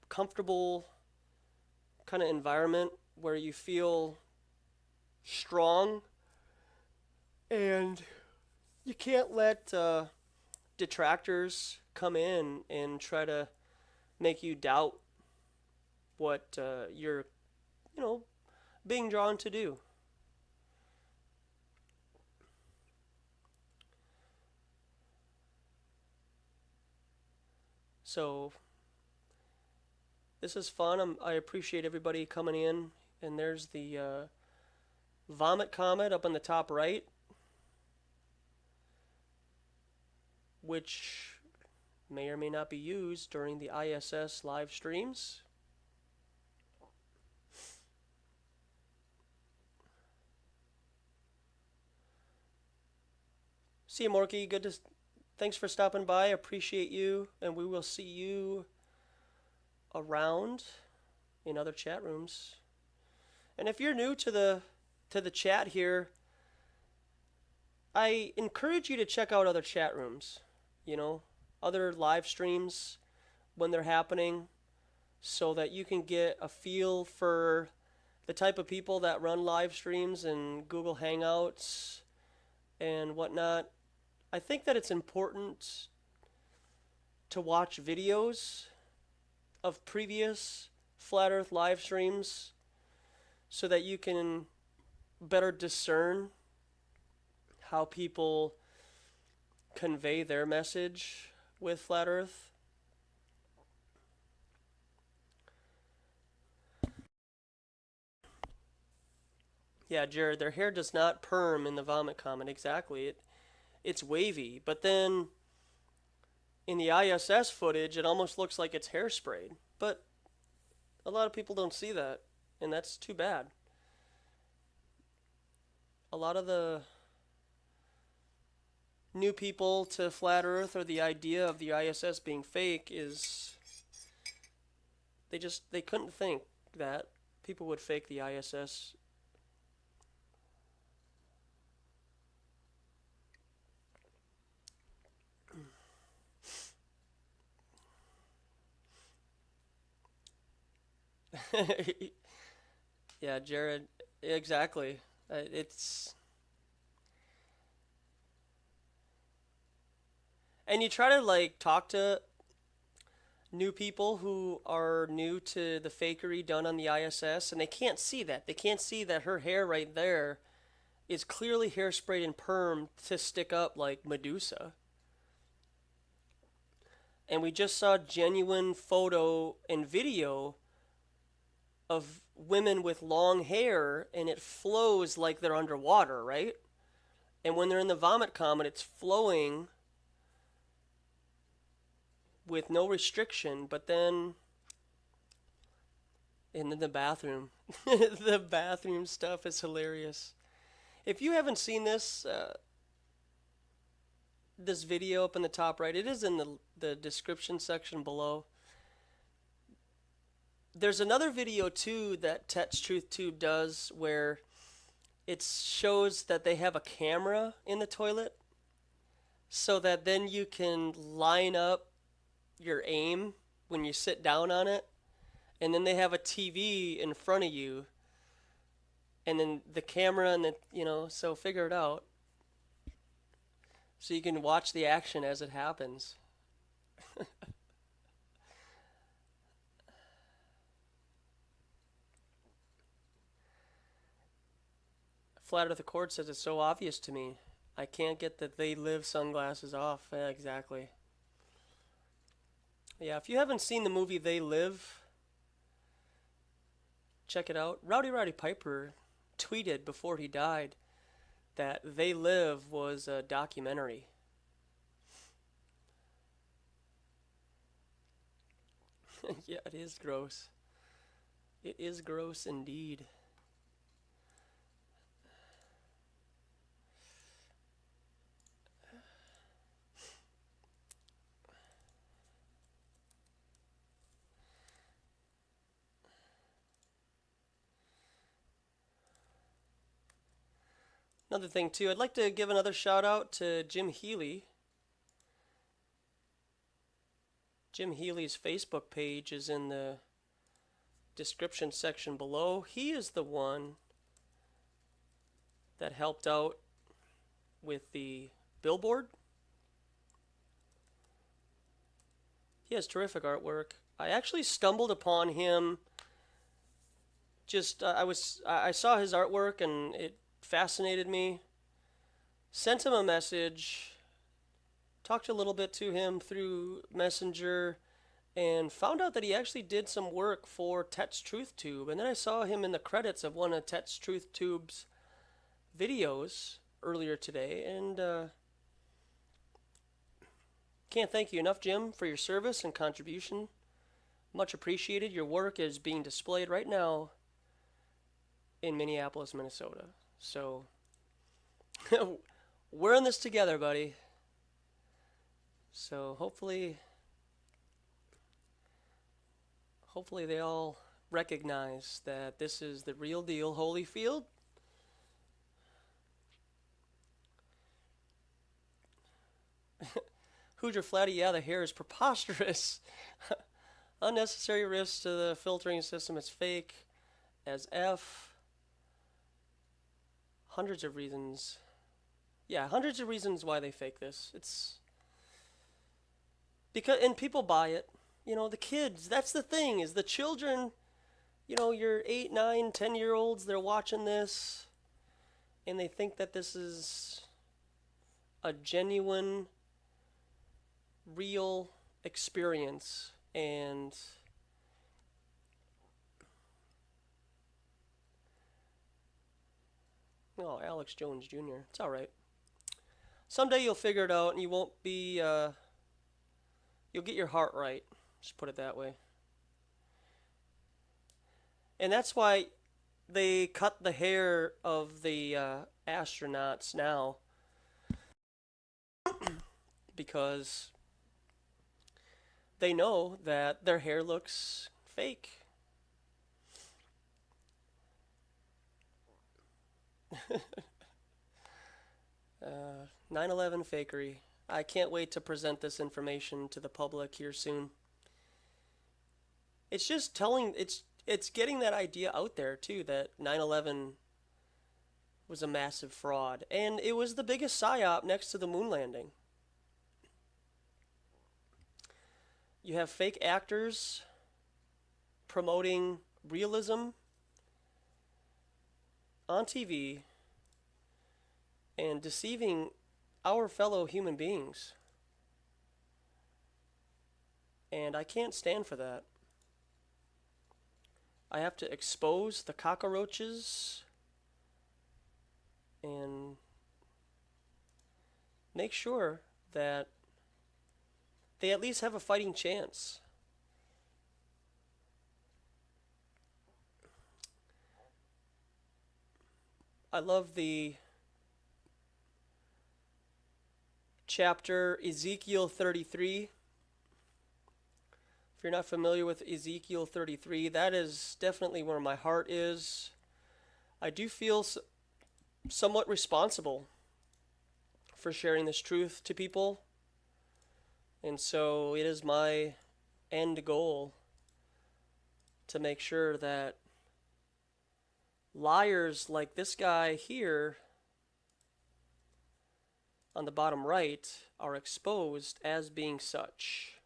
comfortable kind of environment where you feel strong, and you can't let detractors come in and try to make you doubt what you're, you know, being drawn to do. So this is fun. I appreciate everybody coming in. And there's the Vomit Comet up in the top right, which may or may not be used during the ISS live streams. See you, Morky. Thanks for stopping by. Appreciate you, and we will see you around in other chat rooms. And if you're new to the chat here, I encourage you to check out other chat rooms, you know, other live streams when they're happening. so that you can get a feel for the type of people that run live streams and Google Hangouts and whatnot. I think that it's important to watch videos of previous Flat Earth live streams so that you can better discern how people convey their message with Flat Earth. Yeah, Jared, their hair does not perm in the vomit comment. Exactly. It's wavy, but then in the ISS footage, it almost looks like it's hairsprayed. But a lot of people don't see that, and that's too bad. A lot of the new people to Flat Earth, or the idea of the ISS being fake, is they couldn't think that people would fake the ISS. Yeah, Jared, exactly. It's... And you try to, like, talk to new people who are new to the fakery done on the ISS, and they can't see that. They can't see that her hair right there is clearly hairsprayed and permed to stick up like Medusa. And we just saw genuine photo and video of women with long hair, and it flows like they're underwater, right? And when they're in the vomit comet, it's flowing with no restriction. But then in the bathroom, the bathroom stuff is hilarious. If you haven't seen this, this video up in the top right, it is in the description section below. There's another video too that 𝐀𝐮_TruthTube does where it shows that they have a camera in the toilet so that then you can line up your aim when you sit down on it, and then they have a TV in front of you, and then the camera, and the, you know, so figure it out so you can watch the action as it happens. Flat Earth Accord says it's so obvious to me. I can't get the They Live sunglasses off. Yeah, exactly. Yeah, if you haven't seen the movie They Live, check it out. Rowdy Piper tweeted before he died that They Live was a documentary. Yeah, it is gross. It is gross indeed. Another thing too, I'd like to give another shout out to Jim Healy. Jim Healy's Facebook page is in the description section below. He is the one that helped out with the billboard. He has terrific artwork. I actually stumbled upon him. Just I saw his artwork and it fascinated me. Sent him a message, talked a little bit to him through Messenger, and found out that he actually did some work for 𝐀𝐮_TruthTube. And then I saw him in the credits of one of 𝐀𝐮_TruthTube's videos earlier today, and can't thank you enough, Jim, for your service and contribution. Much appreciated. Your work is being displayed right now in Minneapolis, Minnesota. So we're in this together, buddy. So hopefully they all recognize that this is the real deal, Holyfield. Hoosier Flatty, yeah, the hair is preposterous. Unnecessary risk to the filtering system is fake as F. Hundreds of reasons. Yeah, hundreds of reasons why they fake this. It's because, and people buy it. You know, the kids, that's the thing, is the children, you know, your 8, 9, 10-year-olds, they're watching this and they think that this is a genuine, real experience. And oh, Alex Jones Jr. It's all right. Someday you'll figure it out, and you won't be. You'll get your heart right. Just put it that way. And that's why they cut the hair of the astronauts now, because they know that their hair looks fake. 9/11 fakery. I can't wait to present this information to the public here soon. It's just telling, it's getting that idea out there too, that 9/11 was a massive fraud, and it was the biggest psyop next to the moon landing. You have fake actors promoting realism on TV and deceiving our fellow human beings. And I can't stand for that. I have to expose the cockroaches and make sure that they at least have a fighting chance. I love the chapter Ezekiel 33. If you're not familiar with Ezekiel 33, that is definitely where my heart is. I do feel somewhat responsible for sharing this truth to people. And so it is my end goal to make sure that liars like this guy here on the bottom right are exposed as being such.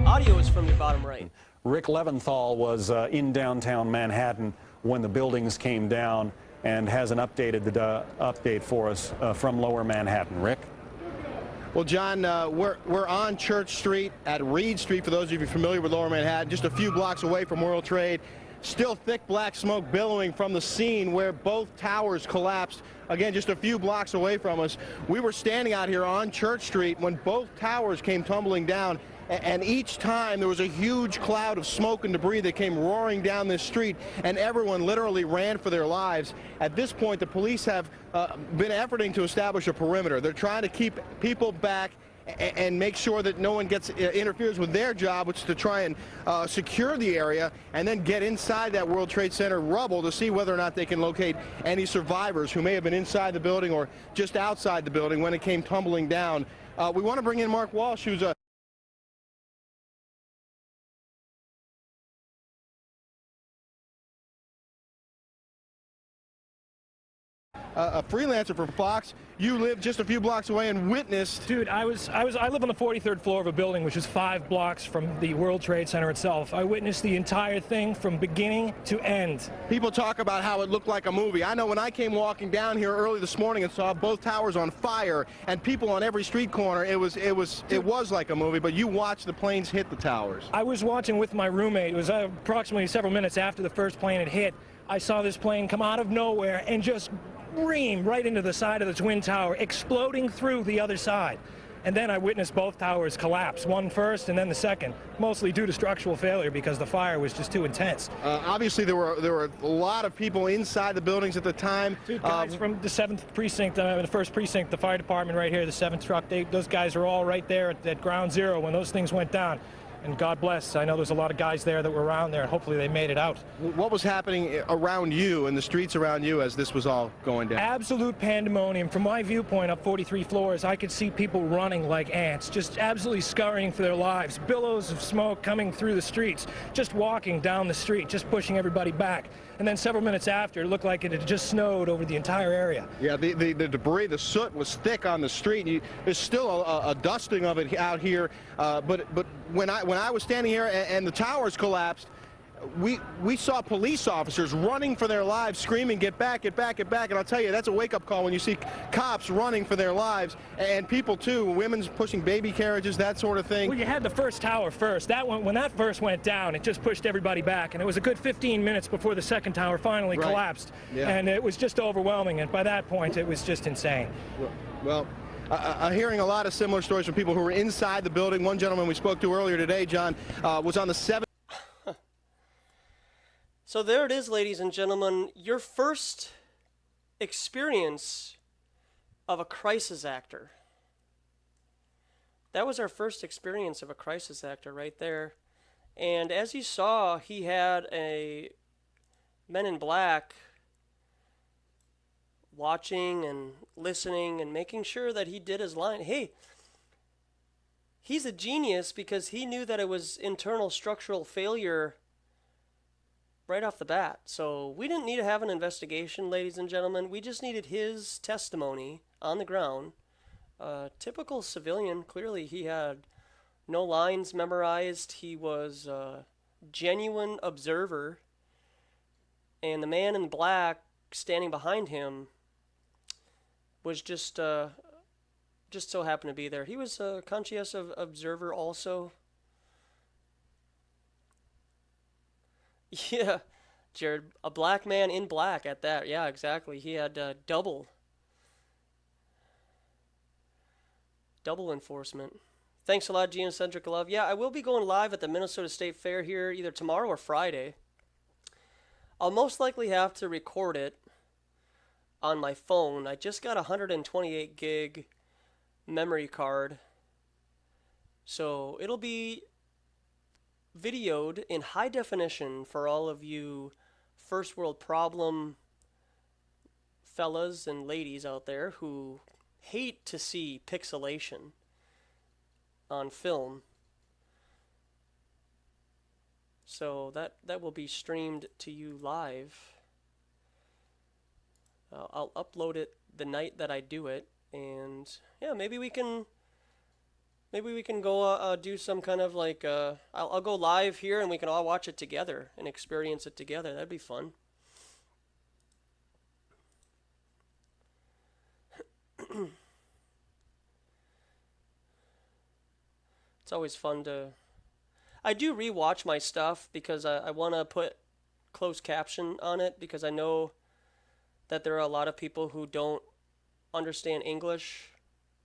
Audio is from your bottom right. Rick Leventhal was in downtown Manhattan when the buildings came down and has an update for us from Lower Manhattan. Rick? Well, John, we're on Church Street at Reed Street, for those of you familiar with Lower Manhattan, just a few blocks away from World Trade. Still thick black smoke billowing from the scene where both towers collapsed. Again, just a few blocks away from us. We were standing out here on Church Street when both towers came tumbling down. And each time there was a huge cloud of smoke and debris that came roaring down this street, and everyone literally ran for their lives. At this point, the police have been efforting to establish a perimeter. They're trying to keep people back and make sure that no one interferes with their job, which is to try and secure the area and then get inside that World Trade Center rubble to see whether or not they can locate any survivors who may have been inside the building or just outside the building when it came tumbling down. We want to bring in Mark Walsh, who's a freelancer for Fox. You live just a few blocks away and witnessed. Dude, I live on the 43rd floor of a building which is 5 blocks from the World Trade Center itself. I witnessed the entire thing from beginning to end. People talk about how it looked like a movie. I know when I came walking down here early this morning and saw both towers on fire and people on every street corner, it was like a movie, but you watched the planes hit the towers. I was watching with my roommate. It was approximately several minutes after the first plane had hit. I saw this plane come out of nowhere and just ream right into the side of the Twin Tower, exploding through the other side. And then I witnessed both towers collapse, one first and then the second, mostly due to structural failure because the fire was just too intense. Obviously, there were a lot of people inside the buildings at the time. Two guys from the 7th precinct, the 1st precinct, the fire department right here, the 7th truck, those guys are all right there at ground zero when those things went down. And God bless. I know there's a lot of guys there that were around there, and hopefully they made it out. What was happening around you, in the streets around you, as this was all going down? Absolute pandemonium. From my viewpoint up 43 floors, I could see people running like ants, just absolutely scurrying for their lives. Billows of smoke coming through the streets, just walking down the street, just pushing everybody back. And then several minutes after, it looked like it had just snowed over the entire area. Yeah, the debris, the soot was thick on the street. There's still a dusting of it out here. But when I was standing here and the towers collapsed, we saw police officers running for their lives, screaming, "Get back, get back, get back!" And I'll tell you, that's a wake-up call when you see cops running for their lives, and people too, women's pushing baby carriages, that sort of thing. Well, you had the first tower first. That one, when that first went down, it just pushed everybody back, and it was a good 15 minutes before the second tower finally collapsed. Yeah. And it was just overwhelming, and by that point, it was just insane. Well, I'm hearing a lot of similar stories from people who were inside the building. One gentleman we spoke to earlier today, John, was on the 7th. So there it is, ladies and gentlemen, your first experience of a crisis actor. That was our first experience of a crisis actor right there. And as you saw, he had a Men in Black watching and listening and making sure that he did his line. Hey, he's a genius because he knew that it was internal structural failure right off the bat. So we didn't need to have an investigation, ladies and gentlemen. We just needed his testimony on the ground. Typical civilian. Clearly, he had no lines memorized. He was a genuine observer. And the man in black standing behind him was just so happened to be there. He was a conscientious observer also. Yeah, Jared, a black man in black at that. Yeah, exactly. He had double enforcement. Thanks a lot, Geocentric Love. Yeah, I will be going live at the Minnesota State Fair here either tomorrow or Friday. I'll most likely have to record it on my phone. I just got a 128 gig memory card, so it'll be videoed in high definition for all of you first world problem fellas and ladies out there who hate to see pixelation on film. So that will be streamed to you live. I'll upload it the night that I do it, and yeah, maybe we can go do some kind of like I'll go live here and we can all watch it together and experience it together. That'd be fun. It's always fun to. I do rewatch my stuff because I want to put closed caption on it because I know that there are a lot of people who don't understand English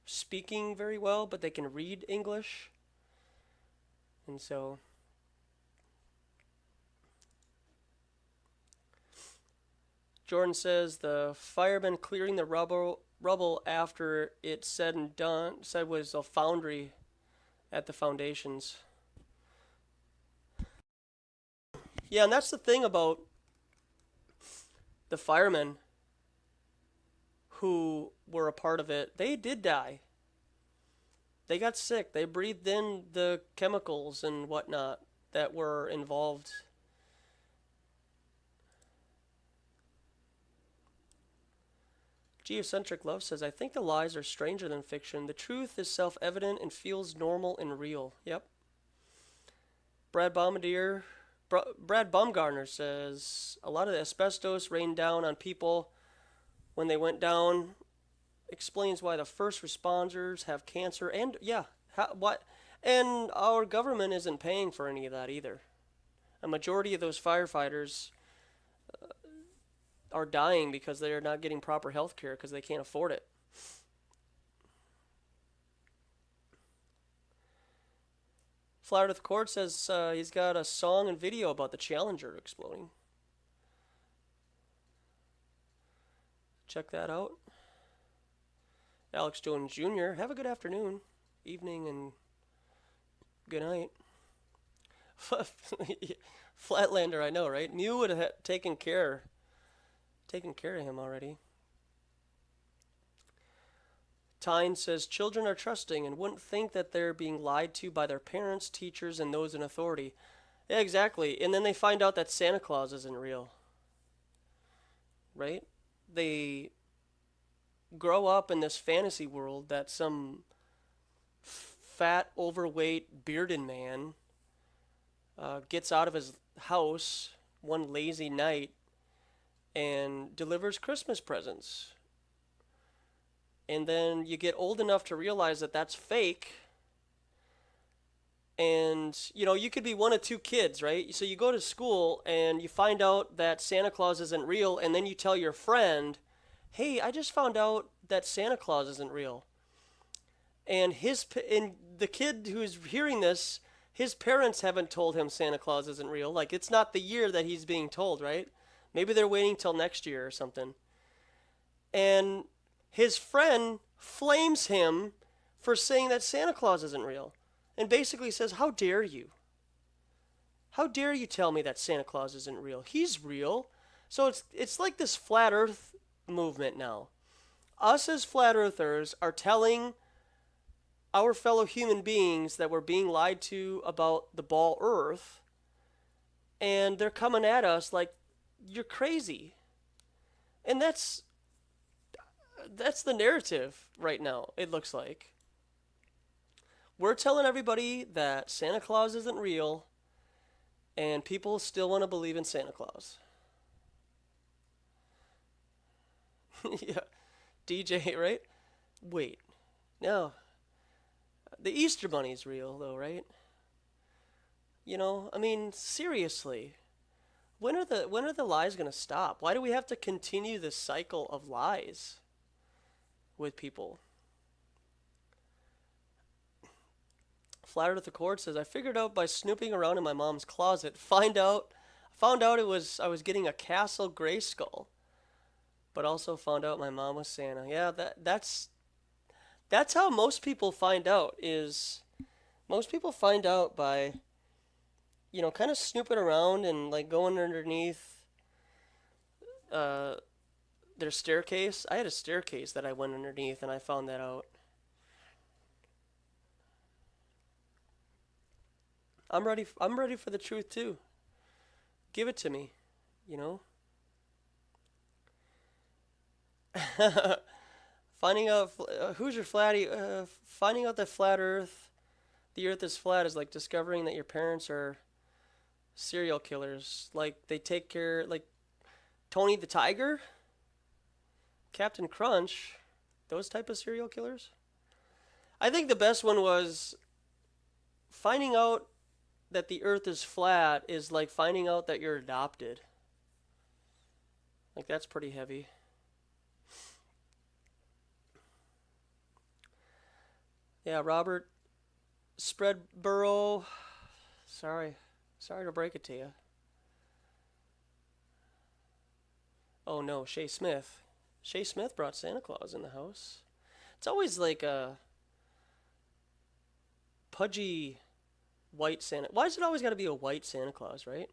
speaking very well, but they can read English. And so Jordan says the firemen clearing the rubble after it's said and done said was a foundry at the foundations. Yeah, and that's the thing about the firemen who were a part of it. They did die. They got sick. They breathed in the chemicals and whatnot that were involved. Geocentric Love says, I think the lies are stranger than fiction. The truth is self-evident and feels normal and real. Yep. Brad Baumgartner says, a lot of the asbestos rained down on people when they went down. Explains why the first responders have cancer. And, yeah, and our government isn't paying for any of that either. A majority of those firefighters are dying because they're not getting proper health care because they can't afford it. Flower Earth Court says he's got a song and video about the Challenger exploding. Check that out. Alex Jones Jr., have a good afternoon, evening, and good night. Flatlander, I know, right? Mew would have taken care of him already. Tyne says, children are trusting and wouldn't think that they're being lied to by their parents, teachers, and those in authority. Yeah, exactly. And then they find out that Santa Claus isn't real. Right? They grow up in this fantasy world that some fat, overweight, bearded man gets out of his house one lazy night and delivers Christmas presents. And then you get old enough to realize that that's fake. And, you know, you could be one of two kids, right? So you go to school and you find out that Santa Claus isn't real, and then you tell your friend, hey, I just found out that Santa Claus isn't real. And the kid who's hearing this, his parents haven't told him Santa Claus isn't real. Like, it's not the year that he's being told, right? Maybe they're waiting till next year or something. And his friend flames him for saying that Santa Claus isn't real. And basically says, how dare you? How dare you tell me that Santa Claus isn't real? He's real. So it's like this flat earth movement now. Us as flat earthers are telling our fellow human beings that we're being lied to about the ball earth. And they're coming at us like, you're crazy. And that's the narrative right now, it looks like. We're telling everybody that Santa Claus isn't real, and people still want to believe in Santa Claus. Yeah, DJ, right? Wait, no. The Easter Bunny's real, though, right? You know, I mean, seriously. When are the lies going to stop? Why do we have to continue this cycle of lies with people? Flat Earth Accord says, I figured out by snooping around in my mom's closet, found out I was getting a Castle Grayskull, but also found out my mom was Santa. Yeah, that's how most people find out. Most people find out by, you know, kind of snooping around and like going underneath their staircase. I had a staircase that I went underneath, and I found that out. I'm ready for the truth too. Give it to me, you know. Finding out who's your flatty. Finding out that flat Earth, the Earth is flat, is like discovering that your parents are serial killers. Like they take care, like Tony the Tiger, Captain Crunch, those type of serial killers. I think the best one was finding out that the Earth is flat is like finding out that you're adopted. Like, that's pretty heavy. Yeah, Robert Spreadborough. Sorry to break it to you. Oh no, Shay Smith. Shay Smith brought Santa Claus in the house. It's always like a pudgy white Santa. Why is it always got to be a white Santa Claus, right?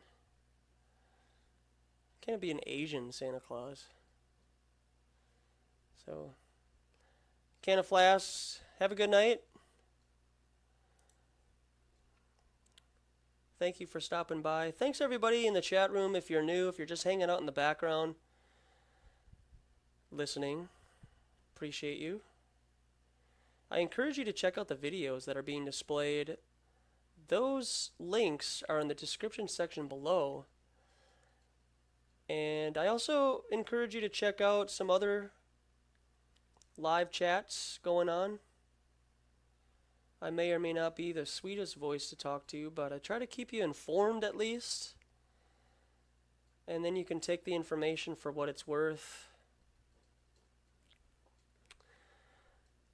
Can't it be an Asian Santa Claus? So, can of flasks. Have a good night. Thank you for stopping by. Thanks everybody in the chat room. If you're new, if you're just hanging out in the background, listening, appreciate you. I encourage you to check out the videos that are being displayed. Those links are in the description section below. And I also encourage you to check out some other live chats going on. I may or may not be the sweetest voice to talk to, but I try to keep you informed at least. And then you can take the information for what it's worth.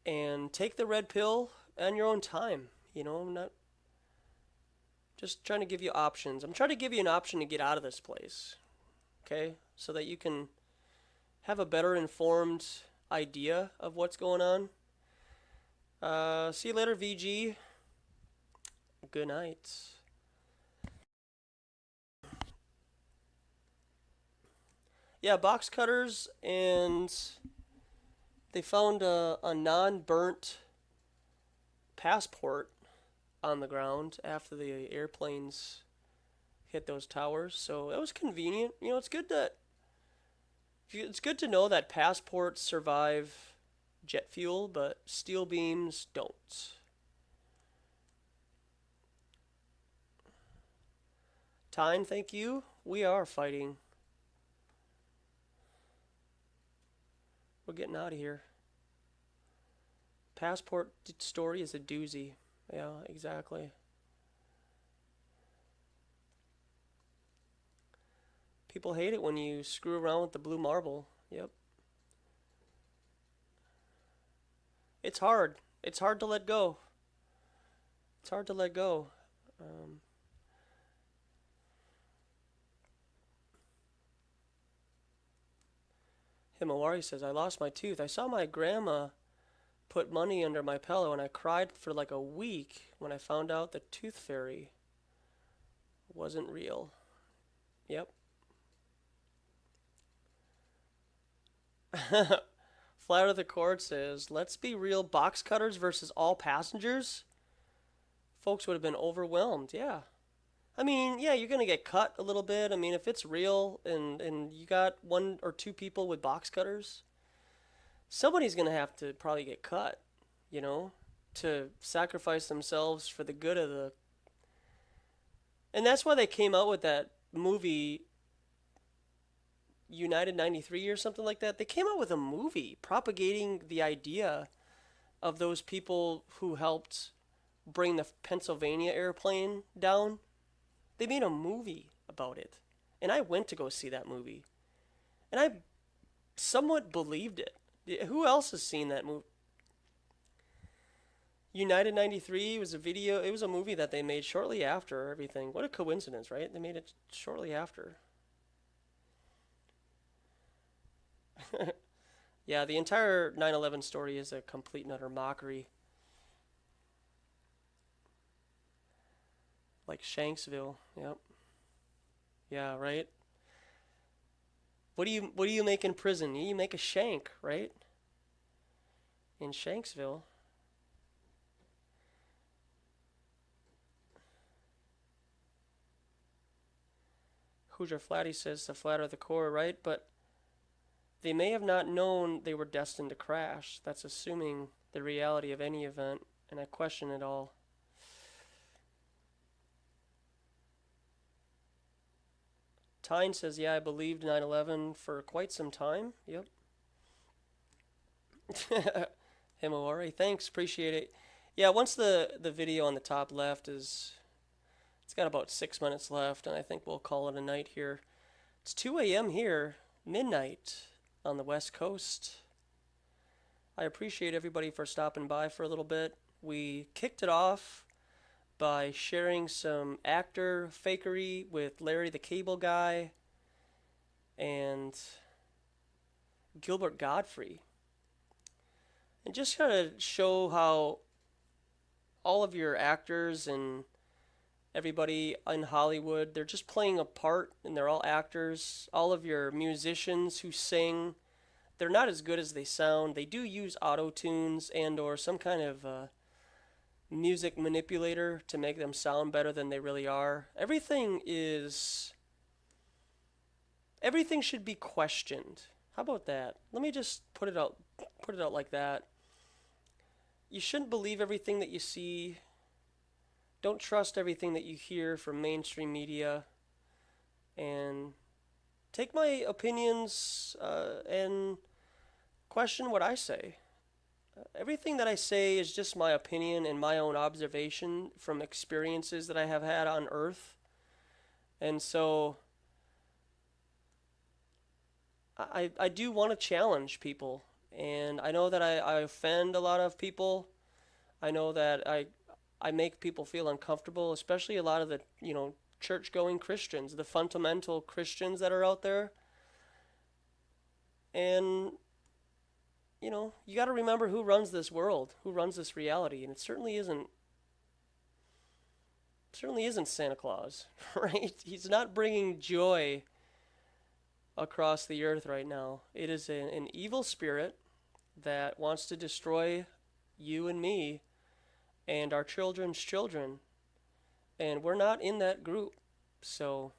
And take the red pill on your own time. You know, I'm not just trying to give you options. I'm trying to give you an option to get out of this place. Okay? So that you can have a better informed idea of what's going on. See you later, VG. Good night. Yeah, box cutters, and they found a non-burnt passport on the ground after the airplanes hit those towers. So it was convenient. You know, it's good to know that passports survive jet fuel, but steel beams don't. Tyne, thank you. We are fighting. We're getting out of here. Passport story is a doozy. Yeah, exactly. People hate it when you screw around with the blue marble. Yep. It's hard. It's hard to let go. It's hard to let go. Himawari says, I lost my tooth. I saw my grandma put money under my pillow and I cried for like a week when I found out the tooth fairy wasn't real. Yep. Flat of the Court says, let's be real, box cutters versus all passengers? Folks would have been overwhelmed, yeah. I mean, yeah, you're going to get cut a little bit. I mean, if it's real and you got 1 or 2 people with box cutters, somebody's going to have to probably get cut, you know, to sacrifice themselves for the good of the... And that's why they came out with that movie, United 93 or something like that. They came out with a movie propagating the idea of those people who helped bring the Pennsylvania airplane down. They made a movie about it. And I went to go see that movie. And I somewhat believed it. Who else has seen that movie? United 93 was a video. It was a movie that they made shortly after everything. What a coincidence, right? They made it shortly after. Yeah, the entire 9/11 story is a complete and utter mockery. Like Shanksville, yep. Yeah, right. What do you make in prison? You make a shank, right? In Shanksville. Hoosier Flatty says the flatter the core, right? But they may have not known they were destined to crash. That's assuming the reality of any event, and I question it all. Tyne says, yeah, I believed 9/11 for quite some time. Yep. Himawari, thanks, appreciate it. Yeah, once the video on the top left is, it's got about 6 minutes left, and I think we'll call it a night here. It's 2 a.m. here, midnight on the West Coast. I appreciate everybody for stopping by for a little bit. We kicked it off by sharing some actor fakery with Larry the Cable Guy and Gilbert Godfrey. And just kind of show how all of your actors and everybody in Hollywood, they're just playing a part and they're all actors. All of your musicians who sing, they're not as good as they sound. They do use auto-tunes and or some kind of music manipulator to make them sound better than they really are. Everything should be questioned. How about that? Let me just put it out like that. You shouldn't believe everything that you see. Don't trust everything that you hear from mainstream media. And take my opinions and question what I say. Everything that I say is just my opinion and my own observation from experiences that I have had on Earth. And so I do want to challenge people. And I know that I offend a lot of people. I know that I make people feel uncomfortable, especially a lot of the, church-going Christians, the fundamental Christians that are out there. And you got to remember who runs this world, who runs this reality, and it certainly isn't Santa Claus, right? He's not bringing joy across the earth right now. It is an evil spirit that wants to destroy you and me and our children's children. And we're not in that group. So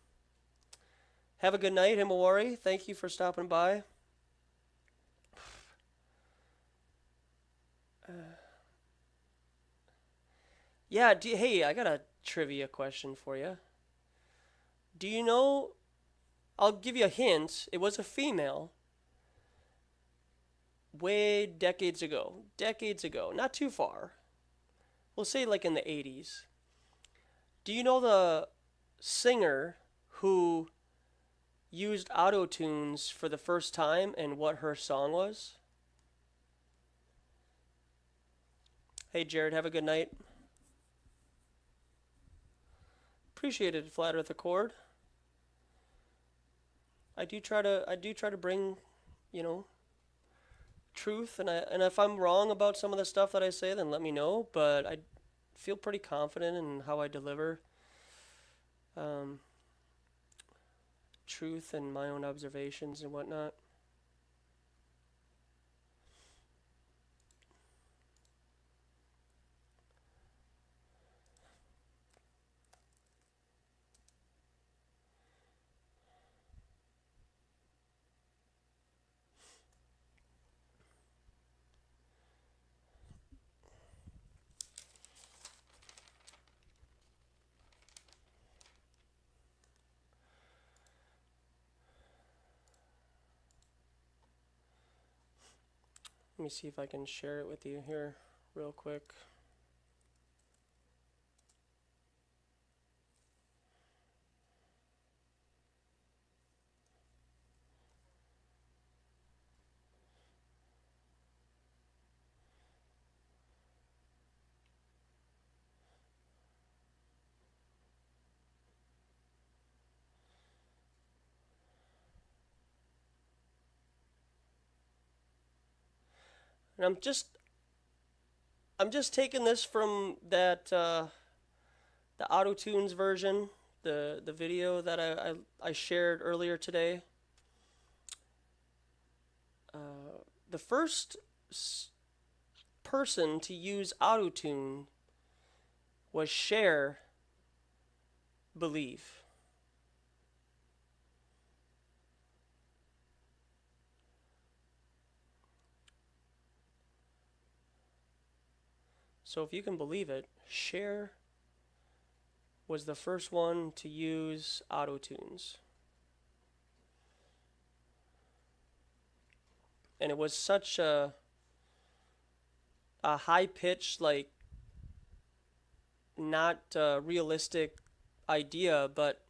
have a good night, Himawari. Thank you for stopping by. Yeah, hey, I got a trivia question for you. Do you know, I'll give you a hint, it was a female way decades ago, not too far. We'll say like in the 80s. Do you know the singer who used auto-tunes for the first time and what her song was? Hey Jared, have a good night. Appreciate it, Flat Earth Accord. I do try to bring, you know, truth, and if I'm wrong about some of the stuff that I say, then let me know, but I feel pretty confident in how I deliver truth and my own observations and whatnot. Let me see if I can share it with you here real quick. And I'm just taking this from that the auto-tunes version, the video that I shared earlier today. The first person to use auto-tune was Cher Believe. So if you can believe it, Cher was the first one to use auto-tunes. And it was such a high-pitched, like, not realistic idea, but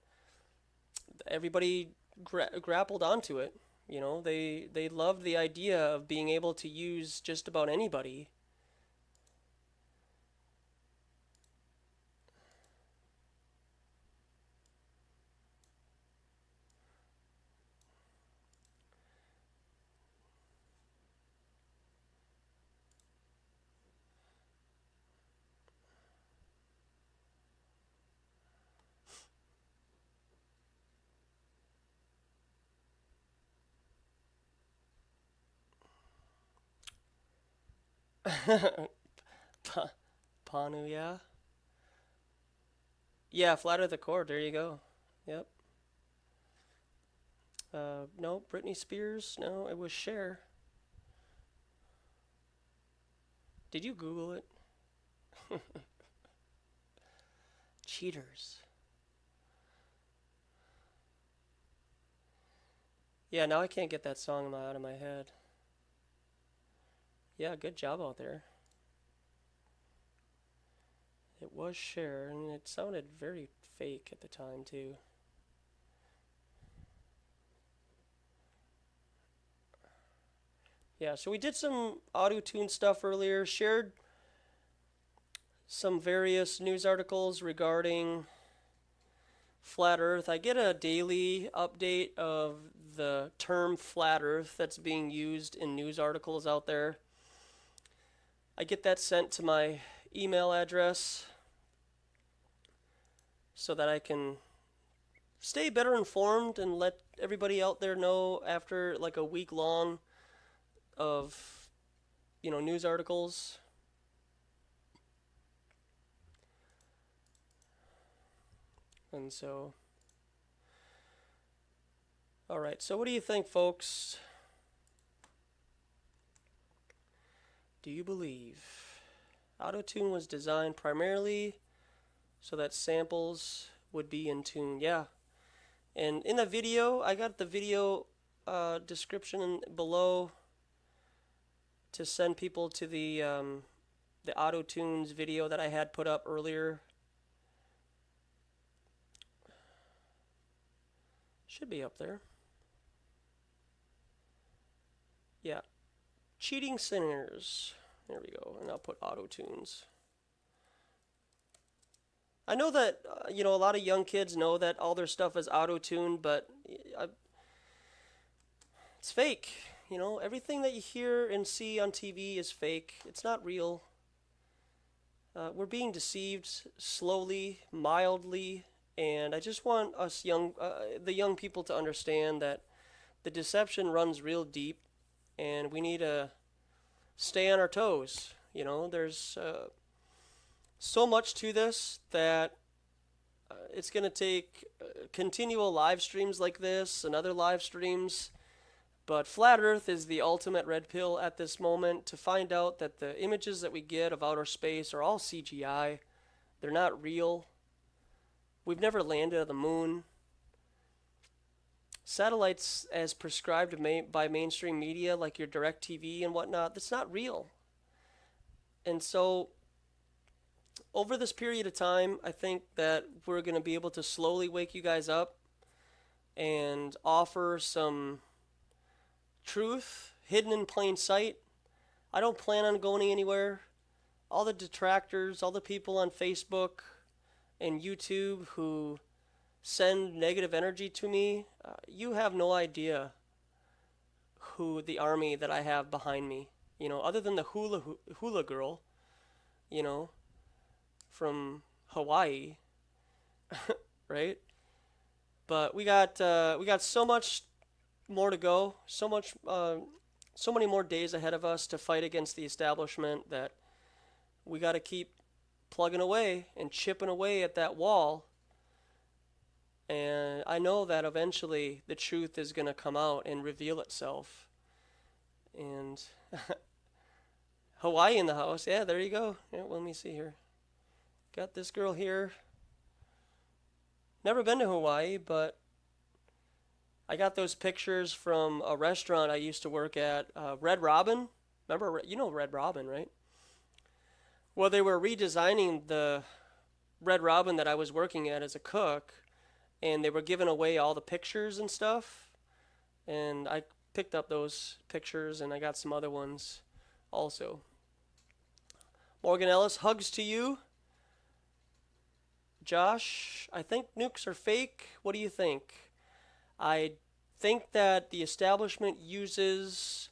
everybody grappled onto it. You know, they loved the idea of being able to use just about anybody. Panu, yeah. Yeah, Flat Earth Accord, there you go. Yep. No, Britney Spears, no, it was Cher. Did you Google it? Cheaters. Yeah, now I can't get that song out of my head. Yeah, good job out there. It was Cher, and it sounded very fake at the time, too. Yeah, so we did some auto-tune stuff earlier, shared some various news articles regarding Flat Earth. I get a daily update of the term Flat Earth that's being used in news articles out there. I get that sent to my email address so that I can stay better informed and let everybody out there know after like a week long of, news articles. And so, all right, so what do you think, folks? Do you believe auto-tune was designed primarily so that samples would be in tune? Yeah. And in the video, I got the video description below to send people to the auto-tunes video that I had put up earlier. Should be up there. Yeah. Cheating Sinners. There we go. And I'll put auto-tunes. I know that, a lot of young kids know that all their stuff is auto-tuned, but it's fake. Everything that you hear and see on TV is fake. It's not real. We're being deceived slowly, mildly, and I just want us the young people to understand that the deception runs real deep, and we need to stay on our toes. There's so much to this that it's going to take continual live streams like this and other live streams. But Flat Earth is the ultimate red pill at this moment to find out that the images that we get of outer space are all CGI. They're not real. We've never landed on the moon. Satellites as prescribed by mainstream media like your DirecTV and whatnot, that's not real. And so over this period of time, I think that we're going to be able to slowly wake you guys up and offer some truth hidden in plain sight. I don't plan on going anywhere. All the detractors, all the people on Facebook and YouTube who send negative energy to me, you have no idea who the army that I have behind me. Other than the hula girl, from Hawaii, right? But we got so much more to go, so many more days ahead of us to fight against the establishment that we got to keep plugging away and chipping away at that wall. And I know that eventually the truth is going to come out and reveal itself. And Hawaii in the house. Yeah, there you go. Yeah, let me see here. Got this girl here. Never been to Hawaii, but I got those pictures from a restaurant I used to work at, Red Robin. Remember, Red Robin, right? Well, they were redesigning the Red Robin that I was working at as a cook, and they were giving away all the pictures and stuff. And I picked up those pictures, and I got some other ones also. Morgan Ellis, hugs to you. Josh, I think nukes are fake. What do you think? I think that the establishment uses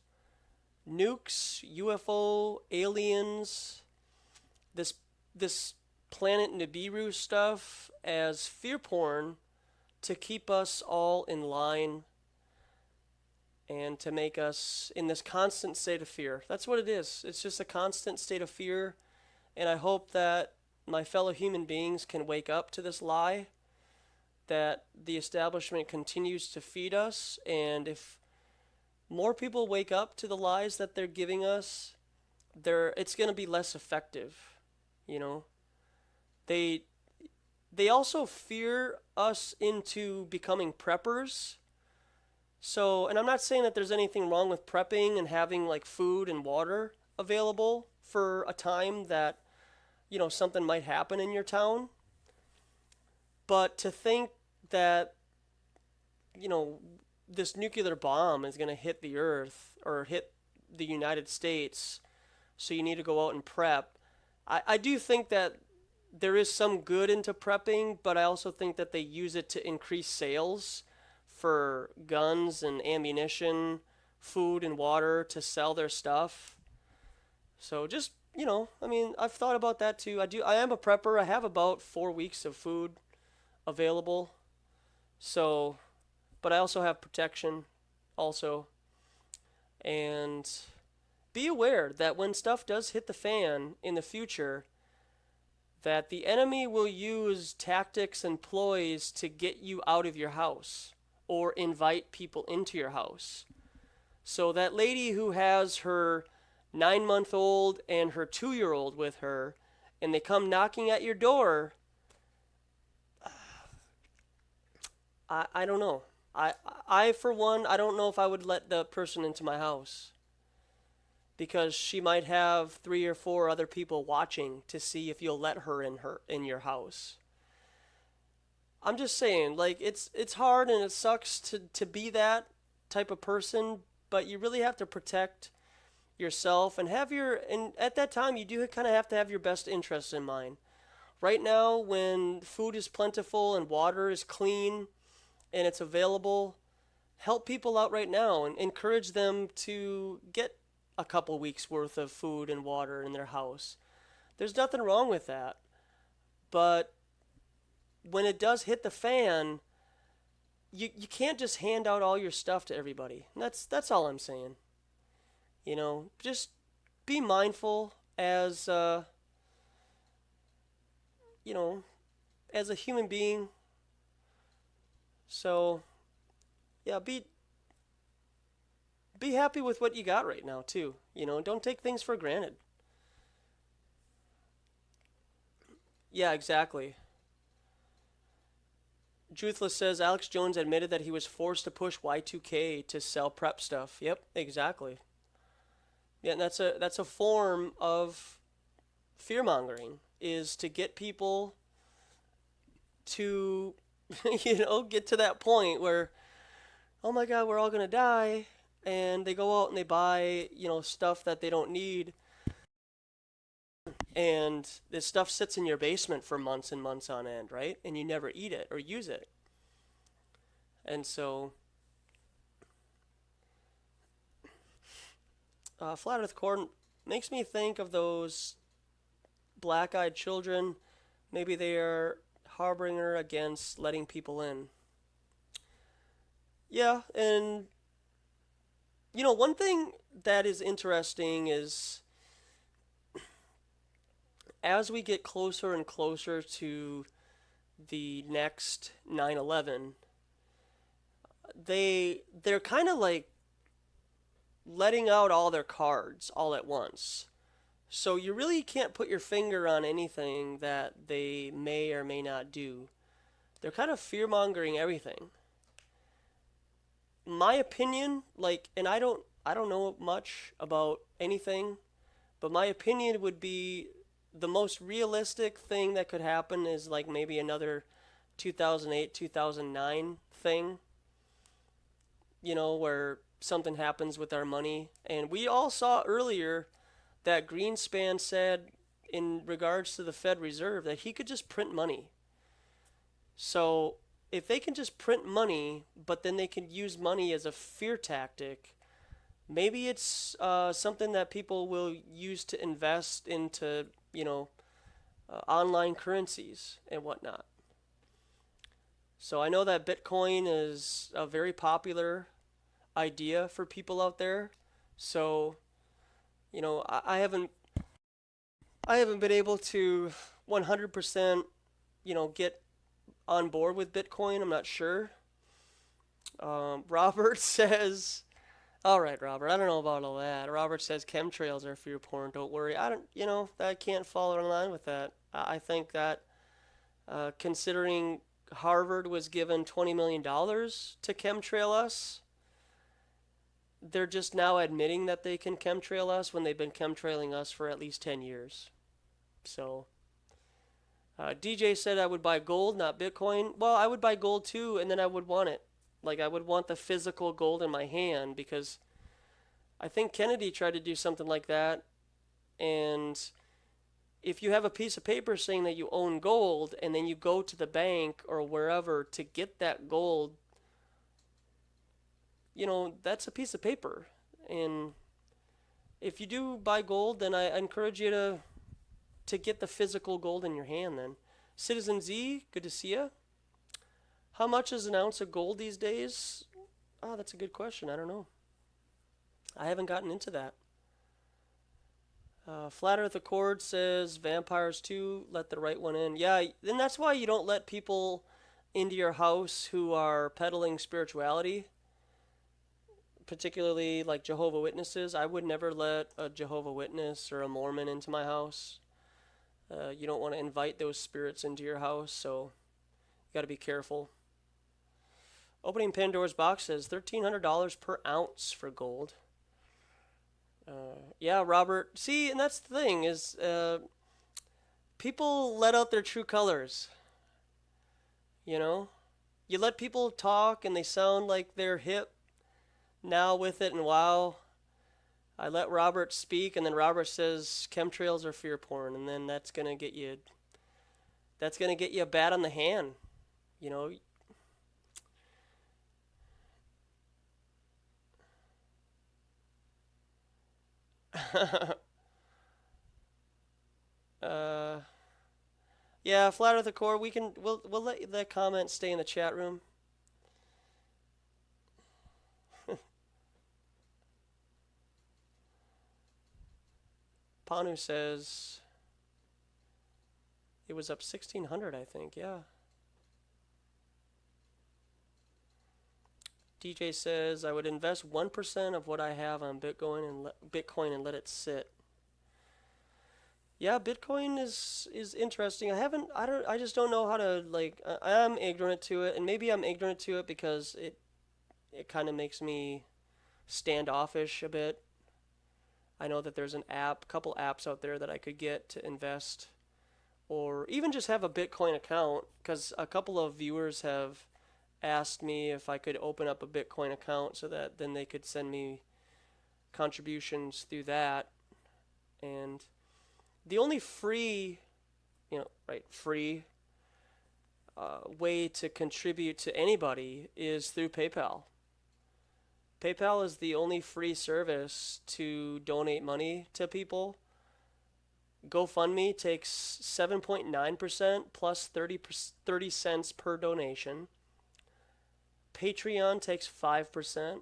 nukes, UFO, aliens, this planet Nibiru stuff as fear porn to keep us all in line and to make us in this constant state of fear. That's what it is. It's just a constant state of fear, and I hope that my fellow human beings can wake up to this lie that the establishment continues to feed us. And if more people wake up to the lies that they're giving us, it's going to be less effective. They also fear us into becoming preppers. So, and I'm not saying that there's anything wrong with prepping and having like food and water available for a time that something might happen in your town. But to think that, this nuclear bomb is going to hit the earth or hit the United States, so you need to go out and prep. I do think that there is some good into prepping, but I also think that they use it to increase sales for guns and ammunition, food and water to sell their stuff. So just, I've thought about that too. I am a prepper. I have about 4 weeks of food available. So but I also have protection also. And be aware that when stuff does hit the fan in the future, that the enemy will use tactics and ploys to get you out of your house or invite people into your house. So that lady who has her 9-month-old and her 2-year-old with her, and they come knocking at your door, I don't know. I for one, I don't know if I would let the person into my house, because she might have 3 or 4 other people watching to see if you'll let her in your house. I'm just saying, like, it's hard and it sucks to be that type of person, but you really have to protect yourself and at that time you do kind of have to have your best interests in mind. Right now, when food is plentiful and water is clean and it's available, help people out right now and encourage them to get a couple weeks worth of food and water in their house. There's nothing wrong with that. But when it does hit the fan, you can't just hand out all your stuff to everybody. And that's all I'm saying. You know, just be mindful as you know, as a human being. So yeah, be happy with what you got right now too. You know, don't take things for granted. Yeah, exactly. Juthless says Alex Jones admitted that he was forced to push Y2K to sell prep stuff. Yep, exactly. Yeah, and that's a form of fear mongering, is to get people to get to that point where, oh my God, we're all gonna die, and they go out and they buy stuff that they don't need, and this stuff sits in your basement for months and months on end, right? And you never eat it or use it. And so Flat Earth Corn makes me think of those black-eyed children. Maybe they are harbinger against letting people in. Yeah, and one thing that is interesting is as we get closer and closer to the next 9/11, they're kind of like letting out all their cards all at once. So you really can't put your finger on anything that they may or may not do. They're kind of fear-mongering everything. My opinion, and I don't know much about anything, but my opinion would be the most realistic thing that could happen is maybe another 2008, 2009 thing, where something happens with our money. And we all saw earlier that Greenspan said in regards to the Fed Reserve that he could just print money. So if they can just print money, but then they can use money as a fear tactic, maybe it's something that people will use to invest into, online currencies and whatnot. So I know that Bitcoin is a very popular idea for people out there. So, I haven't been able to 100%, get on board with Bitcoin. I'm not sure. Robert says, all right, Robert, I don't know about all that. Robert says chemtrails are fear porn. Don't worry. I can't follow in line with that. I think that considering Harvard was given $20 million to chemtrail us, they're just now admitting that they can chemtrail us when they've been chemtrailing us for at least 10 years. So, DJ said I would buy gold, not Bitcoin. Well, I would buy gold too, and then I would want it. I would want the physical gold in my hand, because I think Kennedy tried to do something like that. And if you have a piece of paper saying that you own gold, and then you go to the bank or wherever to get that gold, that's a piece of paper. And if you do buy gold, then I encourage you to get the physical gold in your hand then. Citizen Z, good to see you. How much is an ounce of gold these days? Oh, that's a good question. I don't know. I haven't gotten into that. Flat Earth Accord says vampires too, let the right one in. Yeah, and that's why you don't let people into your house who are peddling spirituality, particularly like Jehovah's Witnesses. I would never let a Jehovah's Witness or a Mormon into my house. You don't want to invite those spirits into your house, so you got to be careful. Opening Pandora's Box says $1,300 per ounce for gold. Yeah, Robert. See, and that's the thing is, people let out their true colors. You know, you let people talk and they sound like they're hip now with it, and wow. I let Robert speak, and then Robert says chemtrails are fear porn, and then that's gonna get you. That's gonna get you a bat on the hand. You know. Yeah, Flat Earth Accord, we'll let that comment stay in the chat room. Panu says it was up 1,600, I think. Yeah. DJ says I would invest 1% of what I have on Bitcoin and let it sit. Yeah, Bitcoin is interesting. I just don't know how to, like, I am ignorant to it, and maybe I'm ignorant to it because it kind of makes me standoffish a bit. I know that there's couple apps out there that I could get to invest, or even just have a Bitcoin account, because a couple of viewers have asked me if I could open up a Bitcoin account so that then they could send me contributions through that. And the only free way to contribute to anybody is through PayPal. PayPal is the only free service to donate money to people. GoFundMe takes 7.9% plus 30 cents per donation. Patreon takes 5%.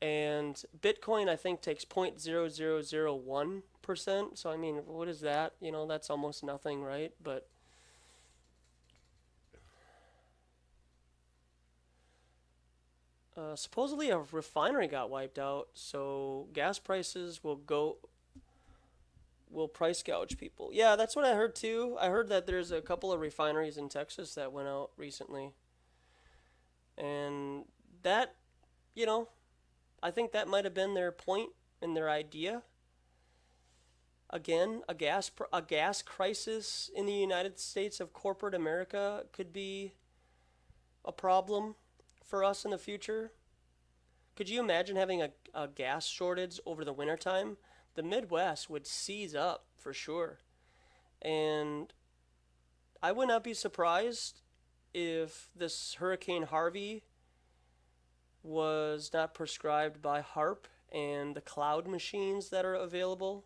And Bitcoin, I think, takes 0.0001%. So, I mean, what is that? You know, that's almost nothing, right? But supposedly a refinery got wiped out, so gas prices will price gouge people. Yeah, that's what I heard too. I heard that there's a couple of refineries in Texas that went out recently. And that, you know, I think that might have been their point and their idea. Again, a gas crisis in the United States of corporate America could be a problem for us in the future. Could you imagine having a gas shortage over the wintertime? The Midwest would seize up for sure. And I would not be surprised if this Hurricane Harvey was not prescribed by HARP and the cloud machines that are available.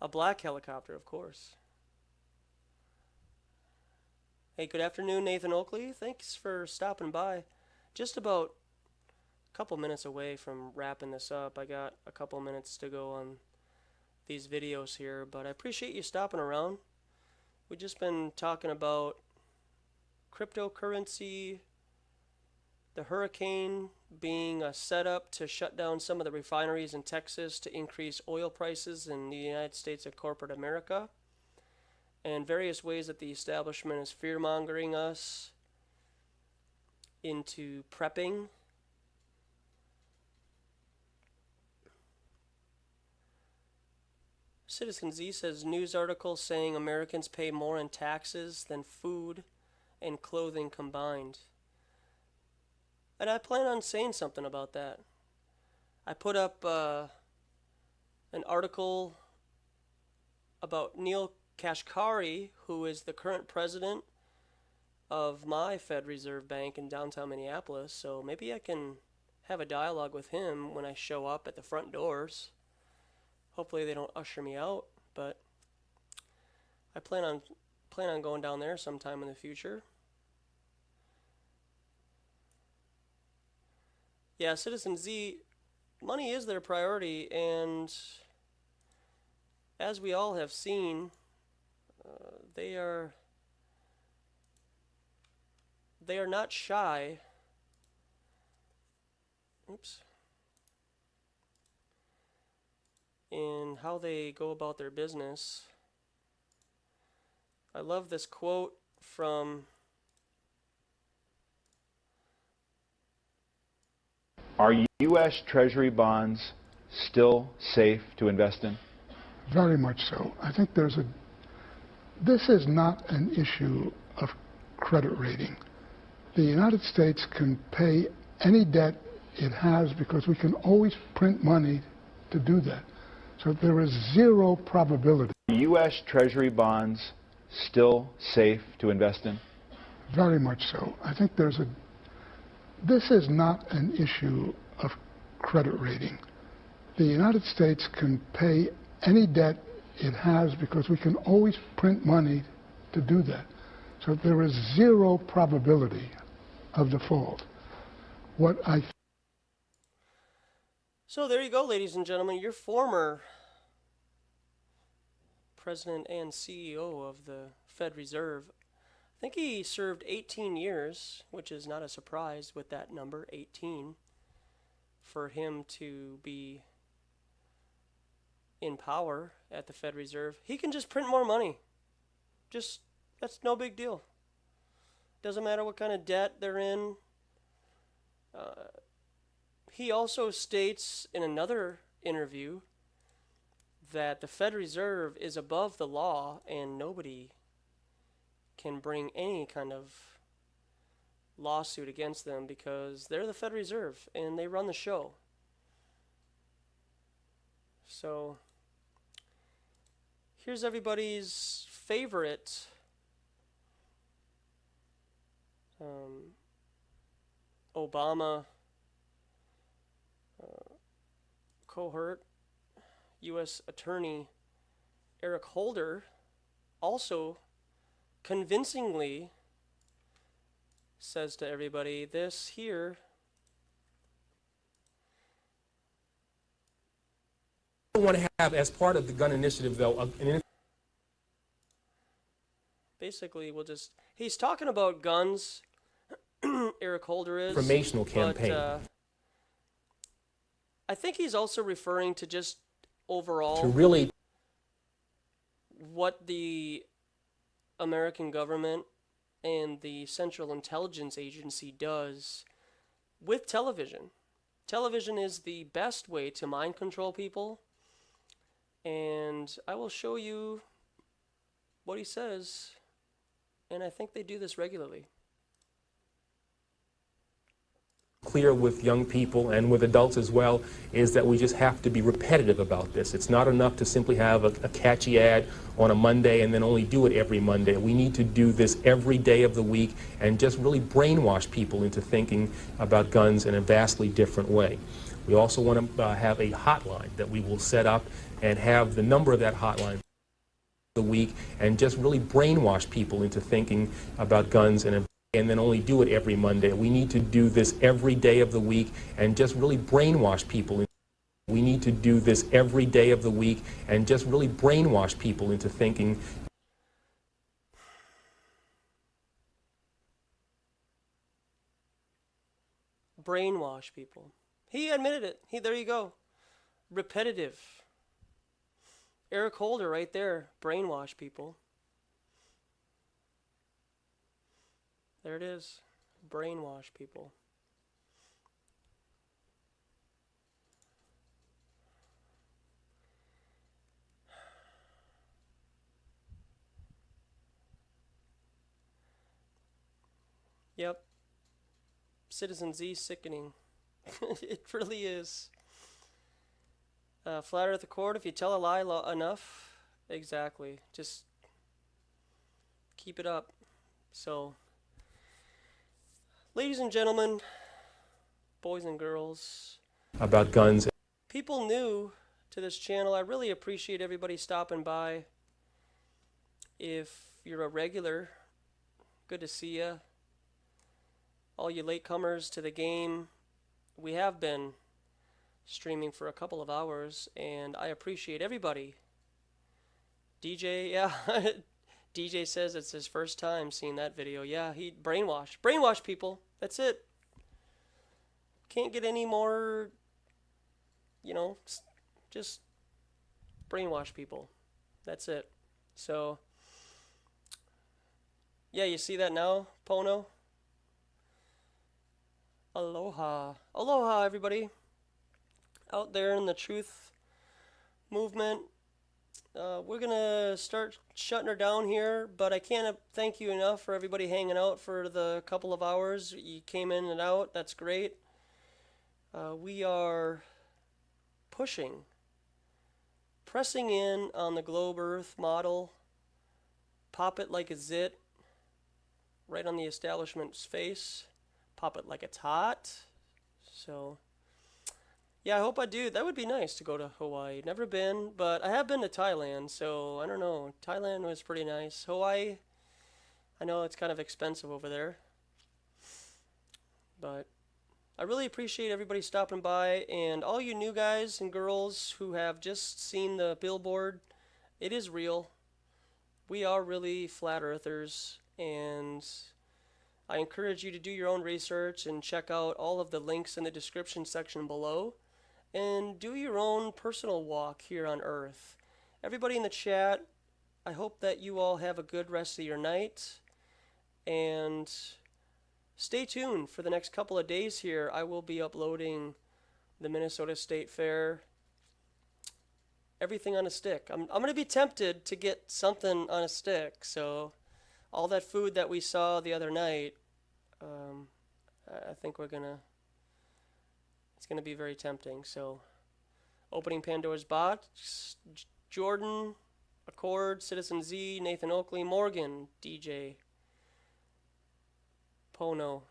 A black helicopter, of course. Hey, good afternoon, Nathan Oakley. Thanks for stopping by. Just about a couple minutes away from wrapping this up. I got a couple minutes to go on these videos here, but I appreciate you stopping around. We've just been talking about cryptocurrency, the hurricane being a setup to shut down some of the refineries in Texas to increase oil prices in the United States of corporate America, and various ways that the establishment is fear-mongering us into prepping. Citizen Z says, news article saying Americans pay more in taxes than food and clothing combined. And I plan on saying something about that. I put up an article about Neil Kashkari, who is the current president of my Fed Reserve Bank in downtown Minneapolis, so maybe I can have a dialogue with him when I show up at the front doors. Hopefully they don't usher me out, but I plan on going down there sometime in the future. Yeah, Citizen Z, money is their priority, and as we all have seen, they are not shy. Oops. In how they go about their business. I love this quote from... Are U.S. Treasury bonds still safe to invest in? Very much so. I think this is not an issue of credit rating. The United States can pay any debt it has because we can always print money to do that. So there is zero probability. U.S. Treasury bonds still safe to invest in? Very much so. I think this is not an issue of credit rating. The United States can pay any debt it has because we can always print money to do that. So there is zero probability of default. So there you go, ladies and gentlemen, your former president and CEO of the Fed Reserve. I think he served 18 years, which is not a surprise with that number, 18, for him to be in power at the Fed Reserve. He can just print more money. That's no big deal. Doesn't matter what kind of debt they're in. He also states in another interview that the Fed Reserve is above the law and nobody can bring any kind of lawsuit against them because they're the Fed Reserve and they run the show. So here's everybody's favorite Obama cohort, U.S. Attorney Eric Holder, also convincingly says to everybody this here. I want to have, as part of the gun initiative, though, basically, he's talking about guns. Eric Holder is informational campaign. But, I think he's also referring to just overall to really what the American government and the Central Intelligence Agency does with television. Television is the best way to mind control people, and I will show you what he says, and I think they do this regularly. Clear with young people and with adults as well is that we just have to be repetitive about this. It's not enough to simply have a catchy ad on a Monday and then only do it every Monday. We need to do this every day of the week and just really brainwash people into thinking about guns in a vastly different way. We also want to have a hotline that we will set up and have the number of that hotline the week and just really brainwash people into thinking about guns in a and then only do it every Monday. We need to do this every day of the week and just really brainwash people. We need to do this every day of the week and just really brainwash people into thinking. Brainwash people. He admitted it. There you go. Repetitive. Eric Holder right there. Brainwash people. There it is. Brainwash people. Yep. Citizen Z sickening. It really is. Flat Earth Accord, if you tell a lie enough, exactly. Just keep it up. So, ladies and gentlemen, boys and girls, about guns. People knew to this channel. I really appreciate everybody stopping by. If you're a regular, good to see you. All you latecomers to the game, we have been streaming for a couple of hours, and I appreciate everybody. DJ, yeah, DJ says it's his first time seeing that video. Yeah, he brainwash people. That's it. Can't get any more, you know, just brainwash people. That's it. So, yeah, you see that now, Pono? Aloha. Aloha, everybody. Out there in the truth movement. We're going to start shutting her down here, but I can't thank you enough for everybody hanging out for the couple of hours. You came in and out. That's great. We are pressing in on the globe earth model. Pop it like a zit right on the establishment's face. Pop it like it's hot. So, yeah, I hope I do. That would be nice to go to Hawaii. Never been, but I have been to Thailand, so I don't know. Thailand was pretty nice. Hawaii, I know it's kind of expensive over there. But I really appreciate everybody stopping by, and all you new guys and girls who have just seen the billboard, it is real. We are really flat earthers, and I encourage you to do your own research and check out all of the links in the description section below, and do your own personal walk here on Earth. Everybody in the chat, I hope that you all have a good rest of your night, and stay tuned for the next couple of days here. I will be uploading the Minnesota State Fair, everything on a stick. I'm going to be tempted to get something on a stick, so all that food that we saw the other night, I think it's going to be very tempting. So, opening Pandora's box, Jordan, Accord, Citizen Z, Nathan Oakley, Morgan, DJ, Pono.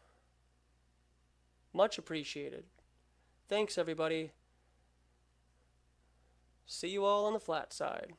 Much appreciated. Thanks, everybody. See you all on the flat side.